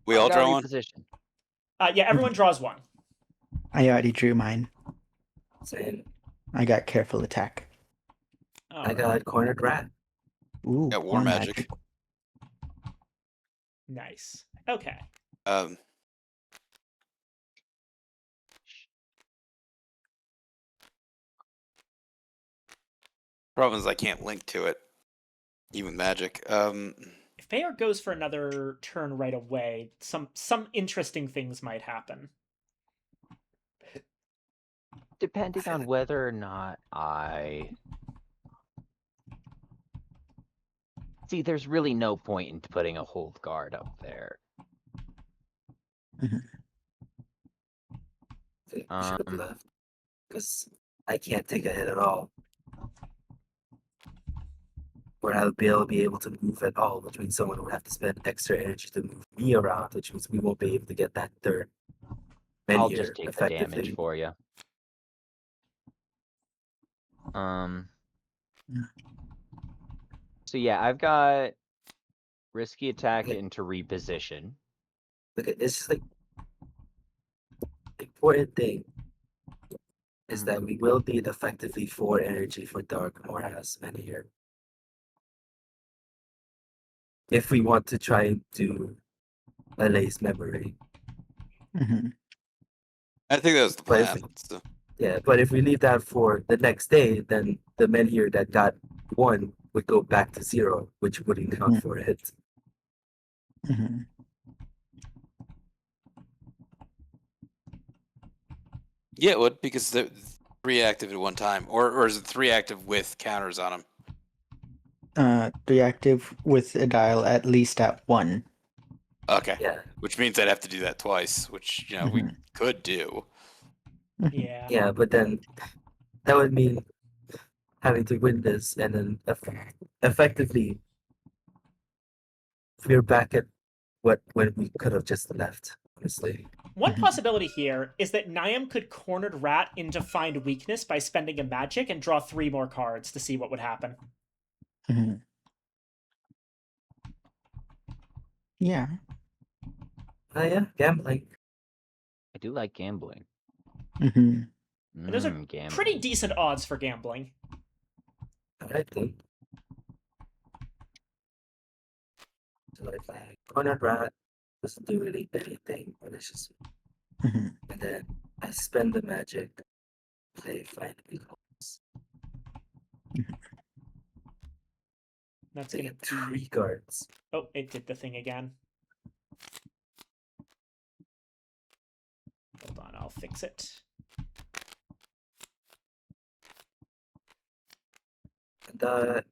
[SPEAKER 6] We
[SPEAKER 4] I
[SPEAKER 6] all
[SPEAKER 4] gotta
[SPEAKER 6] draw one.
[SPEAKER 4] reposition.
[SPEAKER 1] Yeah, everyone draws 1.
[SPEAKER 2] I already drew mine.
[SPEAKER 5] Same.
[SPEAKER 2] I got careful attack.
[SPEAKER 5] I got cornered rat.
[SPEAKER 2] Ooh,
[SPEAKER 6] Got war magic.
[SPEAKER 1] Nice. Okay.
[SPEAKER 6] Problem is I can't link to it, even magic.
[SPEAKER 1] If Bayer goes for another turn right away, some interesting things might happen.
[SPEAKER 4] Depending on whether or not I... See, there's really no point in putting a hold guard up there.
[SPEAKER 5] We should have left. Because I can't take a hit at all. Or I'll be able to move at all, which means someone would have to spend extra energy to move me around, which means we won't be able to get that third
[SPEAKER 4] I'll
[SPEAKER 5] menhir
[SPEAKER 4] just take the damage
[SPEAKER 5] effectively.
[SPEAKER 4] for you. So yeah, I've got risky attack
[SPEAKER 5] Okay.
[SPEAKER 4] into reposition.
[SPEAKER 5] Look, it's just like the important thing is that we will need effectively 4 energy for Dark Morass menhir. If we want to try and do Alay's memory.
[SPEAKER 6] I think that was the
[SPEAKER 5] But if
[SPEAKER 6] plan. So.
[SPEAKER 5] Yeah, but if we leave that for the next day, then the menhir that got 1 would go back to 0, which wouldn't count for it.
[SPEAKER 6] Yeah, it would, because they're 3 active at one time. Or is it 3 active with counters on them?
[SPEAKER 2] 3 active with a dial at least at 1.
[SPEAKER 6] Okay.
[SPEAKER 5] Yeah.
[SPEAKER 6] Which means I'd have to do that twice, which, we could do.
[SPEAKER 1] Yeah.
[SPEAKER 5] Yeah, but then that would mean having to win this, and then effectively we're back at when we could have just left, honestly.
[SPEAKER 1] One possibility here is that Niam could cornered rat into find weakness by spending a magic and draw 3 more cards to see what would happen.
[SPEAKER 2] Yeah.
[SPEAKER 5] Yeah, gambling.
[SPEAKER 4] I do like gambling.
[SPEAKER 1] And those are
[SPEAKER 4] Gambling.
[SPEAKER 1] pretty decent odds for gambling.
[SPEAKER 5] I think. So like cornered rat doesn't do really anything, but it's just and then I spend the magic, play find weakness.
[SPEAKER 1] That's
[SPEAKER 5] They
[SPEAKER 1] gonna
[SPEAKER 5] get 3 cards.
[SPEAKER 1] Oh, it did the thing again. Hold on, I'll fix it.
[SPEAKER 5] And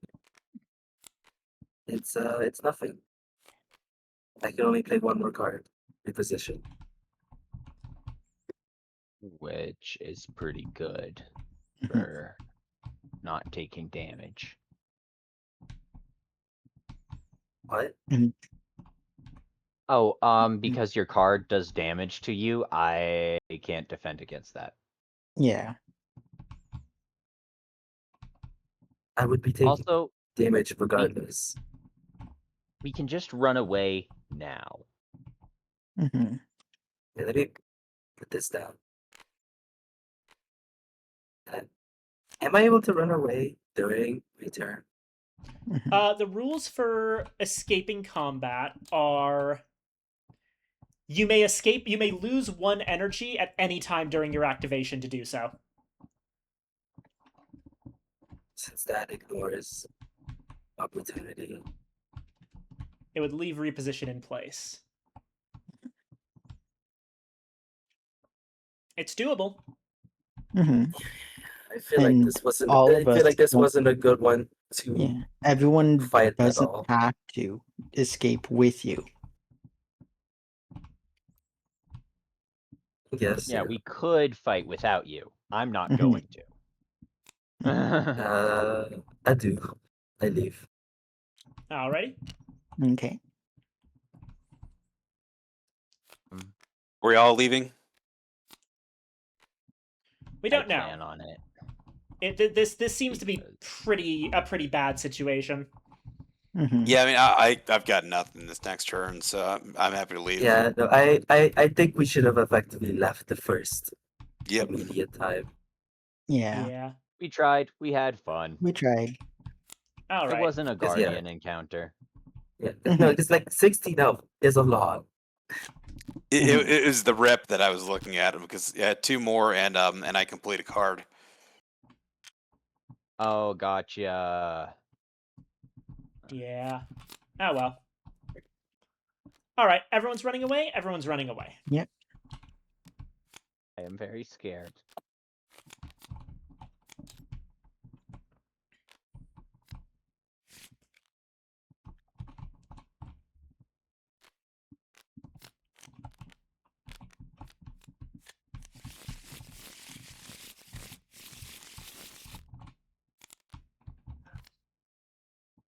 [SPEAKER 5] it's nothing. I can only play 1 more card. Reposition.
[SPEAKER 4] Which is pretty good for not taking damage.
[SPEAKER 5] What?
[SPEAKER 4] Oh, because your card does damage to you, I can't defend against that.
[SPEAKER 2] Yeah.
[SPEAKER 5] I would be taking
[SPEAKER 4] Also,
[SPEAKER 5] damage regardless.
[SPEAKER 4] we can just run away now.
[SPEAKER 2] Mm-hmm.
[SPEAKER 5] Yeah, let me put this down. Am I able to run away during my turn?
[SPEAKER 2] Mm-hmm.
[SPEAKER 1] The rules for escaping combat are you may escape, you may lose 1 energy at any time during your activation to do so.
[SPEAKER 5] Since that ignores opportunity.
[SPEAKER 1] It would leave reposition in place. It's doable.
[SPEAKER 2] Mm-hmm.
[SPEAKER 5] I feel like
[SPEAKER 2] And
[SPEAKER 5] this wasn't.
[SPEAKER 2] all
[SPEAKER 5] I
[SPEAKER 2] of
[SPEAKER 5] feel
[SPEAKER 2] us
[SPEAKER 5] like this
[SPEAKER 2] don't-
[SPEAKER 5] wasn't a good one to
[SPEAKER 2] Yeah. Everyone
[SPEAKER 5] fight at
[SPEAKER 2] doesn't
[SPEAKER 5] all.
[SPEAKER 2] have to escape with you.
[SPEAKER 5] Yes.
[SPEAKER 4] Yeah, we could fight without you. I'm not
[SPEAKER 2] Mhm.
[SPEAKER 4] going to.
[SPEAKER 5] I do. I leave.
[SPEAKER 1] Alrighty.
[SPEAKER 2] Okay.
[SPEAKER 6] Were y'all leaving?
[SPEAKER 1] We don't
[SPEAKER 4] I
[SPEAKER 1] know.
[SPEAKER 4] plan on it.
[SPEAKER 1] This seems to be a pretty bad situation.
[SPEAKER 2] Mm-hmm.
[SPEAKER 6] Yeah, I mean, I've got nothing this next turn, so I'm happy to leave.
[SPEAKER 5] Yeah. No. I think we should have effectively left the first
[SPEAKER 6] Yep.
[SPEAKER 5] immediate time.
[SPEAKER 2] Yeah.
[SPEAKER 1] Yeah.
[SPEAKER 4] We tried. We had fun.
[SPEAKER 2] We tried.
[SPEAKER 1] All
[SPEAKER 4] It
[SPEAKER 1] right.
[SPEAKER 4] wasn't a
[SPEAKER 5] Yes, yeah.
[SPEAKER 4] guardian encounter.
[SPEAKER 5] Yeah.
[SPEAKER 2] Mhm.
[SPEAKER 5] No, it's like 16 health is a lot.
[SPEAKER 6] It was the rep that I was looking at because yeah, 2 more and I complete a card.
[SPEAKER 4] Oh, gotcha.
[SPEAKER 1] Yeah. Oh well. All right. Everyone's running away. Everyone's running away.
[SPEAKER 2] Yep.
[SPEAKER 4] I am very scared.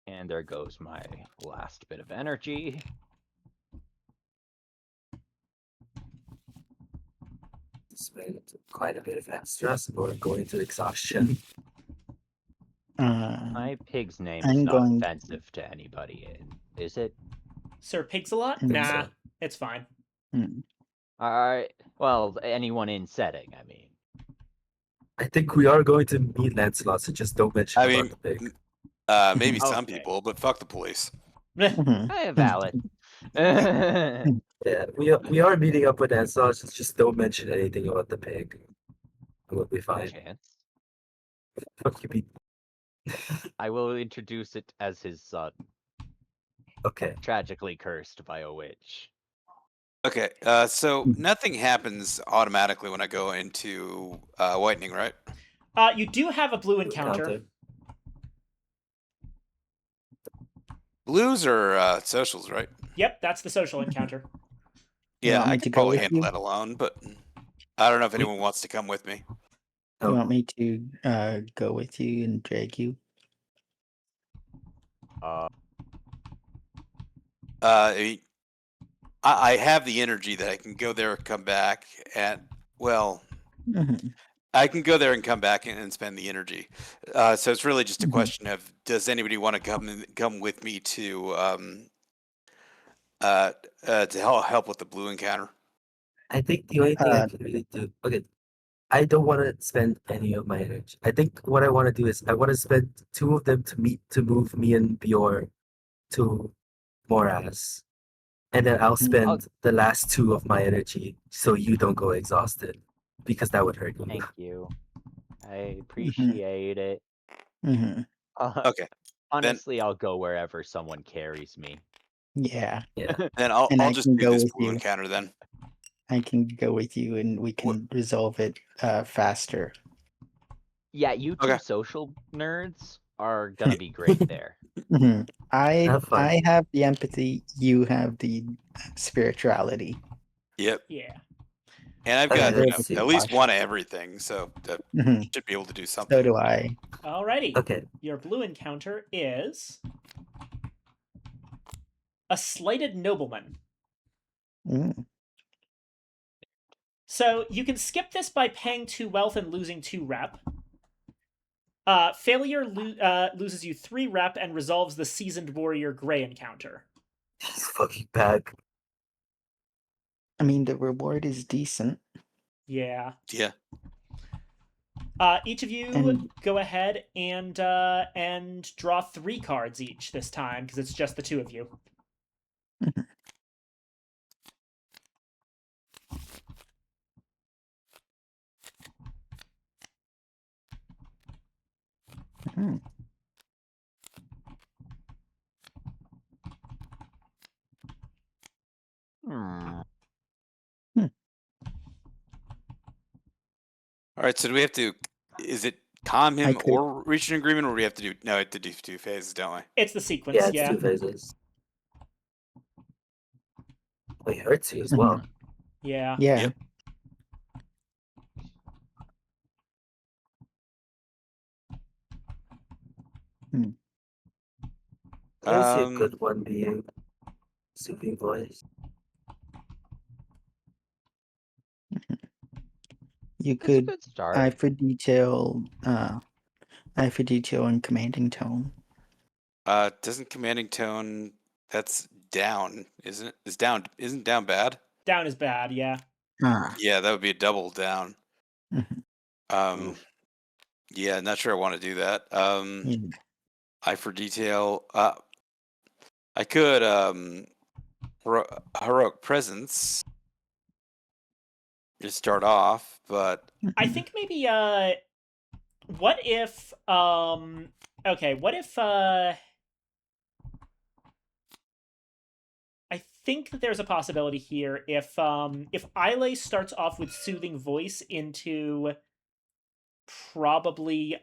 [SPEAKER 4] And there goes my last bit of energy.
[SPEAKER 5] Spend quite a bit of extra, so we're going to exhaustion.
[SPEAKER 4] My pig's name is
[SPEAKER 2] I'm
[SPEAKER 4] not
[SPEAKER 2] going-
[SPEAKER 4] offensive to anybody, is it?
[SPEAKER 1] Sir Pigs a lot?
[SPEAKER 2] think
[SPEAKER 1] Nah,
[SPEAKER 5] so.
[SPEAKER 1] it's fine.
[SPEAKER 4] Alright. Well, anyone in setting, I mean.
[SPEAKER 5] I think we are going to meet Lancelot, so just don't mention
[SPEAKER 6] I
[SPEAKER 5] about
[SPEAKER 6] mean,
[SPEAKER 5] the pig.
[SPEAKER 6] maybe some
[SPEAKER 4] Okay.
[SPEAKER 6] people, but fuck the police.
[SPEAKER 2] Mhm.
[SPEAKER 4] Valid.
[SPEAKER 5] Yeah, we are meeting up with Lancelot, so just don't mention anything about the pig. And we'll be fine.
[SPEAKER 4] Chance.
[SPEAKER 5] Fuck you, people.
[SPEAKER 4] I will introduce it as his son,
[SPEAKER 5] Okay.
[SPEAKER 4] tragically cursed by a witch.
[SPEAKER 6] Okay, so nothing happens automatically when I go into whitening, right?
[SPEAKER 1] You do have a blue encounter.
[SPEAKER 6] Blues are socials, right?
[SPEAKER 1] Yep, that's the social encounter.
[SPEAKER 2] You
[SPEAKER 6] Yeah,
[SPEAKER 2] want me
[SPEAKER 6] I
[SPEAKER 2] to
[SPEAKER 6] can
[SPEAKER 2] go
[SPEAKER 6] probably
[SPEAKER 2] with
[SPEAKER 6] handle
[SPEAKER 2] you?
[SPEAKER 6] that alone, but I don't know if anyone wants to come with me.
[SPEAKER 2] You want me to go with you and drag you?
[SPEAKER 6] I have the energy that I can go there and come back, and well,
[SPEAKER 2] Mhm.
[SPEAKER 6] I can go there and come back and spend the energy. So it's really just a
[SPEAKER 2] Mhm.
[SPEAKER 6] question of does anybody want to come with me to help with the blue encounter?
[SPEAKER 5] I think the only thing I can really do. Okay, I don't want to spend any of my energy. I think what I want to do is I want to spend 2 of them to move me and Bjorn to Moraz, and then I'll spend the last 2 of my energy so you don't go exhausted, because that would hurt you.
[SPEAKER 4] Thank you. I appreciate it.
[SPEAKER 2] Mhm.
[SPEAKER 6] Okay,
[SPEAKER 4] Honestly, I'll go wherever someone carries me.
[SPEAKER 2] Yeah.
[SPEAKER 5] Yeah.
[SPEAKER 6] then I'll
[SPEAKER 2] And I
[SPEAKER 6] just
[SPEAKER 2] can
[SPEAKER 6] do
[SPEAKER 2] go
[SPEAKER 6] this
[SPEAKER 2] with
[SPEAKER 6] blue
[SPEAKER 2] you.
[SPEAKER 6] encounter then.
[SPEAKER 2] I can go with you and we can resolve it faster.
[SPEAKER 4] Yeah, you two
[SPEAKER 6] Okay.
[SPEAKER 4] social nerds are gonna be great there.
[SPEAKER 2] Mhm.
[SPEAKER 5] Have fun.
[SPEAKER 2] I have the empathy, you have the spirituality.
[SPEAKER 6] Yep.
[SPEAKER 1] Yeah.
[SPEAKER 6] And I've
[SPEAKER 5] Okay,
[SPEAKER 6] got
[SPEAKER 5] let's see.
[SPEAKER 6] at least one of everything, so that
[SPEAKER 2] Mhm.
[SPEAKER 6] should be able to do
[SPEAKER 2] So
[SPEAKER 6] something.
[SPEAKER 2] do I.
[SPEAKER 1] Alrighty.
[SPEAKER 5] Okay.
[SPEAKER 1] Your blue encounter is a slighted nobleman.
[SPEAKER 2] Mm.
[SPEAKER 1] So you can skip this by paying 2 wealth and losing 2 rep. Failure loses you 3 rep and resolves the Seasoned Warrior Grey encounter.
[SPEAKER 5] He's fucking bad.
[SPEAKER 2] I mean, the reward is decent.
[SPEAKER 1] Yeah.
[SPEAKER 6] Yeah.
[SPEAKER 1] Each of you
[SPEAKER 2] And-
[SPEAKER 1] go ahead and draw 3 cards each this time, because it's just the 2 of you.
[SPEAKER 2] Mhm. Mhm.
[SPEAKER 4] Hmm.
[SPEAKER 6] All right. So do we have to? Is it calm
[SPEAKER 2] I
[SPEAKER 6] him
[SPEAKER 2] could-
[SPEAKER 6] or reach an agreement, or do we have to do? No, we have to do 2 phases, don't we?
[SPEAKER 1] It's the sequence,
[SPEAKER 5] Yeah, it's
[SPEAKER 1] yeah.
[SPEAKER 5] 2 phases. Oh, he hurts you as
[SPEAKER 2] Mhm.
[SPEAKER 5] well.
[SPEAKER 1] Yeah.
[SPEAKER 2] Yeah.
[SPEAKER 6] Yep.
[SPEAKER 5] I don't see a
[SPEAKER 6] Um,
[SPEAKER 5] good one being soothing voice.
[SPEAKER 2] You
[SPEAKER 4] It's a
[SPEAKER 2] could
[SPEAKER 4] good start.
[SPEAKER 2] eye for detail and commanding tone.
[SPEAKER 6] doesn't commanding tone? That's down, isn't it? Is down? Isn't down bad?
[SPEAKER 1] Down is bad, yeah.
[SPEAKER 2] Ah.
[SPEAKER 6] Yeah, that would be a double down.
[SPEAKER 2] Mhm.
[SPEAKER 6] Um, yeah, not sure I want to do that.
[SPEAKER 2] Yeah.
[SPEAKER 6] Eye for detail. I could heroic presence to start off, but
[SPEAKER 1] I think maybe what if okay, what if I think that there's a possibility here if Islay starts off with soothing voice into probably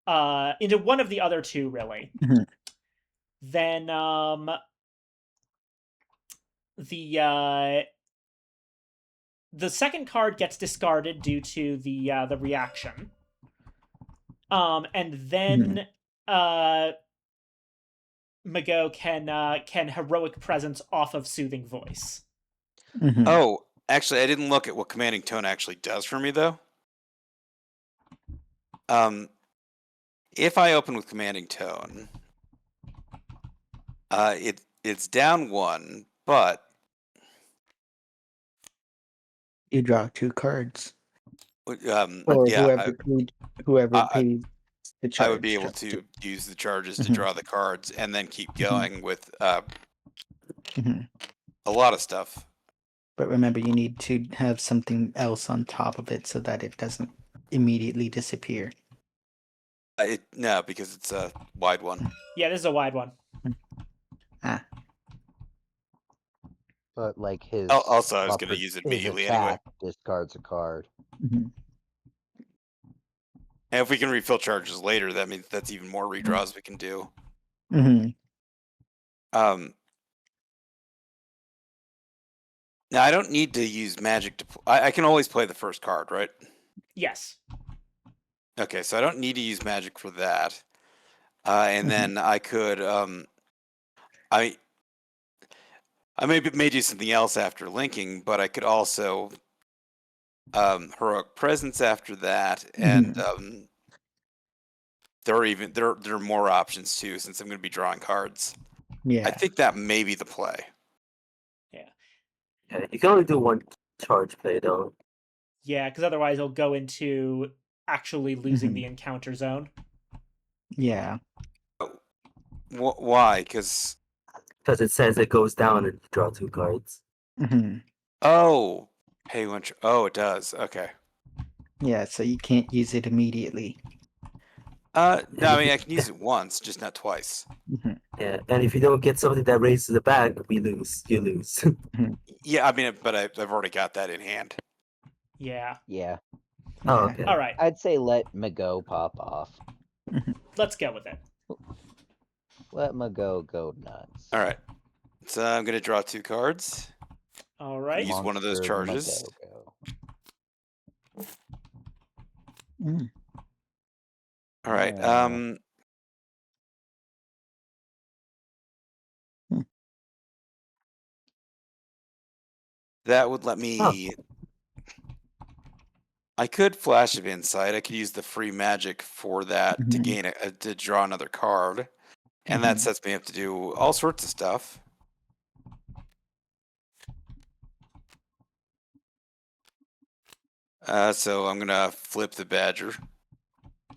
[SPEAKER 1] into one of the other 2 really.
[SPEAKER 2] Mhm.
[SPEAKER 1] Then the second card gets discarded due to the reaction. And then Mago can heroic presence off of soothing voice.
[SPEAKER 2] Mhm.
[SPEAKER 6] oh, actually, I didn't look at what commanding tone actually does for me though. If I open with commanding tone, it's down 1, but
[SPEAKER 2] You draw 2 cards. Or
[SPEAKER 6] yeah,
[SPEAKER 2] whoever
[SPEAKER 6] I-
[SPEAKER 2] pays the charge.
[SPEAKER 6] I would be able
[SPEAKER 2] draws
[SPEAKER 6] to use the charges to
[SPEAKER 2] Mhm.
[SPEAKER 6] draw the cards and then keep
[SPEAKER 2] Mhm.
[SPEAKER 6] going with
[SPEAKER 2] Mhm.
[SPEAKER 6] a lot of stuff.
[SPEAKER 2] But remember, you need to have something else on top of it so that it doesn't immediately disappear.
[SPEAKER 6] No, because it's a wide one.
[SPEAKER 1] Yeah, this is a wide one.
[SPEAKER 2] Ah.
[SPEAKER 4] But like his
[SPEAKER 6] Also, I was going to
[SPEAKER 4] oppor-
[SPEAKER 6] use it
[SPEAKER 4] his
[SPEAKER 6] immediately anyway.
[SPEAKER 4] attack discards a card.
[SPEAKER 2] Mhm.
[SPEAKER 6] And if we can refill charges later, that means that's even more redraws we can do.
[SPEAKER 2] Mhm.
[SPEAKER 6] Now I don't need to use magic to. I can always play the first card, right?
[SPEAKER 1] Yes.
[SPEAKER 6] Okay, so I don't need to use magic for that. And
[SPEAKER 2] Mhm.
[SPEAKER 6] then I could. I may do something else after linking, but I could also heroic presence after that, and there are more options too, since I'm going to be drawing cards.
[SPEAKER 2] Yeah.
[SPEAKER 6] I think that may be the play.
[SPEAKER 5] Yeah, you can only do 1 charge play though.
[SPEAKER 1] Yeah, because otherwise he'll go into actually losing
[SPEAKER 2] Mhm.
[SPEAKER 1] the encounter zone.
[SPEAKER 2] Yeah.
[SPEAKER 6] Why? Because
[SPEAKER 5] Because it says it goes down and you draw 2 cards.
[SPEAKER 2] Mhm.
[SPEAKER 6] pay 1. Oh, it does. Okay.
[SPEAKER 2] Yeah. So you can't use it immediately.
[SPEAKER 6] No, I mean I can use it once, just not twice.
[SPEAKER 2] Mhm.
[SPEAKER 5] Yeah, and if you don't get something that raises the bag, we lose. You lose.
[SPEAKER 6] Yeah, I mean, but I've already got that in hand.
[SPEAKER 1] Yeah.
[SPEAKER 4] Yeah.
[SPEAKER 5] Oh,
[SPEAKER 2] Yeah.
[SPEAKER 5] okay.
[SPEAKER 1] All right.
[SPEAKER 4] I'd say let Mago pop off.
[SPEAKER 1] Let's go with it.
[SPEAKER 4] Let Mago go nuts.
[SPEAKER 6] All right. So I'm going to draw 2 cards.
[SPEAKER 1] All right.
[SPEAKER 6] Use one of those
[SPEAKER 4] Monster
[SPEAKER 6] charges.
[SPEAKER 4] Mago.
[SPEAKER 2] Mm.
[SPEAKER 6] All right.
[SPEAKER 4] Hmm.
[SPEAKER 6] That would let me. I could flash of insight. I could use the free magic for that to
[SPEAKER 2] Mhm.
[SPEAKER 6] gain to draw another card, and that
[SPEAKER 2] Mhm.
[SPEAKER 6] sets me up to do all sorts of stuff. So I'm gonna flip the badger,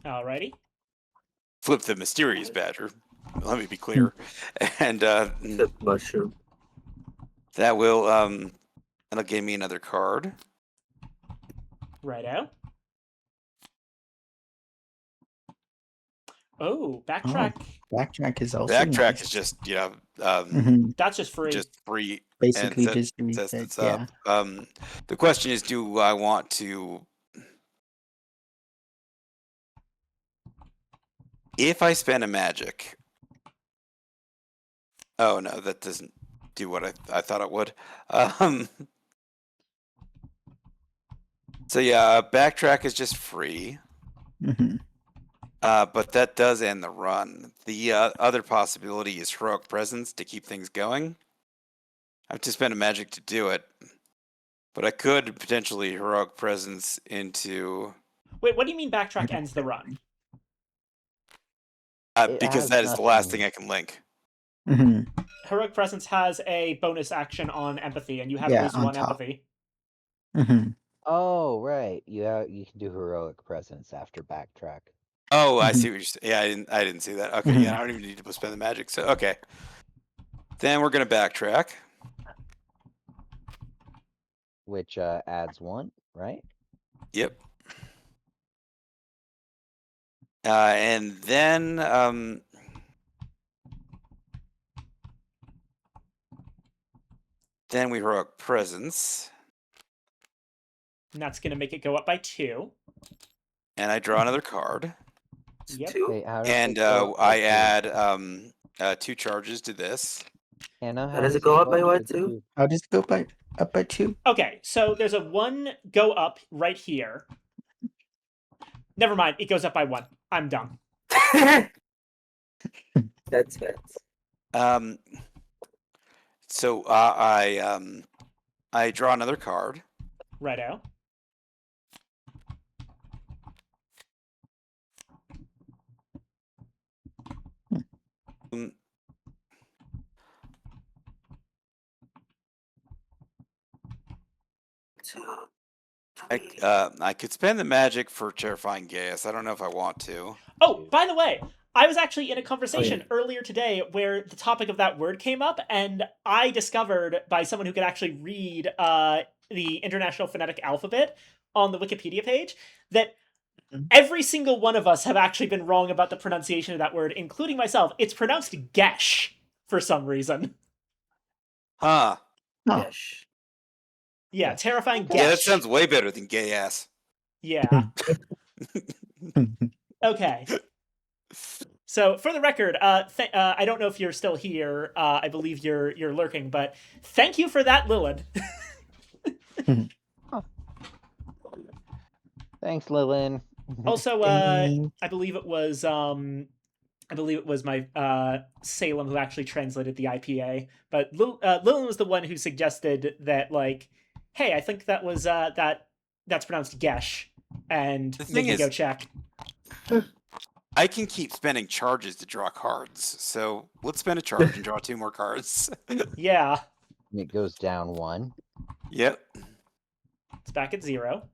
[SPEAKER 1] Alrighty.
[SPEAKER 6] flip the mysterious badger. Let me be clear, and
[SPEAKER 5] The mushroom.
[SPEAKER 6] that will that'll give me another card.
[SPEAKER 1] Righto. Oh,
[SPEAKER 2] Oh,
[SPEAKER 1] backtrack.
[SPEAKER 2] backtrack is also
[SPEAKER 6] Backtrack
[SPEAKER 2] nice.
[SPEAKER 6] is just
[SPEAKER 2] Mhm.
[SPEAKER 1] That's just free.
[SPEAKER 6] just free and
[SPEAKER 2] Basically, just
[SPEAKER 6] sets
[SPEAKER 2] reset.
[SPEAKER 6] this
[SPEAKER 2] Yeah.
[SPEAKER 6] up. The question is, do I want to? If I spend a magic, oh no, that doesn't do what I thought it would. Um, so yeah, backtrack is just free,
[SPEAKER 2] Mhm.
[SPEAKER 6] but that does end the run. The other possibility is heroic presence to keep things going. I have to spend a magic to do it, but I could potentially heroic presence into
[SPEAKER 1] Wait, what do you mean backtrack ends the run?
[SPEAKER 4] It
[SPEAKER 6] because
[SPEAKER 4] has
[SPEAKER 6] that is the last
[SPEAKER 4] nothing.
[SPEAKER 6] thing I can link.
[SPEAKER 2] Mhm.
[SPEAKER 1] Heroic Presence has a bonus action on empathy, and you have at
[SPEAKER 2] Yeah,
[SPEAKER 1] least
[SPEAKER 2] on
[SPEAKER 1] one
[SPEAKER 2] top.
[SPEAKER 1] empathy.
[SPEAKER 2] Mhm.
[SPEAKER 4] Oh, right. You can do heroic presence after backtrack.
[SPEAKER 6] Oh, I
[SPEAKER 2] Mhm.
[SPEAKER 6] see what you're saying. Yeah, I didn't see that. Okay,
[SPEAKER 2] Mhm.
[SPEAKER 6] yeah, I don't even need to spend the magic. So okay, then we're gonna backtrack.
[SPEAKER 4] Which adds 1, right?
[SPEAKER 6] Yep. And then we heroic presence,
[SPEAKER 1] And that's going to make it go up by 2.
[SPEAKER 6] and I draw another card,
[SPEAKER 1] Yep.
[SPEAKER 5] Two.
[SPEAKER 4] Wait, how does
[SPEAKER 6] and
[SPEAKER 4] it go up by
[SPEAKER 6] I
[SPEAKER 4] 2?
[SPEAKER 6] add 2 charges to this.
[SPEAKER 4] Anna,
[SPEAKER 5] How
[SPEAKER 4] how
[SPEAKER 5] does it
[SPEAKER 4] does
[SPEAKER 5] go
[SPEAKER 4] it
[SPEAKER 5] up
[SPEAKER 4] go
[SPEAKER 5] by
[SPEAKER 4] up
[SPEAKER 5] what,
[SPEAKER 4] by
[SPEAKER 5] two?
[SPEAKER 4] 2?
[SPEAKER 2] How does it go up by 2?
[SPEAKER 1] Okay, so there's a 1 go up right here. Never mind, it goes up by 1. I'm done.
[SPEAKER 5] That's bad.
[SPEAKER 6] Um, so I draw another card,
[SPEAKER 1] Righto.
[SPEAKER 6] um,
[SPEAKER 5] Two.
[SPEAKER 6] I could spend the magic for terrifying gas. I don't know if I want to.
[SPEAKER 1] Oh, by the way, I was actually in a conversation
[SPEAKER 5] yeah.
[SPEAKER 1] earlier today where the topic of that word came up, and I discovered by someone who could actually read the International Phonetic Alphabet on the Wikipedia page that
[SPEAKER 2] Mhm.
[SPEAKER 1] every single one of us have actually been wrong about the pronunciation of that word, including myself. It's pronounced gesh for some reason.
[SPEAKER 6] Huh?
[SPEAKER 2] Huh.
[SPEAKER 5] Yes.
[SPEAKER 1] Yeah,
[SPEAKER 4] Yes.
[SPEAKER 1] terrifying
[SPEAKER 4] Okay.
[SPEAKER 6] Yeah, that
[SPEAKER 1] gesh.
[SPEAKER 6] sounds way better than gay ass.
[SPEAKER 1] Yeah. Okay. So, for the record, I don't know if you're still here. I believe you're lurking, but thank you for that, Lilith.
[SPEAKER 4] Thanks, Lilin.
[SPEAKER 1] Also,
[SPEAKER 2] Thank-
[SPEAKER 1] I believe it was my Salem who actually translated the IPA, but Lilith was the one who suggested that, like, hey, I think that was that's pronounced gesh, and
[SPEAKER 6] The
[SPEAKER 1] made
[SPEAKER 6] thing
[SPEAKER 1] me go
[SPEAKER 6] is,
[SPEAKER 1] check.
[SPEAKER 6] I can keep spending charges to draw cards. So let's spend a charge and draw 2 more cards.
[SPEAKER 1] Yeah,
[SPEAKER 4] It goes down 1.
[SPEAKER 6] Yep.
[SPEAKER 1] it's back at 0.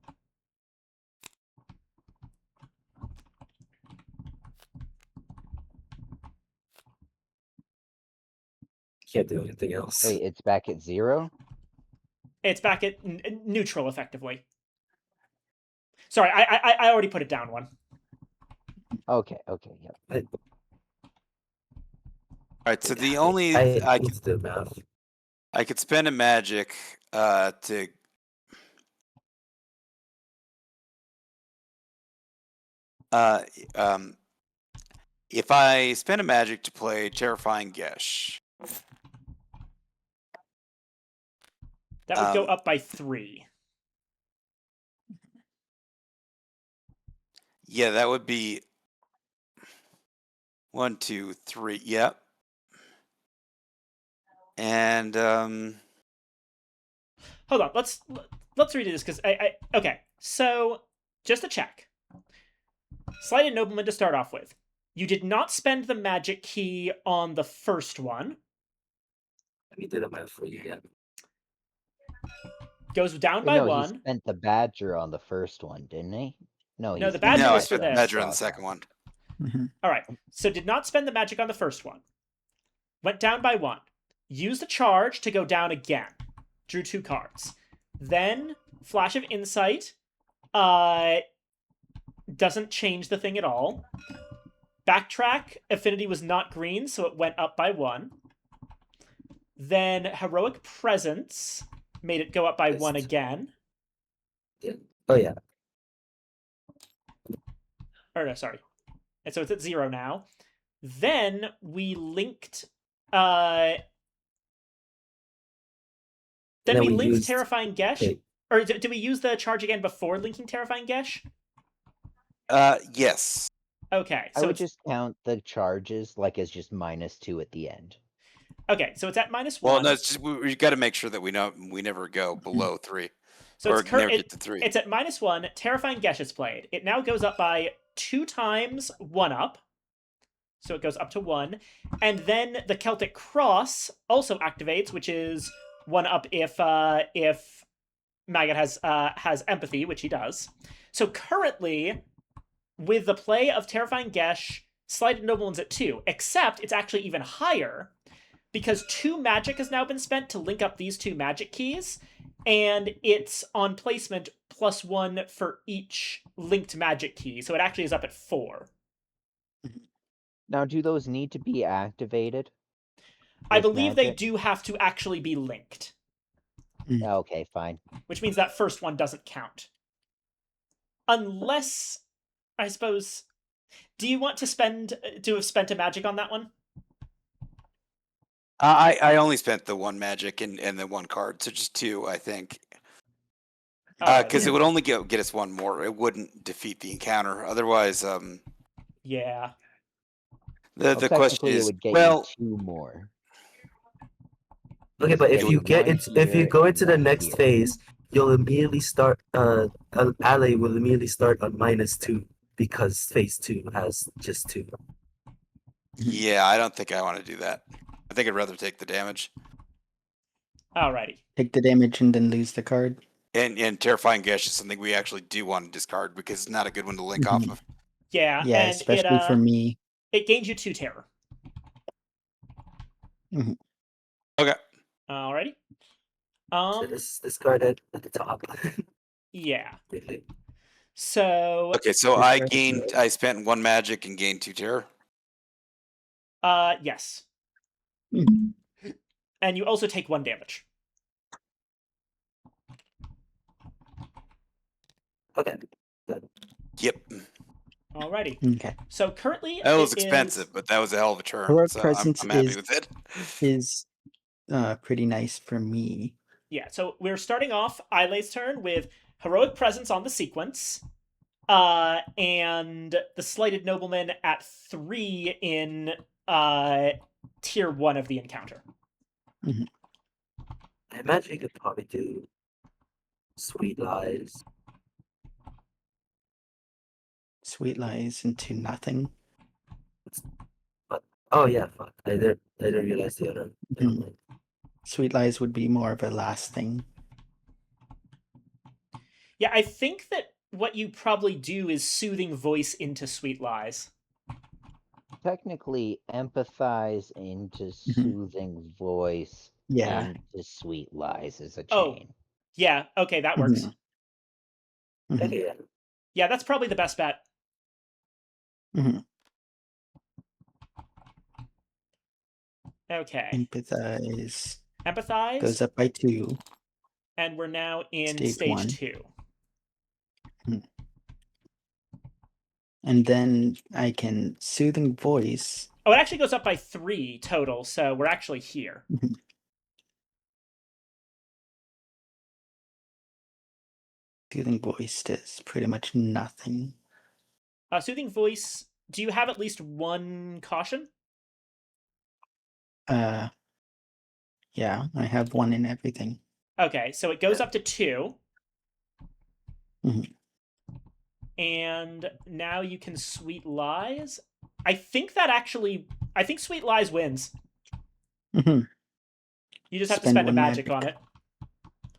[SPEAKER 5] Can't do anything else.
[SPEAKER 4] Wait, it's back at 0?
[SPEAKER 1] It's back at neutral, effectively. Sorry, I already put it down 1.
[SPEAKER 4] Okay, yep.
[SPEAKER 6] All right. So the
[SPEAKER 5] I
[SPEAKER 6] only
[SPEAKER 5] need to do math.
[SPEAKER 6] I could spend a magic to uh um if I spend a magic to play Terrifying Gesh,
[SPEAKER 1] That would go up by 3.
[SPEAKER 6] Yeah, that would be 1, 2, 3. Yep. And
[SPEAKER 1] Hold on. Let's redo this because okay. So just to check, Slighted Nobleman to start off with. You did not spend the magic key on the first one.
[SPEAKER 5] Let me do the math for you again.
[SPEAKER 1] Goes down by
[SPEAKER 4] No, he
[SPEAKER 1] 1.
[SPEAKER 4] spent the badger on the first one, didn't he? No,
[SPEAKER 1] No,
[SPEAKER 4] he
[SPEAKER 1] the
[SPEAKER 4] spent
[SPEAKER 1] badger
[SPEAKER 6] no, I
[SPEAKER 1] was for
[SPEAKER 6] spent
[SPEAKER 1] this.
[SPEAKER 6] Badger on the second one.
[SPEAKER 1] All right. So did not spend the magic on the first one. Went down by 1. Used a charge to go down again. Drew 2 cards. Then Flash of Insight. Doesn't change the thing at all. Backtrack. Affinity was not green, so it went up by 1. Then Heroic Presence made it go up by 1 again.
[SPEAKER 5] Yeah. Oh yeah.
[SPEAKER 1] Or no, sorry. And so it's at 0 now. Then we linked Then we linked
[SPEAKER 5] used
[SPEAKER 1] Terrifying Gesh.
[SPEAKER 5] okay.
[SPEAKER 1] Or did we use the charge again before linking Terrifying Gesh?
[SPEAKER 6] Yes.
[SPEAKER 1] Okay,
[SPEAKER 4] I
[SPEAKER 1] so
[SPEAKER 4] would
[SPEAKER 1] it's
[SPEAKER 4] just count the charges like as just -2 at the end.
[SPEAKER 1] okay. So it's at -1.
[SPEAKER 6] Well, no, it's just we got to make sure that we never go below 3,
[SPEAKER 1] So
[SPEAKER 6] or
[SPEAKER 1] it's
[SPEAKER 6] never get to 3.
[SPEAKER 1] It's at -1. Terrifying Gesh is played. It now goes up by 2 times 1 up. So it goes up to 1, and then the Celtic Cross also activates, which is 1 up if Maggot has empathy, which he does. So currently, with the play of Terrifying Gesh, Slighted Nobleman's at 2, except it's actually even higher because 2 magic has now been spent to link up these 2 magic keys, and it's on placement +1 for each linked magic key, so it actually is up at 4.
[SPEAKER 4] Now, do those need to be activated?
[SPEAKER 1] I
[SPEAKER 4] with
[SPEAKER 1] believe they
[SPEAKER 4] magic?
[SPEAKER 1] do have to actually be linked,
[SPEAKER 4] Okay, fine.
[SPEAKER 1] which means that first one doesn't count. Unless, I suppose, do you want to have spent a magic on that one?
[SPEAKER 6] I only spent the 1 magic and the 1 card, so just 2, I think.
[SPEAKER 1] Alright.
[SPEAKER 6] Because it would only get us 1 more. It wouldn't defeat the encounter. Otherwise,
[SPEAKER 1] Yeah.
[SPEAKER 6] the
[SPEAKER 4] Well,
[SPEAKER 6] question
[SPEAKER 4] technically, it
[SPEAKER 6] is,
[SPEAKER 4] would get
[SPEAKER 6] well,
[SPEAKER 4] you 2 more.
[SPEAKER 5] Okay, but if
[SPEAKER 4] Getting
[SPEAKER 5] you get
[SPEAKER 4] one
[SPEAKER 5] it, if you
[SPEAKER 4] here
[SPEAKER 5] go
[SPEAKER 4] and
[SPEAKER 5] into the
[SPEAKER 4] one
[SPEAKER 5] next
[SPEAKER 4] here.
[SPEAKER 5] phase, you'll immediately start. Ally will immediately start on -2 because phase 2 has just 2.
[SPEAKER 6] yeah, I don't think I want to do that. I think I'd rather take the damage.
[SPEAKER 1] Alrighty.
[SPEAKER 2] Take the damage and then lose the card.
[SPEAKER 6] And Terrifying Gesh is something we actually do want to discard because it's not a good one to link off of.
[SPEAKER 1] Yeah,
[SPEAKER 2] Yeah,
[SPEAKER 1] and
[SPEAKER 2] especially for me.
[SPEAKER 1] it gains you 2 terror.
[SPEAKER 6] Okay.
[SPEAKER 1] Alrighty.
[SPEAKER 5] So this card at the top.
[SPEAKER 1] Yeah.
[SPEAKER 5] Really.
[SPEAKER 1] So
[SPEAKER 6] Okay, so
[SPEAKER 2] This
[SPEAKER 6] I
[SPEAKER 2] card-
[SPEAKER 6] gained. I spent 1 magic and gained 2 terror.
[SPEAKER 1] yes.
[SPEAKER 2] Mhm.
[SPEAKER 1] And you also take 1 damage.
[SPEAKER 5] Okay.
[SPEAKER 6] Yep.
[SPEAKER 1] Alrighty.
[SPEAKER 2] Okay.
[SPEAKER 1] So currently
[SPEAKER 6] That was
[SPEAKER 1] it is-
[SPEAKER 6] expensive, but that was a hell of a turn.
[SPEAKER 2] Heroic
[SPEAKER 6] So
[SPEAKER 2] Presence
[SPEAKER 6] I'm happy
[SPEAKER 2] is-
[SPEAKER 6] with it.
[SPEAKER 2] Is pretty nice for me.
[SPEAKER 1] Yeah, so we're starting off Ilay's turn with Heroic Presence on the sequence, and the Slighted Nobleman at 3 in tier 1 of the encounter.
[SPEAKER 5] I imagine you could probably do Sweet Lies.
[SPEAKER 2] Sweet Lies into nothing.
[SPEAKER 5] Oh yeah, fuck. I didn't realize the other. Never
[SPEAKER 2] Mhm.
[SPEAKER 5] mind.
[SPEAKER 2] Sweet Lies would be more of a last thing.
[SPEAKER 1] Yeah, I think that what you probably do is Soothing Voice into Sweet Lies.
[SPEAKER 4] Technically, empathize into soothing voice
[SPEAKER 2] Yeah.
[SPEAKER 4] into sweet lies is a
[SPEAKER 1] Oh.
[SPEAKER 4] chain.
[SPEAKER 1] Yeah, okay, that works.
[SPEAKER 2] Mhm.
[SPEAKER 5] Okay, yeah.
[SPEAKER 1] Yeah, that's probably the best bet.
[SPEAKER 2] Mhm.
[SPEAKER 1] Okay.
[SPEAKER 2] Empathize
[SPEAKER 1] Empathize,
[SPEAKER 2] goes up by 2.
[SPEAKER 1] and we're now in
[SPEAKER 2] Stage
[SPEAKER 1] stage
[SPEAKER 2] 1.
[SPEAKER 1] 2.
[SPEAKER 2] And then I can Soothing Voice.
[SPEAKER 1] Oh, it actually goes up by 3 total, so we're actually here.
[SPEAKER 2] Soothing Voice does pretty much nothing.
[SPEAKER 1] Soothing voice. Do you have at least one caution?
[SPEAKER 2] Yeah, I have one in everything.
[SPEAKER 1] Okay, so it goes up to 2.
[SPEAKER 2] Mhm.
[SPEAKER 1] And now you can Sweet Lies. I think Sweet Lies wins.
[SPEAKER 2] Mhm.
[SPEAKER 1] You just have to
[SPEAKER 2] Spend
[SPEAKER 1] spend a
[SPEAKER 2] one
[SPEAKER 1] magic on it.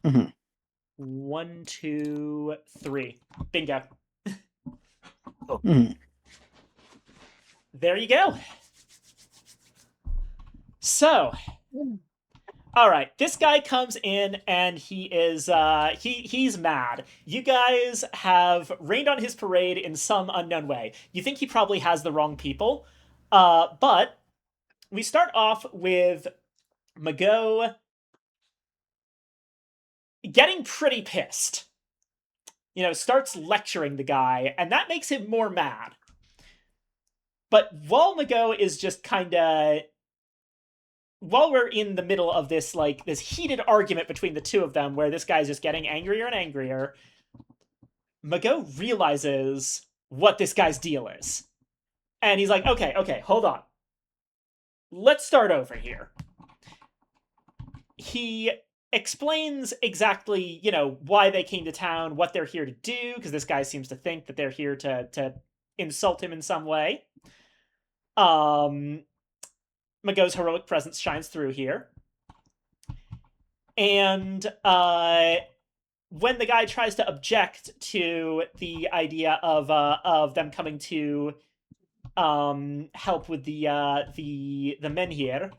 [SPEAKER 2] Mhm.
[SPEAKER 1] 1, 2, 3. Bingo.
[SPEAKER 2] Mhm.
[SPEAKER 1] There you go. So, all right, this guy comes in and he is he's mad. You guys have rained on his parade in some unknown way. You think he probably has the wrong people, but we start off with Mago getting pretty pissed. Starts lecturing the guy, and that makes him more mad. But while Mago is just kind of while we're in the middle of this heated argument between the two of them where this guy's just getting angrier and angrier, Mago realizes what this guy's deal is. And he's like, okay, hold on. Let's start over here. He explains exactly, why they came to town, what they're here to do, because this guy seems to think that they're here to insult him in some way. Mago's heroic presence shines through here. And when the guy tries to object to the idea of them coming to help with the men here,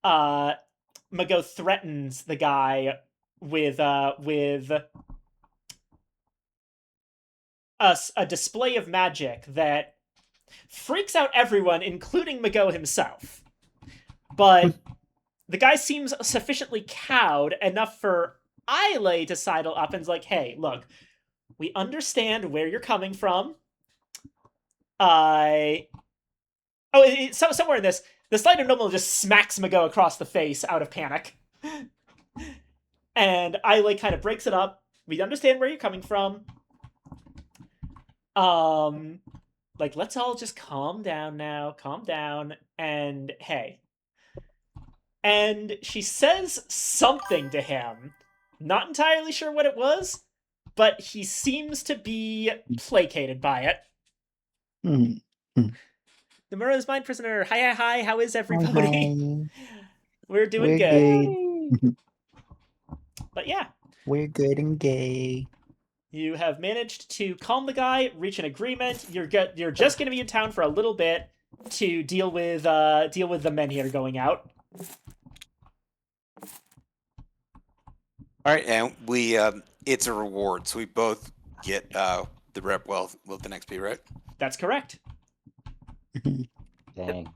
[SPEAKER 1] Mago threatens the guy with a display of magic that freaks out everyone, including Mago himself. But the guy seems sufficiently cowed enough for Islay to sidle up and's like, hey, look, we understand where you're coming from. Somewhere in this, the Slider Noble just smacks Mago across the face out of panic. And Islay kind of breaks it up. We understand where you're coming from. Let's all just calm down now. Calm down. And hey. And she says something to him. Not entirely sure what it was, but he seems to be placated by it.
[SPEAKER 2] Mhm.
[SPEAKER 1] The Murrow's Mind Prisoner. Hi. How is everybody?
[SPEAKER 2] Hi.
[SPEAKER 1] We're doing
[SPEAKER 2] We're
[SPEAKER 1] good.
[SPEAKER 2] good.
[SPEAKER 1] But yeah.
[SPEAKER 2] We're good and gay.
[SPEAKER 1] You have managed to calm the guy, reach an agreement. You're just going to be in town for a little bit to deal with the men here going out.
[SPEAKER 6] All right, and we it's a reward, so we both get the rep wealth with the XP, right?
[SPEAKER 1] That's correct.
[SPEAKER 4] Dang.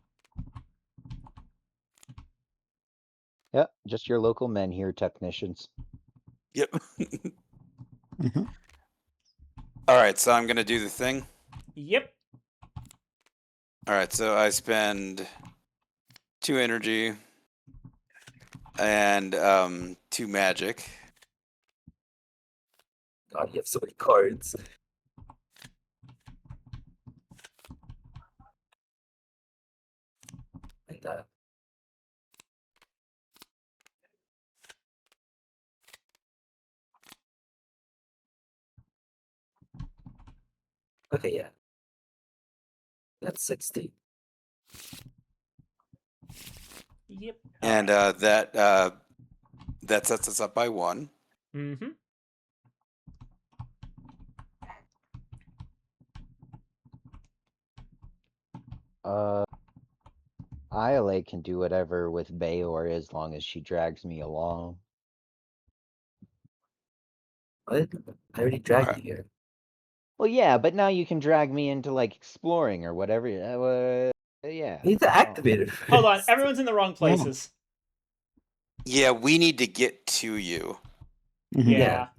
[SPEAKER 4] Yep, just your local men here, technicians.
[SPEAKER 6] Yep.
[SPEAKER 2] Mhm.
[SPEAKER 6] All right, so I'm gonna do the thing.
[SPEAKER 1] Yep.
[SPEAKER 6] All right, so I spend 2 energy and 2 magic.
[SPEAKER 5] God, you have so many cards. Like that. Okay, yeah. That's 60.
[SPEAKER 1] Yep.
[SPEAKER 6] And that sets us up by 1.
[SPEAKER 1] Mm-hmm.
[SPEAKER 4] Islay can do whatever with Bayor as long as she drags me along.
[SPEAKER 5] What? I already dragged
[SPEAKER 6] Alright.
[SPEAKER 5] you here.
[SPEAKER 4] Well, yeah, but now you can drag me into like exploring or whatever. Yeah.
[SPEAKER 5] You need to activate it.
[SPEAKER 1] Hold on.
[SPEAKER 5] first.
[SPEAKER 1] Everyone's in the wrong places.
[SPEAKER 6] Yeah, we need to get to you.
[SPEAKER 2] Mhm.
[SPEAKER 1] Yeah.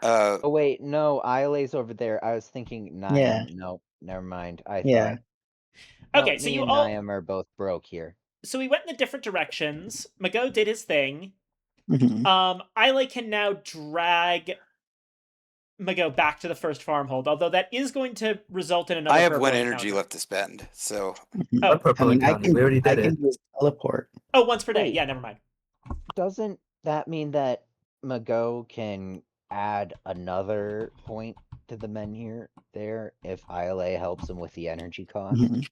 [SPEAKER 4] Oh wait, no, Islay's over there. I was thinking Niam.
[SPEAKER 2] Yeah.
[SPEAKER 4] No, never mind. I
[SPEAKER 2] Yeah.
[SPEAKER 4] thought. No,
[SPEAKER 1] Okay, so
[SPEAKER 4] me
[SPEAKER 1] you
[SPEAKER 4] and
[SPEAKER 1] all
[SPEAKER 4] Niam are both broke here.
[SPEAKER 1] so we went in the different directions. Mago did his thing.
[SPEAKER 2] Mhm.
[SPEAKER 1] Islay can now drag Mago back to the first farmhold, although that is going to result in another
[SPEAKER 6] I have
[SPEAKER 1] purple
[SPEAKER 6] one energy
[SPEAKER 1] encounter.
[SPEAKER 6] left to spend, so
[SPEAKER 2] Mhm.
[SPEAKER 1] Oh.
[SPEAKER 5] What purple
[SPEAKER 2] I
[SPEAKER 5] encounter? We already
[SPEAKER 2] I
[SPEAKER 5] did
[SPEAKER 2] can
[SPEAKER 5] it.
[SPEAKER 2] use teleport.
[SPEAKER 1] Oh, once per day.
[SPEAKER 4] Wait.
[SPEAKER 1] Yeah, never mind.
[SPEAKER 4] Doesn't that mean that Mago can add another point to the menhir there if ILA helps him with the energy cost?
[SPEAKER 2] Mhm.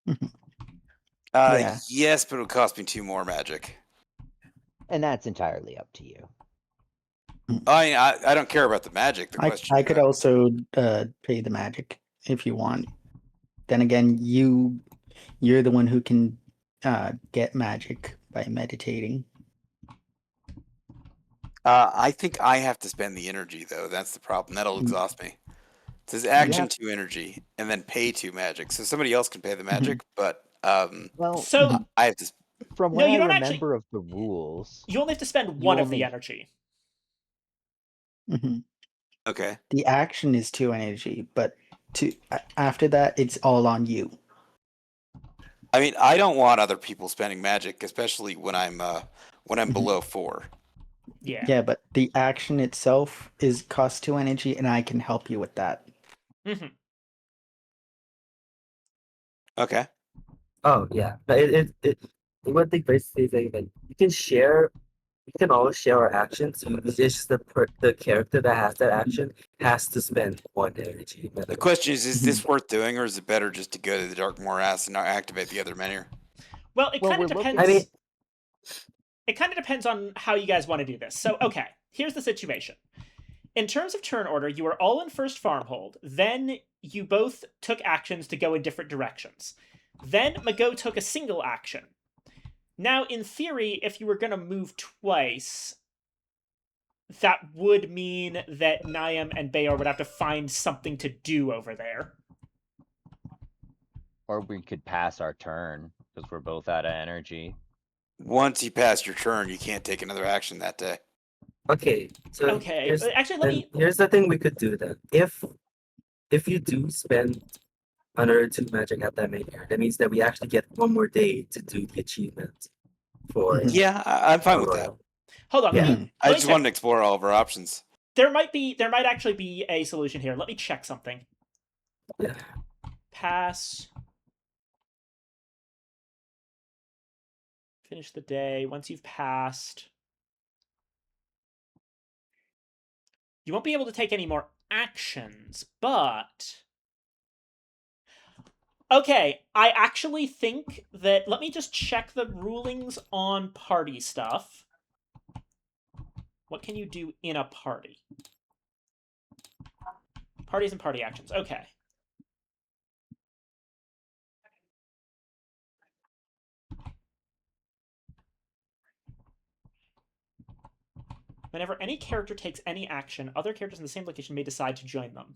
[SPEAKER 2] Mhm. Yeah.
[SPEAKER 6] yes, but it would cost me 2 more magic.
[SPEAKER 4] And that's entirely up to you.
[SPEAKER 6] I don't care about the magic. The question
[SPEAKER 2] I could also pay the magic if you want. Then again, you're the one who can get magic by meditating.
[SPEAKER 6] I think I have to spend the energy though. That's the problem. That'll exhaust me. It says action
[SPEAKER 4] have-
[SPEAKER 6] 2 energy and then pay 2 magic. So somebody else can pay the magic, but
[SPEAKER 4] Well,
[SPEAKER 1] So
[SPEAKER 6] I have to.
[SPEAKER 4] from
[SPEAKER 1] no,
[SPEAKER 4] what
[SPEAKER 1] you
[SPEAKER 4] I
[SPEAKER 1] don't
[SPEAKER 4] remember
[SPEAKER 1] actually.
[SPEAKER 4] of the rules,
[SPEAKER 1] You only have to spend
[SPEAKER 4] You
[SPEAKER 1] one of the
[SPEAKER 4] only-
[SPEAKER 1] energy.
[SPEAKER 2] Mhm.
[SPEAKER 6] Okay.
[SPEAKER 2] The action is 2 energy, but after that, it's all on you.
[SPEAKER 6] I mean, I don't want other people spending magic, especially when I'm below 4.
[SPEAKER 1] Yeah.
[SPEAKER 2] Yeah, but the action itself costs 2 energy, and I can help you with that.
[SPEAKER 1] hmm
[SPEAKER 6] Okay.
[SPEAKER 5] Oh yeah, but it one thing basically is like you can share. We can all share our actions. It's just the character that has that action has to spend 1 energy.
[SPEAKER 6] The question is
[SPEAKER 2] Mm-hmm.
[SPEAKER 6] this worth doing, or is it better just to go to the Dark Morass and not activate the other menhir?
[SPEAKER 1] Well, it
[SPEAKER 4] Well,
[SPEAKER 1] kind of
[SPEAKER 4] we're looking-
[SPEAKER 1] depends.
[SPEAKER 5] I mean-
[SPEAKER 1] It kind of depends on how you guys want to do this. So, okay, here's the situation. In terms of turn order, you were all in first farmhold. Then you both took actions to go in different directions. Then Mago took a single action. Now, in theory, if you were going to move twice, that would mean that Niam and Bayor would have to find something to do over there.
[SPEAKER 4] or we could pass our turn because we're both out of energy.
[SPEAKER 6] Once you pass your turn, you can't take another action that day.
[SPEAKER 5] Okay, so
[SPEAKER 1] Okay, actually, let me.
[SPEAKER 5] here's the thing we could do then. If you do spend another 2 magic at that menhir, that means that we actually get 1 more day to do the achievement for
[SPEAKER 2] Mhm.
[SPEAKER 6] Yeah, I'm fine with that.
[SPEAKER 5] Royal.
[SPEAKER 1] Hold on,
[SPEAKER 5] Yeah.
[SPEAKER 1] let me.
[SPEAKER 6] I
[SPEAKER 1] let me
[SPEAKER 6] just
[SPEAKER 1] check.
[SPEAKER 6] wanted to explore all of our options.
[SPEAKER 1] There might actually be a solution here. Let me check something.
[SPEAKER 5] Yeah.
[SPEAKER 1] Pass. Finish the day. Once you've passed, you won't be able to take any more actions, but okay, I actually think that let me just check the rulings on party stuff. What can you do in a party? Parties and party actions. Okay. Whenever any character takes any action, other characters in the same location may decide to join them.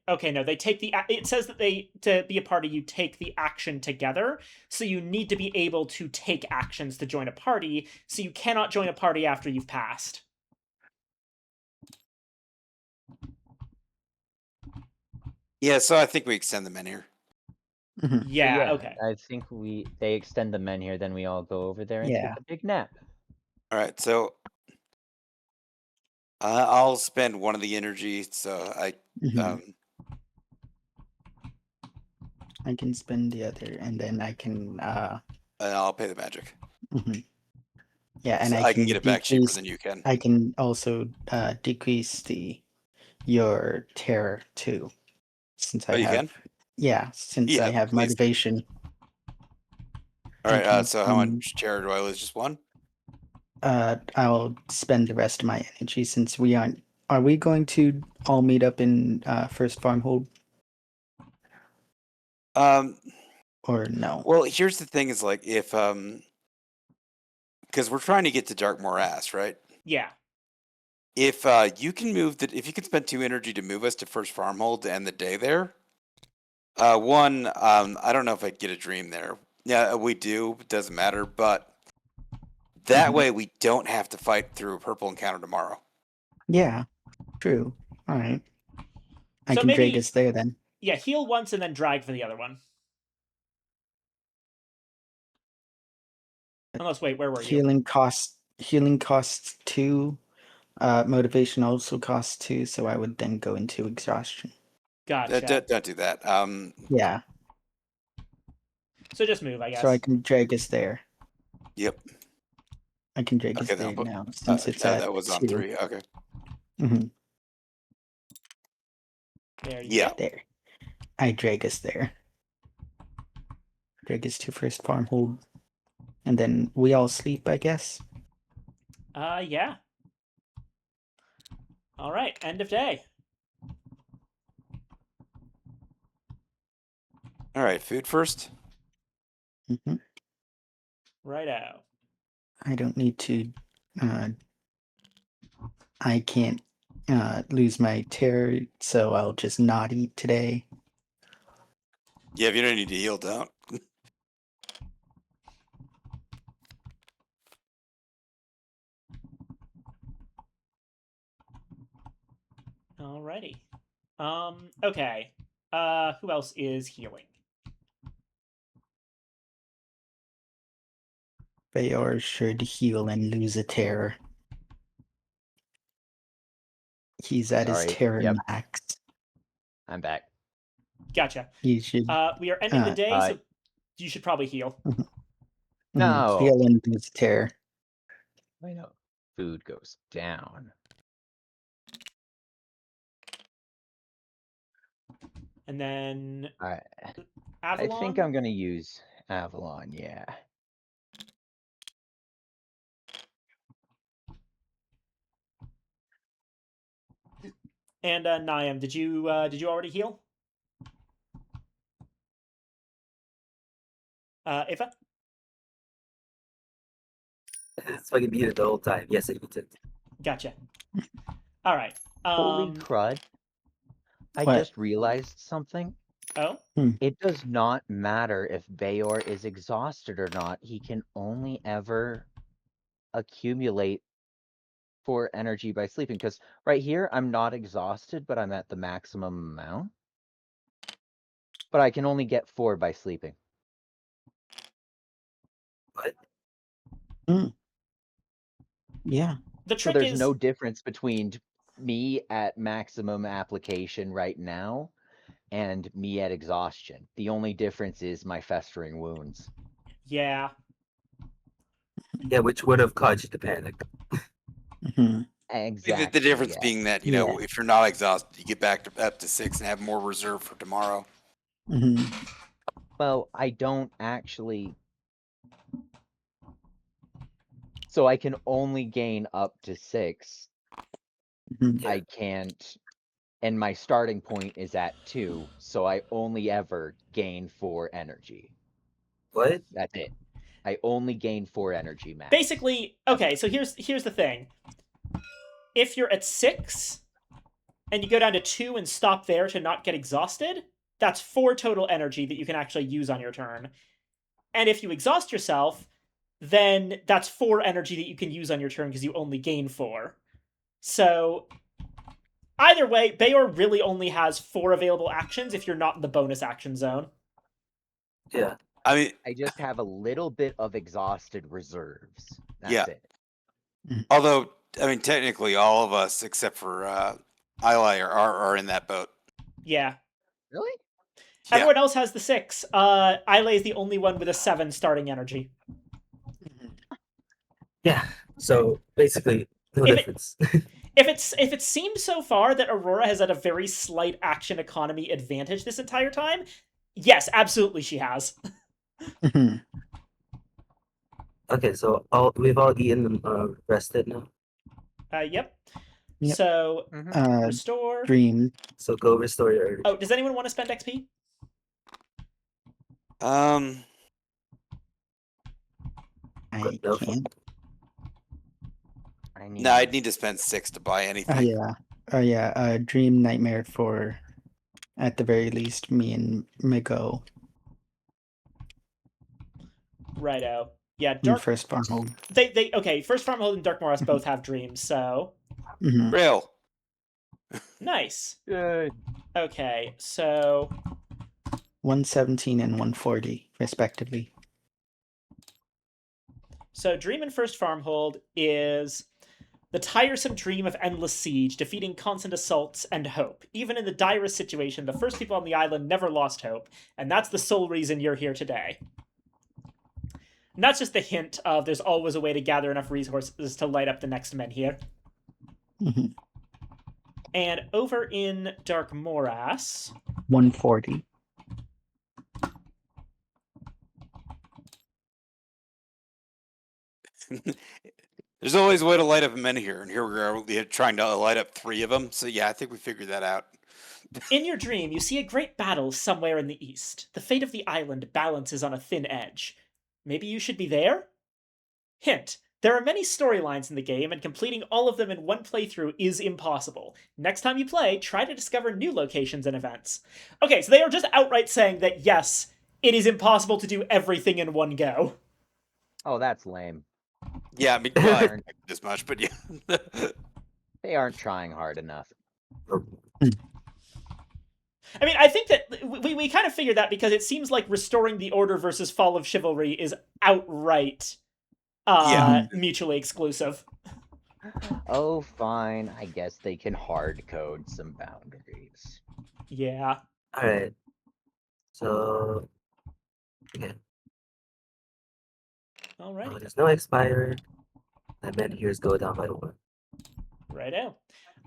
[SPEAKER 1] Okay, no, they take the. It says that to be a party, you take the action together. So you need to be able to take actions to join a party. So you cannot join a party after you've passed.
[SPEAKER 6] Yeah, so I think we extend the menhir.
[SPEAKER 2] Mhm.
[SPEAKER 4] So
[SPEAKER 1] Yeah. Okay.
[SPEAKER 4] I think they extend the menhir, then we all go over there and
[SPEAKER 2] Yeah.
[SPEAKER 4] take a big nap.
[SPEAKER 6] All right, so I'll spend 1 of the energy. So
[SPEAKER 2] Mhm. I can spend the other, and then I can.
[SPEAKER 6] and I'll pay the magic.
[SPEAKER 2] Mhm. Yeah, and
[SPEAKER 6] So
[SPEAKER 2] I can
[SPEAKER 6] get it back cheaper
[SPEAKER 2] decrease.
[SPEAKER 6] than you can.
[SPEAKER 2] I can also decrease your terror too, since I
[SPEAKER 6] you
[SPEAKER 2] have.
[SPEAKER 6] can?
[SPEAKER 2] Yeah, since
[SPEAKER 6] Yeah,
[SPEAKER 2] I have
[SPEAKER 6] please.
[SPEAKER 2] motivation.
[SPEAKER 6] All
[SPEAKER 2] I
[SPEAKER 6] right,
[SPEAKER 2] can
[SPEAKER 6] so how
[SPEAKER 2] spend-
[SPEAKER 6] much terror do I lose? Just 1?
[SPEAKER 2] I'll spend the rest of my energy since we aren't. Are we going to all meet up in first farmhold or no?
[SPEAKER 6] Well, here's the thing: is like if because we're trying to get to Dark Morass, right?
[SPEAKER 1] Yeah.
[SPEAKER 6] If you can if you can spend 2 energy to move us to first farmhold to end the day there. 1, I don't know if I'd get a dream there. Yeah, we do. It doesn't matter, but that
[SPEAKER 2] Mhm.
[SPEAKER 6] way we don't have to fight through a purple encounter tomorrow.
[SPEAKER 2] Yeah, true. All right. I
[SPEAKER 1] So
[SPEAKER 2] can drag
[SPEAKER 1] maybe-
[SPEAKER 2] us there then.
[SPEAKER 1] Yeah. Heal once and then drag for the other one. Unless, wait, where were you?
[SPEAKER 2] Healing costs 2. Motivation also costs 2, so I would then go into exhaustion.
[SPEAKER 1] Gotcha.
[SPEAKER 6] Don't do that.
[SPEAKER 2] Yeah,
[SPEAKER 1] So just move, I guess.
[SPEAKER 2] so I can drag us there.
[SPEAKER 6] Yep.
[SPEAKER 2] I can drag us
[SPEAKER 6] Okay,
[SPEAKER 2] there
[SPEAKER 6] then.
[SPEAKER 2] now since it's at
[SPEAKER 6] That was on
[SPEAKER 2] 2.
[SPEAKER 6] 3. Okay.
[SPEAKER 2] Mm-hmm.
[SPEAKER 1] There you
[SPEAKER 6] Yeah.
[SPEAKER 1] go.
[SPEAKER 2] There. I drag us there. Drag us to first farm hold. And then we all sleep, I guess.
[SPEAKER 1] Yeah. All right, end of day.
[SPEAKER 6] All right, food first.
[SPEAKER 2] Mm-hmm.
[SPEAKER 1] Righto.
[SPEAKER 2] I don't need to. I can't lose my terror, so I'll just not eat today.
[SPEAKER 6] Yeah, if you don't need to heal, don't.
[SPEAKER 1] Alrighty. Okay. Who else is healing?
[SPEAKER 2] Bayor should heal and lose a terror. He's at his
[SPEAKER 4] Sorry.
[SPEAKER 2] terror
[SPEAKER 4] Yep.
[SPEAKER 2] max.
[SPEAKER 4] I'm back.
[SPEAKER 1] Gotcha.
[SPEAKER 2] He should
[SPEAKER 1] We are ending the day,
[SPEAKER 4] uh,
[SPEAKER 1] so you should probably heal.
[SPEAKER 4] No.
[SPEAKER 2] heal and lose terror.
[SPEAKER 4] I know. Food goes down.
[SPEAKER 1] And then
[SPEAKER 4] I
[SPEAKER 1] Avalon.
[SPEAKER 4] think I'm gonna use Avalon. Yeah.
[SPEAKER 1] And Niam, did you already heal? Ifa?
[SPEAKER 5] It's fucking muted the whole time. Yes, I muted.
[SPEAKER 1] Gotcha. All right.
[SPEAKER 4] Holy crud! I
[SPEAKER 2] What?
[SPEAKER 4] just realized something.
[SPEAKER 1] Oh.
[SPEAKER 4] It does not matter if Bayor is exhausted or not. He can only ever accumulate 4 energy by sleeping. Because right here, I'm not exhausted, but I'm at the maximum amount. But I can only get 4 by sleeping.
[SPEAKER 5] What?
[SPEAKER 2] Yeah.
[SPEAKER 1] The
[SPEAKER 4] So
[SPEAKER 1] trick
[SPEAKER 4] there's
[SPEAKER 1] is
[SPEAKER 4] no difference between me at maximum application right now and me at exhaustion. The only difference is my festering wounds.
[SPEAKER 1] yeah.
[SPEAKER 5] Yeah, which would have caused you to panic.
[SPEAKER 2] Mm-hmm.
[SPEAKER 4] Exactly.
[SPEAKER 6] The difference
[SPEAKER 4] yeah.
[SPEAKER 6] being that,
[SPEAKER 2] Yeah.
[SPEAKER 6] if you're not exhausted, you get back up to 6 and have more reserve for tomorrow.
[SPEAKER 2] Mm-hmm.
[SPEAKER 4] Well, I don't actually. So I can only gain up to 6.
[SPEAKER 2] Mm-hmm.
[SPEAKER 5] Yeah.
[SPEAKER 4] I can't. And my starting point is at 2, so I only ever gain 4 energy.
[SPEAKER 5] What?
[SPEAKER 4] That's it. I only gain 4 energy max.
[SPEAKER 1] Basically, okay, so here's the thing. If you're at 6 and you go down to 2 and stop there to not get exhausted, that's 4 total energy that you can actually use on your turn. And if you exhaust yourself, then that's 4 energy that you can use on your turn because you only gain 4. So either way, Bayor really only has 4 available actions if you're not in the bonus action zone.
[SPEAKER 5] Yeah.
[SPEAKER 6] I mean,
[SPEAKER 4] I just have a little bit of exhausted reserves. That's
[SPEAKER 6] Yeah.
[SPEAKER 4] it.
[SPEAKER 6] although, technically all of us except for Eli are in that boat.
[SPEAKER 1] Yeah.
[SPEAKER 4] Really?
[SPEAKER 6] Yeah.
[SPEAKER 1] Everyone else has the 6. Islay is the only one with a 7 starting energy.
[SPEAKER 5] Yeah. So basically, no
[SPEAKER 1] If it-
[SPEAKER 5] difference.
[SPEAKER 1] If it seems so far that Aurora has had a very slight action economy advantage this entire time, yes, absolutely she has.
[SPEAKER 2] Mm-hmm.
[SPEAKER 5] Okay, so we've all eaten and rested now.
[SPEAKER 1] Yep.
[SPEAKER 2] Yep.
[SPEAKER 1] So
[SPEAKER 4] Mhm.
[SPEAKER 1] restore.
[SPEAKER 2] Dream.
[SPEAKER 5] So go restore your energy.
[SPEAKER 1] Oh, does anyone want to spend XP?
[SPEAKER 2] I
[SPEAKER 5] No,
[SPEAKER 2] can't.
[SPEAKER 4] I need.
[SPEAKER 6] No, I'd need to spend 6 to buy anything.
[SPEAKER 2] Oh yeah. Oh yeah. Dream nightmare for, at the very least, me and Migo.
[SPEAKER 1] Righto. Yeah,
[SPEAKER 2] In
[SPEAKER 1] Dark.
[SPEAKER 2] first farm hold.
[SPEAKER 1] They okay. First Farmhold and Dark Morass both have dreams, so
[SPEAKER 2] Mm-hmm.
[SPEAKER 6] Real.
[SPEAKER 1] nice.
[SPEAKER 4] Yay.
[SPEAKER 1] Okay, so
[SPEAKER 2] 117 and 140, respectively.
[SPEAKER 1] So Dream in First Farmhold is The tiresome dream of endless siege, defeating constant assaults, and hope. Even in the direst situation, the first people on the island never lost hope, and that's the sole reason you're here today. And that's just the hint of there's always a way to gather enough resources to light up the next men here.
[SPEAKER 2] Mhm.
[SPEAKER 1] And over in Dark Morass,
[SPEAKER 2] 140.
[SPEAKER 6] There's always a way to light up men here, and here we are trying to light up 3 of them. So yeah, I think we figured that out.
[SPEAKER 1] in your dream, you see a great battle somewhere in the east. The fate of the island balances on a thin edge. Maybe you should be there? Hint. There are many storylines in the game, and completing all of them in one playthrough is impossible. Next time you play, try to discover new locations and events. Okay, so they are just outright saying that yes, it is impossible to do everything in one go.
[SPEAKER 4] Oh, that's lame.
[SPEAKER 6] Yeah, I mean, well, I didn't expect this much, but yeah.
[SPEAKER 4] They aren't trying hard enough.
[SPEAKER 1] I mean, I think that we kind of figured that because it seems like Restoring the Order versus Fall of Chivalry is outright mutually exclusive.
[SPEAKER 4] Oh, fine. I guess they can hard code some boundaries.
[SPEAKER 1] Yeah.
[SPEAKER 5] Alright. So, okay.
[SPEAKER 1] Alrighty.
[SPEAKER 5] There's no expired. That many years go down by the one.
[SPEAKER 1] Righto.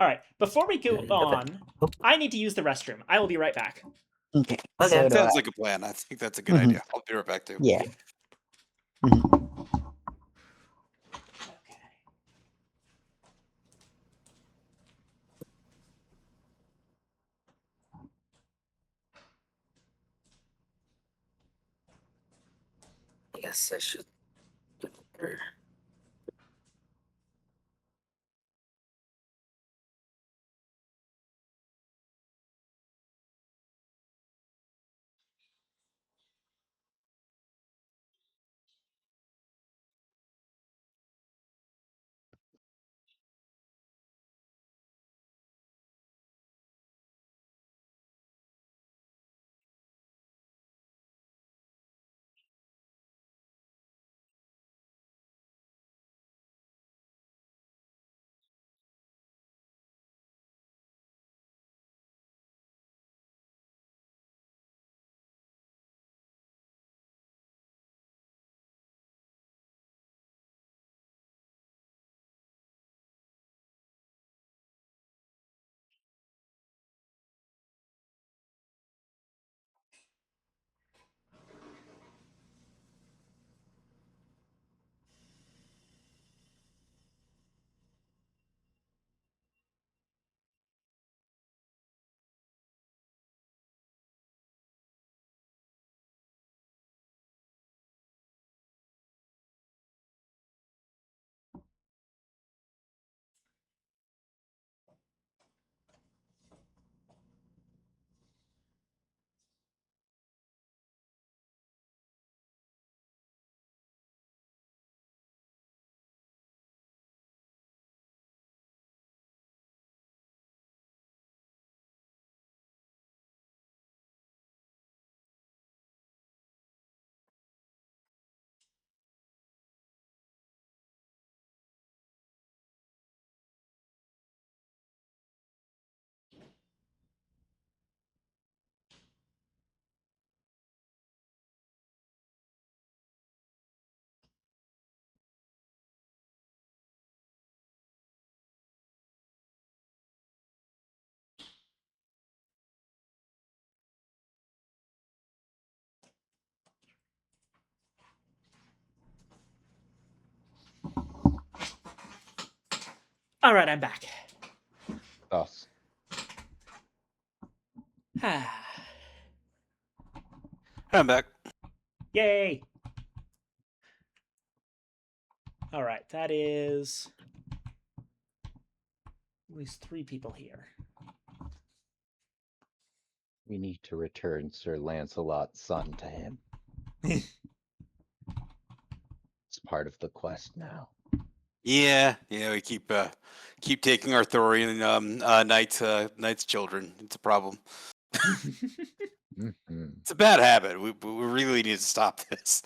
[SPEAKER 1] Alright, before we go on, I need to use the restroom. I will be right back.
[SPEAKER 2] Okay.
[SPEAKER 5] Okay.
[SPEAKER 2] So do
[SPEAKER 6] Sounds
[SPEAKER 2] I.
[SPEAKER 6] like a plan. I think that's a good idea. I'll be right back too.
[SPEAKER 2] Yeah.
[SPEAKER 5] I guess I should.
[SPEAKER 1] Alright, I'm back.
[SPEAKER 4] Thus.
[SPEAKER 6] I'm back.
[SPEAKER 1] Yay! Alright, that is at least 3 people here.
[SPEAKER 4] We need to return Sir Lancelot's son to him. It's part of the quest now.
[SPEAKER 6] Yeah, we keep taking Arthurian knight's children. It's a problem. It's a bad habit. We really need to stop this.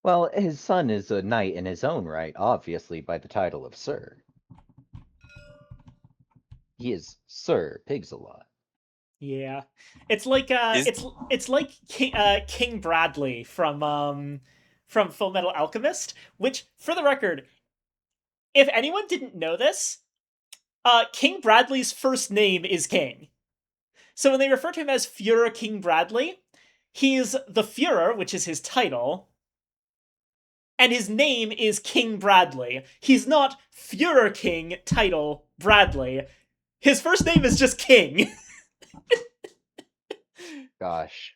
[SPEAKER 4] Well, his son is a knight in his own right, obviously by the title of Sir. He is Sir Pigs-a-Lot.
[SPEAKER 1] Yeah, it's like it's like King Bradley from Full Metal Alchemist. Which, for the record, if anyone didn't know this, King Bradley's first name is King. So when they refer to him as Führer King Bradley, he's the Führer, which is his title, and his name is King Bradley. He's not Führer King title Bradley. His first name is just King.
[SPEAKER 4] Gosh.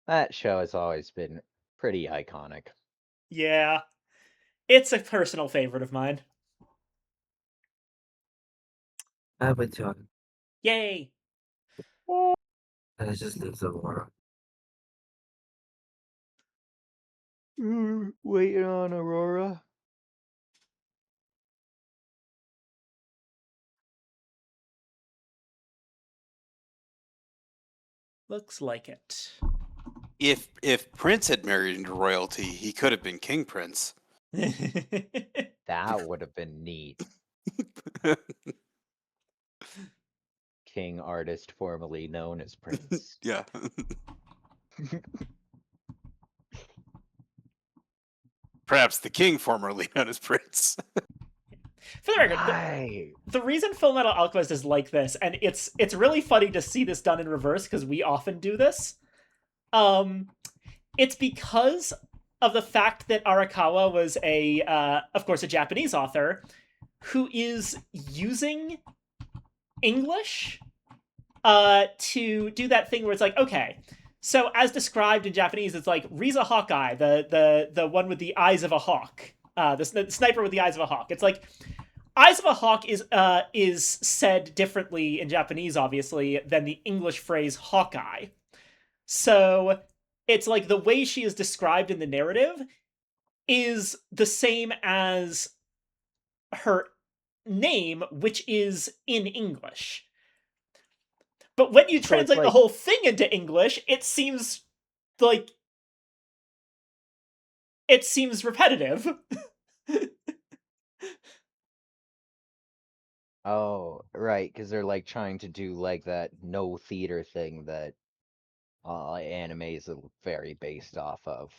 [SPEAKER 4] That show has always been pretty iconic.
[SPEAKER 1] Yeah. It's a personal favorite of mine.
[SPEAKER 5] I'm with John.
[SPEAKER 1] Yay.
[SPEAKER 5] I just need some more.
[SPEAKER 4] Waiting on Aurora.
[SPEAKER 1] Looks like it.
[SPEAKER 6] If Prince had married into royalty, he could have been King Prince.
[SPEAKER 4] That would have been neat. King artist formerly known as Prince.
[SPEAKER 6] Yeah. Perhaps the king formerly known as Prince.
[SPEAKER 1] For the record,
[SPEAKER 4] Right.
[SPEAKER 1] the reason Full Metal Alchemist is like this, and it's really funny to see this done in reverse because we often do this. It's because of the fact that Arakawa was of course, a Japanese author who is using English to do that thing where it's like, okay, so as described in Japanese, it's like Riza Hawkeye, the one with the eyes of a hawk, the sniper with the eyes of a hawk. It's like eyes of a hawk is said differently in Japanese, obviously, than the English phrase Hawkeye. So it's like the way she is described in the narrative is the same as her name, which is in English. But when you
[SPEAKER 4] So it's
[SPEAKER 1] translate the
[SPEAKER 4] like-
[SPEAKER 1] whole thing into English, it seems like it seems repetitive.
[SPEAKER 4] Oh, right, because they're like trying to do like that no theater thing that animes are very based off of,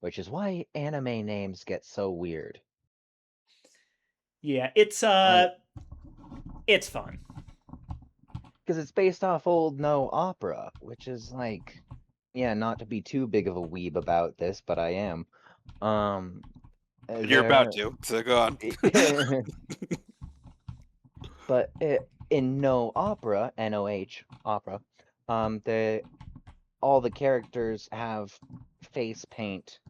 [SPEAKER 4] which is why anime names get so weird.
[SPEAKER 1] Yeah, it's
[SPEAKER 4] Like-
[SPEAKER 1] it's fun.
[SPEAKER 4] Because it's based off old no opera, which is like, yeah, not to be too big of a weeb about this, but I am.
[SPEAKER 6] You're about to, so go on.
[SPEAKER 4] But in no opera, NOH opera, all the characters have face paint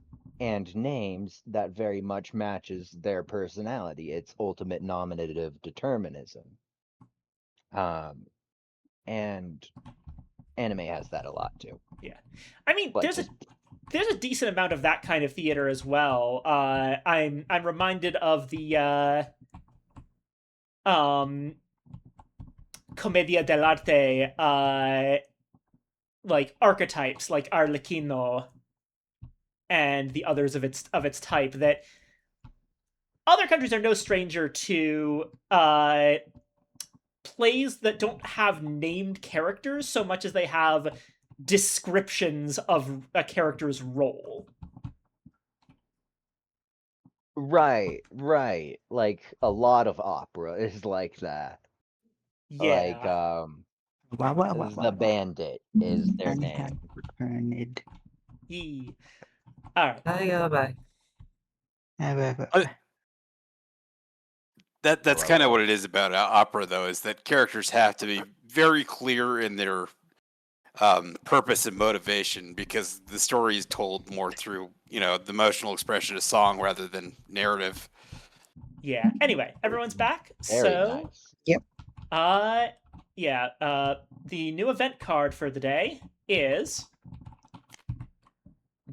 [SPEAKER 4] and names that very much matches their personality. It's ultimate nominative determinism. And anime has that a lot too.
[SPEAKER 1] Yeah, I mean,
[SPEAKER 4] But
[SPEAKER 1] there's a decent amount of that kind of theater as well. I'm reminded of the Commedia dell'arte like archetypes like Arlecchino and the others of its type that other countries are no stranger to plays that don't have named characters so much as they have descriptions of a character's role.
[SPEAKER 4] Right. Like a lot of opera is like that.
[SPEAKER 1] Yeah.
[SPEAKER 4] Like the bandit is their name.
[SPEAKER 1] Yee. All right.
[SPEAKER 5] Bye.
[SPEAKER 6] That's kind of what it is about opera, though, is that characters have to be very clear in their purpose and motivation, because the story is told more through, the emotional expression of song rather than narrative.
[SPEAKER 1] Yeah. Anyway, everyone's back.
[SPEAKER 4] Very
[SPEAKER 1] So,
[SPEAKER 4] nice.
[SPEAKER 2] Yep.
[SPEAKER 1] The new event card for the day is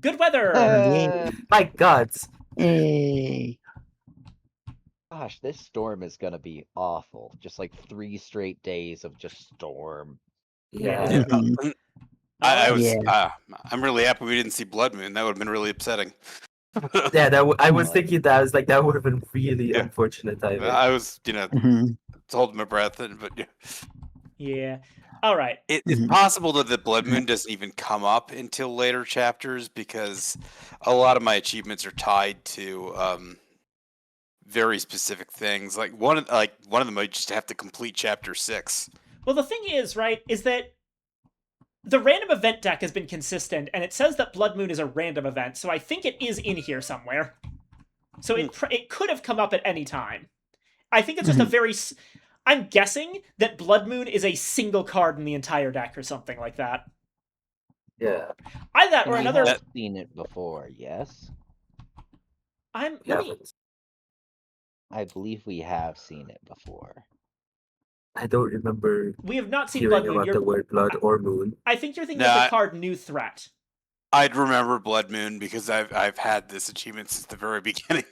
[SPEAKER 1] good weather.
[SPEAKER 2] Yay.
[SPEAKER 5] My gods.
[SPEAKER 2] Hey.
[SPEAKER 4] Gosh, this storm is gonna be awful. Just like 3 straight days of just storm.
[SPEAKER 5] Yeah.
[SPEAKER 2] Mhm.
[SPEAKER 6] I was.
[SPEAKER 2] Yeah.
[SPEAKER 6] I'm really happy we didn't see Blood Moon. That would have been really upsetting.
[SPEAKER 5] Yeah, I was
[SPEAKER 4] Like-
[SPEAKER 5] thinking that. I was like, that would have been really
[SPEAKER 6] Yeah.
[SPEAKER 5] unfortunate timing.
[SPEAKER 6] I was,
[SPEAKER 2] Mhm.
[SPEAKER 6] holding my breath, but yeah.
[SPEAKER 1] Yeah. All right.
[SPEAKER 6] It's
[SPEAKER 2] Mhm.
[SPEAKER 6] possible that the Blood Moon doesn't even come up until later chapters because a lot of my achievements are tied to very specific things. Like one of them, I just have to complete chapter 6.
[SPEAKER 1] Well, the thing is, right, is that the random event deck has been consistent, and it says that Blood Moon is a random event, so I think it is in here somewhere. So it could have come up at any time. I think it's just a very. I'm guessing that Blood Moon is a single card in the entire deck or something like that.
[SPEAKER 5] Yeah.
[SPEAKER 1] Either that or
[SPEAKER 4] we
[SPEAKER 1] another.
[SPEAKER 4] have seen it before, yes?
[SPEAKER 1] I'm.
[SPEAKER 5] Yeah,
[SPEAKER 1] Let me.
[SPEAKER 4] I believe we have seen it before.
[SPEAKER 5] I don't remember
[SPEAKER 1] We have not seen
[SPEAKER 5] hearing
[SPEAKER 1] Blood Moon.
[SPEAKER 5] about the word blood or moon.
[SPEAKER 1] I think you're thinking
[SPEAKER 6] No,
[SPEAKER 1] of the
[SPEAKER 6] I-
[SPEAKER 1] card New Threat.
[SPEAKER 6] I'd remember Blood Moon because I've had this achievement since the very beginning.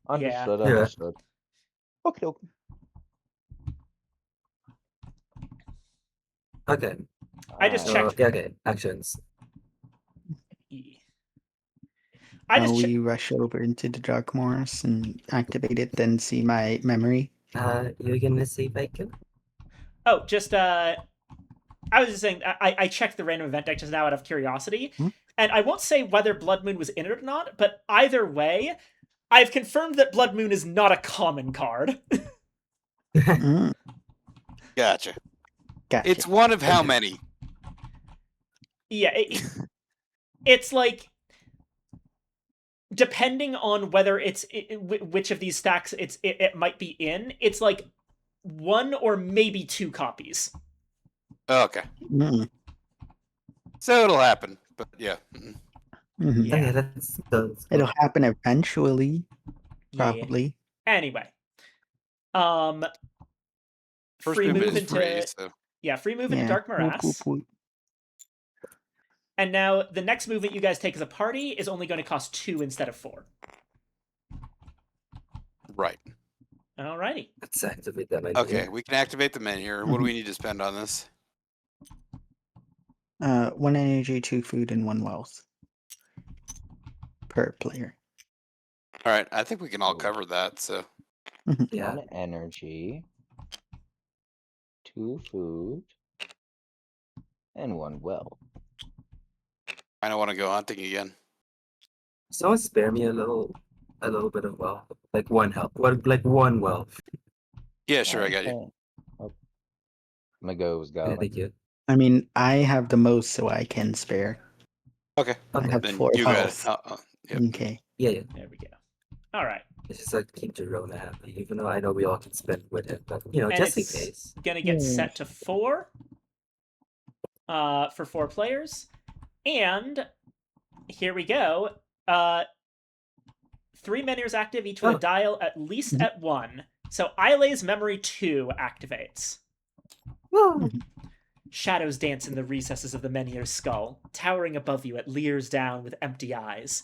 [SPEAKER 4] Understood,
[SPEAKER 5] Yeah.
[SPEAKER 4] understood. Okay, okay.
[SPEAKER 5] Okay.
[SPEAKER 1] I just
[SPEAKER 4] Alright.
[SPEAKER 1] checked.
[SPEAKER 5] Yeah, okay. Actions.
[SPEAKER 1] I just.
[SPEAKER 2] We rush over into the Dark Moors and activate it, then see my memory.
[SPEAKER 5] You're gonna see if I can.
[SPEAKER 1] Oh, just I was just saying I checked the random event deck just now out of curiosity, and I won't say whether Blood Moon was in it or not, but either way, I've confirmed that Blood Moon is not a common card.
[SPEAKER 2] Mm,
[SPEAKER 6] Gotcha.
[SPEAKER 2] gotcha.
[SPEAKER 6] It's one of how many?
[SPEAKER 1] Yeah, it's like depending on whether it's which of these stacks it might be in. It's like one or maybe two copies.
[SPEAKER 6] Okay.
[SPEAKER 2] Mm,
[SPEAKER 6] So it'll happen, but yeah.
[SPEAKER 2] mhm.
[SPEAKER 1] Yeah.
[SPEAKER 5] Okay, that's
[SPEAKER 2] It'll happen eventually,
[SPEAKER 1] Yeah.
[SPEAKER 2] probably.
[SPEAKER 1] Anyway,
[SPEAKER 6] First
[SPEAKER 1] free
[SPEAKER 6] movement
[SPEAKER 1] move
[SPEAKER 6] is
[SPEAKER 1] into
[SPEAKER 6] free, so
[SPEAKER 1] free move into
[SPEAKER 2] Yeah.
[SPEAKER 1] Dark
[SPEAKER 2] Whoop,
[SPEAKER 1] Morass.
[SPEAKER 2] whoop, whoop.
[SPEAKER 1] And now the next movement you guys take as a party is only going to cost 2 instead of 4.
[SPEAKER 6] right.
[SPEAKER 1] Alrighty.
[SPEAKER 5] Let's activate that idea.
[SPEAKER 6] Okay, we can activate the men here. What do we need to spend on this?
[SPEAKER 2] 1 energy, 2 food, and 1 wealth per player.
[SPEAKER 6] All right, I think we can all cover that. So
[SPEAKER 5] Yeah.
[SPEAKER 4] 1 energy, 2 food, and 1 wealth.
[SPEAKER 6] I don't want to go hunting again.
[SPEAKER 5] Someone spare me a little bit of wealth. Like 1 health. Like 1 wealth.
[SPEAKER 6] Yeah, sure, I got you.
[SPEAKER 4] Okay. Oh. Mago's
[SPEAKER 5] Yeah,
[SPEAKER 4] got
[SPEAKER 5] thank you.
[SPEAKER 2] I mean, I have the most, so I can spare.
[SPEAKER 6] Okay,
[SPEAKER 2] I
[SPEAKER 5] Okay.
[SPEAKER 2] have
[SPEAKER 6] then
[SPEAKER 2] 4
[SPEAKER 6] you got it.
[SPEAKER 2] health.
[SPEAKER 6] Yep.
[SPEAKER 2] Okay.
[SPEAKER 5] Yeah.
[SPEAKER 1] There we go. Alright.
[SPEAKER 5] It's just like keep Jerona happy, even though I know we all can spend with it, but you know,
[SPEAKER 1] And
[SPEAKER 5] just in
[SPEAKER 1] it's
[SPEAKER 5] case.
[SPEAKER 1] gonna get
[SPEAKER 2] Yeah.
[SPEAKER 1] set to 4 for 4 players. And here we go. 3 menus active, each with a dial at least at 1. So Ilay's Memory 2 activates.
[SPEAKER 5] Woo!
[SPEAKER 1] Shadows dance in the recesses of the Menhir's skull. Towering above you, it leers down with empty eyes.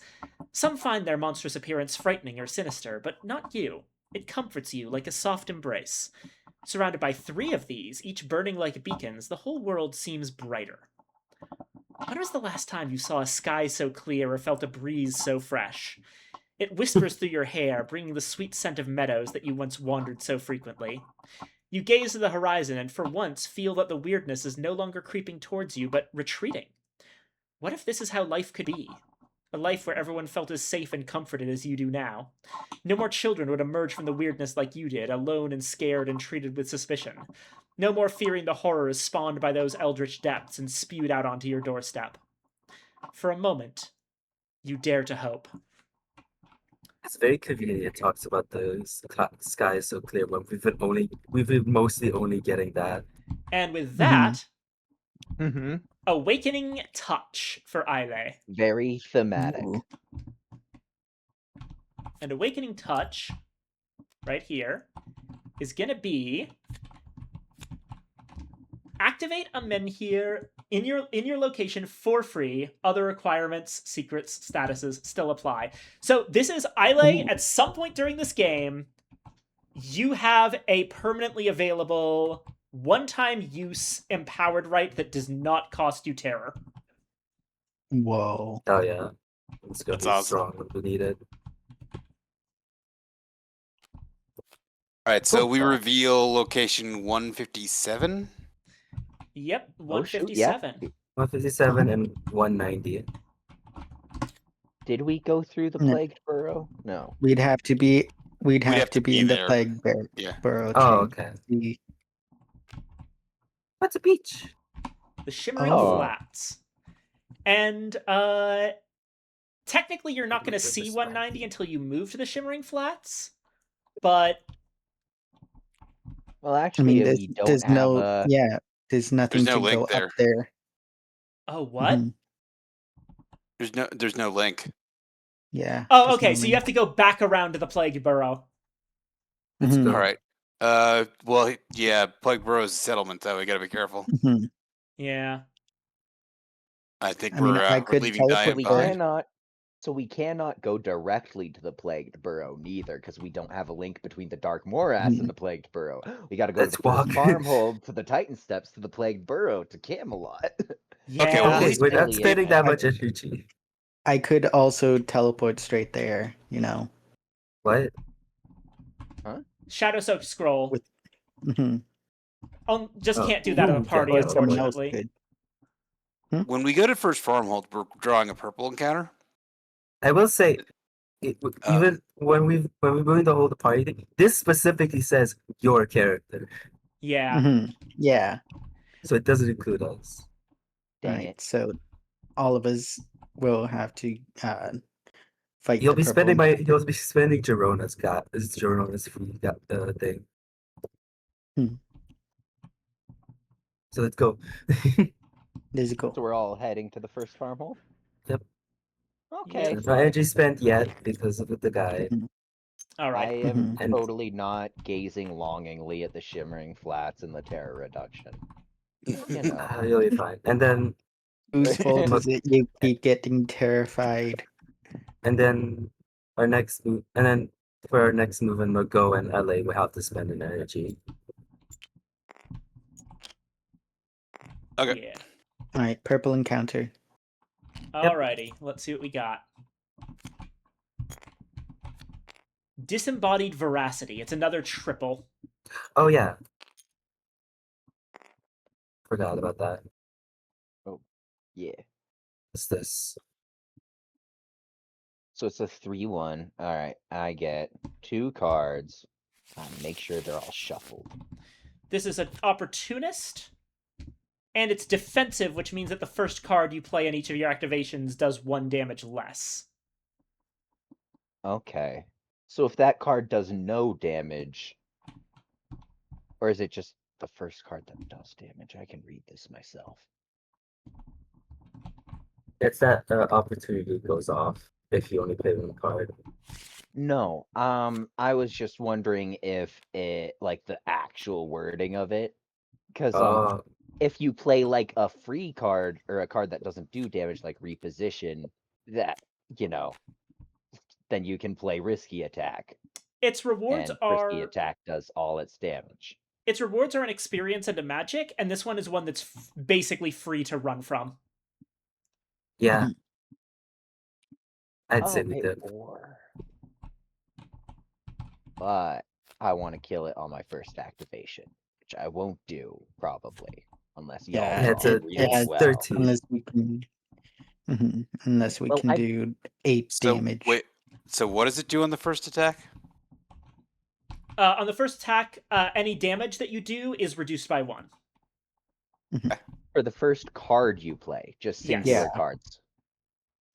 [SPEAKER 1] Some find their monstrous appearance frightening or sinister, but not you. It comforts you like a soft embrace. Surrounded by 3 of these, each burning like beacons, the whole world seems brighter. When was the last time you saw a sky so clear or felt a breeze so fresh? It whispers through your hair, bringing the sweet scent of meadows that you once wandered so frequently. You gaze to the horizon and for once feel that the weirdness is no longer creeping towards you, but retreating. What if this is how life could be? A life where everyone felt as safe and comforted as you do now. No more children would emerge from the weirdness like you did, alone and scared and treated with suspicion. No more fearing the horrors spawned by those eldritch depths and spewed out onto your doorstep. For a moment, you dare to hope.
[SPEAKER 5] It's very convenient. It talks about the sky is so clear when we've been mostly only getting that.
[SPEAKER 1] And with that,
[SPEAKER 4] Mm-hmm.
[SPEAKER 1] Awakening Touch for Islay.
[SPEAKER 4] Very thematic.
[SPEAKER 2] Ooh.
[SPEAKER 1] And Awakening Touch, right here, is gonna be activate a menhir in your location for free. Other requirements, secrets, statuses still apply. So this is Islay. At some point during this game, you have a permanently available one-time use empowered right that does not cost you terror.
[SPEAKER 2] Whoa.
[SPEAKER 5] Oh yeah. It's gonna
[SPEAKER 6] That's
[SPEAKER 5] be
[SPEAKER 6] awesome.
[SPEAKER 5] strong when we need it.
[SPEAKER 6] All right, so
[SPEAKER 5] Cool.
[SPEAKER 6] we reveal location 157.
[SPEAKER 1] Yep,
[SPEAKER 4] Oh, shoot, yeah.
[SPEAKER 1] 157.
[SPEAKER 5] 157 and 190.
[SPEAKER 4] Did we go through the
[SPEAKER 2] No.
[SPEAKER 4] plagued burrow? No.
[SPEAKER 2] We'd have to be
[SPEAKER 6] have to be
[SPEAKER 2] in the
[SPEAKER 6] there.
[SPEAKER 2] plague
[SPEAKER 6] Yeah.
[SPEAKER 2] burrow.
[SPEAKER 5] Oh,
[SPEAKER 2] to
[SPEAKER 5] okay.
[SPEAKER 2] be-
[SPEAKER 5] What's a beach?
[SPEAKER 1] The Shimmering
[SPEAKER 2] Oh.
[SPEAKER 1] Flats. And technically you're not going to
[SPEAKER 5] This
[SPEAKER 1] see
[SPEAKER 5] is
[SPEAKER 1] 190 until you move to the Shimmering Flats, but
[SPEAKER 4] Well,
[SPEAKER 2] I
[SPEAKER 4] actually,
[SPEAKER 2] mean,
[SPEAKER 4] we don't
[SPEAKER 2] there's
[SPEAKER 4] have
[SPEAKER 2] no
[SPEAKER 4] a.
[SPEAKER 2] there's nothing
[SPEAKER 6] no
[SPEAKER 2] to
[SPEAKER 6] link
[SPEAKER 2] go
[SPEAKER 6] there.
[SPEAKER 2] up there.
[SPEAKER 1] oh, what?
[SPEAKER 2] Mhm.
[SPEAKER 6] There's no link.
[SPEAKER 2] Yeah.
[SPEAKER 1] Oh,
[SPEAKER 2] there's
[SPEAKER 1] okay,
[SPEAKER 2] no
[SPEAKER 1] so you
[SPEAKER 2] link.
[SPEAKER 1] have to go back around to the Plague Burrow.
[SPEAKER 5] Let's
[SPEAKER 2] Mhm.
[SPEAKER 5] go.
[SPEAKER 6] All right. Well, yeah, Plague Burrow's a settlement, though. We gotta be careful.
[SPEAKER 2] Mhm.
[SPEAKER 1] Yeah.
[SPEAKER 6] I think
[SPEAKER 2] I mean, I
[SPEAKER 6] we're
[SPEAKER 2] could
[SPEAKER 6] leaving
[SPEAKER 2] teleport
[SPEAKER 4] So
[SPEAKER 6] Diane
[SPEAKER 4] we
[SPEAKER 2] there.
[SPEAKER 6] behind.
[SPEAKER 4] cannot go directly to the plagued burrow neither, because we don't have a link between the Dark Morass and the plagued burrow. We got to go to
[SPEAKER 5] Let's
[SPEAKER 4] the first
[SPEAKER 5] walk.
[SPEAKER 4] farmhold to the Titan Steps to the plagued burrow to Camelot.
[SPEAKER 1] Yeah.
[SPEAKER 6] Okay, well, at
[SPEAKER 5] Okay,
[SPEAKER 6] least
[SPEAKER 5] we're not
[SPEAKER 4] Silly,
[SPEAKER 5] spending
[SPEAKER 4] isn't
[SPEAKER 5] that
[SPEAKER 4] it?
[SPEAKER 5] much energy.
[SPEAKER 2] I could also teleport straight there. You know.
[SPEAKER 5] What?
[SPEAKER 1] Shadow Soaked Scroll.
[SPEAKER 2] Mhm.
[SPEAKER 1] Just
[SPEAKER 5] Oh,
[SPEAKER 1] can't do that in a
[SPEAKER 5] ooh,
[SPEAKER 1] party,
[SPEAKER 5] yeah,
[SPEAKER 2] Or someone else
[SPEAKER 1] unfortunately.
[SPEAKER 2] could.
[SPEAKER 6] when we go to first farmhold, we're drawing a purple encounter.
[SPEAKER 5] I will say, even when we're doing the whole party thing, this specifically says your character,
[SPEAKER 1] Yeah.
[SPEAKER 2] Mhm. Yeah.
[SPEAKER 5] so it doesn't include us.
[SPEAKER 4] Dang
[SPEAKER 2] Right.
[SPEAKER 4] it.
[SPEAKER 2] So all of us will have to fight
[SPEAKER 5] You'll
[SPEAKER 2] the
[SPEAKER 5] be
[SPEAKER 2] purple.
[SPEAKER 5] you'll be spending Gerona's free thing.
[SPEAKER 2] Hmm.
[SPEAKER 5] So let's go.
[SPEAKER 2] There's a goal.
[SPEAKER 4] So we're all heading to the first farmhold?
[SPEAKER 5] Yep.
[SPEAKER 4] Okay.
[SPEAKER 5] No energy spent yet because of the guy.
[SPEAKER 1] All
[SPEAKER 4] I
[SPEAKER 1] right.
[SPEAKER 4] am
[SPEAKER 5] And-
[SPEAKER 4] totally not gazing longingly at the Shimmering Flats and the Terror Reduction. You know.
[SPEAKER 5] You'll be fine. And then
[SPEAKER 2] Whose fault is it you keep getting terrified?
[SPEAKER 5] and then our next move, and then for our next move in Mago and LA, we have to spend an energy.
[SPEAKER 6] Okay.
[SPEAKER 1] Yeah.
[SPEAKER 2] All right, purple encounter.
[SPEAKER 1] Alrighty. Let's see what we got. Disembodied Veracity. It's another triple.
[SPEAKER 5] Oh yeah, forgot about that.
[SPEAKER 4] Yeah.
[SPEAKER 5] What's this?
[SPEAKER 4] So it's a 3-1. Alright, I get 2 cards. Make sure they're all shuffled.
[SPEAKER 1] This is an opportunist, and it's defensive, which means that the first card you play on each of your activations does 1 damage less.
[SPEAKER 4] Okay. So if that card does no damage, or is it just the first card that does damage? I can read this myself.
[SPEAKER 5] It's that opportunity goes off if you only play one card.
[SPEAKER 4] No, I was just wondering if it, like, the actual wording of it, because if you play like a free card or a card that doesn't do damage, like reposition, that then you can play risky attack,
[SPEAKER 1] Its rewards
[SPEAKER 4] and
[SPEAKER 1] are
[SPEAKER 4] risky attack does all its damage.
[SPEAKER 1] its rewards are an experience and a magic, and this one is one that's basically free to run from.
[SPEAKER 5] Yeah, I'd say
[SPEAKER 4] I'll
[SPEAKER 5] we
[SPEAKER 4] pay
[SPEAKER 5] did.
[SPEAKER 4] 4. But I want to kill it on my first activation, which I won't do probably unless y'all
[SPEAKER 2] Yeah,
[SPEAKER 5] it's
[SPEAKER 4] draw
[SPEAKER 5] a-
[SPEAKER 4] really
[SPEAKER 5] it's
[SPEAKER 4] well.
[SPEAKER 5] 13.
[SPEAKER 2] Unless we can, unless we
[SPEAKER 4] Well,
[SPEAKER 2] can
[SPEAKER 4] I-
[SPEAKER 2] do 8
[SPEAKER 6] So
[SPEAKER 2] damage.
[SPEAKER 6] wait. So what does it do on the first attack?
[SPEAKER 1] On the first attack, any damage that you do is reduced by 1.
[SPEAKER 4] For the first card you play, just
[SPEAKER 1] Yes.
[SPEAKER 4] singular
[SPEAKER 2] Yeah.
[SPEAKER 4] cards.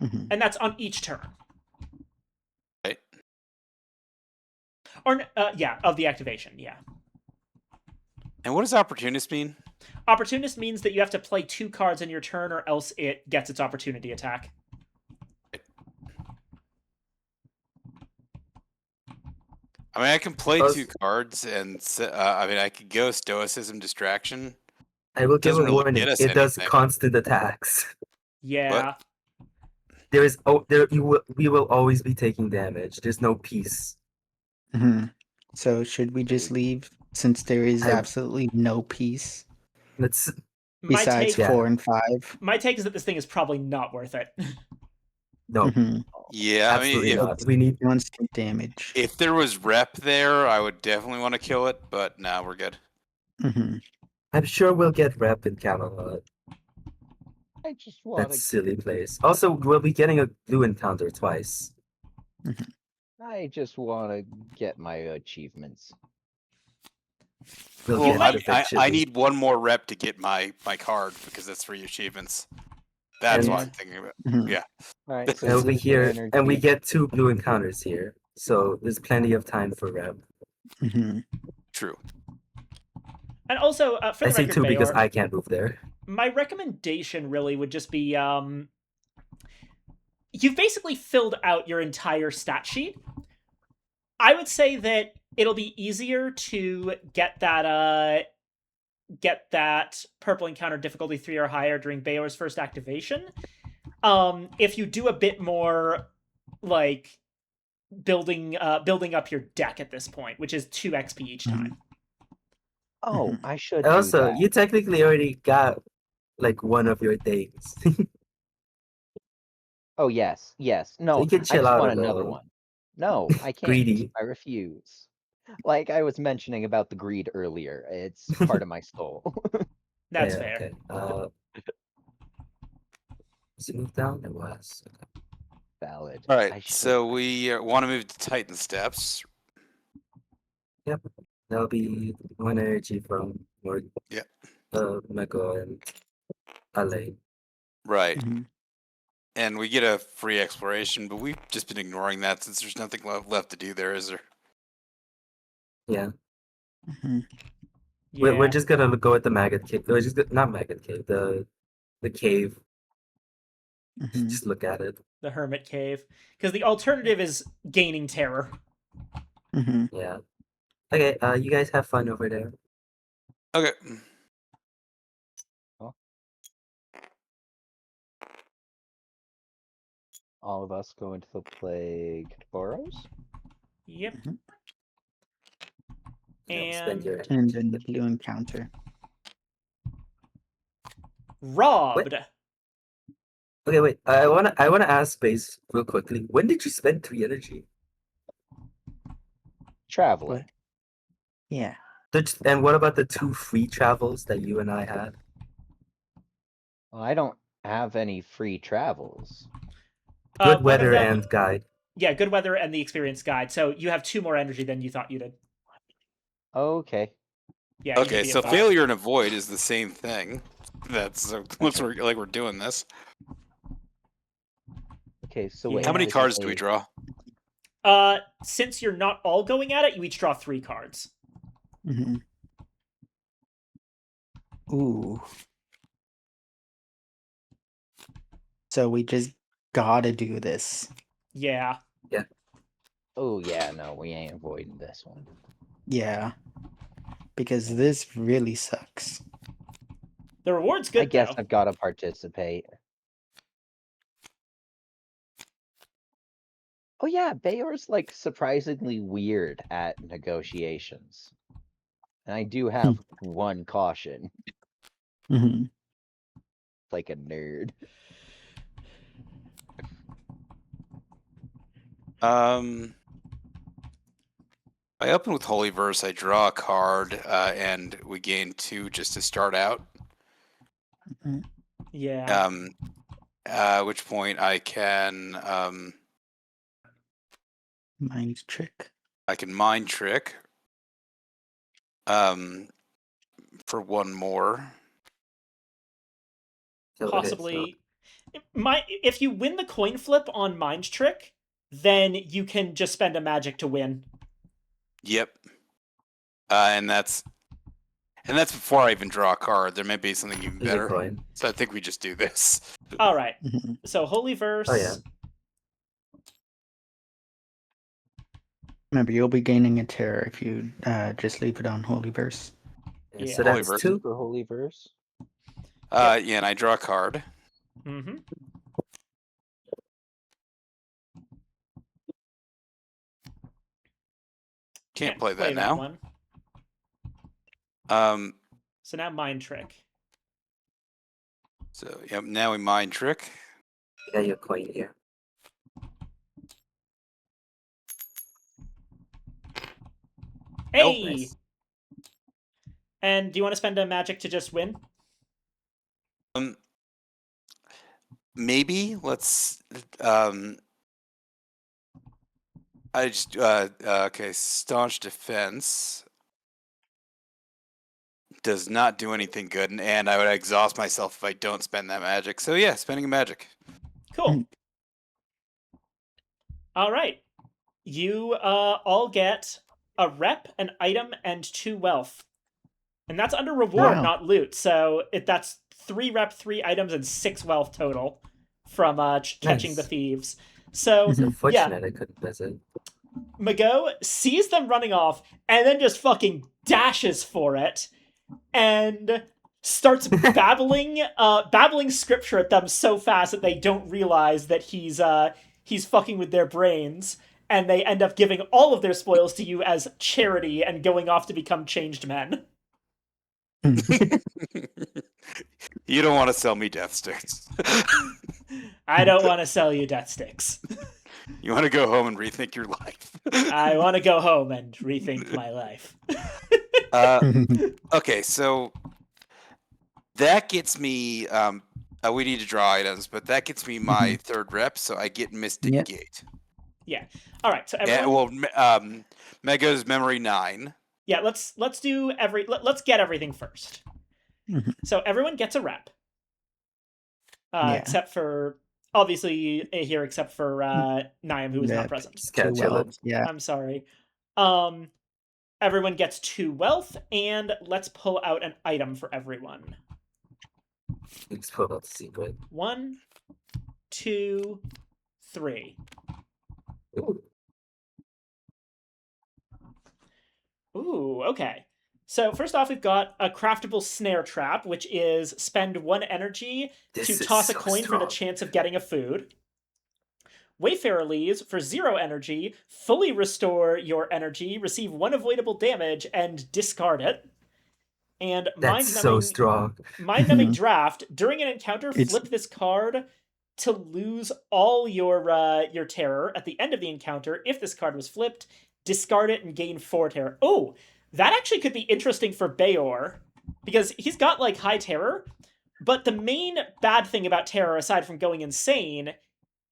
[SPEAKER 2] Mhm.
[SPEAKER 1] And that's on each turn.
[SPEAKER 6] Right.
[SPEAKER 1] Or, of the activation, yeah.
[SPEAKER 6] And what does opportunist mean?
[SPEAKER 1] Opportunist means that you have to play 2 cards in your turn, or else it gets its opportunity attack.
[SPEAKER 6] I mean, I can play
[SPEAKER 5] Oh,
[SPEAKER 6] 2 cards, and I mean, I could go Stoicism, Distraction.
[SPEAKER 5] I will give
[SPEAKER 6] Doesn't
[SPEAKER 5] a
[SPEAKER 6] really
[SPEAKER 5] warning.
[SPEAKER 6] get us
[SPEAKER 5] It does
[SPEAKER 6] anything.
[SPEAKER 5] constant attacks.
[SPEAKER 1] Yeah.
[SPEAKER 5] We will always be taking damage. There's no peace.
[SPEAKER 2] Mhm. So should we just leave since there is
[SPEAKER 5] I-
[SPEAKER 2] absolutely no peace
[SPEAKER 5] Let's
[SPEAKER 1] My
[SPEAKER 2] besides
[SPEAKER 1] take,
[SPEAKER 2] 4 and 5?
[SPEAKER 1] my take is that this thing is probably not worth it.
[SPEAKER 5] No,
[SPEAKER 2] Mhm.
[SPEAKER 6] Yeah, I mean,
[SPEAKER 5] absolutely
[SPEAKER 6] if
[SPEAKER 5] not.
[SPEAKER 2] We need constant damage.
[SPEAKER 6] if there was rep there, I would definitely want to kill it. But now we're good.
[SPEAKER 2] Mhm.
[SPEAKER 5] I'm sure we'll get rep in Camelot.
[SPEAKER 4] I just want
[SPEAKER 5] That
[SPEAKER 4] to.
[SPEAKER 5] silly place. Also, we'll be getting a blue encounter twice.
[SPEAKER 4] I just want to get my achievements.
[SPEAKER 5] We'll
[SPEAKER 1] You
[SPEAKER 5] get
[SPEAKER 1] might-
[SPEAKER 5] it
[SPEAKER 6] I
[SPEAKER 5] eventually.
[SPEAKER 6] need one more rep to get my card because that's 3 achievements. That's what
[SPEAKER 1] Yeah.
[SPEAKER 6] I'm thinking about.
[SPEAKER 2] Mhm.
[SPEAKER 6] Yeah.
[SPEAKER 4] All right, so
[SPEAKER 5] And we'll be
[SPEAKER 4] losing
[SPEAKER 5] here,
[SPEAKER 4] energy.
[SPEAKER 5] and we get 2 blue encounters here, so there's plenty of time for rep.
[SPEAKER 2] Mhm.
[SPEAKER 6] True.
[SPEAKER 1] And also, for
[SPEAKER 5] I
[SPEAKER 1] the
[SPEAKER 5] say
[SPEAKER 1] record,
[SPEAKER 5] 2 because
[SPEAKER 1] Bayor,
[SPEAKER 5] I can't move there.
[SPEAKER 1] my recommendation really would just be you've basically filled out your entire stat sheet. I would say that it'll be easier to get that purple encounter difficulty 3 or higher during Bayor's first activation. If you do a bit more like building up your deck at this point, which is 2 XP each time.
[SPEAKER 4] Oh,
[SPEAKER 2] Mhm.
[SPEAKER 4] I should do
[SPEAKER 5] Also,
[SPEAKER 4] that.
[SPEAKER 5] you technically already got like one of your things.
[SPEAKER 4] Oh yes, yes. No,
[SPEAKER 5] you can
[SPEAKER 4] I
[SPEAKER 5] chill
[SPEAKER 4] just
[SPEAKER 5] out
[SPEAKER 4] want
[SPEAKER 5] a
[SPEAKER 4] another
[SPEAKER 5] little.
[SPEAKER 4] one. No, I can't.
[SPEAKER 5] Greedy.
[SPEAKER 4] I refuse. Like I was mentioning about the greed earlier. It's part of my soul.
[SPEAKER 1] That's
[SPEAKER 5] Yeah,
[SPEAKER 1] fair.
[SPEAKER 5] okay. Let's move down. It was.
[SPEAKER 4] Valid.
[SPEAKER 6] All
[SPEAKER 4] I
[SPEAKER 6] right.
[SPEAKER 4] should.
[SPEAKER 6] So we want to move to Titan Steps.
[SPEAKER 5] Yep. That'll be 1 energy from Lord.
[SPEAKER 6] Yep.
[SPEAKER 5] Mego and Ale.
[SPEAKER 6] Right.
[SPEAKER 2] Mhm.
[SPEAKER 6] And we get a free exploration, but we've just been ignoring that since there's nothing left to do there, is there?
[SPEAKER 5] Yeah.
[SPEAKER 2] Mhm.
[SPEAKER 1] Yeah.
[SPEAKER 5] We're just gonna go with the maggot cave. We're just not maggot cave. The cave.
[SPEAKER 2] Mhm.
[SPEAKER 5] Just look at it.
[SPEAKER 1] The hermit cave, because the alternative is gaining terror.
[SPEAKER 2] Mhm.
[SPEAKER 5] Yeah. Okay. You guys have fun over there.
[SPEAKER 6] Okay.
[SPEAKER 4] All of us go into the plague burrows.
[SPEAKER 1] Yep.
[SPEAKER 2] Mhm.
[SPEAKER 5] Now spend
[SPEAKER 1] And
[SPEAKER 5] your
[SPEAKER 2] And then the blue encounter.
[SPEAKER 1] robbed.
[SPEAKER 5] Okay, wait. I wanna ask Space real quickly. When did you spend 3 energy?
[SPEAKER 4] Traveling.
[SPEAKER 2] Yeah.
[SPEAKER 5] And what about the 2 free travels that you and I had?
[SPEAKER 4] Well, I don't have any free travels.
[SPEAKER 5] Good
[SPEAKER 1] One of
[SPEAKER 5] weather
[SPEAKER 1] them,
[SPEAKER 5] and guide.
[SPEAKER 1] yeah, good weather and the experience guide. So you have 2 more energy than you thought you did.
[SPEAKER 4] Okay.
[SPEAKER 1] Yeah. You should
[SPEAKER 6] Okay,
[SPEAKER 1] be
[SPEAKER 6] so
[SPEAKER 1] at 5.
[SPEAKER 6] failure and avoid is the same thing. That's so once we're doing this.
[SPEAKER 4] Okay, so
[SPEAKER 1] Yeah.
[SPEAKER 4] wait.
[SPEAKER 6] How many
[SPEAKER 4] this is
[SPEAKER 6] cards do we
[SPEAKER 4] a-
[SPEAKER 6] draw?
[SPEAKER 1] Since you're not all going at it, you each draw 3 cards.
[SPEAKER 2] Mhm. Ooh. So we just gotta do this.
[SPEAKER 1] Yeah.
[SPEAKER 4] Oh yeah, no, we ain't avoiding this one.
[SPEAKER 2] Yeah. Because this really sucks.
[SPEAKER 1] The reward's good
[SPEAKER 4] I guess
[SPEAKER 1] though.
[SPEAKER 4] I've got to participate. Oh yeah, Bayor's like surprisingly weird at negotiations. And I do have one caution,
[SPEAKER 2] Mhm.
[SPEAKER 4] like a nerd.
[SPEAKER 6] I open with Holy Verse, I draw a card, and we gain 2 just to start out.
[SPEAKER 1] Yeah.
[SPEAKER 6] At which point I can
[SPEAKER 2] Mind trick.
[SPEAKER 6] mind trick for 1 more.
[SPEAKER 5] So, okay,
[SPEAKER 1] Possibly. If you win the coin flip on mind trick, then you can just spend a magic to win.
[SPEAKER 6] Yep. And that's before I even draw a card. There may be something even
[SPEAKER 5] There's a
[SPEAKER 6] better.
[SPEAKER 5] coin.
[SPEAKER 6] So I think we just do this.
[SPEAKER 1] All right.
[SPEAKER 2] Mhm.
[SPEAKER 1] So holy verse.
[SPEAKER 5] Oh yeah.
[SPEAKER 2] Remember, you'll be gaining a terror if you just leave it on Holy Verse.
[SPEAKER 5] Yeah,
[SPEAKER 1] Yeah.
[SPEAKER 5] so
[SPEAKER 6] Holy
[SPEAKER 5] that's
[SPEAKER 6] Verse.
[SPEAKER 5] 2.
[SPEAKER 4] For Holy Verse.
[SPEAKER 6] Yeah, and I draw a card.
[SPEAKER 1] Mm-hmm.
[SPEAKER 6] Can't play that
[SPEAKER 1] that
[SPEAKER 6] now.
[SPEAKER 1] one. So now mind trick.
[SPEAKER 6] So yep, now we mind trick.
[SPEAKER 5] You got your coin here.
[SPEAKER 1] Hey!
[SPEAKER 5] Nice.
[SPEAKER 1] And do you want to spend a magic to just win?
[SPEAKER 6] Maybe let's. I just okay. Staunch defense does not do anything good, and I would exhaust myself if I don't spend that magic. So yeah, spending a magic.
[SPEAKER 1] Cool. All right. You all get a rep, an item, and 2 wealth. And that's under reward,
[SPEAKER 2] Wow.
[SPEAKER 1] not loot. So that's 3 rep, 3 items, and 6 wealth total from catching the
[SPEAKER 5] Nice.
[SPEAKER 1] thieves. So,
[SPEAKER 5] It's
[SPEAKER 2] Mhm.
[SPEAKER 5] unfortunate I couldn't visit.
[SPEAKER 1] Mago sees them running off and then just fucking dashes for it and starts babbling scripture at them so fast that they don't realize that he's fucking with their brains, and they end up giving all of their spoils to you as charity and going off to become changed men.
[SPEAKER 6] You don't want to sell me death sticks.
[SPEAKER 1] I don't want to sell you death sticks.
[SPEAKER 6] You want to go home and rethink your life.
[SPEAKER 1] I want to go home and rethink my life.
[SPEAKER 6] Okay, so that gets me. We need to draw items, but that gets me my 3rd rep, so I get Mystic
[SPEAKER 2] Yep.
[SPEAKER 6] Gate.
[SPEAKER 1] All right, so everyone,
[SPEAKER 6] Yeah, well, Mega's Memory 9.
[SPEAKER 1] yeah, let's do let's get everything first.
[SPEAKER 2] Mhm.
[SPEAKER 1] So everyone gets a rep,
[SPEAKER 2] Yeah.
[SPEAKER 1] except for obviously here, except for Niam, who is not
[SPEAKER 2] Rep.
[SPEAKER 1] present.
[SPEAKER 5] Just
[SPEAKER 2] Two
[SPEAKER 5] catch it.
[SPEAKER 2] wealth. Yeah.
[SPEAKER 1] I'm sorry. Everyone gets 2 wealth, and let's pull out an item for everyone.
[SPEAKER 5] Let's pull out the secret.
[SPEAKER 1] 1, 2, 3.
[SPEAKER 5] Ooh.
[SPEAKER 1] Ooh, okay. So first off, we've got a craftable snare trap, which is spend 1 energy
[SPEAKER 5] This
[SPEAKER 1] to
[SPEAKER 5] is
[SPEAKER 1] toss a
[SPEAKER 5] so
[SPEAKER 1] coin for the
[SPEAKER 5] strong.
[SPEAKER 1] chance of getting a food. Wayfarer leaves for 0 energy, fully restore your energy, receive 1 avoidable damage, and discard it. And
[SPEAKER 5] That's so strong.
[SPEAKER 1] mind-numbing draft. During an encounter,
[SPEAKER 2] It's-
[SPEAKER 1] flip this card to lose all your terror. At the end of the encounter, if this card was flipped, discard it and gain 4 terror. Oh, that actually could be interesting for Bayor, because he's got like high terror, but the main bad thing about terror, aside from going insane,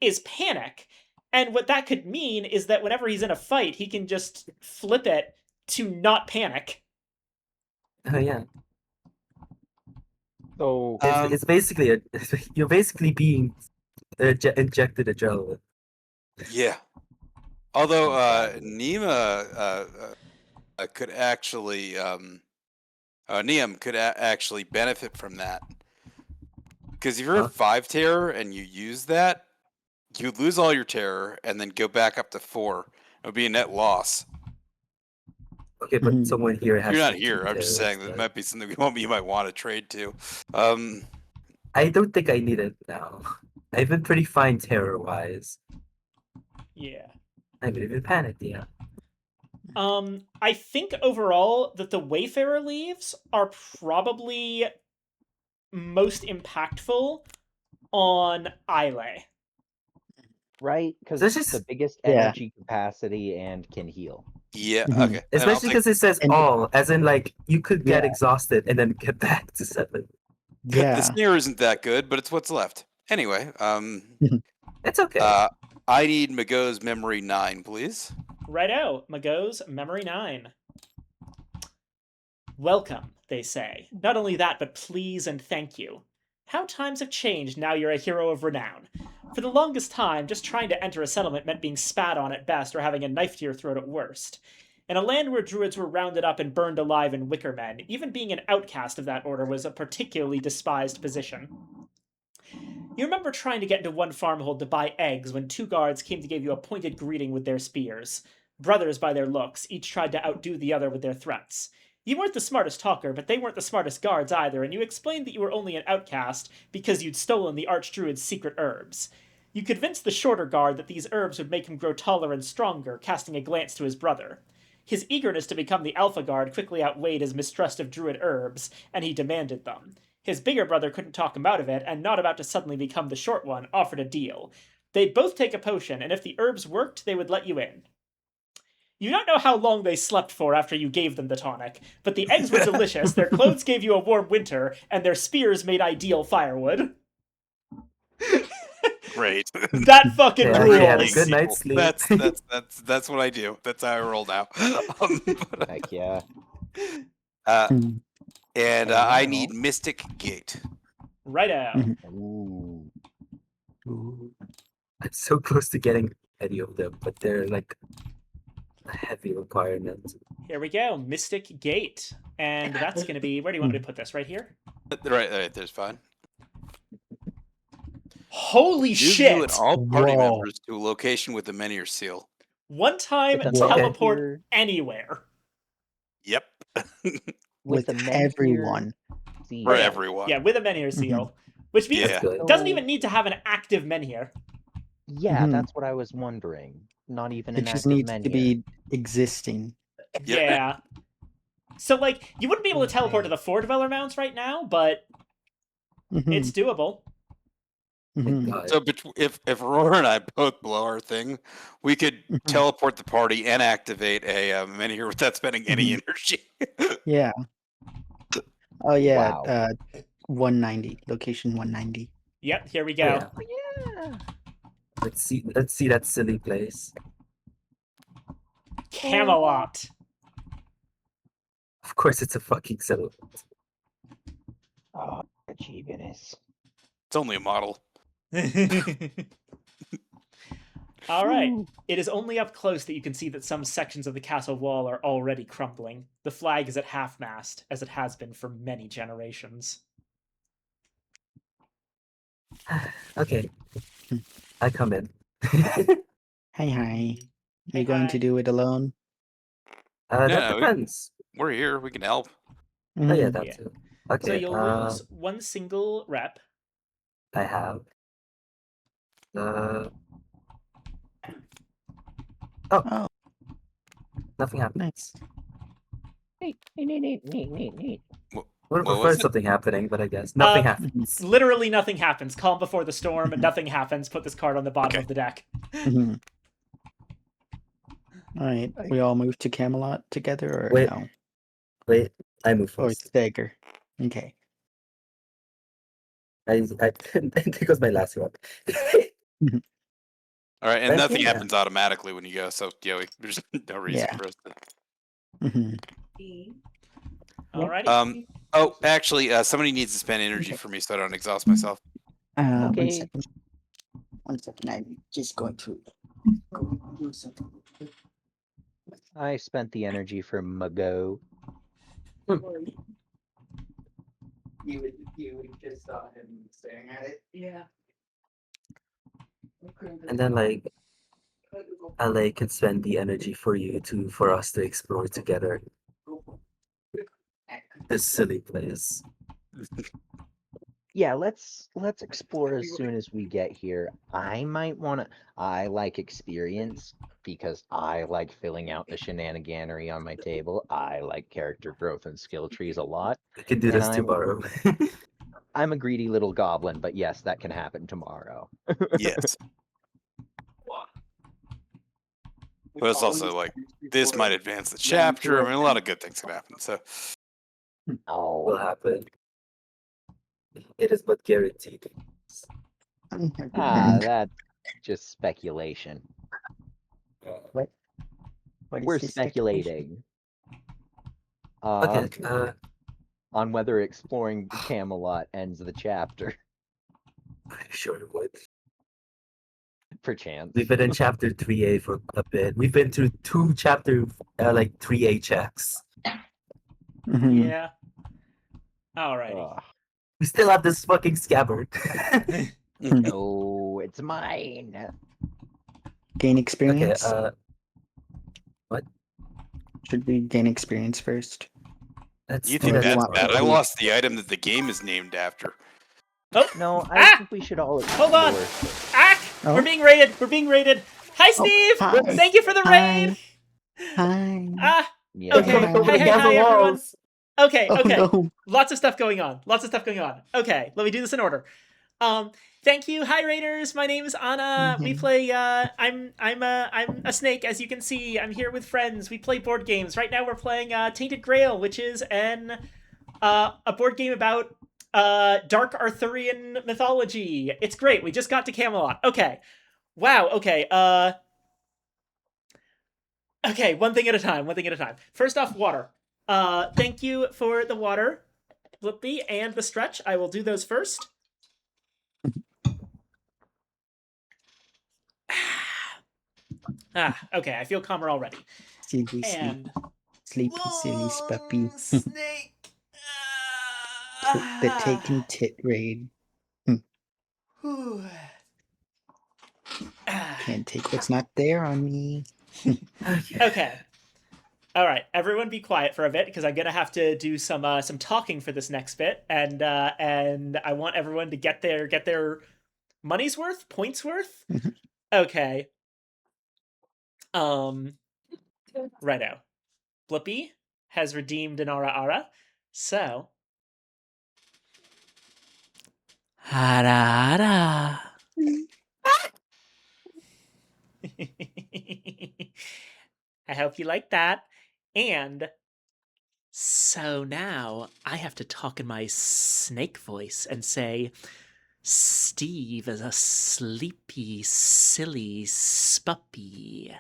[SPEAKER 1] is panic. And what that could mean is that whenever he's in a fight, he can just flip it to not panic.
[SPEAKER 5] Oh yeah.
[SPEAKER 4] So
[SPEAKER 5] It's basically you're basically being injected adrenaline.
[SPEAKER 6] Yeah. Although Nima could actually Niam could actually benefit from that, because if you're
[SPEAKER 5] Huh?
[SPEAKER 6] at 5 terror and you use that, you lose all your terror and then go back up to 4. It would be a net loss.
[SPEAKER 5] Okay, but
[SPEAKER 2] Mhm.
[SPEAKER 5] someone here has.
[SPEAKER 6] You're not
[SPEAKER 5] 15
[SPEAKER 6] here. I'm just
[SPEAKER 5] terrors,
[SPEAKER 6] saying that
[SPEAKER 5] but
[SPEAKER 6] might be something you might want to trade to.
[SPEAKER 5] I don't think I need it now. I've been pretty fine terror-wise.
[SPEAKER 1] Yeah.
[SPEAKER 5] I've been panicked, yeah.
[SPEAKER 1] I think overall that the Wayfarer leaves are probably most impactful on Islay.
[SPEAKER 4] right, because
[SPEAKER 5] This
[SPEAKER 4] it's
[SPEAKER 5] is-
[SPEAKER 4] the biggest
[SPEAKER 2] Yeah.
[SPEAKER 4] energy capacity and can heal.
[SPEAKER 6] Yeah.
[SPEAKER 2] Mhm.
[SPEAKER 6] Okay. And I'll
[SPEAKER 5] Especially
[SPEAKER 6] take-
[SPEAKER 5] because it says
[SPEAKER 2] And-
[SPEAKER 5] all, as in like you could get
[SPEAKER 2] Yeah.
[SPEAKER 5] exhausted and then get back to 7.
[SPEAKER 6] the
[SPEAKER 2] Yeah.
[SPEAKER 6] snare isn't that good, but it's what's left. Anyway,
[SPEAKER 5] It's okay.
[SPEAKER 6] I need Mago's Memory 9, please.
[SPEAKER 1] Righto, Mago's Memory 9. Welcome, they say. Not only that, but please and thank you. How times have changed now you're a hero of renown. For the longest time, just trying to enter a settlement meant being spat on at best or having a knife to your throat at worst. In a land where druids were rounded up and burned alive in wicker men, even being an outcast of that order was a particularly despised position. You remember trying to get into one farmhold to buy eggs when 2 guards came to give you a pointed greeting with their spears. Brothers by their looks, each tried to outdo the other with their threats. You weren't the smartest talker, but they weren't the smartest guards either, and you explained that you were only an outcast because you'd stolen the archdruid's secret herbs. You convinced the shorter guard that these herbs would make him grow taller and stronger, casting a glance to his brother. His eagerness to become the Alpha Guard quickly outweighed his mistrust of druid herbs, and he demanded them. His bigger brother couldn't talk him out of it, and not about to suddenly become the short one, offered a deal. They'd both take a potion, and if the herbs worked, they would let you in. You don't know how long they slept for after you gave them the tonic, but the eggs were delicious, their clothes gave you a warm winter, and their spears made ideal firewood.
[SPEAKER 6] Great.
[SPEAKER 1] That fucking
[SPEAKER 5] They actually had a
[SPEAKER 1] rules.
[SPEAKER 5] good night's sleep.
[SPEAKER 6] That's what I do. That's how I roll now. But,
[SPEAKER 4] Heck yeah.
[SPEAKER 2] Mm.
[SPEAKER 6] and I need Mystic Gate.
[SPEAKER 1] Righto.
[SPEAKER 2] Mhm.
[SPEAKER 4] Ooh.
[SPEAKER 5] Ooh. I'm so close to getting any of them, but they're like a heavy requirement.
[SPEAKER 1] Here we go. Mystic Gate. And that's going to be... Where do you want me to put this? Right here?
[SPEAKER 6] Right, there's fine.
[SPEAKER 1] Holy
[SPEAKER 6] Move
[SPEAKER 1] shit!
[SPEAKER 6] you and all party
[SPEAKER 2] Whoa.
[SPEAKER 6] members to a location with the Menhir seal.
[SPEAKER 1] One time,
[SPEAKER 4] With
[SPEAKER 2] the
[SPEAKER 1] teleport
[SPEAKER 4] Menhir-
[SPEAKER 1] anywhere.
[SPEAKER 6] Yep.
[SPEAKER 2] With
[SPEAKER 4] the Menhir
[SPEAKER 2] everyone.
[SPEAKER 4] seal.
[SPEAKER 6] For everyone.
[SPEAKER 1] Yeah, with a Menhir seal. Which means
[SPEAKER 6] Yeah.
[SPEAKER 5] Good.
[SPEAKER 1] it doesn't even need to have an active Menhir.
[SPEAKER 4] Yeah,
[SPEAKER 2] Mhm.
[SPEAKER 4] that's what I was wondering. Not even
[SPEAKER 2] It
[SPEAKER 4] an
[SPEAKER 2] just
[SPEAKER 4] active
[SPEAKER 2] needs
[SPEAKER 4] Menhir.
[SPEAKER 2] to be existing.
[SPEAKER 6] Yeah.
[SPEAKER 1] Yeah. So, like, you wouldn't be able to teleport to
[SPEAKER 4] Okay.
[SPEAKER 1] the 4 Dweller Mounts right now, but it's doable.
[SPEAKER 2] Mhm.
[SPEAKER 5] God.
[SPEAKER 6] So if Aurora and I both blow our thing, we could
[SPEAKER 2] Mhm.
[SPEAKER 6] teleport the party and activate a Menhir without spending any
[SPEAKER 2] Mhm.
[SPEAKER 6] energy.
[SPEAKER 2] Yeah. Oh yeah.
[SPEAKER 4] Wow.
[SPEAKER 2] 190. Location 190.
[SPEAKER 1] Yep, here we
[SPEAKER 5] Oh,
[SPEAKER 1] go.
[SPEAKER 5] yeah.
[SPEAKER 4] Oh, yeah.
[SPEAKER 5] Let's see that silly place.
[SPEAKER 1] Camelot.
[SPEAKER 5] Of course, it's a fucking settlement.
[SPEAKER 4] Oh, goodness.
[SPEAKER 6] It's only a model.
[SPEAKER 1] All right. It is only up close that you can see that some sections of the castle wall are already crumbling. The flag is at half-mast, as it has been for many generations.
[SPEAKER 5] Okay, I come in.
[SPEAKER 2] Hi.
[SPEAKER 1] Hey,
[SPEAKER 2] You going to
[SPEAKER 1] hi.
[SPEAKER 2] do it alone?
[SPEAKER 6] No,
[SPEAKER 5] That depends.
[SPEAKER 6] We're here. We can help.
[SPEAKER 5] Oh yeah,
[SPEAKER 2] Mhm.
[SPEAKER 5] that
[SPEAKER 1] Yeah.
[SPEAKER 5] too.
[SPEAKER 1] So
[SPEAKER 5] Okay,
[SPEAKER 1] you'll lose one single rep.
[SPEAKER 5] I have.
[SPEAKER 2] Oh,
[SPEAKER 5] Nothing happens.
[SPEAKER 2] nice.
[SPEAKER 4] Neat.
[SPEAKER 5] Would have
[SPEAKER 6] What
[SPEAKER 5] preferred
[SPEAKER 6] was it?
[SPEAKER 5] something happening, but I guess nothing
[SPEAKER 1] Uh,
[SPEAKER 5] happens.
[SPEAKER 1] Literally nothing happens. Calm before the storm, nothing happens. Put this card on the bottom
[SPEAKER 6] Okay.
[SPEAKER 1] of the deck.
[SPEAKER 2] Mhm. All right. We all move to Camelot together, or
[SPEAKER 5] Wait.
[SPEAKER 2] no?
[SPEAKER 5] Wait, I move
[SPEAKER 2] Or
[SPEAKER 5] first.
[SPEAKER 2] stagger. Okay.
[SPEAKER 5] I think it was my last one.
[SPEAKER 6] All right, and
[SPEAKER 5] Thank
[SPEAKER 6] nothing
[SPEAKER 5] you.
[SPEAKER 6] happens automatically when you go. So there's no reason
[SPEAKER 2] Yeah.
[SPEAKER 6] for us to.
[SPEAKER 2] Mhm.
[SPEAKER 1] Alrighty.
[SPEAKER 6] Oh, actually, somebody needs to spend energy for me so I don't exhaust myself.
[SPEAKER 2] One
[SPEAKER 4] Okay.
[SPEAKER 2] second. 1 second. I'm just going to go do something.
[SPEAKER 4] I spent the energy for Mago.
[SPEAKER 2] You just saw him staring at it. Yeah.
[SPEAKER 5] And then like LA can spend the energy for us to explore together this silly place.
[SPEAKER 4] Yeah, let's explore as soon as we get here. I like experience because I like filling out the shenaniganery on my table. I like character growth and skill trees a lot.
[SPEAKER 5] We can do
[SPEAKER 4] And
[SPEAKER 5] this tomorrow.
[SPEAKER 4] I'm a greedy little goblin, but yes, that can happen tomorrow.
[SPEAKER 6] Yes. But it's also like this might advance the chapter. I mean, a lot of good things can happen. So
[SPEAKER 5] Will
[SPEAKER 4] Oh,
[SPEAKER 5] happen. It is but guaranteed.
[SPEAKER 4] that's just speculation.
[SPEAKER 2] What is
[SPEAKER 4] We're
[SPEAKER 2] this speculation?
[SPEAKER 4] speculating
[SPEAKER 5] Okay,
[SPEAKER 4] on whether exploring Camelot ends the chapter,
[SPEAKER 5] I'm sure it would.
[SPEAKER 4] perchance.
[SPEAKER 5] We've been in chapter 3A for a bit. We've been through 2 chapter 3A checks.
[SPEAKER 2] Mhm.
[SPEAKER 1] Yeah. Alrighty.
[SPEAKER 4] Ugh.
[SPEAKER 5] We still have this fucking scabbard.
[SPEAKER 4] No, it's mine.
[SPEAKER 2] Gain
[SPEAKER 5] Okay,
[SPEAKER 2] experience.
[SPEAKER 5] what?
[SPEAKER 2] Should we gain experience first?
[SPEAKER 5] Let's
[SPEAKER 6] you
[SPEAKER 5] do
[SPEAKER 6] think
[SPEAKER 2] Or do you
[SPEAKER 6] that's
[SPEAKER 2] want
[SPEAKER 6] bad? I
[SPEAKER 2] to-
[SPEAKER 6] lost the item that the game is named after.
[SPEAKER 1] Oh,
[SPEAKER 4] No, I
[SPEAKER 1] Ah!
[SPEAKER 4] think we should all explore.
[SPEAKER 1] hold on. Ah!
[SPEAKER 2] Oh.
[SPEAKER 1] We're being raided. We're being raided. Hi, Steve.
[SPEAKER 2] hi.
[SPEAKER 1] Thank you for the raid.
[SPEAKER 2] Hi.
[SPEAKER 1] Ah.
[SPEAKER 4] Yeah.
[SPEAKER 1] Okay. Hi, everyone. Okay.
[SPEAKER 2] Oh
[SPEAKER 1] Okay.
[SPEAKER 2] no.
[SPEAKER 1] Lots of stuff going on. Okay. Let me do this in order. Thank you. Hi Raiders. My name is Anna. We play I'm a snake, as you can see. I'm here with friends. We play board games. Right now we're playing Tainted Grail, which is a board game about dark Arthurian mythology. It's great. We just got to Camelot. Okay. Wow, okay. Okay, one thing at a time. First off, water. Thank you for the water, Blippi, and the stretch. I will do those first. Okay, I feel calmer already.
[SPEAKER 2] Silly
[SPEAKER 1] And
[SPEAKER 2] sleep, silly puppy.
[SPEAKER 1] snake.
[SPEAKER 2] The taken tit raid. Can't take what's not there on me.
[SPEAKER 1] Okay. All right, everyone, be quiet for a bit because I'm gonna have to do some talking for this next bit, and I want everyone to get their money's worth, points worth. Okay. Righto. Blippi has redeemed an Ara, so. Ara. I hope you like that. And so now I have to talk in my snake voice and say, Steve is a sleepy, silly spuppy.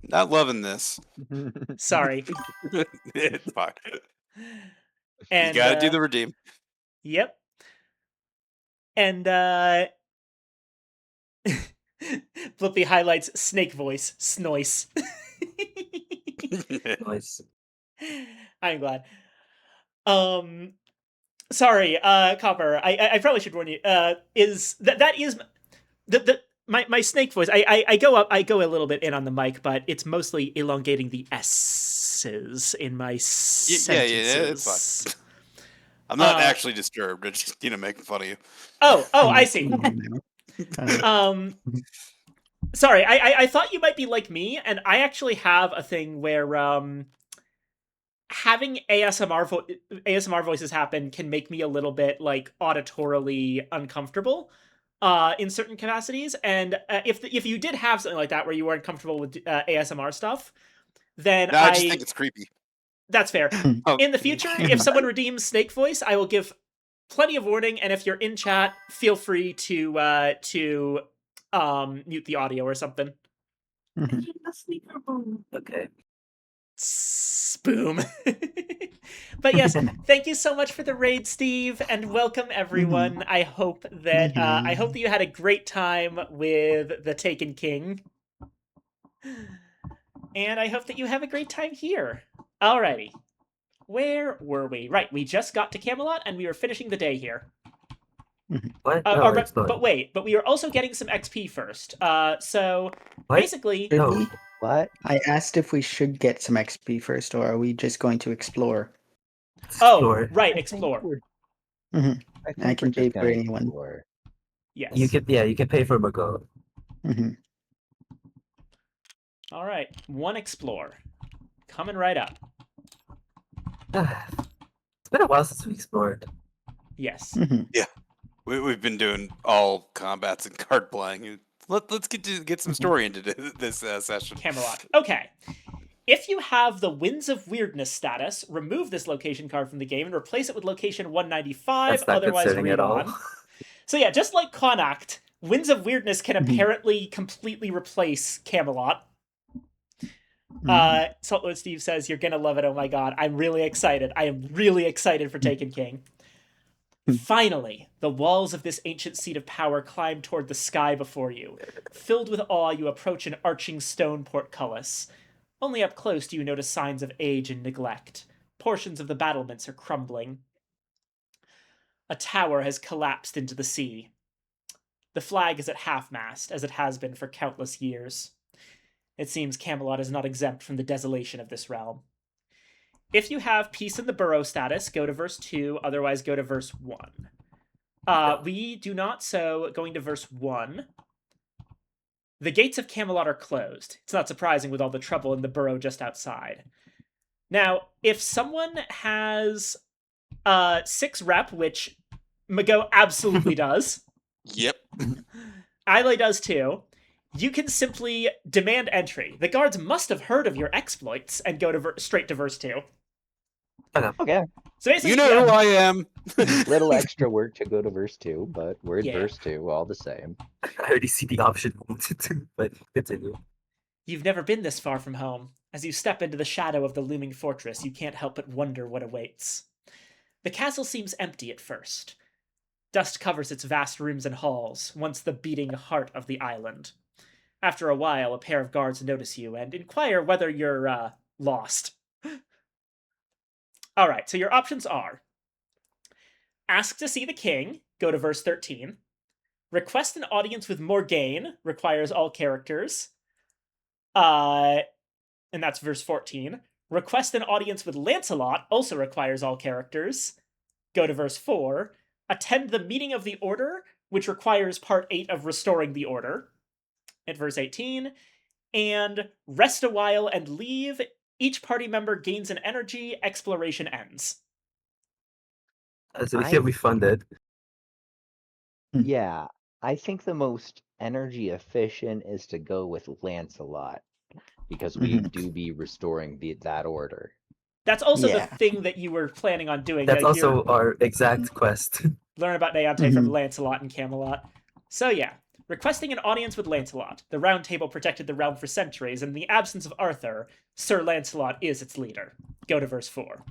[SPEAKER 6] Not loving this.
[SPEAKER 1] Sorry.
[SPEAKER 6] It's fine.
[SPEAKER 1] And
[SPEAKER 6] You gotta do the redeem.
[SPEAKER 1] Yep. And Blippi highlights snake voice, snoice.
[SPEAKER 5] Nice.
[SPEAKER 1] I'm glad. Sorry, Copper. I probably should warn you. Is that is the my snake voice. I go a little bit in on the mic, but it's mostly elongating the S's in my sentences.
[SPEAKER 6] Yeah, it's fine. I'm not actually disturbed. It's just making fun of you.
[SPEAKER 1] Oh, I see. Sorry, I thought you might be like me, and I actually have a thing where having ASMR voices happen can make me a little bit like auditorily uncomfortable in certain capacities. And if you did have something like that where you weren't comfortable with ASMR stuff, then
[SPEAKER 6] I just think it's creepy.
[SPEAKER 1] That's fair. In the future, if someone redeems snake voice, I will give plenty of warning, and if you're in chat, feel free to mute the audio or something.
[SPEAKER 5] Okay.
[SPEAKER 1] Boom. But yes, thank you so much for the raid, Steve, and welcome everyone. I hope that you had a great time with the Taken King, and I hope that you have a great time here. Alrighty, where were we? Right, we just got to Camelot, and we were finishing the day here.
[SPEAKER 5] What?
[SPEAKER 1] But wait, but we are also getting some XP first. So
[SPEAKER 5] What?
[SPEAKER 1] basically,
[SPEAKER 5] No.
[SPEAKER 4] What?
[SPEAKER 2] I asked if we should get some XP first, or are we just going to explore?
[SPEAKER 5] Explore.
[SPEAKER 1] Right, explore.
[SPEAKER 2] I can pay for anyone.
[SPEAKER 4] Explore.
[SPEAKER 1] Yes.
[SPEAKER 5] You can pay for Mago.
[SPEAKER 1] All right, one explore, coming right up.
[SPEAKER 5] It's been a while since we explored.
[SPEAKER 1] Yes.
[SPEAKER 6] Yeah, we've been doing all combats and card playing. Let's get some story into this session.
[SPEAKER 1] Camelot. Okay. If you have the Winds of Weirdness status, remove this location card from the game and replace it with location 195,
[SPEAKER 5] That's not
[SPEAKER 1] otherwise
[SPEAKER 5] concerning
[SPEAKER 1] read
[SPEAKER 5] at all.
[SPEAKER 1] on. So yeah, just like Connacht, Winds of Weirdness can apparently completely replace Camelot. Saltlord Steve says, you're gonna love it, oh my god. I'm really excited. I am really excited for Taken King. Finally, the walls of this ancient seat of power climb toward the sky before you. Filled with awe, you approach an arching stone portcullis. Only up close do you notice signs of age and neglect. Portions of the battlements are crumbling. A tower has collapsed into the sea. The flag is at half-mast, as it has been for countless years. It seems Camelot is not exempt from the desolation of this realm. If you have Peace in the Burrow status, go to verse 2, otherwise go to verse 1. We do not, so going to verse 1. The gates of Camelot are closed. It's not surprising with all the trouble in the burrow just outside. Now, if someone has 6 rep, which Mago absolutely does.
[SPEAKER 6] Yep.
[SPEAKER 1] Islay does too. You can simply demand entry. The guards must have heard of your exploits and go to straight to verse 2.
[SPEAKER 4] Okay.
[SPEAKER 1] So basically,
[SPEAKER 6] You know
[SPEAKER 1] yeah,
[SPEAKER 6] who I am.
[SPEAKER 4] Little extra work to go to verse 2, but we're in
[SPEAKER 1] Yeah.
[SPEAKER 4] verse 2 all the same.
[SPEAKER 5] I already see the option to do, but continue.
[SPEAKER 1] You've never been this far from home. As you step into the shadow of the looming fortress, you can't help but wonder what awaits. The castle seems empty at first. Dust covers its vast rooms and halls, once the beating heart of the island. After a while, a pair of guards notice you and inquire whether you're, lost. Alright, so your options are ask to see the king, go to verse 13. Request an audience with Morgaine, requires all characters. And that's verse 14. Request an audience with Lancelot, also requires all characters. Go to verse 4. Attend the meeting of the order, which requires part 8 of restoring the order, at verse 18. And rest a while and leave. Each party member gains an energy, exploration ends.
[SPEAKER 5] So we get refunded.
[SPEAKER 4] Yeah, I think the most energy efficient is to go with Lancelot because we do be restoring that order.
[SPEAKER 1] That's also
[SPEAKER 2] Yeah.
[SPEAKER 1] the thing that you were planning on doing.
[SPEAKER 5] That's
[SPEAKER 1] like,
[SPEAKER 5] also our exact quest.
[SPEAKER 1] learn about Neante from Lancelot and Camelot. So yeah, requesting an audience with Lancelot. The Round Table protected the realm for centuries, and in the absence of Arthur, Sir Lancelot is its leader. Go to verse 4.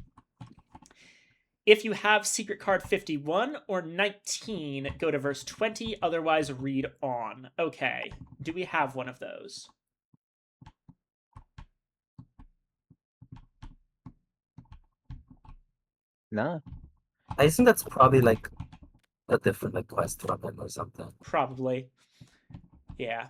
[SPEAKER 1] If you have secret card 51 or 19, go to verse 20, otherwise read on. Okay, do we have one of those?
[SPEAKER 4] Nah.
[SPEAKER 5] I assume that's probably like a different like quest from him or something.
[SPEAKER 1] Probably. Yeah.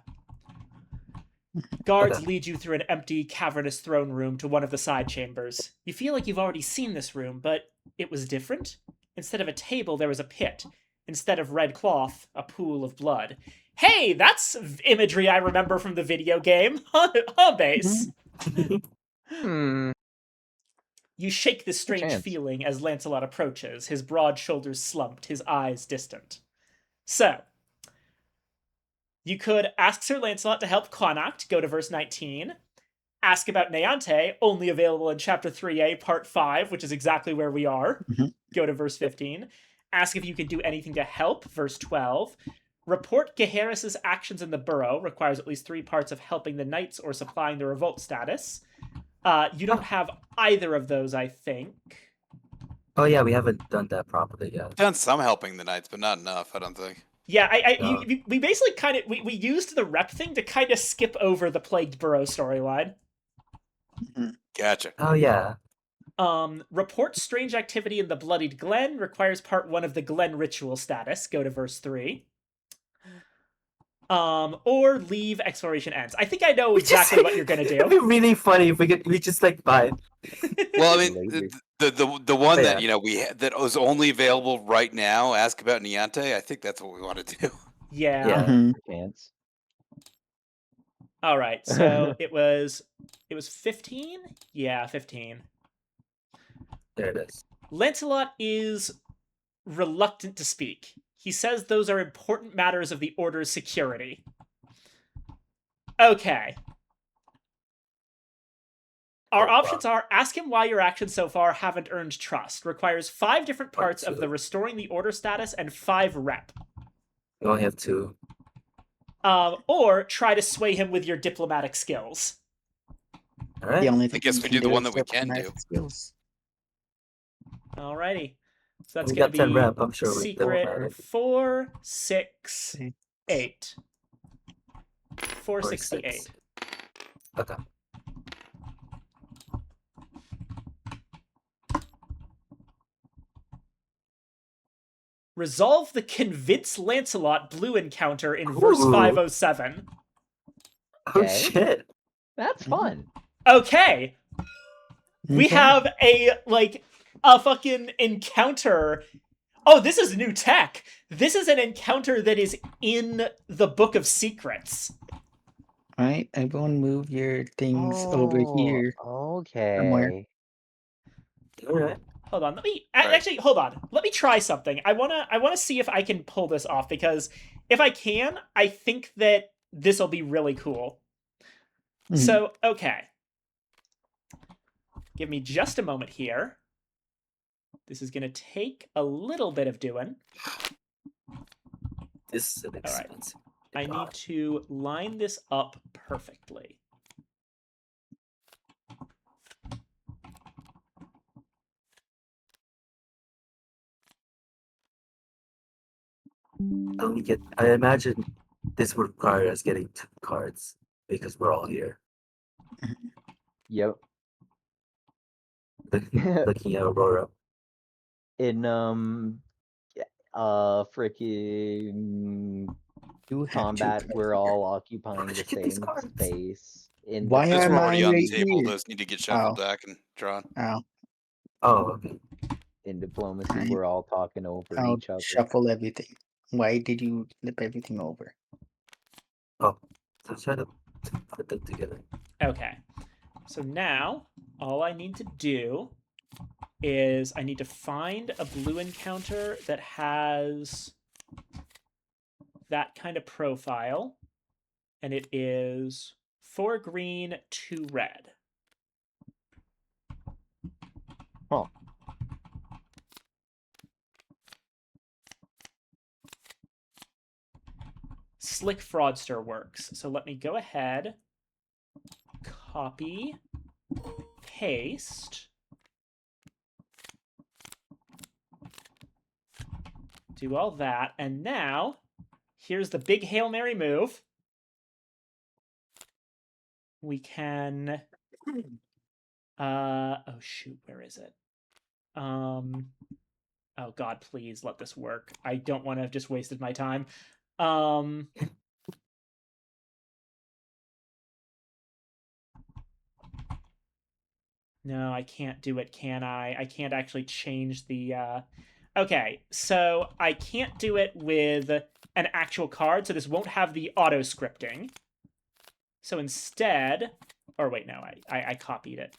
[SPEAKER 1] Guards
[SPEAKER 5] Okay.
[SPEAKER 1] lead you through an empty, cavernous throne room to one of the side chambers. You feel like you've already seen this room, but it was different. Instead of a table, there was a pit. Instead of red cloth, a pool of blood. Hey, that's imagery I remember from the video game. Huh, base.
[SPEAKER 4] Hmm.
[SPEAKER 1] You shake this strange
[SPEAKER 4] chance.
[SPEAKER 1] feeling as Lancelot approaches, his broad shoulders slumped, his eyes distant. So, you could ask Sir Lancelot to help Connacht, go to verse 19. Ask about Neante, only available in Chapter 3a, Part 5, which is exactly where we are. Go to verse 15. Ask if you can do anything to help, verse 12. Report Gaheris' actions in the Burrow, requires at least 3 parts of helping the knights or supplying the revolt status. You don't have either of those, I think.
[SPEAKER 5] Oh yeah, we haven't done that properly yet.
[SPEAKER 6] Done some helping the knights, but not enough, I don't think.
[SPEAKER 1] Yeah,
[SPEAKER 5] No.
[SPEAKER 1] we basically kind of we used the rep thing to kind of skip over the Plagued Burrow storyline.
[SPEAKER 6] Gotcha.
[SPEAKER 5] Oh yeah.
[SPEAKER 1] Report strange activity in the Bloodied Glen, requires part 1 of the Glen ritual status. Go to verse 3. Or leave, exploration ends. I think I know exactly what you're gonna
[SPEAKER 5] It'd
[SPEAKER 1] do.
[SPEAKER 5] be really funny if we just like buy it.
[SPEAKER 6] Well, I mean,
[SPEAKER 4] Later.
[SPEAKER 6] the one that
[SPEAKER 5] Yeah.
[SPEAKER 6] that was only available right now. Ask about Niante. I think that's what we want to do.
[SPEAKER 1] Yeah.
[SPEAKER 4] Chance.
[SPEAKER 1] All right. So it was 15? Yeah, 15.
[SPEAKER 5] There it is.
[SPEAKER 1] Lancelot is reluctant to speak. He says those are important matters of the Order's security. Okay. Our options are ask him why your actions so far haven't earned trust. Requires 5 different parts of the restoring the order status and 5 rep.
[SPEAKER 5] We only have 2.
[SPEAKER 1] Or try to sway him with your diplomatic skills.
[SPEAKER 5] All right.
[SPEAKER 2] The only thing
[SPEAKER 6] guess
[SPEAKER 2] you
[SPEAKER 6] we
[SPEAKER 2] can
[SPEAKER 6] do the one
[SPEAKER 2] is
[SPEAKER 6] that we can
[SPEAKER 2] diplomatic
[SPEAKER 6] do.
[SPEAKER 2] skills.
[SPEAKER 1] Alrighty. So that's
[SPEAKER 5] We
[SPEAKER 1] going
[SPEAKER 5] got
[SPEAKER 1] to
[SPEAKER 5] 10
[SPEAKER 1] be
[SPEAKER 5] rep, I'm sure
[SPEAKER 1] secret 4, 6, 8. 468.
[SPEAKER 5] Okay.
[SPEAKER 1] Resolve the Convince Lancelot blue encounter in verse
[SPEAKER 5] Ooh.
[SPEAKER 1] 507.
[SPEAKER 5] Oh
[SPEAKER 4] Okay.
[SPEAKER 5] shit.
[SPEAKER 4] That's fun.
[SPEAKER 1] Okay. We
[SPEAKER 2] Okay.
[SPEAKER 1] have a fucking encounter. Oh, this is new tech. This is an encounter that is in the Book of Secrets.
[SPEAKER 2] Right, everyone move your things over here.
[SPEAKER 4] Okay.
[SPEAKER 2] Somewhere.
[SPEAKER 5] All right.
[SPEAKER 1] Hold on. Let me
[SPEAKER 6] Right.
[SPEAKER 1] actually hold on. Let me try something. I wanna see if I can pull this off, because if I can, I think that this will be really cool.
[SPEAKER 2] Mhm.
[SPEAKER 1] So okay, give me just a moment here. This is gonna take a little bit of doing.
[SPEAKER 5] This is an
[SPEAKER 1] All right.
[SPEAKER 5] expensive.
[SPEAKER 1] I need to line this up perfectly.
[SPEAKER 5] I imagine this would require us getting 2 cards because we're all here.
[SPEAKER 4] Yep.
[SPEAKER 5] Looking at Aurora.
[SPEAKER 4] In freaking
[SPEAKER 2] You have
[SPEAKER 4] combat,
[SPEAKER 2] two
[SPEAKER 4] we're
[SPEAKER 2] cards
[SPEAKER 4] all
[SPEAKER 2] here.
[SPEAKER 4] occupying
[SPEAKER 5] Where'd
[SPEAKER 4] the
[SPEAKER 5] you get these
[SPEAKER 4] same
[SPEAKER 5] cards?
[SPEAKER 4] space. In
[SPEAKER 2] Why
[SPEAKER 6] Those
[SPEAKER 2] am
[SPEAKER 6] were
[SPEAKER 2] I
[SPEAKER 6] already on the
[SPEAKER 2] right
[SPEAKER 6] table.
[SPEAKER 2] here?
[SPEAKER 6] Those need to get shuffled back and drawn.
[SPEAKER 2] Oh,
[SPEAKER 5] Oh, okay.
[SPEAKER 4] in diplomacy,
[SPEAKER 2] I-
[SPEAKER 4] we're all talking over
[SPEAKER 2] I'll
[SPEAKER 4] each other.
[SPEAKER 2] shuffle everything. Why did you flip everything over?
[SPEAKER 5] Oh, so try to put them together.
[SPEAKER 1] Okay. So now all I need to do is I need to find a blue encounter that has that kind of profile, and it is 4 green, 2 red.
[SPEAKER 4] Huh.
[SPEAKER 1] Slick Fraudster works. So let me go ahead, copy, paste, do all that, and now here's the big Hail Mary move. We can oh shoot, where is it? Oh god, please let this work. I don't want to have just wasted my time. No, I can't do it, can I? I can't actually change the Okay, so I can't do it with an actual card, so this won't have the auto scripting. So instead, or wait, no, I copied it.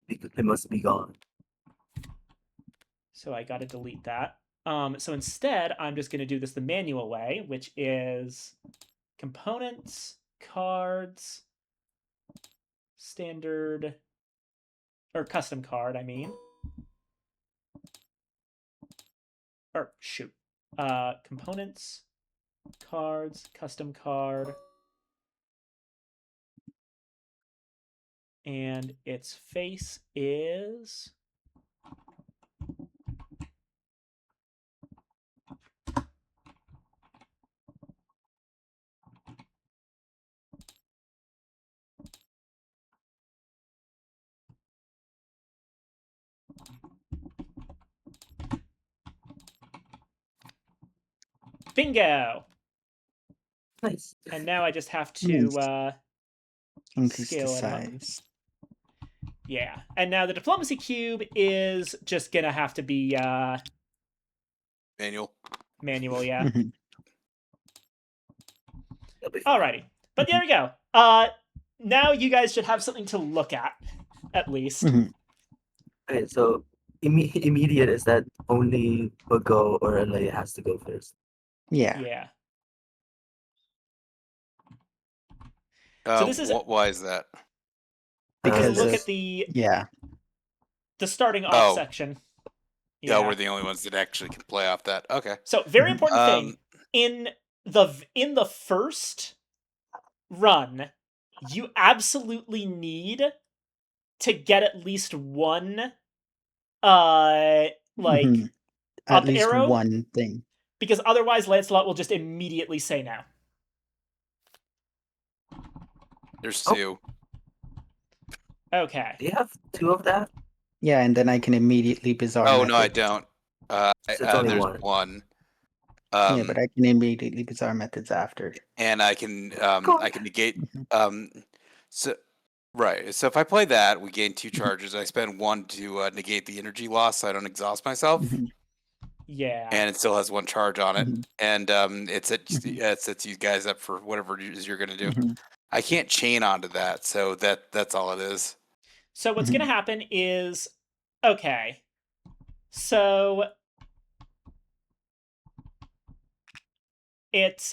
[SPEAKER 5] It must be gone.
[SPEAKER 1] So I gotta delete that. So instead, I'm just gonna do this the manual way, which is components, cards, standard, or custom card, I mean. Or shoot. Components, cards, custom card. And its face is bingo.
[SPEAKER 5] Nice.
[SPEAKER 1] And now I just have to
[SPEAKER 2] Increase the
[SPEAKER 1] scale it up.
[SPEAKER 2] size.
[SPEAKER 1] Yeah. And now the diplomacy cube is just gonna have to be
[SPEAKER 6] Manual.
[SPEAKER 1] manual, yeah.
[SPEAKER 2] Mhm.
[SPEAKER 5] That'll be fine.
[SPEAKER 1] Alrighty. But there we go. Now you guys should have something to look at least.
[SPEAKER 2] Mhm.
[SPEAKER 5] Okay, so immediate is that only Bago or LA has to go first.
[SPEAKER 2] Yeah,
[SPEAKER 1] Yeah. So this is
[SPEAKER 6] Why is that?
[SPEAKER 1] because
[SPEAKER 2] because
[SPEAKER 1] look
[SPEAKER 2] of
[SPEAKER 1] at the
[SPEAKER 2] yeah,
[SPEAKER 1] starting off
[SPEAKER 6] Oh.
[SPEAKER 1] section.
[SPEAKER 6] Yeah, we're the only ones that actually can play off that. Okay.
[SPEAKER 1] So very
[SPEAKER 2] Mhm.
[SPEAKER 1] important thing in the first run, you absolutely need to get at least one like
[SPEAKER 2] Mhm.
[SPEAKER 1] up
[SPEAKER 2] At least
[SPEAKER 1] arrow,
[SPEAKER 2] one thing.
[SPEAKER 1] because otherwise Lancelot will just immediately say no.
[SPEAKER 6] There's
[SPEAKER 5] Oh.
[SPEAKER 6] 2.
[SPEAKER 1] Okay.
[SPEAKER 5] Do you have 2 of that?
[SPEAKER 2] Yeah, and then I can immediately bizarre
[SPEAKER 6] Oh
[SPEAKER 2] method.
[SPEAKER 6] no, I don't.
[SPEAKER 5] So it's only
[SPEAKER 6] There's
[SPEAKER 5] one.
[SPEAKER 6] 1.
[SPEAKER 2] Yeah, but I can immediately bizarre methods after.
[SPEAKER 6] And I can
[SPEAKER 5] God.
[SPEAKER 6] I can negate
[SPEAKER 2] Mhm.
[SPEAKER 6] so right. So if I play that, we gain 2
[SPEAKER 2] Mhm.
[SPEAKER 6] charges. I spend 1 to negate the energy loss, so I don't exhaust myself,
[SPEAKER 2] Mhm.
[SPEAKER 1] Yeah.
[SPEAKER 6] and it still has 1 charge on it.
[SPEAKER 2] Mhm.
[SPEAKER 6] And it
[SPEAKER 2] Mhm.
[SPEAKER 6] sets you guys up for whatever it is you're gonna do.
[SPEAKER 2] Mhm.
[SPEAKER 6] I can't chain onto that, so that's all it is.
[SPEAKER 1] So what's
[SPEAKER 2] Mhm.
[SPEAKER 1] gonna happen is, okay, so it's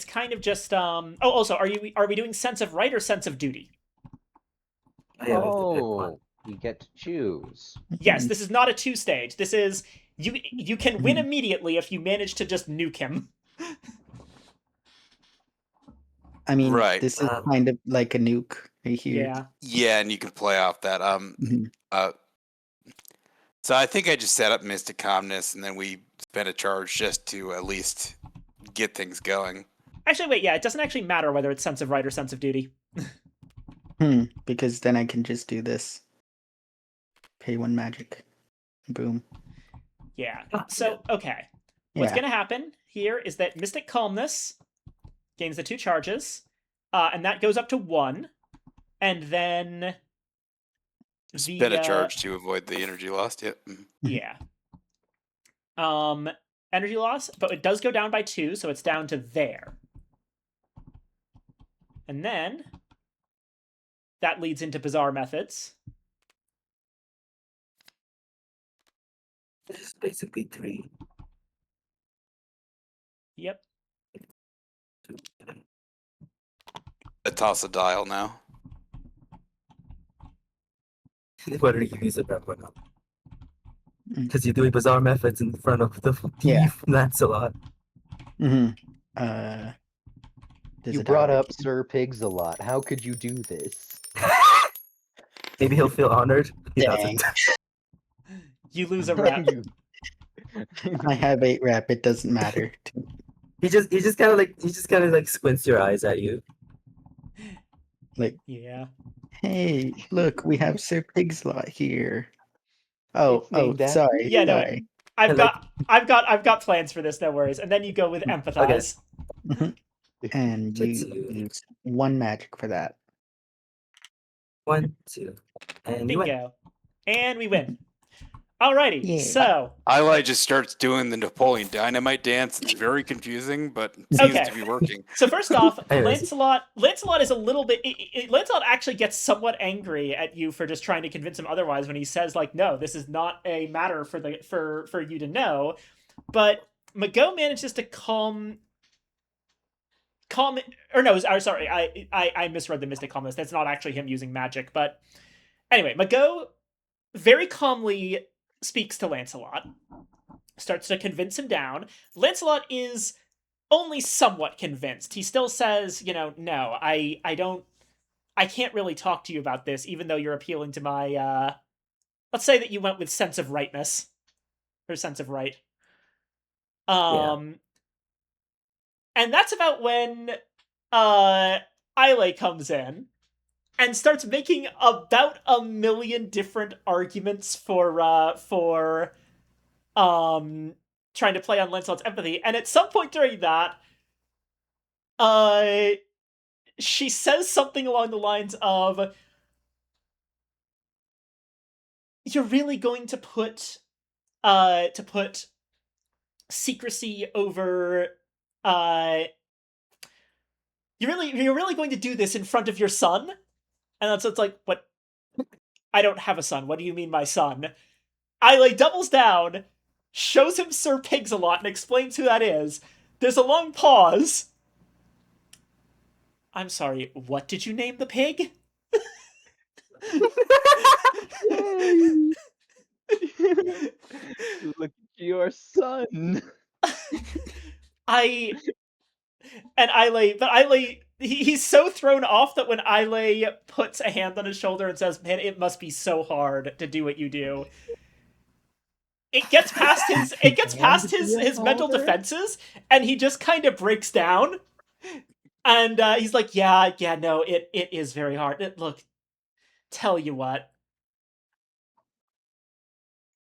[SPEAKER 1] kind of just Oh, also, are we doing sense of right or sense of duty?
[SPEAKER 5] I have to pick one.
[SPEAKER 4] Oh, you get to choose.
[SPEAKER 1] Yes, this is not a 2-stage. This is you can win
[SPEAKER 2] Mhm.
[SPEAKER 1] immediately if you manage to just nuke him.
[SPEAKER 2] I mean,
[SPEAKER 6] Right.
[SPEAKER 2] this is kind of like a nuke right here.
[SPEAKER 1] Yeah.
[SPEAKER 6] Yeah, and you can play off that.
[SPEAKER 2] Mhm.
[SPEAKER 6] So I think I just set up Mystic Calmness, and then we spent a charge just to at least get things going.
[SPEAKER 1] Actually, wait, yeah, it doesn't actually matter whether it's sense of right or sense of duty.
[SPEAKER 2] Because then I can just do this. Pay 1 magic. Boom.
[SPEAKER 1] Yeah.
[SPEAKER 5] Ah,
[SPEAKER 1] So, okay. What's
[SPEAKER 2] Yeah.
[SPEAKER 1] going to happen here is that Mystic Calmness gains the 2 charges, and that goes up to 1, and then
[SPEAKER 6] Spend a charge to avoid the energy lost. Yep. Mhm.
[SPEAKER 1] yeah. Energy loss, but it does go down by 2, so it's down to there. And then that leads into bizarre methods.
[SPEAKER 5] This is basically 3.
[SPEAKER 1] Yep.
[SPEAKER 6] I toss a dial now.
[SPEAKER 5] What are you using that one up?
[SPEAKER 2] Mm.
[SPEAKER 5] Because you're doing bizarre methods in front of the
[SPEAKER 2] Yeah.
[SPEAKER 5] Lancelot.
[SPEAKER 2] Mm-hmm. There's
[SPEAKER 4] You
[SPEAKER 2] a
[SPEAKER 4] brought
[SPEAKER 2] dial
[SPEAKER 4] up
[SPEAKER 2] right
[SPEAKER 4] Sir Pigs-a-Lot. How could you do this?
[SPEAKER 5] Maybe he'll feel honored. He
[SPEAKER 2] Dang.
[SPEAKER 5] doesn't.
[SPEAKER 1] You lose a rep.
[SPEAKER 4] You-
[SPEAKER 2] I have 8 rep. It doesn't matter.
[SPEAKER 5] He just kind of like squints your eyes at you.
[SPEAKER 2] Like,
[SPEAKER 1] Yeah.
[SPEAKER 2] hey, look, we have Sir Pigslot here. Oh,
[SPEAKER 4] It's named after
[SPEAKER 2] sorry,
[SPEAKER 1] Yeah, no,
[SPEAKER 2] sorry.
[SPEAKER 1] I've
[SPEAKER 5] Like-
[SPEAKER 1] got plans for this, no worries. And then you go with empathize.
[SPEAKER 2] And
[SPEAKER 5] Let's
[SPEAKER 2] you
[SPEAKER 5] see.
[SPEAKER 2] use 1 magic for that.
[SPEAKER 5] 1, 2, and you win.
[SPEAKER 1] Bingo. And we win. Alrighty,
[SPEAKER 2] Yeah.
[SPEAKER 1] so
[SPEAKER 6] Eli just starts doing the Napoleon Dynamite dance. It's very confusing, but it seems
[SPEAKER 1] Okay.
[SPEAKER 6] to be working.
[SPEAKER 1] so first off,
[SPEAKER 5] Anyways.
[SPEAKER 1] Lancelot is a little bit Lancelot actually gets somewhat angry at you for just trying to convince him otherwise when he says, like, no, this is not a matter for you to know. But Mago manages to calm or no, sorry, I misread the Mystic Calmness. That's not actually him using magic, but anyway, Mago very calmly speaks to Lancelot, starts to convince him down. Lancelot is only somewhat convinced. He still says, no, I can't really talk to you about this, even though you're appealing to my, let's say that you went with sense of rightness. Or sense of right. And that's about when, Islay comes in and starts making about 1,000,000 different arguments for trying to play on Lancelot's empathy. And at some point during that, she says something along the lines of, you're really going to put secrecy over you're really going to do this in front of your son? And it's like, what? I don't have a son. What do you mean, my son? Islay doubles down, shows him Sir Pigs-a-Lot, and explains who that is. There's a long pause. I'm sorry, what did you name the pig?
[SPEAKER 4] Look at your son.
[SPEAKER 1] Islay, he's so thrown off that when Islay puts a hand on his shoulder and says, man, it must be so hard to do what you do, it gets past his mental defenses, and he just kind of breaks down. And he's like, yeah, no, it is very hard. Look, tell you what,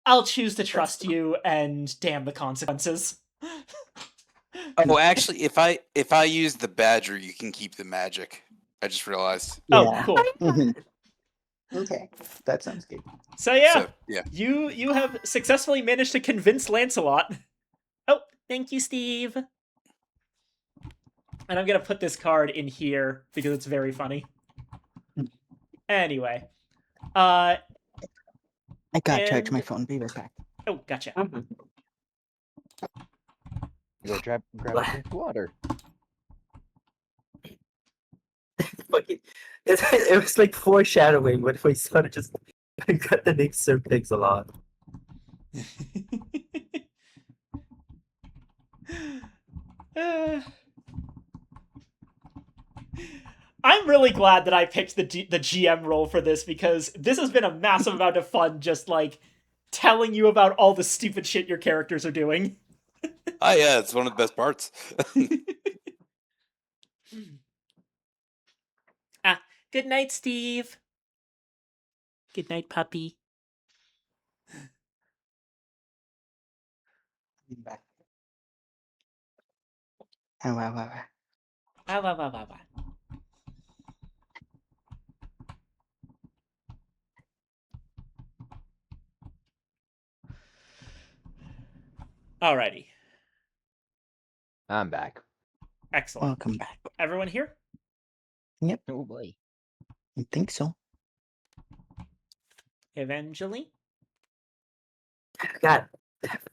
[SPEAKER 1] I'll choose to trust you, and damn the consequences.
[SPEAKER 6] Oh, actually, if I use the Badger, you can keep the magic. I just realized.
[SPEAKER 1] Oh,
[SPEAKER 2] Yeah.
[SPEAKER 1] cool.
[SPEAKER 2] Okay, that sounds good.
[SPEAKER 1] So yeah,
[SPEAKER 6] So, yeah.
[SPEAKER 1] you have successfully managed to convince Lancelot. Oh, thank you, Steve. And I'm gonna put this card in here because it's very funny. Anyway,
[SPEAKER 2] I gotta charge my
[SPEAKER 1] And-
[SPEAKER 2] phone. Be right back.
[SPEAKER 1] Oh, gotcha.
[SPEAKER 4] Go grab a drink of water.
[SPEAKER 5] Fucking, it was like foreshadowing when we started just got the name Sir Pigs a lot.
[SPEAKER 1] I'm really glad that I picked the GM role for this because this has been a massive amount of fun just like telling you about all the stupid shit your characters are doing.
[SPEAKER 6] Oh yeah, it's one of the best parts.
[SPEAKER 1] Good night, Steve. Good night, puppy.
[SPEAKER 2] Be back. Ow, ow, ow, ow.
[SPEAKER 1] Ah, wah, wah, wah, wah. Alrighty.
[SPEAKER 4] I'm back.
[SPEAKER 1] Excellent.
[SPEAKER 2] Welcome back.
[SPEAKER 1] Everyone here?
[SPEAKER 4] Oh boy.
[SPEAKER 2] I think so.
[SPEAKER 1] Evangeline?
[SPEAKER 5] God,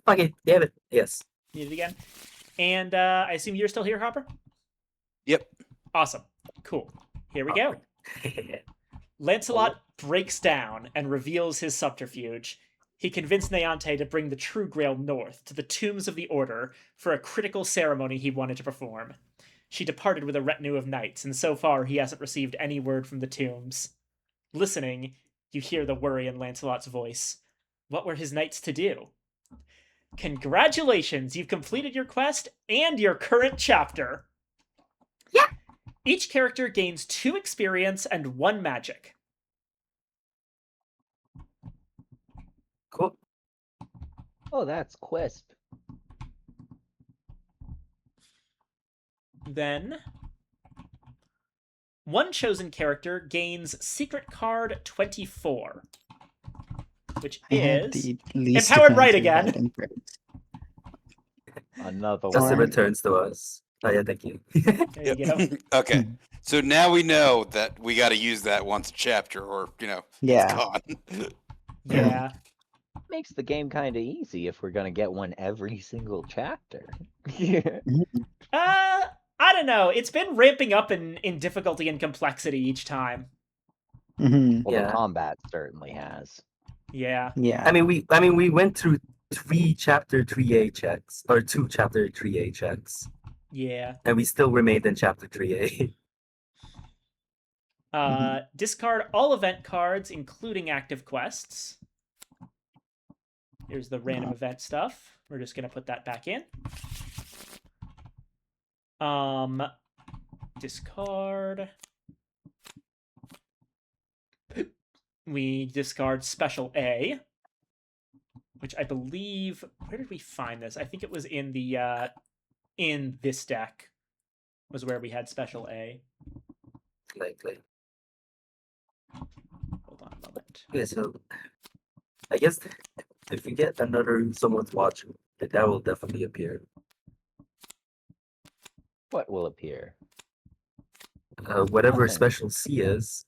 [SPEAKER 5] fucking damn it. Yes.
[SPEAKER 1] Need it again. And I assume you're still here, Hopper?
[SPEAKER 6] Yep.
[SPEAKER 1] Awesome. Cool. Here we go. Lancelot breaks down and reveals his subterfuge. He convinced Neante to bring the True Grail north to the tombs of the Order for a critical ceremony he wanted to perform. She departed with a retinue of knights, and so far he hasn't received any word from the tombs. Listening, you hear the worry in Lancelot's voice. What were his knights to do? Congratulations, you've completed your quest and your current chapter.
[SPEAKER 5] Yeah.
[SPEAKER 1] Each character gains 2 experience and 1 magic.
[SPEAKER 5] Cool.
[SPEAKER 4] Oh, that's Quisp.
[SPEAKER 1] Then, one chosen character gains Secret Card 24, which
[SPEAKER 2] I have
[SPEAKER 1] is
[SPEAKER 2] the least
[SPEAKER 1] Empowered Right
[SPEAKER 2] defensive
[SPEAKER 1] again.
[SPEAKER 2] item cards.
[SPEAKER 4] Another
[SPEAKER 5] Justin
[SPEAKER 4] one.
[SPEAKER 2] Alright.
[SPEAKER 5] returns to us. Oh yeah, thank you.
[SPEAKER 1] There you go.
[SPEAKER 6] Okay. So now we know that we got to use that once a chapter, or it's
[SPEAKER 2] Yeah.
[SPEAKER 6] gone.
[SPEAKER 1] Yeah.
[SPEAKER 4] Makes the game kind of easy if we're gonna get one every single chapter.
[SPEAKER 1] I don't know. It's been ramping up in difficulty and complexity each time.
[SPEAKER 2] Mhm.
[SPEAKER 4] Well,
[SPEAKER 5] Yeah.
[SPEAKER 4] the combat certainly has.
[SPEAKER 1] Yeah.
[SPEAKER 2] Yeah.
[SPEAKER 5] I mean, we went through 3 chapter 3A checks or 2 chapter 3A checks,
[SPEAKER 1] Yeah.
[SPEAKER 5] and we still remained in chapter 3A.
[SPEAKER 1] Discard all event cards, including active quests. Here's the random event stuff. We're just gonna put that back in. Discard. We discard Special A, which I believe, where did we find this? I think it was in the in this deck was where we had Special A.
[SPEAKER 5] Likely.
[SPEAKER 1] Hold on a moment.
[SPEAKER 5] Okay, so I guess if we get another someone's watching, that will definitely appear.
[SPEAKER 4] What will appear?
[SPEAKER 5] Whatever
[SPEAKER 4] Nothing.
[SPEAKER 5] special C is.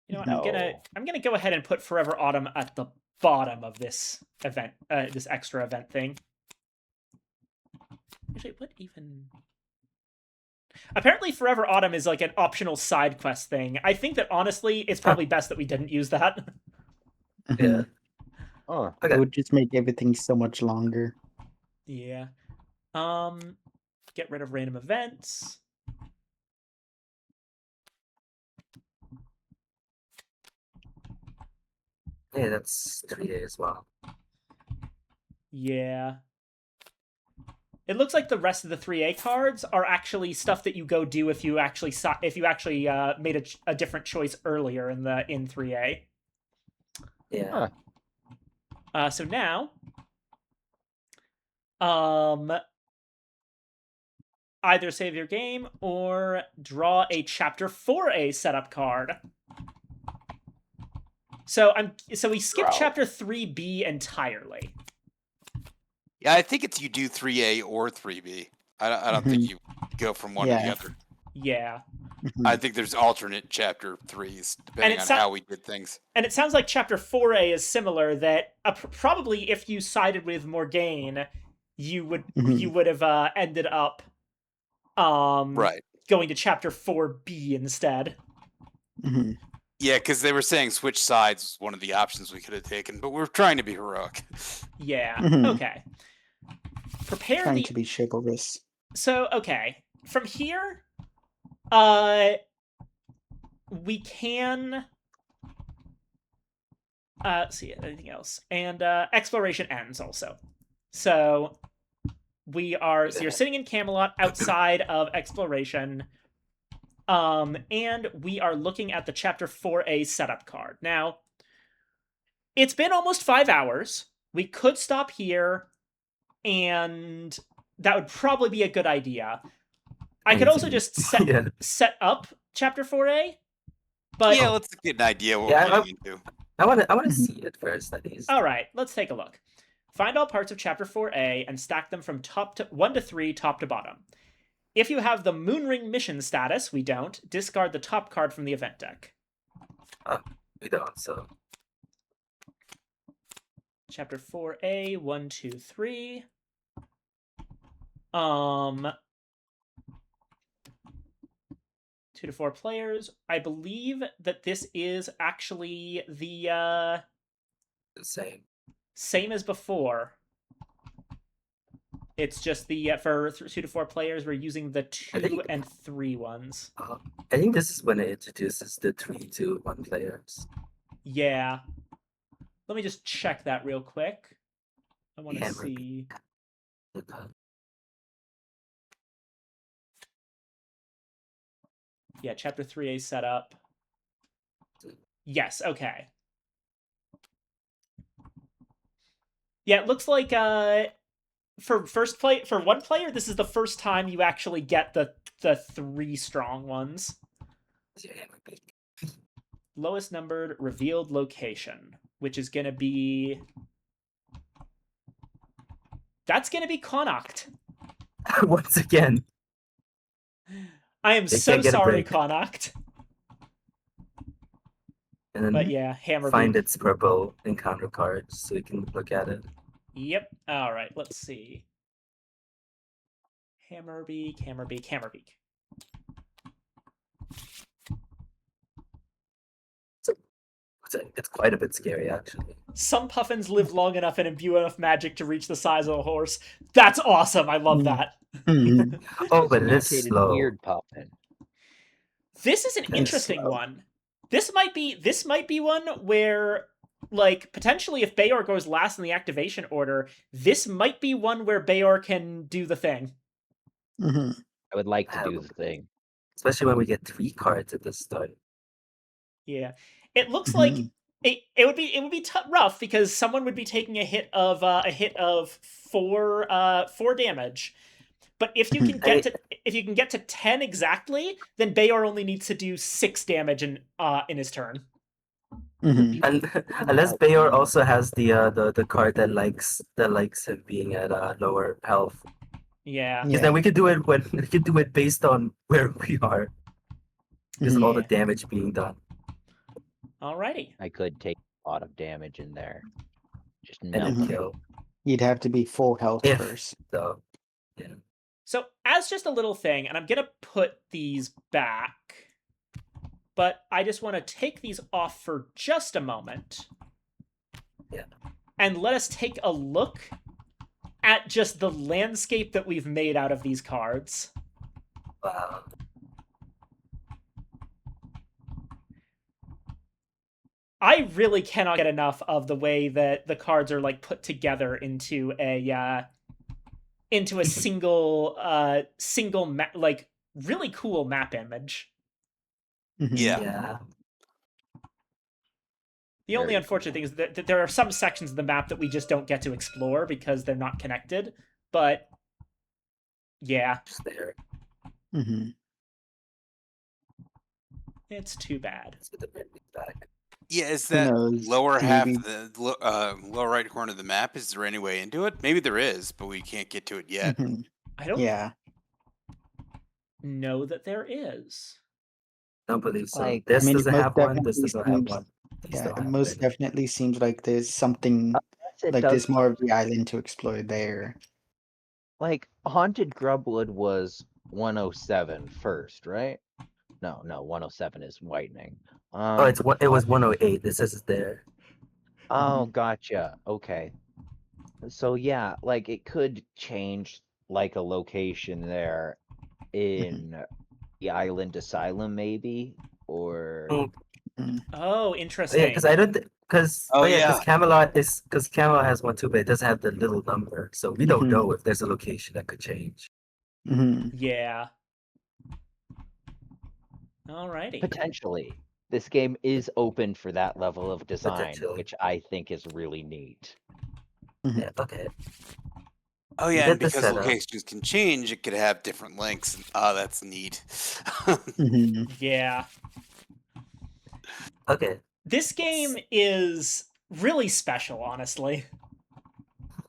[SPEAKER 1] You know what?
[SPEAKER 4] No.
[SPEAKER 1] I'm gonna go ahead and put Forever Autumn at the bottom of this event, this extra event thing. Actually, what even? Apparently, Forever Autumn is like an optional side quest thing. I think that honestly, it's probably best that we didn't use that.
[SPEAKER 2] Mhm.
[SPEAKER 5] Yeah.
[SPEAKER 4] Oh,
[SPEAKER 2] It
[SPEAKER 5] Okay.
[SPEAKER 2] would just make everything so much longer.
[SPEAKER 1] Yeah. Get rid of random events.
[SPEAKER 5] Yeah, that's 3A as well.
[SPEAKER 1] Yeah. It looks like the rest of the 3A cards are actually stuff that you go do if you actually made a different choice earlier in 3A.
[SPEAKER 5] Yeah.
[SPEAKER 4] Huh.
[SPEAKER 1] So now, either save your game or draw a Chapter 4A setup card. So we skipped
[SPEAKER 4] Draw.
[SPEAKER 1] Chapter 3B entirely.
[SPEAKER 6] Yeah, I think it's you do 3A or 3B. I don't think you go from one to the
[SPEAKER 2] Yeah.
[SPEAKER 6] other.
[SPEAKER 1] Yeah.
[SPEAKER 6] I think there's alternate chapter 3s depending on
[SPEAKER 1] so-
[SPEAKER 6] how we did things.
[SPEAKER 1] And it sounds like Chapter 4A is similar. That probably if you sided with Morgaine, you would have ended up
[SPEAKER 6] Right.
[SPEAKER 1] going to Chapter 4B instead.
[SPEAKER 2] Mhm.
[SPEAKER 6] Yeah, because they were saying switch sides was one of the options we could have taken, but we're trying to be heroic.
[SPEAKER 1] Yeah.
[SPEAKER 2] Mhm.
[SPEAKER 1] Okay. Prepare
[SPEAKER 2] Trying
[SPEAKER 1] the.
[SPEAKER 2] to be chivalrous.
[SPEAKER 1] So okay, from here, we can. See anything else, and exploration ends also. So so you're sitting in Camelot outside of exploration. And we are looking at the Chapter 4A setup card. Now, it's been almost 5 hours. We could stop here, and that would probably be a good idea. I could also just set up Chapter 4A, but
[SPEAKER 6] Yeah, let's get an idea what
[SPEAKER 5] Yeah,
[SPEAKER 6] we're getting into.
[SPEAKER 5] I want to see it first, at least.
[SPEAKER 1] all right, let's take a look. Find all parts of Chapter 4A and stack them from 1 to 3, top to bottom. If you have the Moonring mission status, we don't, discard the top card from the event deck.
[SPEAKER 5] We don't, so.
[SPEAKER 1] Chapter 4A, 1, 2, 3. 2 to 4 players. I believe that this is actually the same as before. It's just the for 2 to 4 players, we're using the 2 and 3 ones.
[SPEAKER 5] I think this is when it introduces the 3 to 1 players.
[SPEAKER 1] Yeah. Let me just check that real quick. I want to
[SPEAKER 5] Yeah,
[SPEAKER 1] see. Yeah, Chapter 3A setup. Yes, okay. Yeah, it looks like for one player, this is the first time you actually get the 3 strong ones. Lowest numbered revealed location, which is gonna be. That's gonna be Connacht.
[SPEAKER 5] Once again.
[SPEAKER 1] I am so sorry, Connacht.
[SPEAKER 5] And then
[SPEAKER 1] but yeah, Hammerbeak.
[SPEAKER 5] Find its purple encounter card so you can look at it.
[SPEAKER 1] Yep. All right. Let's see. Hammerbeak.
[SPEAKER 5] It's quite a bit scary, actually.
[SPEAKER 1] Some puffins live long enough and imbue enough magic to reach the size of a horse. That's awesome. I love that.
[SPEAKER 5] Oh, but it is
[SPEAKER 4] Mutated
[SPEAKER 5] slow.
[SPEAKER 4] Weird puffin.
[SPEAKER 1] This is an interesting one. This might be one where, like, potentially if Bayor goes last in the activation order, this might be one where Bayor can do the thing.
[SPEAKER 4] I would like to do the thing.
[SPEAKER 5] Especially when we get 3 cards at the start.
[SPEAKER 1] Yeah. It looks like it would be rough because someone would be taking a hit of 4 damage. But if you can get to 10 exactly, then Bayor only needs to do 6 damage in his turn.
[SPEAKER 5] And unless Bayor also has the card that likes him being at lower health.
[SPEAKER 1] Yeah.
[SPEAKER 5] Because then we could do it based on where we are. Because of all the damage being done.
[SPEAKER 1] Alrighty.
[SPEAKER 4] I could take a lot of damage in there. Just
[SPEAKER 5] And
[SPEAKER 4] melt
[SPEAKER 5] then
[SPEAKER 4] them.
[SPEAKER 5] kill.
[SPEAKER 2] You'd have to be full health first.
[SPEAKER 5] So, yeah.
[SPEAKER 1] So, as just a little thing, and I'm going to put these back, but I just want to take these off for just a moment.
[SPEAKER 5] Yeah.
[SPEAKER 1] And let us take a look at just the landscape that we've made out of these cards.
[SPEAKER 5] Wow.
[SPEAKER 1] I really cannot get enough of the way that the cards are like put together into a single like really cool map image.
[SPEAKER 6] Yeah.
[SPEAKER 1] The only unfortunate thing is that there are some sections of the map that we just don't get to explore because they're not connected. But yeah,
[SPEAKER 5] Just there.
[SPEAKER 1] It's too bad.
[SPEAKER 5] Let's get the bandit back.
[SPEAKER 6] Yeah, is that
[SPEAKER 2] knows?
[SPEAKER 6] lower half,
[SPEAKER 2] Maybe-
[SPEAKER 6] the lower right corner of the map? Is there any way into it? Maybe there is, but we can't get to it yet.
[SPEAKER 1] I don't
[SPEAKER 2] Yeah.
[SPEAKER 1] know that there is.
[SPEAKER 5] Don't believe so.
[SPEAKER 4] Like,
[SPEAKER 5] This
[SPEAKER 2] I mean, it
[SPEAKER 5] doesn't
[SPEAKER 2] most
[SPEAKER 5] have one. This
[SPEAKER 2] definitely
[SPEAKER 5] doesn't have
[SPEAKER 2] seems.
[SPEAKER 5] one. These
[SPEAKER 2] Yeah,
[SPEAKER 5] don't
[SPEAKER 2] it
[SPEAKER 5] have
[SPEAKER 2] most
[SPEAKER 5] any.
[SPEAKER 2] definitely seems like there's something
[SPEAKER 4] yes, it
[SPEAKER 2] like
[SPEAKER 4] does.
[SPEAKER 2] there's more of the island to explore there.
[SPEAKER 4] Like, Haunted Grubwood was 107 first, right? No, 107 is Whitening.
[SPEAKER 5] Oh, it was 108. It says it's there.
[SPEAKER 4] Oh, gotcha. Okay. So yeah, like it could change like a location there in the Island Asylum, maybe, or
[SPEAKER 5] Mm,
[SPEAKER 2] Mhm.
[SPEAKER 1] Oh,
[SPEAKER 5] Yeah,
[SPEAKER 1] interesting.
[SPEAKER 5] because I don't because
[SPEAKER 6] Oh,
[SPEAKER 5] yeah,
[SPEAKER 6] yeah.
[SPEAKER 5] because Camelot has one too, but it doesn't have the little number, so we don't know if there's a location that could change.
[SPEAKER 2] Mhm.
[SPEAKER 1] Yeah. Alrighty.
[SPEAKER 4] potentially. This game is open for that level of design,
[SPEAKER 5] Potentially.
[SPEAKER 4] which I think is really neat.
[SPEAKER 2] Mhm.
[SPEAKER 5] Yeah, okay.
[SPEAKER 6] Oh
[SPEAKER 5] You
[SPEAKER 6] yeah,
[SPEAKER 5] get
[SPEAKER 6] and
[SPEAKER 5] the
[SPEAKER 6] because
[SPEAKER 5] setup.
[SPEAKER 6] locations can change, it could have different lengths. That's neat.
[SPEAKER 2] Mhm.
[SPEAKER 1] Yeah.
[SPEAKER 5] Okay.
[SPEAKER 1] This game is really special, honestly.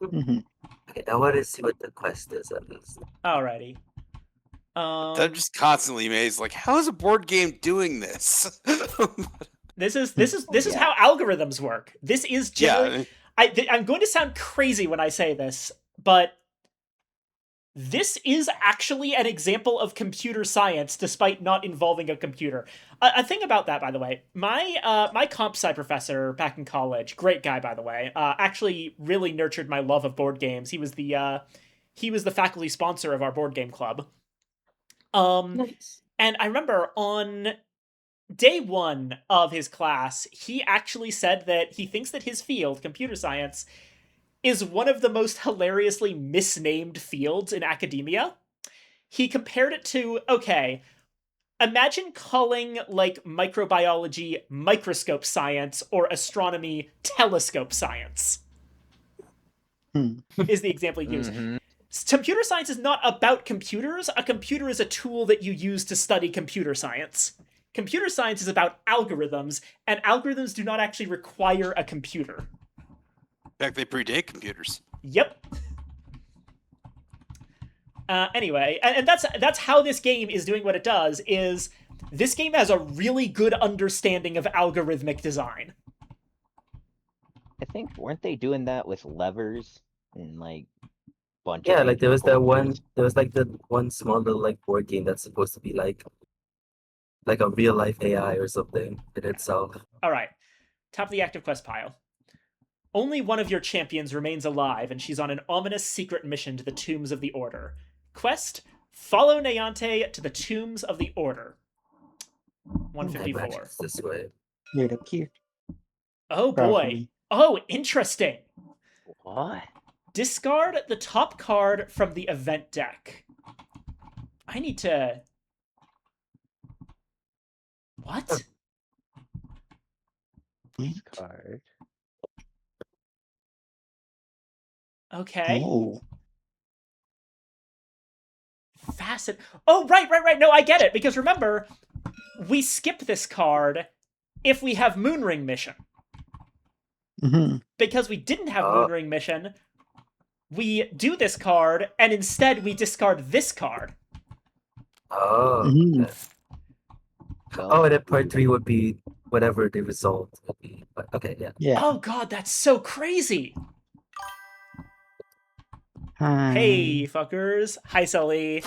[SPEAKER 2] Mhm.
[SPEAKER 5] Okay, I want to see what the quest is at least.
[SPEAKER 1] Alrighty.
[SPEAKER 6] I'm just constantly amazed. Like, how is a board game doing this?
[SPEAKER 1] This is
[SPEAKER 4] Yeah.
[SPEAKER 1] how algorithms work. This is generally.
[SPEAKER 6] Yeah.
[SPEAKER 1] I'm going to sound crazy when I say this, but this is actually an example of computer science, despite not involving a computer. A thing about that, by the way, my comp sci professor back in college, great guy, by the way, actually really nurtured my love of board games. He was the faculty sponsor of our board game club.
[SPEAKER 5] Nice.
[SPEAKER 1] And I remember on day one of his class, he actually said that he thinks that his field, computer science, is one of the most hilariously misnamed fields in academia. He compared it to, okay, imagine calling like microbiology microscope science or astronomy telescope science,
[SPEAKER 2] Hmm.
[SPEAKER 1] is the example he used.
[SPEAKER 4] Mm-hmm.
[SPEAKER 1] Computer science is not about computers. A computer is a tool that you use to study computer science. Computer science is about algorithms, and algorithms do not actually require a computer.
[SPEAKER 6] In fact, they predate computers.
[SPEAKER 1] Yep. Anyway, and that's how this game is doing what it does. Is this game has a really good understanding of algorithmic design.
[SPEAKER 4] I think weren't they doing that with levers and like bunch
[SPEAKER 5] Yeah,
[SPEAKER 4] of
[SPEAKER 5] like there was that one.
[SPEAKER 4] games?
[SPEAKER 5] There was like the one small little like board game that's supposed to be like a real life AI or something in itself.
[SPEAKER 1] All right, top of the active quest pile. Only one of your champions remains alive, and she's on an ominous secret mission to the Tombs of the Order. Quest: follow Neante to the Tombs of the Order.
[SPEAKER 5] I imagine
[SPEAKER 1] 154.
[SPEAKER 5] it's this way.
[SPEAKER 2] Right up here.
[SPEAKER 1] Oh boy.
[SPEAKER 2] Probably.
[SPEAKER 1] Oh, interesting.
[SPEAKER 4] What?
[SPEAKER 1] Discard the top card from the event deck. I need to. What?
[SPEAKER 4] This card.
[SPEAKER 1] Okay.
[SPEAKER 2] Oh.
[SPEAKER 1] Facet. Oh, right. No, I get it. Because remember, we skip this card if we have Moonring Mission.
[SPEAKER 2] Hmm.
[SPEAKER 1] Because we didn't have
[SPEAKER 5] Oh.
[SPEAKER 1] Moonring Mission, we do this card, and instead we discard this card.
[SPEAKER 5] Oh.
[SPEAKER 2] Mhm.
[SPEAKER 5] Okay.
[SPEAKER 4] Well,
[SPEAKER 5] Oh, and then part 3 would be whatever the result would be. But okay, yeah.
[SPEAKER 2] Yeah.
[SPEAKER 1] Oh god, that's so crazy.
[SPEAKER 2] Hi.
[SPEAKER 1] Hey, fuckers. Hi, Sully.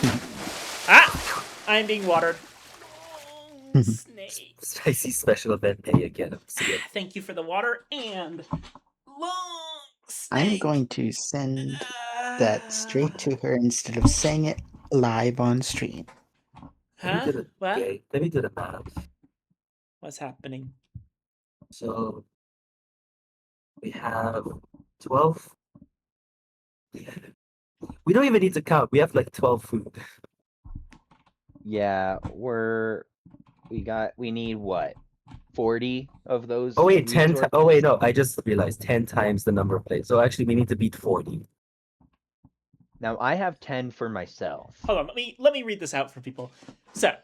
[SPEAKER 1] Ah! I'm being watered. Oh, snake.
[SPEAKER 5] Spicy special event A again. See it.
[SPEAKER 1] Thank you for the water and long
[SPEAKER 2] I'm
[SPEAKER 1] snake.
[SPEAKER 2] going to send that straight to her instead of saying it live on stream.
[SPEAKER 5] Let me
[SPEAKER 1] Huh?
[SPEAKER 5] do the
[SPEAKER 1] What?
[SPEAKER 5] okay. Let me do the math.
[SPEAKER 1] What's happening?
[SPEAKER 5] So we have 12. We don't even need to count. We have like 12 food.
[SPEAKER 4] yeah, we need what? 40 of those.
[SPEAKER 5] Oh wait, 10
[SPEAKER 4] resources?
[SPEAKER 5] oh wait, no, I just realized 10 times the number of plays. So actually we need to beat 40.
[SPEAKER 4] Now I have 10 for myself.
[SPEAKER 1] Hold on, let me read this out for people. So,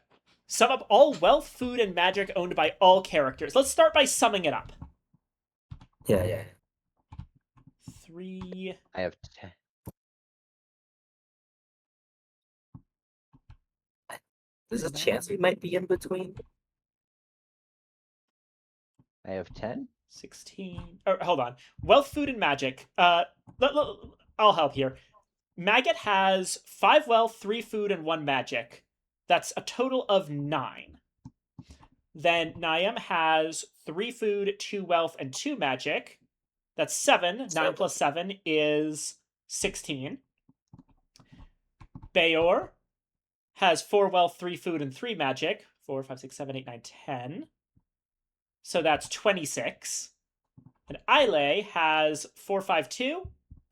[SPEAKER 1] sum up all wealth, food, and magic owned by all characters. Let's start by summing it up.
[SPEAKER 5] Yeah.
[SPEAKER 1] 3.
[SPEAKER 4] I have 10.
[SPEAKER 5] There's a chance we might be in between.
[SPEAKER 4] I have 10.
[SPEAKER 1] 16. Or hold on. Wealth, food, and magic. I'll help here. Maggot has 5 wealth, 3 food, and 1 magic. That's a total of 9. Then Niam has 3 food, 2 wealth, and 2 magic. That's 7. 9 plus 7 is 16. Bayor has 4 wealth, 3 food, and 3 magic. 4, 5, 6, 7, 8, 9, 10. So that's 26. And Aile has 4, 5, 2.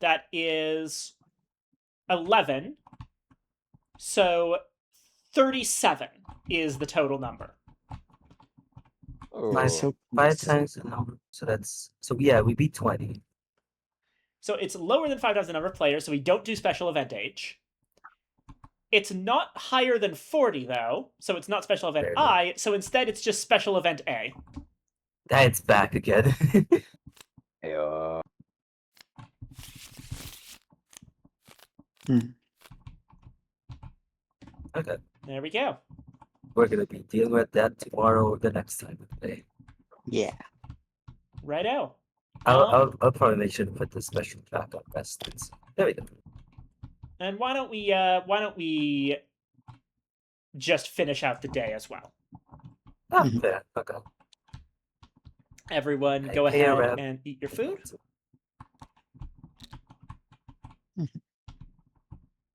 [SPEAKER 1] That is 11. So 37 is the total number.
[SPEAKER 4] Oh,
[SPEAKER 5] Nice.
[SPEAKER 2] So
[SPEAKER 5] 5 times the number. So yeah, we beat 20.
[SPEAKER 1] So it's lower than 5 times the number of players, so we don't do special event age. It's not higher than 40, though, so it's not special event
[SPEAKER 5] Fair enough.
[SPEAKER 1] I, so instead it's just special event A.
[SPEAKER 5] It's back again.
[SPEAKER 4] yeah.
[SPEAKER 5] Okay.
[SPEAKER 1] There we go.
[SPEAKER 5] We're gonna be dealing with that tomorrow or the next time we play.
[SPEAKER 2] yeah.
[SPEAKER 1] Righto.
[SPEAKER 5] I'll probably make sure to put the special track on residence. There we go.
[SPEAKER 1] And why don't we just finish out the day as well?
[SPEAKER 2] Mhm.
[SPEAKER 5] Fair. Okay.
[SPEAKER 1] Everyone go
[SPEAKER 5] Hey,
[SPEAKER 1] ahead
[SPEAKER 5] Rep.
[SPEAKER 1] and eat your food.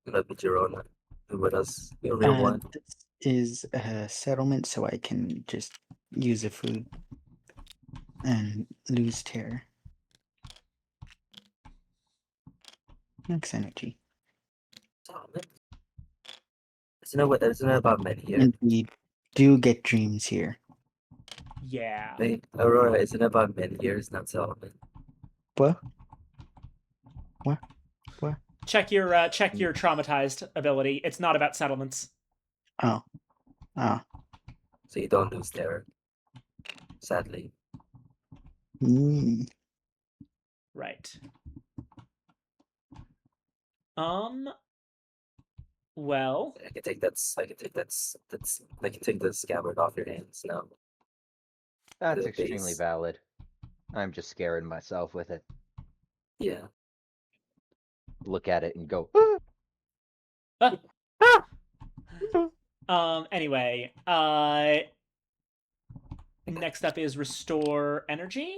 [SPEAKER 5] Gonna be Girona with us. Your real one.
[SPEAKER 2] This is a settlement, so I can just use the food and lose terror. Max energy.
[SPEAKER 5] Isn't it about many here?
[SPEAKER 2] And we do get dreams here.
[SPEAKER 1] Yeah.
[SPEAKER 5] Wait, Aurora, isn't it about many years, not settlement?
[SPEAKER 2] What?
[SPEAKER 1] Check your traumatized ability. It's not about settlements.
[SPEAKER 2] Oh. Oh.
[SPEAKER 5] So you don't lose terror. Sadly.
[SPEAKER 2] Mm.
[SPEAKER 1] Right. Well,
[SPEAKER 5] I can take the scabbard off your hands now.
[SPEAKER 4] That's
[SPEAKER 5] The
[SPEAKER 4] extremely
[SPEAKER 5] base.
[SPEAKER 4] valid. I'm just scaring myself with it.
[SPEAKER 5] Yeah.
[SPEAKER 4] Look at it and go.
[SPEAKER 1] anyway, next up is restore energy.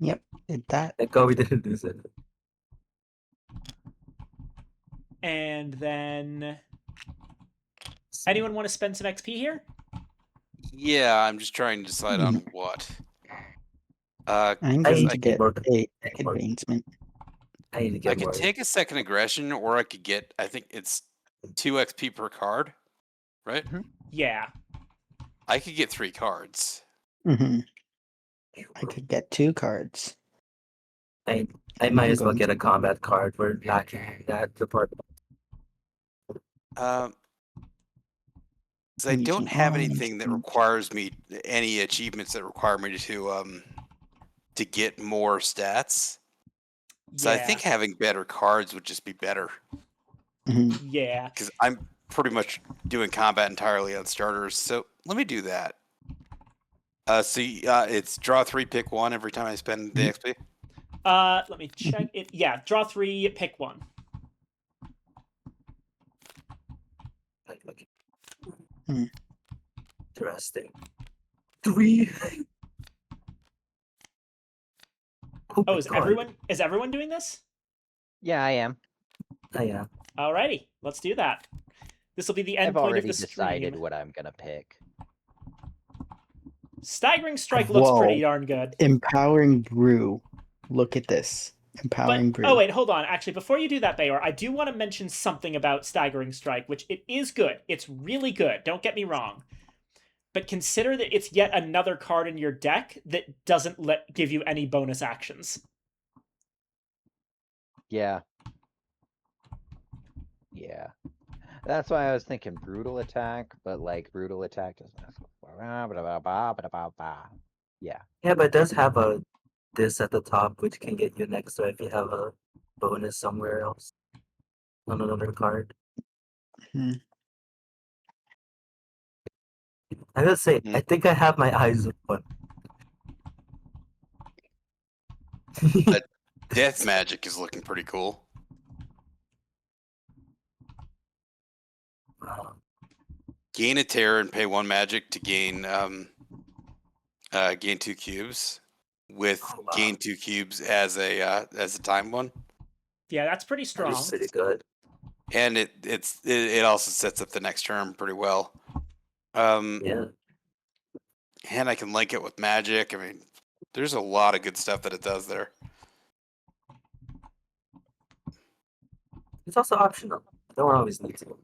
[SPEAKER 2] Yep. Did that.
[SPEAKER 5] Thank God we didn't lose it.
[SPEAKER 1] And then anyone want to spend some XP here?
[SPEAKER 6] Yeah, I'm just trying to decide on what.
[SPEAKER 2] I'm
[SPEAKER 5] I
[SPEAKER 2] going
[SPEAKER 5] need
[SPEAKER 2] to
[SPEAKER 5] to
[SPEAKER 2] get
[SPEAKER 5] more-
[SPEAKER 2] a
[SPEAKER 5] more-
[SPEAKER 2] advancement.
[SPEAKER 5] I need to
[SPEAKER 6] I
[SPEAKER 5] get
[SPEAKER 6] could
[SPEAKER 5] more.
[SPEAKER 6] take a second aggression, or I could get. I think it's 2 XP per card, right?
[SPEAKER 1] Yeah.
[SPEAKER 6] I could get 3 cards.
[SPEAKER 2] Hmm. I could get 2 cards.
[SPEAKER 5] I might as well
[SPEAKER 2] going
[SPEAKER 5] get
[SPEAKER 2] to-
[SPEAKER 5] a combat card. We're lacking that department.
[SPEAKER 6] 'Cause I don't
[SPEAKER 2] Legion
[SPEAKER 6] have
[SPEAKER 2] arms
[SPEAKER 6] anything that
[SPEAKER 2] and-
[SPEAKER 6] requires me any achievements that require me to get more stats. So I think having better cards would just be better,
[SPEAKER 2] Mhm.
[SPEAKER 1] Yeah.
[SPEAKER 6] because I'm pretty much doing combat entirely on starters. So let me do that. It's draw 3, pick 1 every time I spend the XP.
[SPEAKER 1] Let me check it. Yeah, draw 3, pick 1.
[SPEAKER 5] Interesting. 3.
[SPEAKER 1] Oh,
[SPEAKER 5] my
[SPEAKER 1] is
[SPEAKER 5] God.
[SPEAKER 1] everyone doing this?
[SPEAKER 4] Yeah, I am.
[SPEAKER 5] Oh, yeah.
[SPEAKER 1] Alrighty, let's do that. This will be the end
[SPEAKER 4] I've
[SPEAKER 1] point of
[SPEAKER 4] already
[SPEAKER 1] the
[SPEAKER 4] decided
[SPEAKER 1] stream.
[SPEAKER 4] what I'm gonna pick.
[SPEAKER 1] Staggering Strike looks
[SPEAKER 2] Whoa.
[SPEAKER 1] pretty darn good.
[SPEAKER 2] Empowering brew. Look at this. Empowering brew.
[SPEAKER 1] Oh wait, hold on. Actually, before you do that, Bayor, I do want to mention something about Staggering Strike, which it is good. It's really good. Don't get me wrong. But consider that it's yet another card in your deck that doesn't give you any bonus actions.
[SPEAKER 4] Yeah. Yeah. That's why I was thinking brutal attack, but like brutal attack doesn't have. Yeah.
[SPEAKER 5] Yeah, but it does have this at the top, which can get you an extra if you have a bonus somewhere else on another card.
[SPEAKER 2] Mhm.
[SPEAKER 5] I gotta say, I think I have my eyes on one.
[SPEAKER 6] Death magic is looking pretty cool. Gain a terror and pay 1 magic to gain gain 2 cubes, with
[SPEAKER 5] Oh, wow.
[SPEAKER 6] gain 2 cubes as a time one,
[SPEAKER 1] Yeah, that's pretty
[SPEAKER 5] That's
[SPEAKER 1] strong.
[SPEAKER 5] pretty good.
[SPEAKER 6] and it also sets up the next turn pretty well.
[SPEAKER 5] Yeah.
[SPEAKER 6] And I can link it with magic. I mean, there's a lot of good stuff that it does there.
[SPEAKER 5] It's also optional. Don't always need to.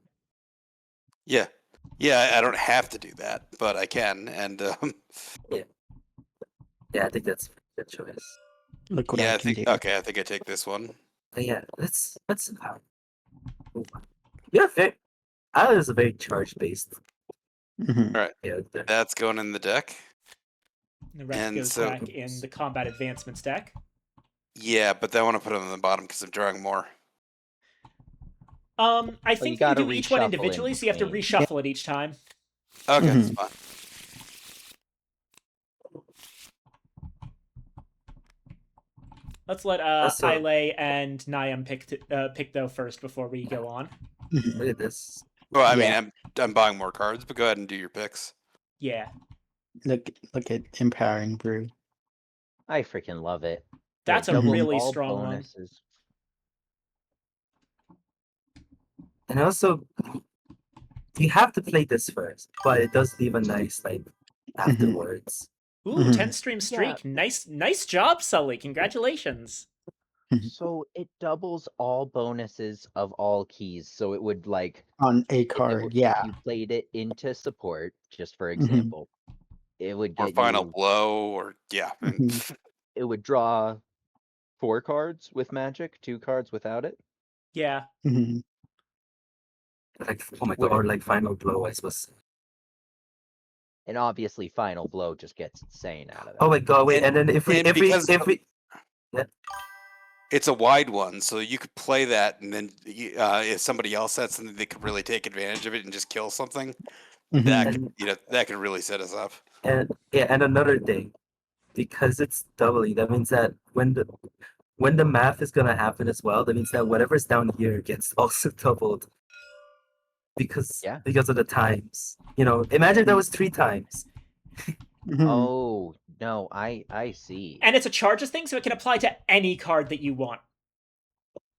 [SPEAKER 6] Yeah, I don't have to do that, but I can, and
[SPEAKER 5] Yeah, I think that's a good choice.
[SPEAKER 2] Look what
[SPEAKER 6] yeah,
[SPEAKER 2] I
[SPEAKER 6] I
[SPEAKER 2] can
[SPEAKER 6] think
[SPEAKER 2] do.
[SPEAKER 6] okay, I think I take this one.
[SPEAKER 5] But yeah, let's move on. Yeah, Island is a very charge based
[SPEAKER 2] Mhm.
[SPEAKER 5] character.
[SPEAKER 6] That's going in the deck.
[SPEAKER 1] The rest
[SPEAKER 6] And
[SPEAKER 1] goes
[SPEAKER 6] so-
[SPEAKER 1] back in the combat advancements deck.
[SPEAKER 6] Yeah, but I want to put them on the bottom because I'm drawing more.
[SPEAKER 1] I think you
[SPEAKER 4] gotta
[SPEAKER 1] do each one
[SPEAKER 4] reshuffle in
[SPEAKER 1] individually, so you have to
[SPEAKER 4] between.
[SPEAKER 1] reshuffle it each time.
[SPEAKER 6] Okay, that's
[SPEAKER 2] Mhm.
[SPEAKER 6] fine.
[SPEAKER 1] Let's let
[SPEAKER 5] Also-
[SPEAKER 1] Aile and Niam pick though first before we go on.
[SPEAKER 2] Mhm.
[SPEAKER 5] Look at this.
[SPEAKER 6] Well, I
[SPEAKER 2] Yeah.
[SPEAKER 6] mean, I'm buying more cards, but go ahead and do your picks.
[SPEAKER 1] Yeah,
[SPEAKER 2] Look at Empowering Brew.
[SPEAKER 4] I freaking love it.
[SPEAKER 1] that's a
[SPEAKER 4] doubles
[SPEAKER 1] really
[SPEAKER 4] all
[SPEAKER 1] strong one.
[SPEAKER 4] bonuses.
[SPEAKER 5] And also, you have to play this first, but it does leave a nice like afterwards.
[SPEAKER 1] Ooh,
[SPEAKER 2] Mhm.
[SPEAKER 1] 10 stream streak. Nice job, Sully. Congratulations.
[SPEAKER 4] So it doubles all bonuses of all keys. So it would like
[SPEAKER 2] On a
[SPEAKER 4] if
[SPEAKER 2] card,
[SPEAKER 4] if
[SPEAKER 2] yeah.
[SPEAKER 4] you played it into support, just for
[SPEAKER 2] Mhm.
[SPEAKER 4] example, it would
[SPEAKER 6] Or
[SPEAKER 4] get
[SPEAKER 6] final
[SPEAKER 4] you.
[SPEAKER 6] blow, or yeah.
[SPEAKER 2] Mhm.
[SPEAKER 4] It would draw 4 cards with magic, 2 cards without it.
[SPEAKER 1] Yeah.
[SPEAKER 2] Mhm.
[SPEAKER 5] Like, oh my god, or like final blow, I suppose.
[SPEAKER 4] And obviously, final blow just gets insane out of that.
[SPEAKER 5] Oh my god, wait, and then if we
[SPEAKER 6] It's a wide one, so you could play that, and then if somebody else had something, they could really take advantage of it and just kill something.
[SPEAKER 2] Mhm.
[SPEAKER 6] That that could really set us up.
[SPEAKER 5] and another thing, because it's doubling, that means that when the math is gonna happen as well, that means that whatever's down here gets also doubled. Because of the times. You know, imagine that was 3 times.
[SPEAKER 2] Mhm.
[SPEAKER 4] Oh no, I see.
[SPEAKER 1] And it's a charges thing, so it can apply to any card that you want.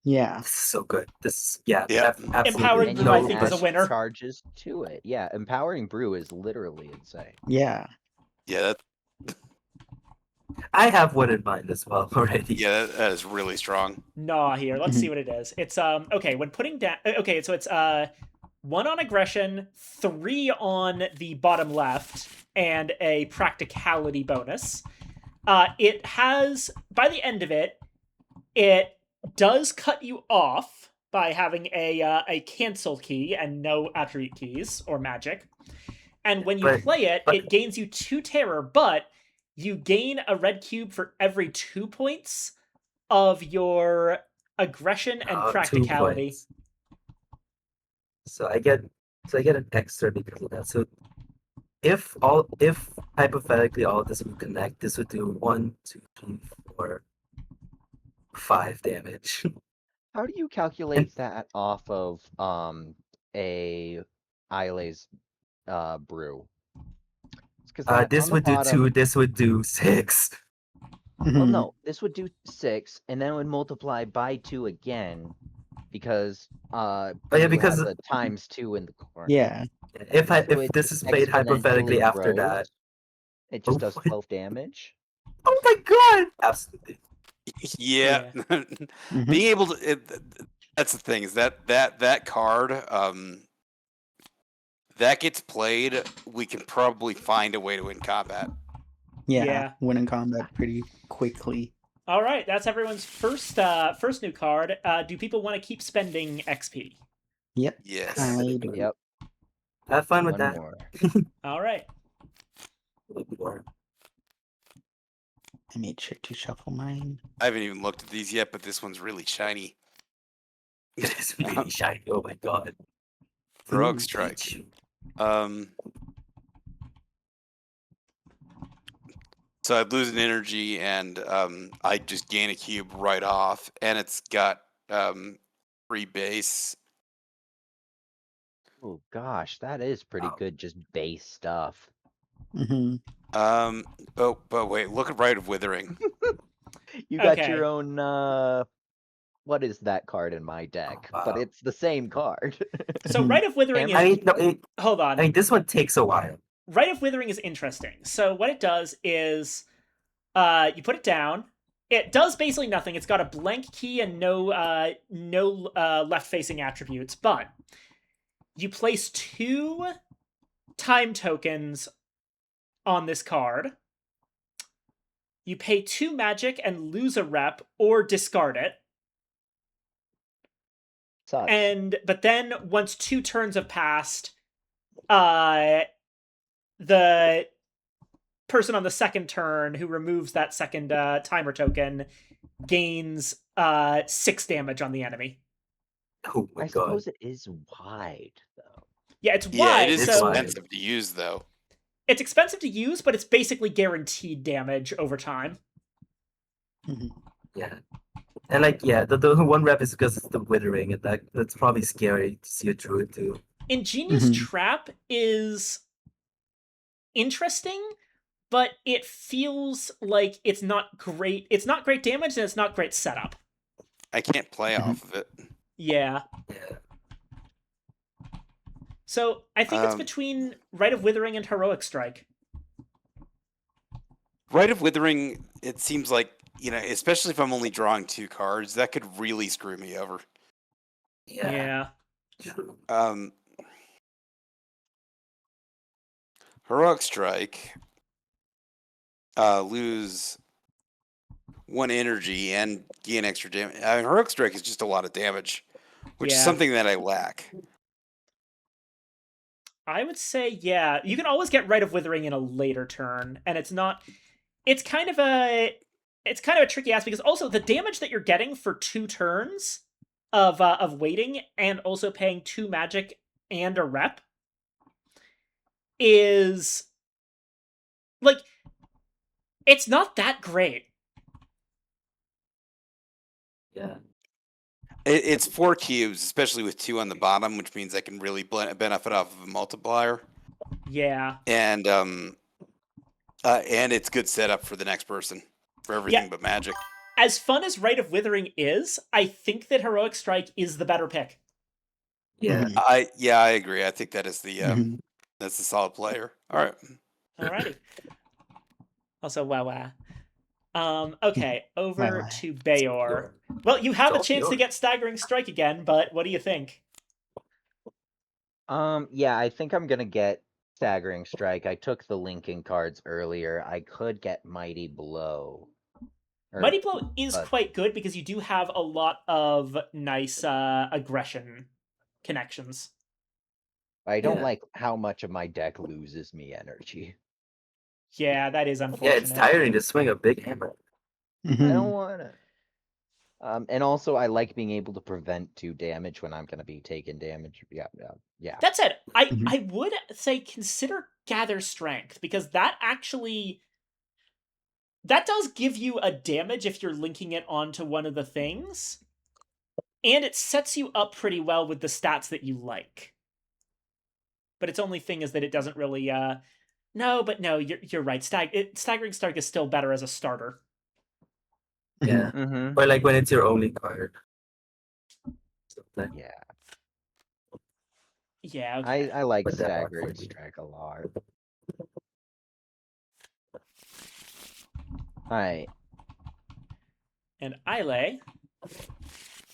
[SPEAKER 2] Yeah.
[SPEAKER 5] This is so good. This
[SPEAKER 6] Yeah.
[SPEAKER 5] absolutely
[SPEAKER 1] Empowering
[SPEAKER 4] And
[SPEAKER 1] Brew,
[SPEAKER 4] you
[SPEAKER 1] I
[SPEAKER 4] can
[SPEAKER 1] think, is a
[SPEAKER 4] add
[SPEAKER 1] winner.
[SPEAKER 4] charges to it. Yeah, empowering brew is literally insane.
[SPEAKER 2] Yeah.
[SPEAKER 6] Yeah,
[SPEAKER 5] I have one in mind as well already.
[SPEAKER 6] that is really strong.
[SPEAKER 1] Nah, here. Let's
[SPEAKER 2] Mhm.
[SPEAKER 1] see what it is. It's okay, when putting down okay, so it's 1 on aggression, 3 on the bottom left, and a practicality bonus. It has, by the end of it, it does cut you off by having a cancel key and no attribute keys or magic. And when you play it, it gains you 2 terror, but you gain a red cube for every 2 points of your aggression and
[SPEAKER 5] 2
[SPEAKER 1] practicality.
[SPEAKER 5] points. So I get an extra because of that. So if hypothetically all of this would connect, this would do 1, 2, 3, 4, 5 damage.
[SPEAKER 4] How do you calculate that off of a Ile's brew? Because
[SPEAKER 5] this would do 2, this would do 6.
[SPEAKER 4] Well,
[SPEAKER 2] Mhm.
[SPEAKER 4] no, this would do 6, and then it would multiply by 2 again, because
[SPEAKER 5] yeah, because
[SPEAKER 4] the times 2 in the corner.
[SPEAKER 2] Yeah.
[SPEAKER 5] If
[SPEAKER 4] So
[SPEAKER 5] if
[SPEAKER 4] it
[SPEAKER 5] this is played
[SPEAKER 4] exponentially
[SPEAKER 5] hypothetically after
[SPEAKER 4] grows.
[SPEAKER 5] that,
[SPEAKER 4] It just
[SPEAKER 5] Oh,
[SPEAKER 4] does
[SPEAKER 5] what?
[SPEAKER 4] 12 damage.
[SPEAKER 5] oh my god, absolutely.
[SPEAKER 6] Yeah,
[SPEAKER 2] Mhm.
[SPEAKER 6] being able to. That's the thing, is that card that gets played, we can probably find a way to win combat.
[SPEAKER 2] Yeah.
[SPEAKER 1] Yeah.
[SPEAKER 2] Win in combat pretty quickly.
[SPEAKER 1] All right, that's everyone's first new card. Do people want to keep spending XP?
[SPEAKER 2] Yep.
[SPEAKER 6] Yes.
[SPEAKER 2] I do.
[SPEAKER 4] Yep.
[SPEAKER 5] Have fun with
[SPEAKER 4] One
[SPEAKER 5] that.
[SPEAKER 4] more.
[SPEAKER 1] All right.
[SPEAKER 2] I made sure to shuffle mine.
[SPEAKER 6] I haven't even looked at these yet, but this one's really shiny.
[SPEAKER 5] It is really shiny. Oh my god.
[SPEAKER 6] Rogue
[SPEAKER 5] Ooh,
[SPEAKER 6] Strike.
[SPEAKER 5] Pichu.
[SPEAKER 6] So I'd lose an energy, and I'd just gain a cube right off, and it's got free base.
[SPEAKER 4] Oh gosh, that is pretty
[SPEAKER 5] Wow.
[SPEAKER 4] good. Just base stuff.
[SPEAKER 2] Hmm.
[SPEAKER 6] But wait, look at Rite of Withering.
[SPEAKER 4] You got
[SPEAKER 1] Okay.
[SPEAKER 4] your own. What is that card in my deck? But
[SPEAKER 5] wow.
[SPEAKER 4] it's the same card.
[SPEAKER 1] So
[SPEAKER 2] Mhm.
[SPEAKER 1] Rite of Withering
[SPEAKER 4] Hammer-
[SPEAKER 5] I
[SPEAKER 1] is
[SPEAKER 5] mean, no,
[SPEAKER 1] hold on.
[SPEAKER 5] I mean, this one takes a while.
[SPEAKER 1] Rite of Withering is interesting. So what it does is you put it down. It does basically nothing. It's got a blank key and no left facing attributes, but you place 2 time tokens on this card. You pay 2 magic and lose a rep or discard it.
[SPEAKER 4] Sucks.
[SPEAKER 1] But then once 2 turns have passed, the person on the second turn who removes that second timer token gains 6 damage on the enemy.
[SPEAKER 5] Oh my
[SPEAKER 4] I
[SPEAKER 5] god.
[SPEAKER 4] suppose it is wide though.
[SPEAKER 1] Yeah, it's
[SPEAKER 6] Yeah,
[SPEAKER 1] wide,
[SPEAKER 6] it is
[SPEAKER 1] so
[SPEAKER 6] expensive to use, though.
[SPEAKER 1] it's expensive to use, but it's basically guaranteed damage over time.
[SPEAKER 2] Hmm.
[SPEAKER 5] Yeah. And like, yeah, the one rep is because it's the withering, and that's probably scary to see a druid do.
[SPEAKER 1] Ingenious
[SPEAKER 2] Mhm.
[SPEAKER 1] Trap is interesting, but it feels like it's not great. It's not great damage, and it's not great setup.
[SPEAKER 6] I can't play
[SPEAKER 2] Mhm.
[SPEAKER 6] off of it.
[SPEAKER 1] Yeah.
[SPEAKER 5] Yeah.
[SPEAKER 1] So I think it's
[SPEAKER 6] Um,
[SPEAKER 1] between Rite of Withering and Heroic Strike.
[SPEAKER 6] Rite of Withering, it seems like, especially if I'm only drawing 2 cards, that could really screw me over.
[SPEAKER 5] Yeah. True.
[SPEAKER 6] Heroic Strike, lose 1 energy and gain extra damage. I mean, Heroic Strike is just a lot of damage, which is
[SPEAKER 1] Yeah.
[SPEAKER 6] something that I lack.
[SPEAKER 1] I would say, yeah, you can always get Rite of Withering in a later turn, and it's kind of a tricky aspect because also the damage that you're getting for 2 turns of waiting and also paying 2 magic and a rep is like it's not that great.
[SPEAKER 5] Yeah.
[SPEAKER 6] It's 4 cubes, especially with 2 on the bottom, which means I can really benefit off of a multiplier.
[SPEAKER 1] Yeah.
[SPEAKER 6] And it's good setup for the next person for everything but magic.
[SPEAKER 1] As fun as Rite of Withering is, I think that Heroic Strike is the better pick.
[SPEAKER 5] Yeah.
[SPEAKER 2] Mhm.
[SPEAKER 6] I agree. I think that is the
[SPEAKER 2] Mhm.
[SPEAKER 6] that's the solid player. All right.
[SPEAKER 1] Alrighty. Also, wow. Okay, over
[SPEAKER 2] Wow.
[SPEAKER 1] to Bayor. Well, you have a
[SPEAKER 5] all
[SPEAKER 1] chance to
[SPEAKER 5] yours.
[SPEAKER 1] get Staggering Strike again, but what do you think?
[SPEAKER 4] Yeah, I think I'm gonna get Staggering Strike. I took the linking cards earlier. I could get Mighty Blow.
[SPEAKER 1] Mighty Blow is
[SPEAKER 4] but-
[SPEAKER 1] quite good because you do have a lot of nice aggression connections.
[SPEAKER 4] I don't
[SPEAKER 5] Yeah.
[SPEAKER 4] like how much of my deck loses me energy.
[SPEAKER 1] Yeah, that is
[SPEAKER 5] Yeah,
[SPEAKER 1] unfortunate.
[SPEAKER 5] it's tiring to swing a big hammer.
[SPEAKER 4] I
[SPEAKER 2] Mhm.
[SPEAKER 4] don't wanna. And also I like being able to prevent 2 damage when I'm gonna be taking damage. Yeah.
[SPEAKER 1] That said, I
[SPEAKER 2] Mhm.
[SPEAKER 1] would say consider Gather Strength because that does give you a damage if you're linking it onto one of the things. And it sets you up pretty well with the stats that you like. But its only thing is that it doesn't really No, you're right. Staggering Strike is still better as a starter.
[SPEAKER 5] Yeah.
[SPEAKER 4] Mm-hmm.
[SPEAKER 5] Or like when it's your only card.
[SPEAKER 4] Yeah.
[SPEAKER 1] Yeah, okay.
[SPEAKER 4] I like
[SPEAKER 5] Put that on
[SPEAKER 4] Staggering
[SPEAKER 5] for you.
[SPEAKER 4] Strike a lot. Alright.
[SPEAKER 1] And Islay.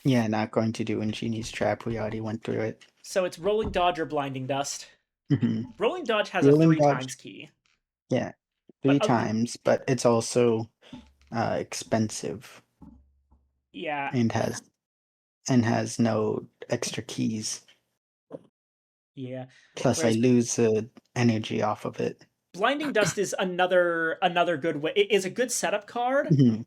[SPEAKER 2] Yeah, not going to do Ingenious Trap. We already went through it.
[SPEAKER 1] So it's Rolling Dodge or Blinding Dust.
[SPEAKER 2] Mhm.
[SPEAKER 1] Rolling Dodge has
[SPEAKER 2] Rolling
[SPEAKER 1] a 3
[SPEAKER 2] Dodge.
[SPEAKER 1] times key.
[SPEAKER 2] Yeah,
[SPEAKER 1] But
[SPEAKER 2] 3
[SPEAKER 1] other-
[SPEAKER 2] times, but it's also expensive
[SPEAKER 1] Yeah.
[SPEAKER 2] and has no extra keys.
[SPEAKER 1] Yeah.
[SPEAKER 2] Plus,
[SPEAKER 1] Whereas-
[SPEAKER 2] I lose energy off of it.
[SPEAKER 1] Blinding Dust is another good way. It is a good setup card
[SPEAKER 2] Mhm.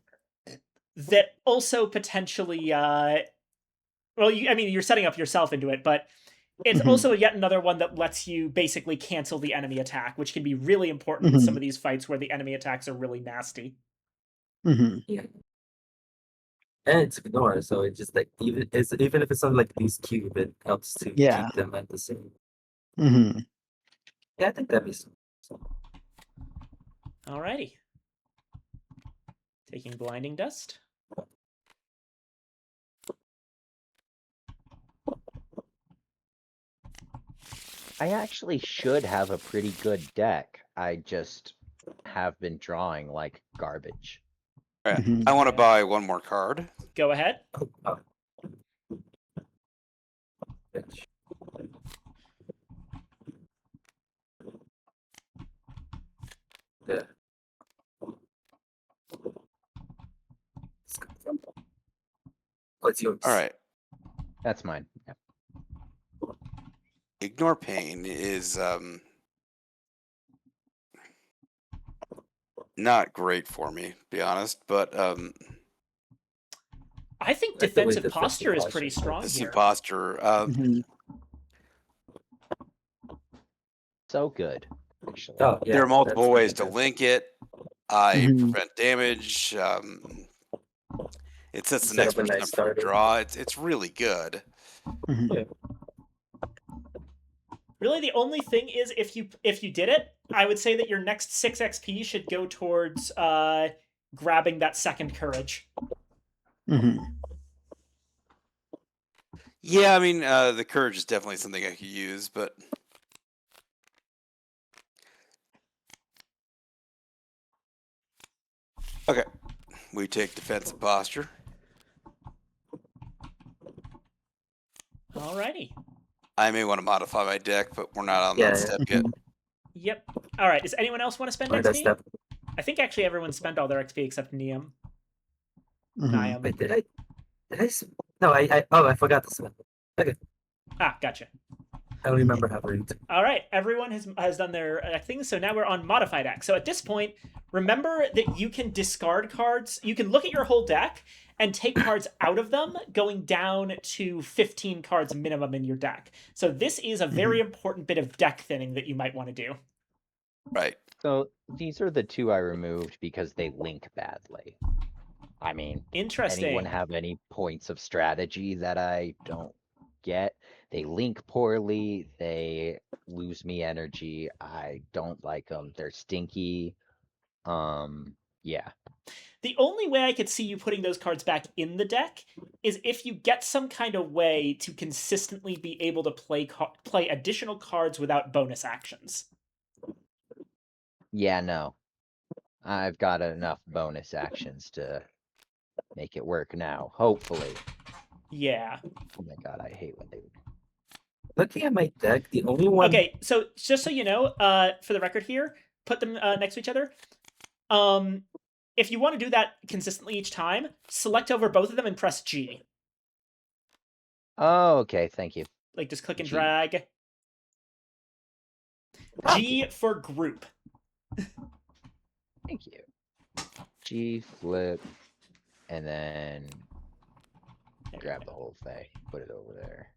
[SPEAKER 1] that also potentially well, you're setting up yourself into it, but It's
[SPEAKER 2] Mhm.
[SPEAKER 1] also yet another one that lets you basically cancel the enemy attack, which can be really important with some of these fights where the enemy attacks are really nasty.
[SPEAKER 2] Mhm.
[SPEAKER 5] Yeah. And it's ignore, so it just like even if it's something like these cube, it helps to
[SPEAKER 2] Yeah.
[SPEAKER 5] keep them at the same.
[SPEAKER 2] Mhm.
[SPEAKER 5] Yeah, I think that'd be.
[SPEAKER 1] Alrighty. Taking blinding dust.
[SPEAKER 4] I actually should have a pretty good deck. I just have been drawing like garbage.
[SPEAKER 6] All right.
[SPEAKER 2] Mhm.
[SPEAKER 6] I want to
[SPEAKER 1] Yeah.
[SPEAKER 6] buy one more card.
[SPEAKER 1] Go ahead.
[SPEAKER 5] Oh, bitch. Yeah. What's yours?
[SPEAKER 6] All right.
[SPEAKER 4] That's mine. Yep.
[SPEAKER 6] Ignore pain is not great for me, to be honest, but
[SPEAKER 1] I think
[SPEAKER 5] Like the way
[SPEAKER 1] defensive
[SPEAKER 5] defensive
[SPEAKER 1] posture is
[SPEAKER 5] posture
[SPEAKER 1] pretty
[SPEAKER 5] works.
[SPEAKER 1] strong
[SPEAKER 6] this
[SPEAKER 1] here.
[SPEAKER 6] imposter.
[SPEAKER 2] Mhm.
[SPEAKER 4] So good, actually.
[SPEAKER 5] Oh, yeah.
[SPEAKER 6] There are multiple
[SPEAKER 5] that's
[SPEAKER 6] ways to
[SPEAKER 5] good.
[SPEAKER 6] link it. I
[SPEAKER 2] Mhm.
[SPEAKER 6] prevent damage. It sets the
[SPEAKER 5] Set
[SPEAKER 6] next
[SPEAKER 5] up a
[SPEAKER 6] person
[SPEAKER 5] nice
[SPEAKER 6] up for a
[SPEAKER 5] starter.
[SPEAKER 6] draw. It's really good.
[SPEAKER 2] Mhm.
[SPEAKER 1] Really, the only thing is if you did it, I would say that your next 6 XP should go towards grabbing that second courage.
[SPEAKER 2] Mhm.
[SPEAKER 6] Yeah, I mean, the courage is definitely something I could use, but okay. We take defensive posture.
[SPEAKER 1] Alrighty.
[SPEAKER 6] I may want to modify my deck, but we're not on
[SPEAKER 5] Yeah,
[SPEAKER 6] that
[SPEAKER 5] yeah.
[SPEAKER 6] step yet.
[SPEAKER 2] Mhm.
[SPEAKER 1] Yep. Alright, does anyone else want to spend
[SPEAKER 5] Or that
[SPEAKER 1] XP?
[SPEAKER 5] step.
[SPEAKER 1] I think actually everyone spent all their XP except Niam.
[SPEAKER 2] Mhm.
[SPEAKER 1] Niam.
[SPEAKER 5] Wait, did I no, I forgot this one.
[SPEAKER 1] Ah, gotcha.
[SPEAKER 5] I don't remember how to read.
[SPEAKER 1] All right, everyone has done their things, so now we're on modified act. So at this point, remember that you can discard cards. You can look at your whole deck and take cards out of them, going down to 15 cards minimum in your deck. So this is a very important bit of deck thinning that you might want to do.
[SPEAKER 6] Right.
[SPEAKER 4] So these are the two I removed because they link badly. I mean,
[SPEAKER 1] Interesting.
[SPEAKER 4] anyone have any points of strategy that I don't get? They link poorly. They lose me energy. I don't like them. They're stinky. Yeah.
[SPEAKER 1] The only way I could see you putting those cards back in the deck is if you get some kind of way to consistently be able to play additional cards without bonus actions.
[SPEAKER 4] Yeah, no. I've got enough bonus actions to make it work now. Hopefully.
[SPEAKER 1] Yeah.
[SPEAKER 4] Oh my god, I hate when they.
[SPEAKER 5] Looking at my deck, the only one.
[SPEAKER 1] Okay, so just so you know, for the record here, put them next to each other. If you want to do that consistently each time, select over both of them and press G.
[SPEAKER 4] Oh, okay. Thank you.
[SPEAKER 1] Like just click and
[SPEAKER 4] G.
[SPEAKER 1] drag. G for group.
[SPEAKER 4] Thank you. G, flip, and then grab the whole thing. Put it over there.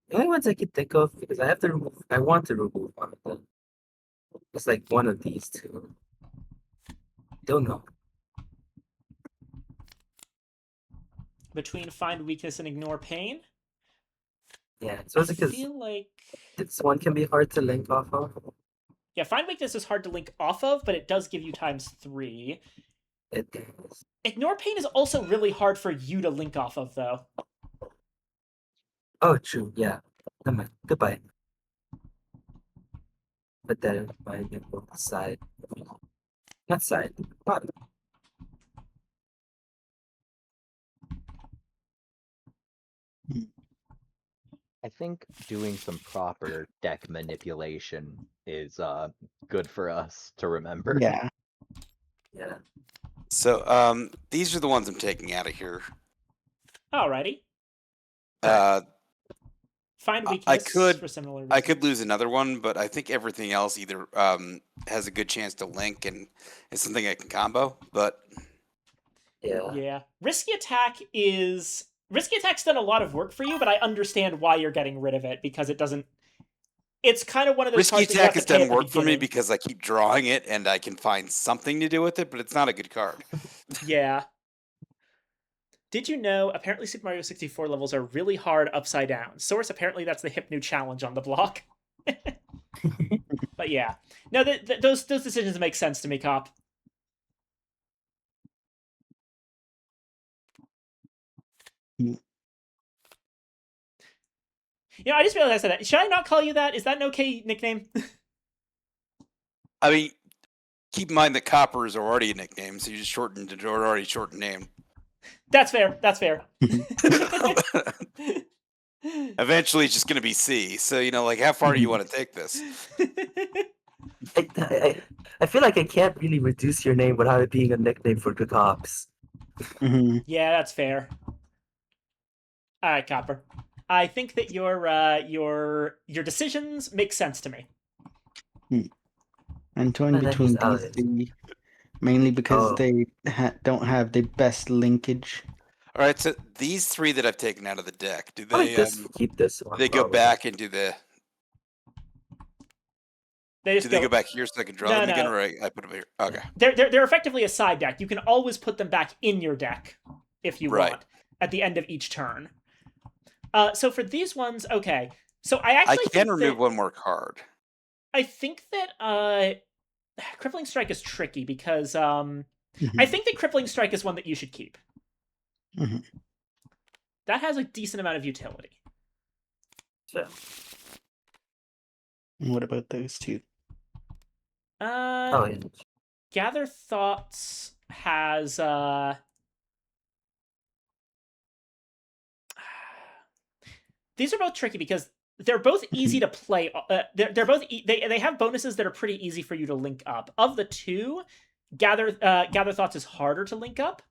[SPEAKER 5] The only ones I can think of because I want to remove one of them. It's like one of these two. Don't know.
[SPEAKER 1] Between find weakness and ignore pain.
[SPEAKER 5] Yeah, so
[SPEAKER 1] I
[SPEAKER 5] because
[SPEAKER 1] feel like
[SPEAKER 5] this one can be hard to link off of.
[SPEAKER 1] yeah, find weakness is hard to link off of, but it does give you ×3.
[SPEAKER 5] It is.
[SPEAKER 1] Ignore pain is also really hard for you to link off of, though.
[SPEAKER 5] Oh, true. Yeah. Never mind. Goodbye. But then my side, not side, bottom.
[SPEAKER 4] I think doing some proper deck manipulation is good for us to remember.
[SPEAKER 2] Yeah.
[SPEAKER 5] Yeah.
[SPEAKER 6] So these are the ones I'm taking out of here.
[SPEAKER 1] Alrighty. Find
[SPEAKER 6] I
[SPEAKER 1] weakness
[SPEAKER 6] could-
[SPEAKER 1] for similar reasons.
[SPEAKER 6] I could lose another one, but I think everything else either has a good chance to link and is something I can combo. But
[SPEAKER 5] Yeah.
[SPEAKER 1] Yeah. Risky attack is Risky Attack's done a lot of work for you, but I understand why you're getting rid of it because it doesn't. It's kind of one of those
[SPEAKER 6] Risky
[SPEAKER 1] cards that you have
[SPEAKER 6] Attack
[SPEAKER 1] to
[SPEAKER 6] has
[SPEAKER 1] pay
[SPEAKER 6] done
[SPEAKER 1] at the
[SPEAKER 6] work for me
[SPEAKER 1] beginning.
[SPEAKER 6] because I keep drawing it and I can find something to do with it, but it's not a good card.
[SPEAKER 1] Yeah. Did you know apparently Super Mario 64 levels are really hard upside down? Source, apparently that's the hip new challenge on the block. But yeah. No, those decisions make sense to me, Cop. You know, I just realized I said that. Should I not call you that? Is that an okay nickname?
[SPEAKER 6] I mean, keep in mind that Coppers are already a nickname, so you just shortened it, or already shortened name.
[SPEAKER 1] That's fair. That's fair.
[SPEAKER 6] Eventually, it's just going to be C. So, you know, like, how far do you want to take this?
[SPEAKER 5] I feel like I can't really reduce your name without it being a nickname for good cops.
[SPEAKER 1] Yeah, that's fair. All right, Copper. I think that your decisions make sense to me.
[SPEAKER 2] I'm torn
[SPEAKER 5] And then
[SPEAKER 2] between
[SPEAKER 5] he's
[SPEAKER 2] these
[SPEAKER 5] Alex.
[SPEAKER 2] three, mainly because
[SPEAKER 5] Oh.
[SPEAKER 2] they don't have the best linkage.
[SPEAKER 6] All right, so these three that I've taken out of the deck, do
[SPEAKER 5] I like
[SPEAKER 6] they
[SPEAKER 5] this. Keep this one.
[SPEAKER 6] they go
[SPEAKER 5] probably.
[SPEAKER 6] back and do the?
[SPEAKER 1] They just
[SPEAKER 6] Do they go back here so I can draw
[SPEAKER 1] No,
[SPEAKER 6] them again,
[SPEAKER 1] no.
[SPEAKER 6] or I put them here? Okay.
[SPEAKER 1] They're effectively a side deck. You can always put them back in your deck if you
[SPEAKER 6] Right.
[SPEAKER 1] want at the end of each turn. So for these ones, okay. So I
[SPEAKER 6] I
[SPEAKER 1] actually
[SPEAKER 6] can
[SPEAKER 1] think
[SPEAKER 6] remove
[SPEAKER 1] that,
[SPEAKER 6] one more card.
[SPEAKER 1] I think that Crippling Strike is tricky because
[SPEAKER 2] Mhm.
[SPEAKER 1] I think that Crippling Strike is one that you should keep.
[SPEAKER 2] Mhm.
[SPEAKER 1] That has a decent amount of utility.
[SPEAKER 5] So,
[SPEAKER 2] And what about those two?
[SPEAKER 5] oh, yeah.
[SPEAKER 1] Gather Thoughts has these are both tricky because they're both easy to play. They're both they have bonuses that are pretty easy for you to link up. Of the two, Gather Thoughts is harder to link up.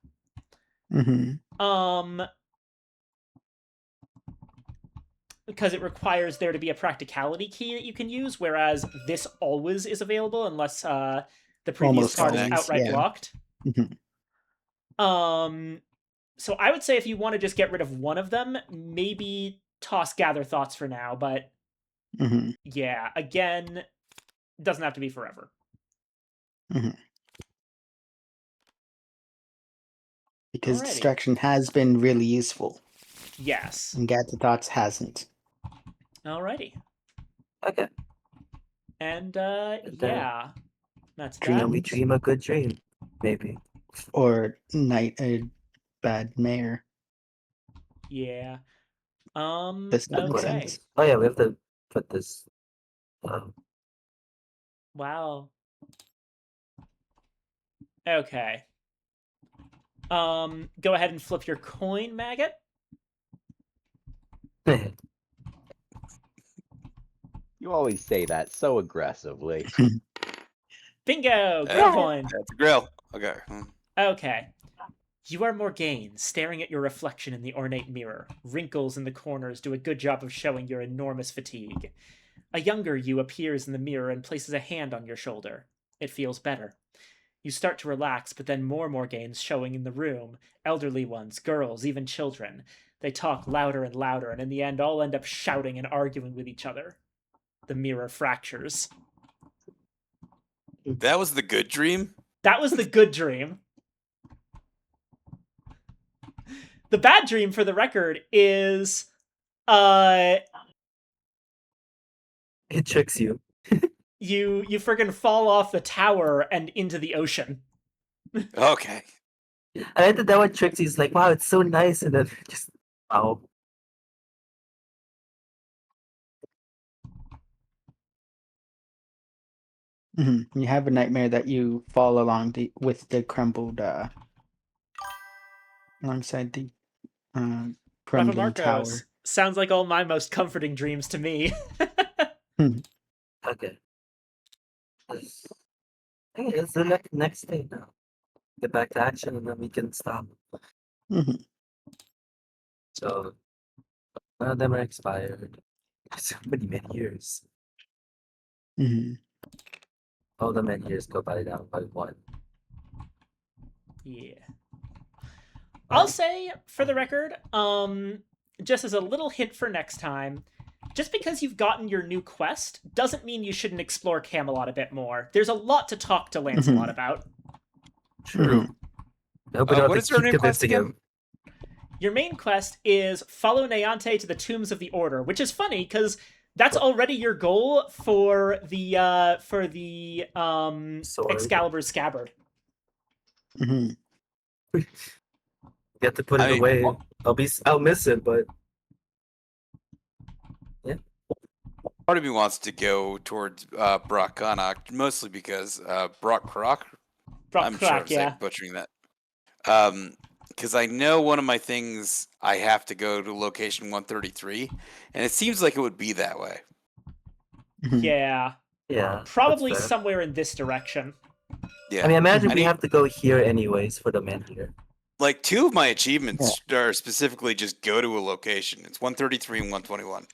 [SPEAKER 1] Because it requires there to be a practicality key that you can use, whereas this always is available unless the previous
[SPEAKER 2] Almost
[SPEAKER 1] card is
[SPEAKER 2] always,
[SPEAKER 1] outright
[SPEAKER 2] yeah.
[SPEAKER 1] blocked. So I would say if you want to just get rid of one of them, maybe toss Gather Thoughts for now, but yeah, again, doesn't have to be forever.
[SPEAKER 2] Because
[SPEAKER 1] Alrighty.
[SPEAKER 2] distraction has been really useful,
[SPEAKER 1] Yes.
[SPEAKER 2] and Gather Thoughts hasn't.
[SPEAKER 1] Alrighty.
[SPEAKER 5] Okay.
[SPEAKER 1] And
[SPEAKER 5] then
[SPEAKER 1] yeah, that's
[SPEAKER 5] Dream,
[SPEAKER 1] that.
[SPEAKER 5] we dream a good dream, maybe.
[SPEAKER 2] Or Night a Bad Mare.
[SPEAKER 1] Yeah.
[SPEAKER 2] Does that make
[SPEAKER 1] Okay.
[SPEAKER 2] sense?
[SPEAKER 5] Oh yeah, we have to put this.
[SPEAKER 1] Wow. Okay. Go ahead and flip your coin, Maggot.
[SPEAKER 4] You always say that so aggressively.
[SPEAKER 1] Bingo! Grail coin.
[SPEAKER 6] That's a Grail. Okay.
[SPEAKER 1] Okay. You are Morgaine, staring at your reflection in the ornate mirror. Wrinkles in the corners do a good job of showing your enormous fatigue. A younger you appears in the mirror and places a hand on your shoulder. It feels better. You start to relax, but then more Morgaines showing in the room. Elderly ones, girls, even children. They talk louder and louder, and in the end all end up shouting and arguing with each other. The mirror fractures.
[SPEAKER 6] That was the good dream?
[SPEAKER 1] That was the good dream. The bad dream, for the record, is
[SPEAKER 5] It tricks you.
[SPEAKER 1] you friggin' fall off the tower and into the ocean.
[SPEAKER 6] Okay.
[SPEAKER 5] And I thought that one tricks you. It's like, wow, it's so nice, and then just wow.
[SPEAKER 2] You have a nightmare that you fall along with the crumbled alongside the
[SPEAKER 1] Rafa
[SPEAKER 2] crumbling tower.
[SPEAKER 1] Marcos, sounds like all my most comforting dreams to me.
[SPEAKER 5] Okay. Hey, it's the next day now. Get back to action, and then we can stop. So none of them are expired. So many years. All the many years go by now by one.
[SPEAKER 1] Yeah. I'll say, for the record, just as a little hint for next time, just because you've gotten your new quest doesn't mean you shouldn't explore Camelot a bit more. There's a lot to talk to Lancelot about.
[SPEAKER 5] True. I hope we don't
[SPEAKER 6] What
[SPEAKER 5] have
[SPEAKER 6] is
[SPEAKER 5] to
[SPEAKER 6] our
[SPEAKER 5] keep
[SPEAKER 6] new quest
[SPEAKER 5] convincing
[SPEAKER 6] again?
[SPEAKER 5] him.
[SPEAKER 1] Your main quest is follow Neante to the tombs of the Order, which is funny because that's already your goal for the
[SPEAKER 5] Sword.
[SPEAKER 1] Excalibur's scabbard.
[SPEAKER 2] Mhm.
[SPEAKER 5] You have to put it
[SPEAKER 6] I-
[SPEAKER 5] away. I'll miss it, but
[SPEAKER 6] Part of me wants to go towards Brock Connacht, mostly because Brock Croc. I'm sure I'm
[SPEAKER 1] yeah.
[SPEAKER 6] butchering that. Because I know one of my things I have to go to location 133, and it seems like it would be that way.
[SPEAKER 2] Mhm.
[SPEAKER 1] Yeah.
[SPEAKER 5] yeah.
[SPEAKER 1] Probably
[SPEAKER 5] that's fair.
[SPEAKER 1] somewhere in this direction.
[SPEAKER 6] Yeah.
[SPEAKER 5] I mean, imagine
[SPEAKER 6] I
[SPEAKER 5] we
[SPEAKER 6] need-
[SPEAKER 5] have to go here anyways for the man here.
[SPEAKER 6] Like 2 of my achievements are specifically just go to a location. It's 133 and 121.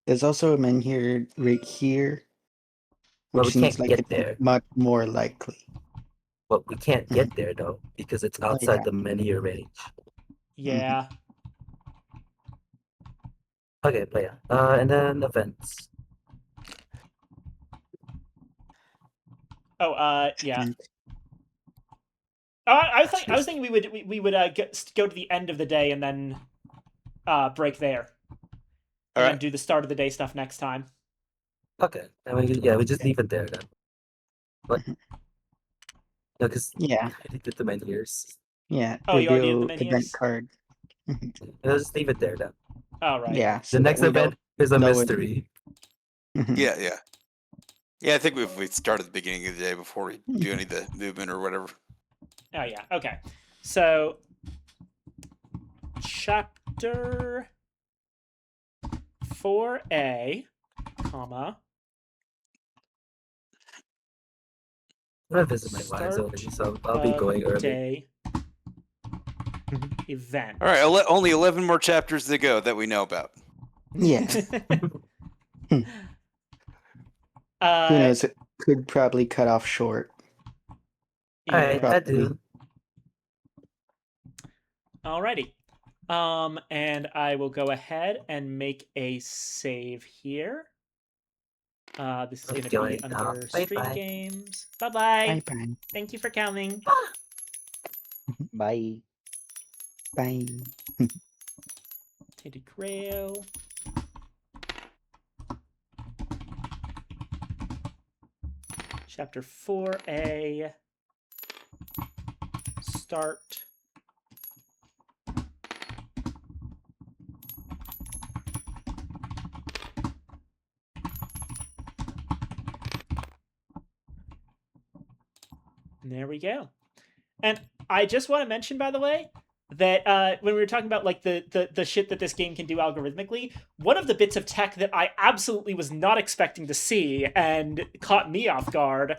[SPEAKER 2] There's also a menhir right here,
[SPEAKER 5] Well,
[SPEAKER 2] which
[SPEAKER 5] we
[SPEAKER 2] seems
[SPEAKER 5] can't
[SPEAKER 2] like
[SPEAKER 5] get
[SPEAKER 2] it's
[SPEAKER 5] there.
[SPEAKER 2] much more likely.
[SPEAKER 5] But we can't get there though because it's outside
[SPEAKER 2] yeah.
[SPEAKER 5] the menu range.
[SPEAKER 1] Yeah.
[SPEAKER 5] Okay, but yeah. And then events.
[SPEAKER 1] Oh, yeah.
[SPEAKER 2] Mm.
[SPEAKER 1] I was thinking we would go to the end of the day and then break there, and then do the start of the day stuff next time.
[SPEAKER 5] Okay, and we just leave it there then. What?
[SPEAKER 2] Mhm.
[SPEAKER 5] No, because
[SPEAKER 2] Yeah.
[SPEAKER 5] I did the menus.
[SPEAKER 2] Yeah.
[SPEAKER 1] Oh, you already did
[SPEAKER 2] Reveal
[SPEAKER 1] the
[SPEAKER 2] event
[SPEAKER 1] menus?
[SPEAKER 2] card. Mhm.
[SPEAKER 5] I'll just leave it there then.
[SPEAKER 1] Oh, right.
[SPEAKER 2] Yeah.
[SPEAKER 5] The
[SPEAKER 2] so that
[SPEAKER 5] next
[SPEAKER 2] we
[SPEAKER 5] event
[SPEAKER 2] don't
[SPEAKER 5] is a
[SPEAKER 2] know it.
[SPEAKER 5] mystery.
[SPEAKER 2] Mhm.
[SPEAKER 6] Yeah. Yeah, I think if we start at the beginning of the day before we do any of the movement or whatever.
[SPEAKER 1] Oh, yeah. Okay. So, chapter 4A, comma,
[SPEAKER 5] I'm gonna visit my wives
[SPEAKER 1] Start
[SPEAKER 5] already, so I'll be
[SPEAKER 1] of
[SPEAKER 5] going early.
[SPEAKER 1] day event.
[SPEAKER 6] All right, only 11 more chapters to go that we know about.
[SPEAKER 2] Yeah. Who knows? It could probably cut off short.
[SPEAKER 5] Alright, I
[SPEAKER 2] Probably.
[SPEAKER 5] do.
[SPEAKER 1] Alrighty. And I will go ahead and make a save here. This is going to be
[SPEAKER 5] Going
[SPEAKER 1] under
[SPEAKER 5] off.
[SPEAKER 1] Stream
[SPEAKER 5] Bye-bye.
[SPEAKER 1] Games. Bye-bye.
[SPEAKER 2] Bye bye.
[SPEAKER 1] Thank you for coming.
[SPEAKER 4] Bye.
[SPEAKER 2] Bye.
[SPEAKER 1] Tainted Grail. Chapter 4A. Start. And there we go. And I just want to mention, by the way, that when we were talking about like the shit that this game can do algorithmically, one of the bits of tech that I absolutely was not expecting to see and caught me off guard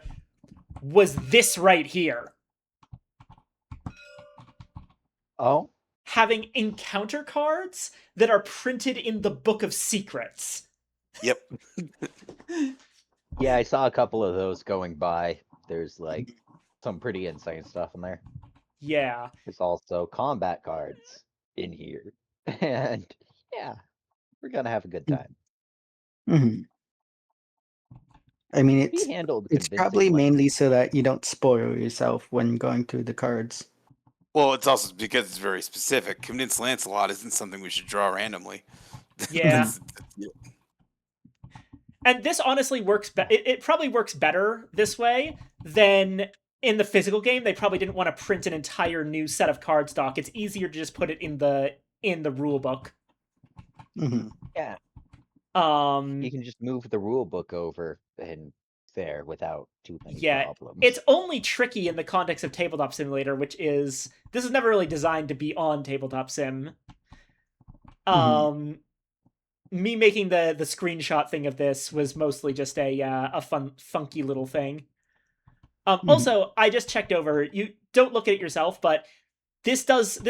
[SPEAKER 1] was this right here.
[SPEAKER 4] Oh,
[SPEAKER 1] Having encounter cards that are printed in the Book of Secrets.
[SPEAKER 6] Yep.
[SPEAKER 4] yeah, I saw a couple of those going by. There's like some pretty insane stuff in there.
[SPEAKER 1] Yeah.
[SPEAKER 4] There's also combat cards in here. And yeah, we're gonna have a good time.
[SPEAKER 2] hmm I mean,
[SPEAKER 4] He handled
[SPEAKER 2] it's probably
[SPEAKER 4] convincingly.
[SPEAKER 2] mainly so that you don't spoil yourself when going through the cards.
[SPEAKER 6] Well, it's also because it's very specific. Convince Lancelot isn't something we should draw randomly.
[SPEAKER 1] Yeah. And this honestly works. It probably works better this way than in the physical game. They probably didn't want to print an entire new set of card stock. It's easier to just put it in the rule book.
[SPEAKER 2] hmm
[SPEAKER 4] Yeah, you can just move the rule book over and there without too many problems.
[SPEAKER 1] It's only tricky in the context of Tabletop Simulator, which is this is never really designed to be on Tabletop Sim. Me making the screenshot thing of this was mostly just a funky little thing. Also, I just checked over. You don't look at it yourself, but this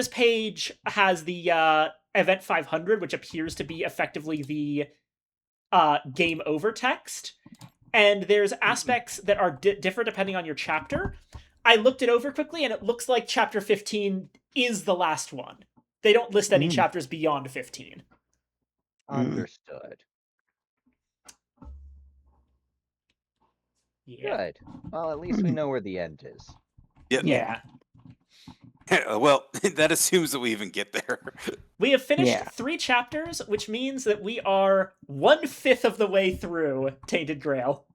[SPEAKER 1] page has the event 500, which appears to be effectively the game over text. And there's aspects that are different depending on your chapter. I looked it over quickly, and it looks like chapter 15 is the last one. They don't list any chapters beyond 15.
[SPEAKER 4] Understood.
[SPEAKER 1] Yeah.
[SPEAKER 4] Good. Well, at least we know where the end is.
[SPEAKER 6] Yep.
[SPEAKER 1] Yeah.
[SPEAKER 6] Well, that assumes that we even get there.
[SPEAKER 1] We have finished
[SPEAKER 2] Yeah.
[SPEAKER 1] 3 chapters, which means that we are 1/5 of the way through Tainted Grail.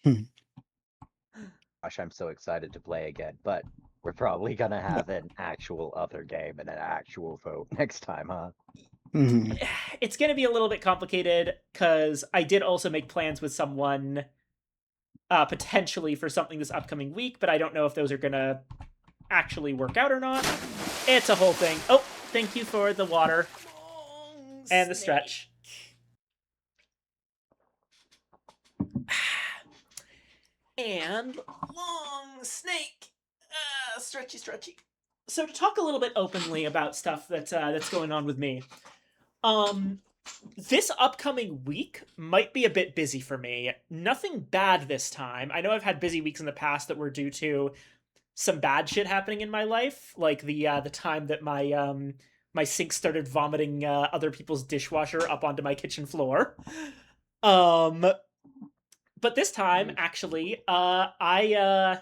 [SPEAKER 4] Gosh, I'm so excited to play again, but we're probably gonna have an actual other game and an actual vote next time, huh?
[SPEAKER 1] It's going to be a little bit complicated because I did also make plans with someone potentially for something this upcoming week, but I don't know if those are going to actually work out or not. It's a whole thing. Oh, thank you for the water and the stretch. And long snake. Stretchy. So to talk a little bit openly about stuff that's going on with me. This upcoming week might be a bit busy for me. Nothing bad this time. I know I've had busy weeks in the past that were due to some bad shit happening in my life, like the time that my sink started vomiting other people's dishwasher up onto my kitchen floor. But this time, actually, I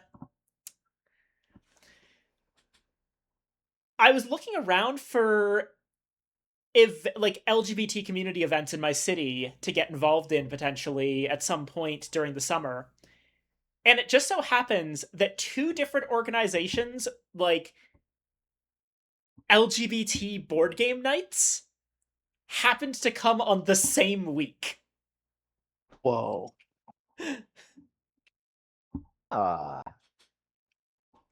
[SPEAKER 1] was looking around for like LGBT community events in my city to get involved in potentially at some point during the summer. And it just so happens that 2 different organizations, like LGBT board game nights, happened to come on the same week.
[SPEAKER 2] Whoa.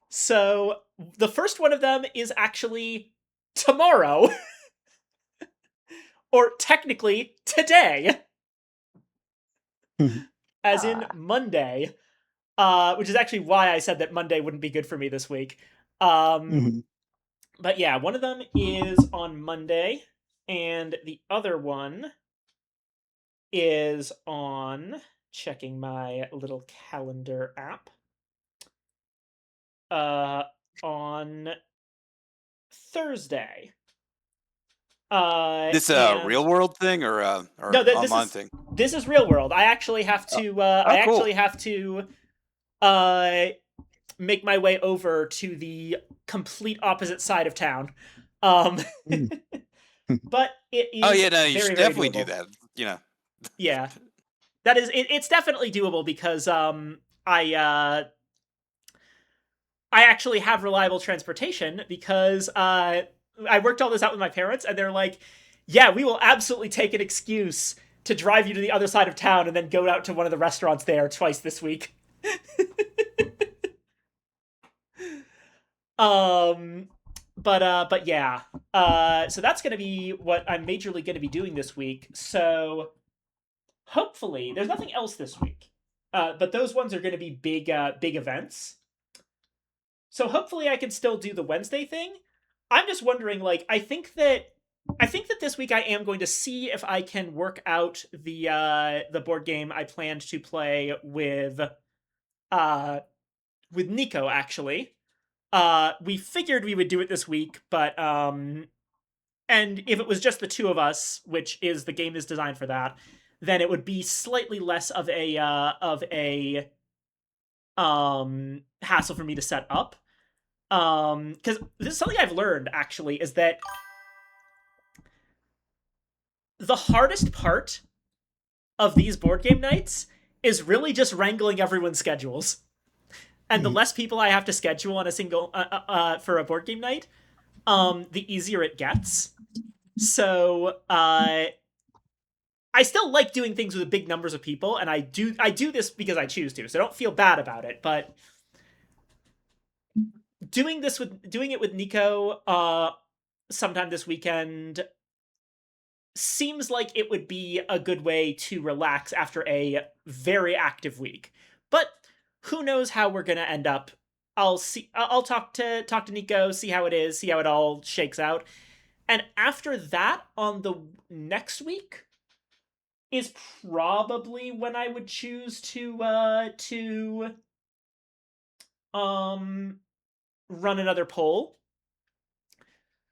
[SPEAKER 1] So the first one of them is actually tomorrow. Or technically today. As in Monday. Which is actually why I said that Monday wouldn't be good for me this week. But yeah, one of them is on Monday, and the other one is on, checking my little calendar app, on Thursday.
[SPEAKER 6] This a real world thing or
[SPEAKER 1] No,
[SPEAKER 6] online thing?
[SPEAKER 1] This is real world. I actually have to.
[SPEAKER 6] Cool.
[SPEAKER 1] Actually have to make my way over to the complete opposite side of town. But it is.
[SPEAKER 6] Oh yeah, no, you should definitely
[SPEAKER 1] doable.
[SPEAKER 6] do that. You know.
[SPEAKER 1] Yeah, that is. It's definitely doable because I actually have reliable transportation because I worked all this out with my parents, and they're like, "Yeah, we will absolutely take an excuse to drive you to the other side of town and then go out to one of the restaurants there twice this week." But yeah. So that's gonna be what I'm majorly gonna be doing this week. So hopefully there's nothing else this week. But those ones are gonna be big events. So hopefully I can still do the Wednesday thing. I'm just wondering, like, I think that this week I am going to see if I can work out the board game I planned to play with Nico, actually. We figured we would do it this week, but and if it was just the 2 of us, which is the game is designed for that, then it would be slightly less of a hassle for me to set up. Because this is something I've learned, actually, is that the hardest part of these board game nights is really just wrangling everyone's schedules. And the less people I have to schedule on a single for a board game night, the easier it gets. So I still like doing things with big numbers of people, and I do this because I choose to. So don't feel bad about it. But doing it with Nico sometime this weekend seems like it would be a good way to relax after a very active week. But who knows how we're gonna end up. I'll see. I'll talk to Nico, see how it is, see how it all shakes out, and after that, on the next week, is probably when I would choose to run another poll.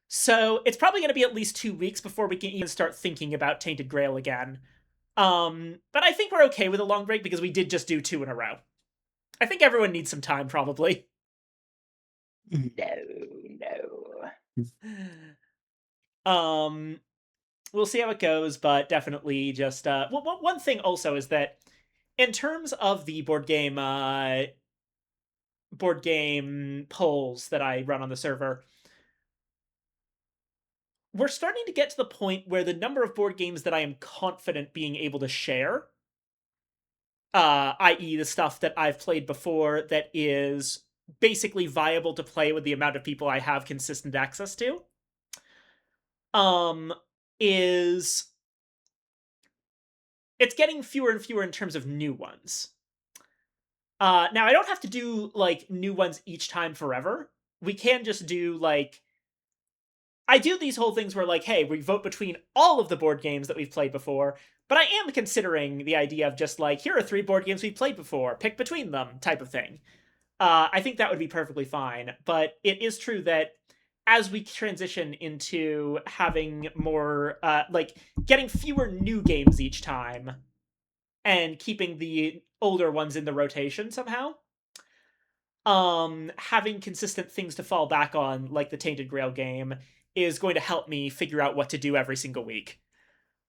[SPEAKER 1] So it's probably going to be at least 2 weeks before we can even start thinking about Tainted Grail again. But I think we're okay with a long break because we did just do 2 in a row. I think everyone needs some time, probably.
[SPEAKER 4] No.
[SPEAKER 1] We'll see how it goes, but definitely just one thing also is that in terms of the board game polls that I run on the server, we're starting to get to the point where the number of board games that I am confident being able to share, i.e. the stuff that I've played before that is basically viable to play with the amount of people I have consistent access to, is it's getting fewer and fewer in terms of new ones. Now I don't have to do like new ones each time forever. We can just do like I do these whole things where like, hey, we vote between all of the board games that we've played before, but I am considering the idea of just like, here are 3 board games we've played before, pick between them type of thing. I think that would be perfectly fine, but it is true that as we transition into having more, like, getting fewer new games each time and keeping the older ones in the rotation somehow, having consistent things to fall back on, like the Tainted Grail game, is going to help me figure out what to do every single week.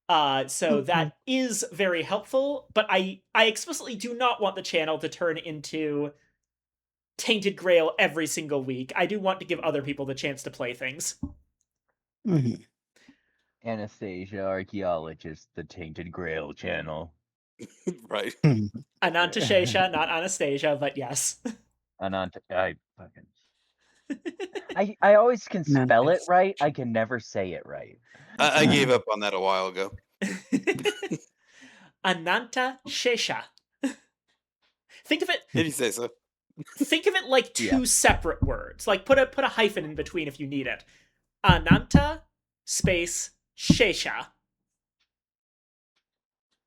[SPEAKER 1] So that is very helpful, but I explicitly do not want the channel to turn into Tainted Grail every single week. I do want to give other people the chance to play things.
[SPEAKER 4] Anastasia, archaeologist, the Tainted Grail channel.
[SPEAKER 6] Right.
[SPEAKER 1] Ananta Shesha, not Anastasia, but yes.
[SPEAKER 4] I always can spell it right. I can never say it right.
[SPEAKER 6] I gave up on that a while ago.
[SPEAKER 1] Ananta Shesha. Think of it.
[SPEAKER 6] Did you say so?
[SPEAKER 1] Think of it like 2 separate words. Like put a hyphen in between if you need it. Ananta space Shesha.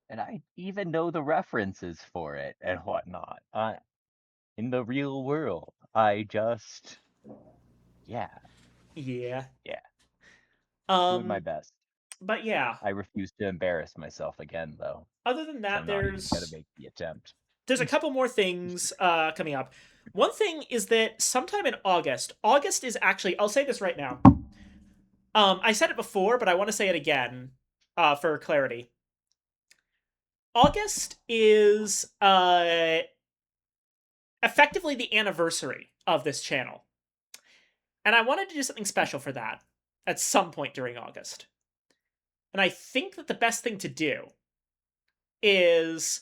[SPEAKER 4] And I even know the references for it and whatnot. In the real world, I just,
[SPEAKER 1] Yeah.
[SPEAKER 4] doing my best.
[SPEAKER 1] But yeah.
[SPEAKER 4] I refuse to embarrass myself again, though.
[SPEAKER 1] Other than that,
[SPEAKER 4] I'm not even gonna make the attempt.
[SPEAKER 1] There's a couple more things coming up. One thing is that sometime in August is actually, I'll say this right now. I said it before, but I want to say it again for clarity. August is effectively the anniversary of this channel. And I wanted to do something special for that at some point during August. And I think that the best thing to do is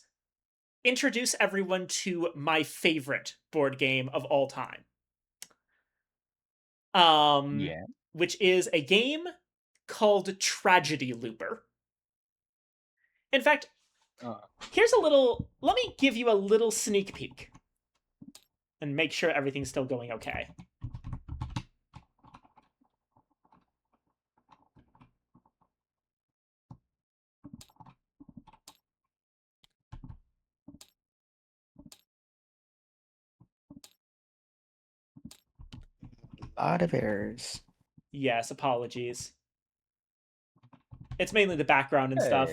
[SPEAKER 1] introduce everyone to my favorite board game of all time. Which is a game called Tragedy Looper. In fact, here's a little... Let me give you a little sneak peek. And make sure everything's still going okay.
[SPEAKER 2] A lot of errors.
[SPEAKER 1] Yes, apologies. It's mainly the background and stuff.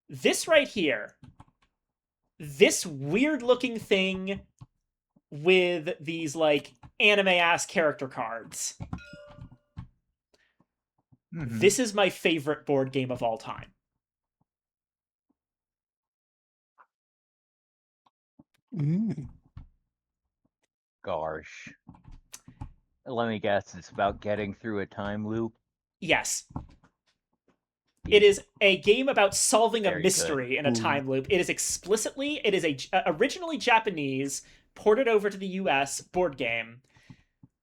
[SPEAKER 1] This right here, this weird looking thing with these like anime ass character cards. This is my favorite board game of all time.
[SPEAKER 4] Gosh. Let me guess, it's about getting through a time loop?
[SPEAKER 1] Yes. It is a game about solving
[SPEAKER 4] Very
[SPEAKER 1] a mystery in a time loop. It is originally Japanese, ported over to the US board game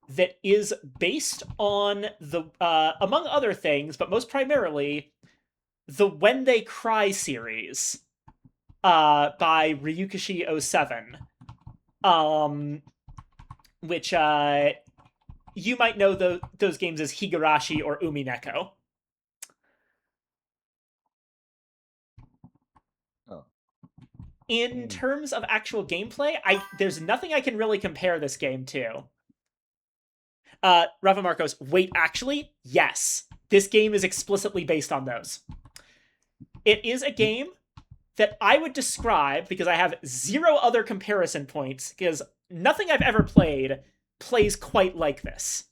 [SPEAKER 1] that is based on the, among other things, but most primarily, the When They Cry series by Ryukishi07. Which you might know those games as Higurashi or Umineko. In terms of actual gameplay, there's nothing I can really compare this game to. Rafa Marcos, wait, actually, yes. This game is explicitly based on those. It is a game that I would describe, because I have zero other comparison points, because nothing I've ever played plays quite like this.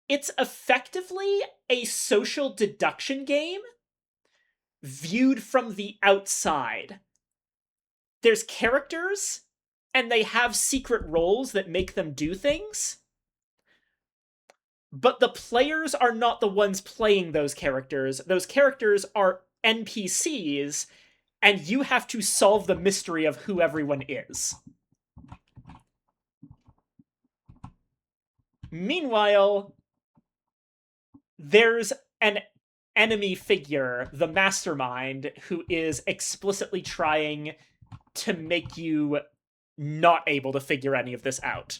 [SPEAKER 1] It's effectively a social deduction game viewed from the outside. There's characters, and they have secret roles that make them do things. But the players are not the ones playing those characters. Those characters are NPCs, and you have to solve the mystery of who everyone is. Meanwhile, there's an enemy figure, the mastermind, who is explicitly trying to make you not able to figure any of this out.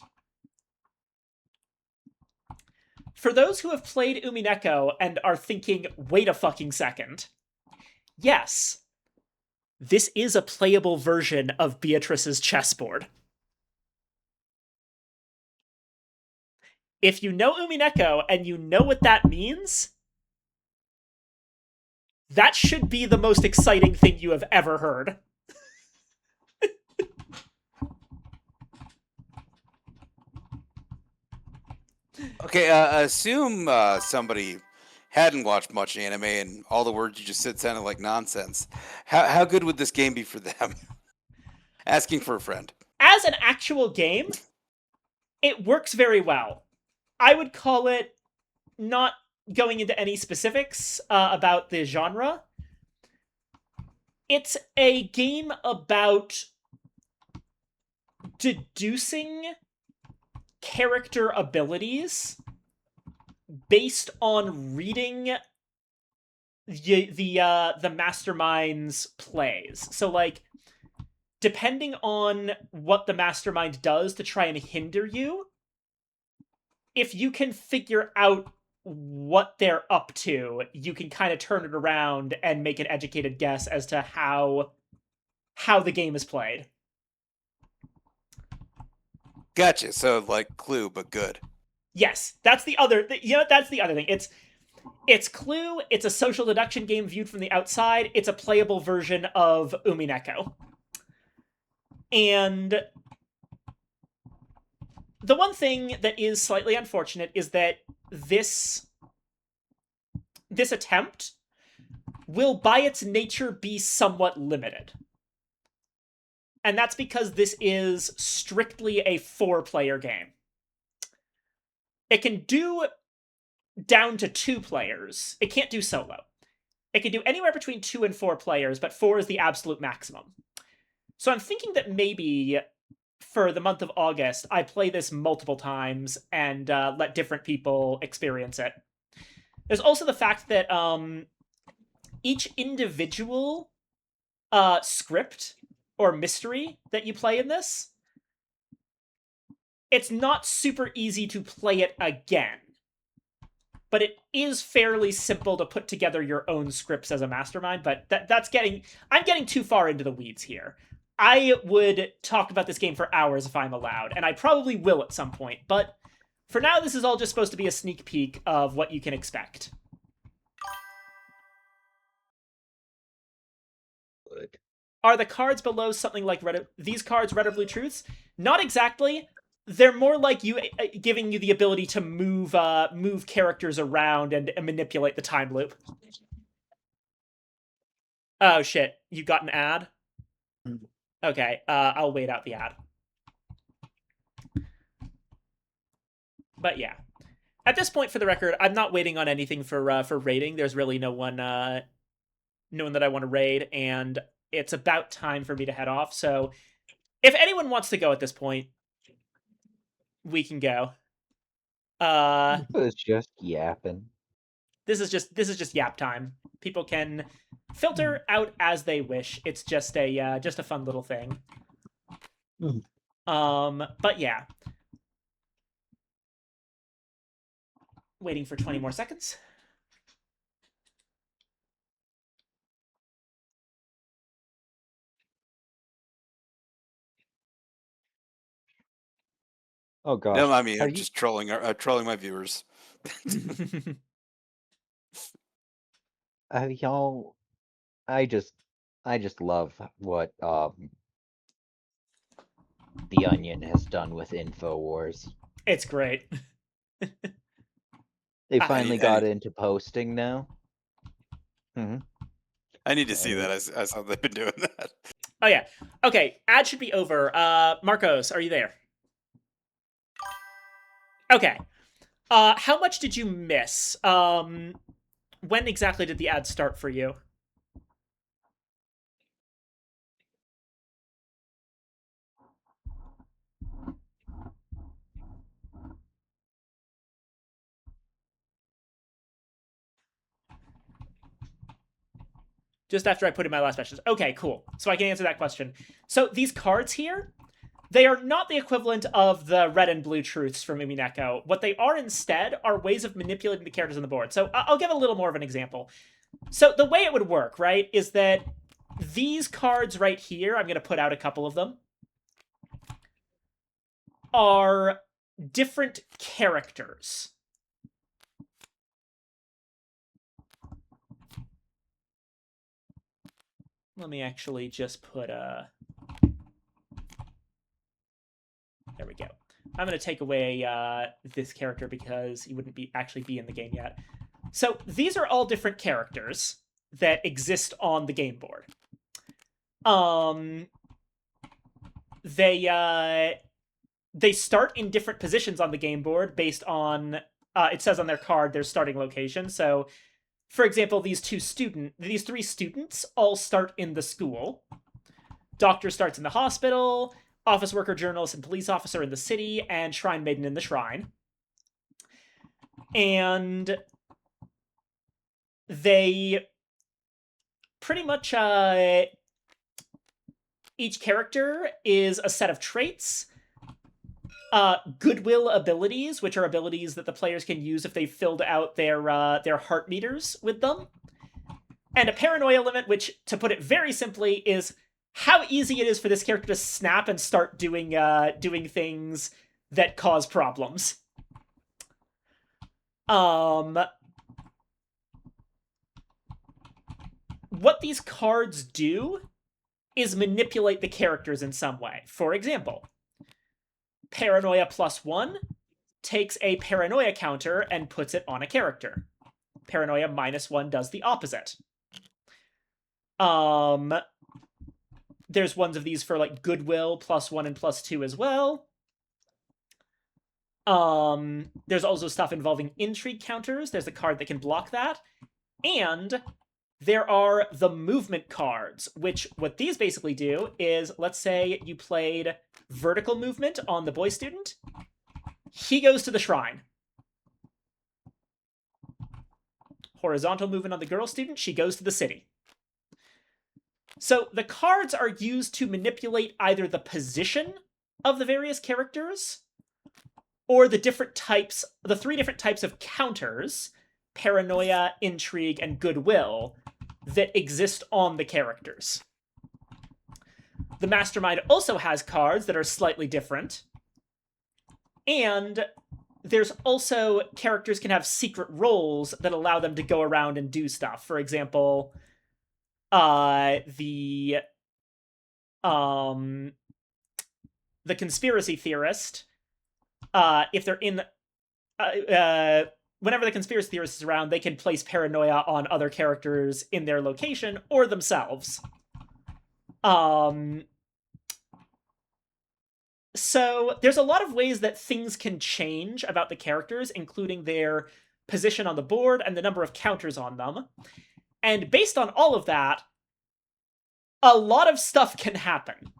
[SPEAKER 1] For those who have played Umineko and are thinking, wait a fucking second, yes, this is a playable version of Beatrice's chessboard. If you know Umineko and you know what that means, that should be the most exciting thing you have ever heard.
[SPEAKER 6] Okay, assume somebody hadn't watched much anime and all the words you just said sounded like nonsense. How good would this game be for them? Asking for a friend.
[SPEAKER 1] As an actual game, it works very well. I would call it, not going into any specifics about the genre, it's a game about deducing character abilities based on reading the mastermind's plays. So, like, depending on what the mastermind does to try and hinder you, if you can figure out what they're up to, you can kind of turn it around and make an educated guess as to how the game is played.
[SPEAKER 6] Gotcha. So like Clue, but good.
[SPEAKER 1] Yes, that's the other. That's the other thing. It's Clue. It's a social deduction game viewed from the outside. It's a playable version of Umineko. And the one thing that is slightly unfortunate is that this attempt will, by its nature, be somewhat limited. And that's because this is strictly a 4-player game. It can do down to 2 players. It can't do solo. It can do anywhere between 2 and 4 players, but 4 is the absolute maximum. So I'm thinking that maybe for the month of August, I play this multiple times and let different people experience it. There's also the fact that each individual script or mystery that you play in this, it's not super easy to play it again. But it is fairly simple to put together your own scripts as a mastermind, but I'm getting too far into the weeds here. I would talk about this game for hours if I'm allowed, and I probably will at some point, but for now this is all just supposed to be a sneak peek of what you can expect.
[SPEAKER 4] Good.
[SPEAKER 1] Are the cards below something like these cards Red or Blue Truths? Not exactly. They're more like you giving you the ability to move characters around and manipulate the time loop. Oh shit, you got an ad? Okay, I'll wait out the ad. But yeah. At this point, for the record, I'm not waiting on anything for raiding. There's really no one that I want to raid, and it's about time for me to head off. So if anyone wants to go at this point, we can go.
[SPEAKER 4] It's just yapping.
[SPEAKER 1] This is just yap time. People can filter out as they wish. It's just a fun little thing. But yeah. Waiting for 20 more seconds.
[SPEAKER 4] Oh gosh.
[SPEAKER 6] No, I mean
[SPEAKER 4] Have
[SPEAKER 6] I'm
[SPEAKER 4] you
[SPEAKER 6] just trolling my viewers.
[SPEAKER 4] have y'all I just love what the Onion has done with InfoWars.
[SPEAKER 1] It's great.
[SPEAKER 4] They
[SPEAKER 1] I
[SPEAKER 4] finally
[SPEAKER 6] need-
[SPEAKER 4] got into posting now. Hmm
[SPEAKER 6] I need to see that. I saw they've been doing that.
[SPEAKER 1] Oh yeah. Okay, ad should be over. Marcos, are you there? Okay. How much did you miss? When exactly did the ad start for you? Just after I put in my last messages. Okay, cool. So I can answer that question. So these cards here, they are not the equivalent of the red and blue truths from Umineko. What they are instead are ways of manipulating the characters on the board. So I'll give a little more of an example. So the way it would work, right, is that these cards right here, I'm going to put out a couple of them, are different characters. Let me actually just put there we go. I'm going to take away this character because he wouldn't actually be in the game yet. So these are all different characters that exist on the game board. They start in different positions on the game board based on it says on their card their starting location. So, for example, these three students all start in the school. Doctor starts in the hospital, office worker, journalist, and police officer in the city, and shrine maiden in the shrine. And they pretty much each character is a set of traits, goodwill abilities, which are abilities that the players can use if they've filled out their heart meters with them, and a paranoia limit, which, to put it very simply, is how easy it is for this character to snap and start doing things that cause problems. What these cards do is manipulate the characters in some way. For example, Paranoia +1 takes a paranoia counter and puts it on a character. Paranoia -1 does the opposite. There's ones of these for like goodwill +1 and +2 as well. There's also stuff involving intrigue counters. There's a card that can block that. And there are the movement cards, which what these basically do is, let's say you played vertical movement on the boy student. He goes to the shrine. Horizontal movement on the girl student. She goes to the city. So the cards are used to manipulate either the position of the various characters or the three different types of counters, paranoia, intrigue, and goodwill, that exist on the characters. The Mastermind also has cards that are slightly different. And there's also characters can have secret roles that allow them to go around and do stuff. For example, the conspiracy theorist, if they're in whenever the conspiracy theorist is around, they can place paranoia on other characters in their location or themselves. So there's a lot of ways that things can change about the characters, including their position on the board and the number of counters on them. And based on all of that, a lot of stuff can happen.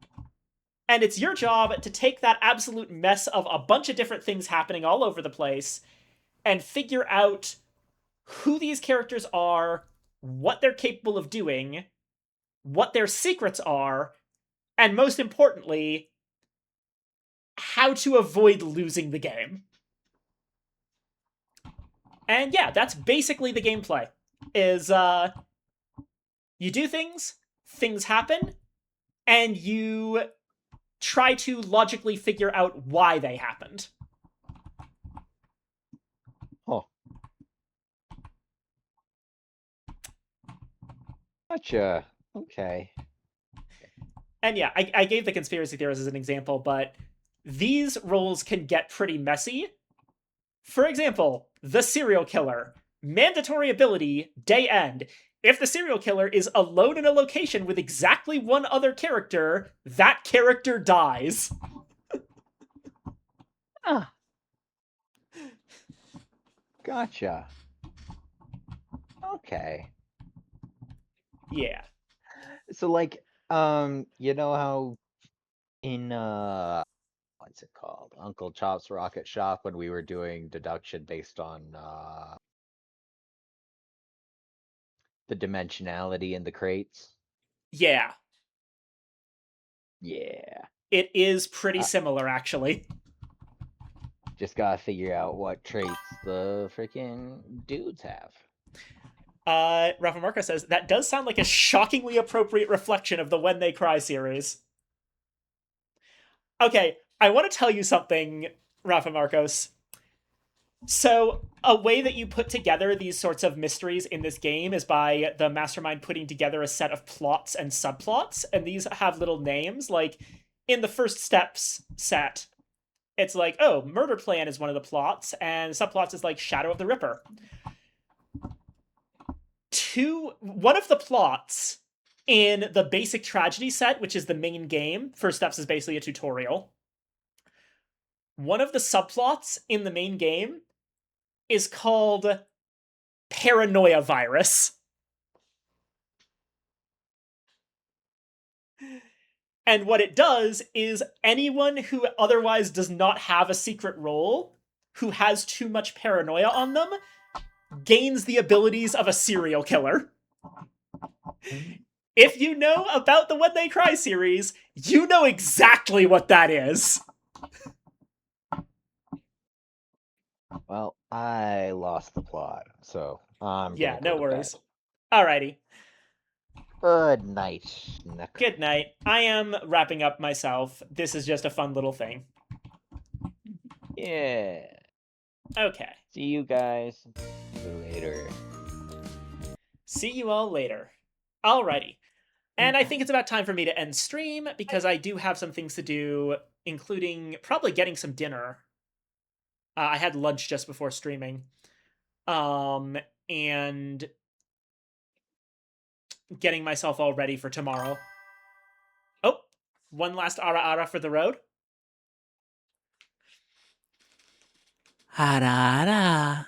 [SPEAKER 1] And it's your job to take that absolute mess of a bunch of different things happening all over the place and figure out who these characters are, what they're capable of doing, what their secrets are, and most importantly, how to avoid losing the game. And yeah, that's basically the gameplay. Is you do things happen, and you try to logically figure out why they happened.
[SPEAKER 4] Oh. Gotcha. Okay.
[SPEAKER 1] And yeah, I gave the conspiracy theorists as an example, but these roles can get pretty messy. For example, the serial killer. Mandatory ability, day end. If the serial killer is alone in a location with exactly one other character, that character dies.
[SPEAKER 4] Ah. Gotcha. Okay.
[SPEAKER 1] Yeah.
[SPEAKER 4] So like, you know how in what's it called? Uncle Chop's Rocket Shop when we were doing deduction based on the dimensionality in the crates?
[SPEAKER 1] Yeah.
[SPEAKER 4] Yeah.
[SPEAKER 1] It is pretty
[SPEAKER 4] Uh,
[SPEAKER 1] similar, actually.
[SPEAKER 4] Just gotta figure out what traits the freaking dudes have.
[SPEAKER 1] Rafa Marco says, that does sound like a shockingly appropriate reflection of the When They Cry series. Okay, I want to tell you something, Rafa Marcos. So, a way that you put together these sorts of mysteries in this game is by the mastermind putting together a set of plots and subplots, and these have little names. Like, in the First Steps set, it's like, oh, murder plan is one of the plots, and subplots is like Shadow of the Ripper. One of the plots in the basic tragedy set, which is the main game, First Steps is basically a tutorial. One of the subplots in the main game is called Paranoia Virus. And what it does is anyone who otherwise does not have a secret role, who has too much paranoia on them, gains the abilities of a serial killer. If you know about the When They Cry series, you know exactly what that is.
[SPEAKER 4] Well, I lost the plot, so I'm
[SPEAKER 1] Yeah,
[SPEAKER 4] gonna
[SPEAKER 1] no
[SPEAKER 4] go to
[SPEAKER 1] worries.
[SPEAKER 4] bed.
[SPEAKER 1] Alrighty.
[SPEAKER 4] Good night. Nick.
[SPEAKER 1] Good night. I am wrapping up myself. This is just a fun little thing.
[SPEAKER 4] Yeah.
[SPEAKER 1] Okay.
[SPEAKER 4] See you guys later.
[SPEAKER 1] See you all later. Alrighty. And I think it's about time for me to end stream because I do have some things to do, including probably getting some dinner. I had lunch just before streaming. And getting myself all ready for tomorrow. Oh, one last ara ara for the road. Ara ara.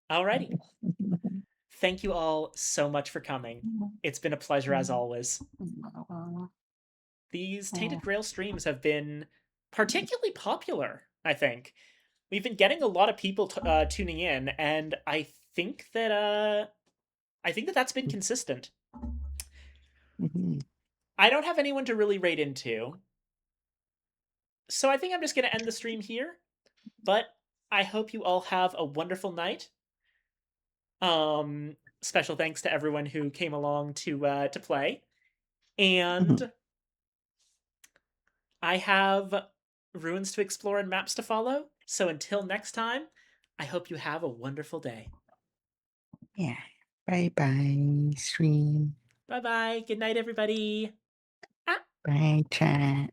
[SPEAKER 1] Alrighty. Thank you all so much for coming. It's been a pleasure as always. These Tainted Grail streams have been particularly popular, I think. We've been getting a lot of people tuning in, and I think that that's been consistent. I don't have anyone to really raid into, so I think I'm just going to end the stream here. But I hope you all have a wonderful night. Special thanks to everyone who came along to play, and I have ruins to explore and maps to follow. So until next time, I hope you have a wonderful day.
[SPEAKER 2] Yeah. Bye bye, stream.
[SPEAKER 1] Bye bye. Good night, everybody.
[SPEAKER 2] Bye, chat.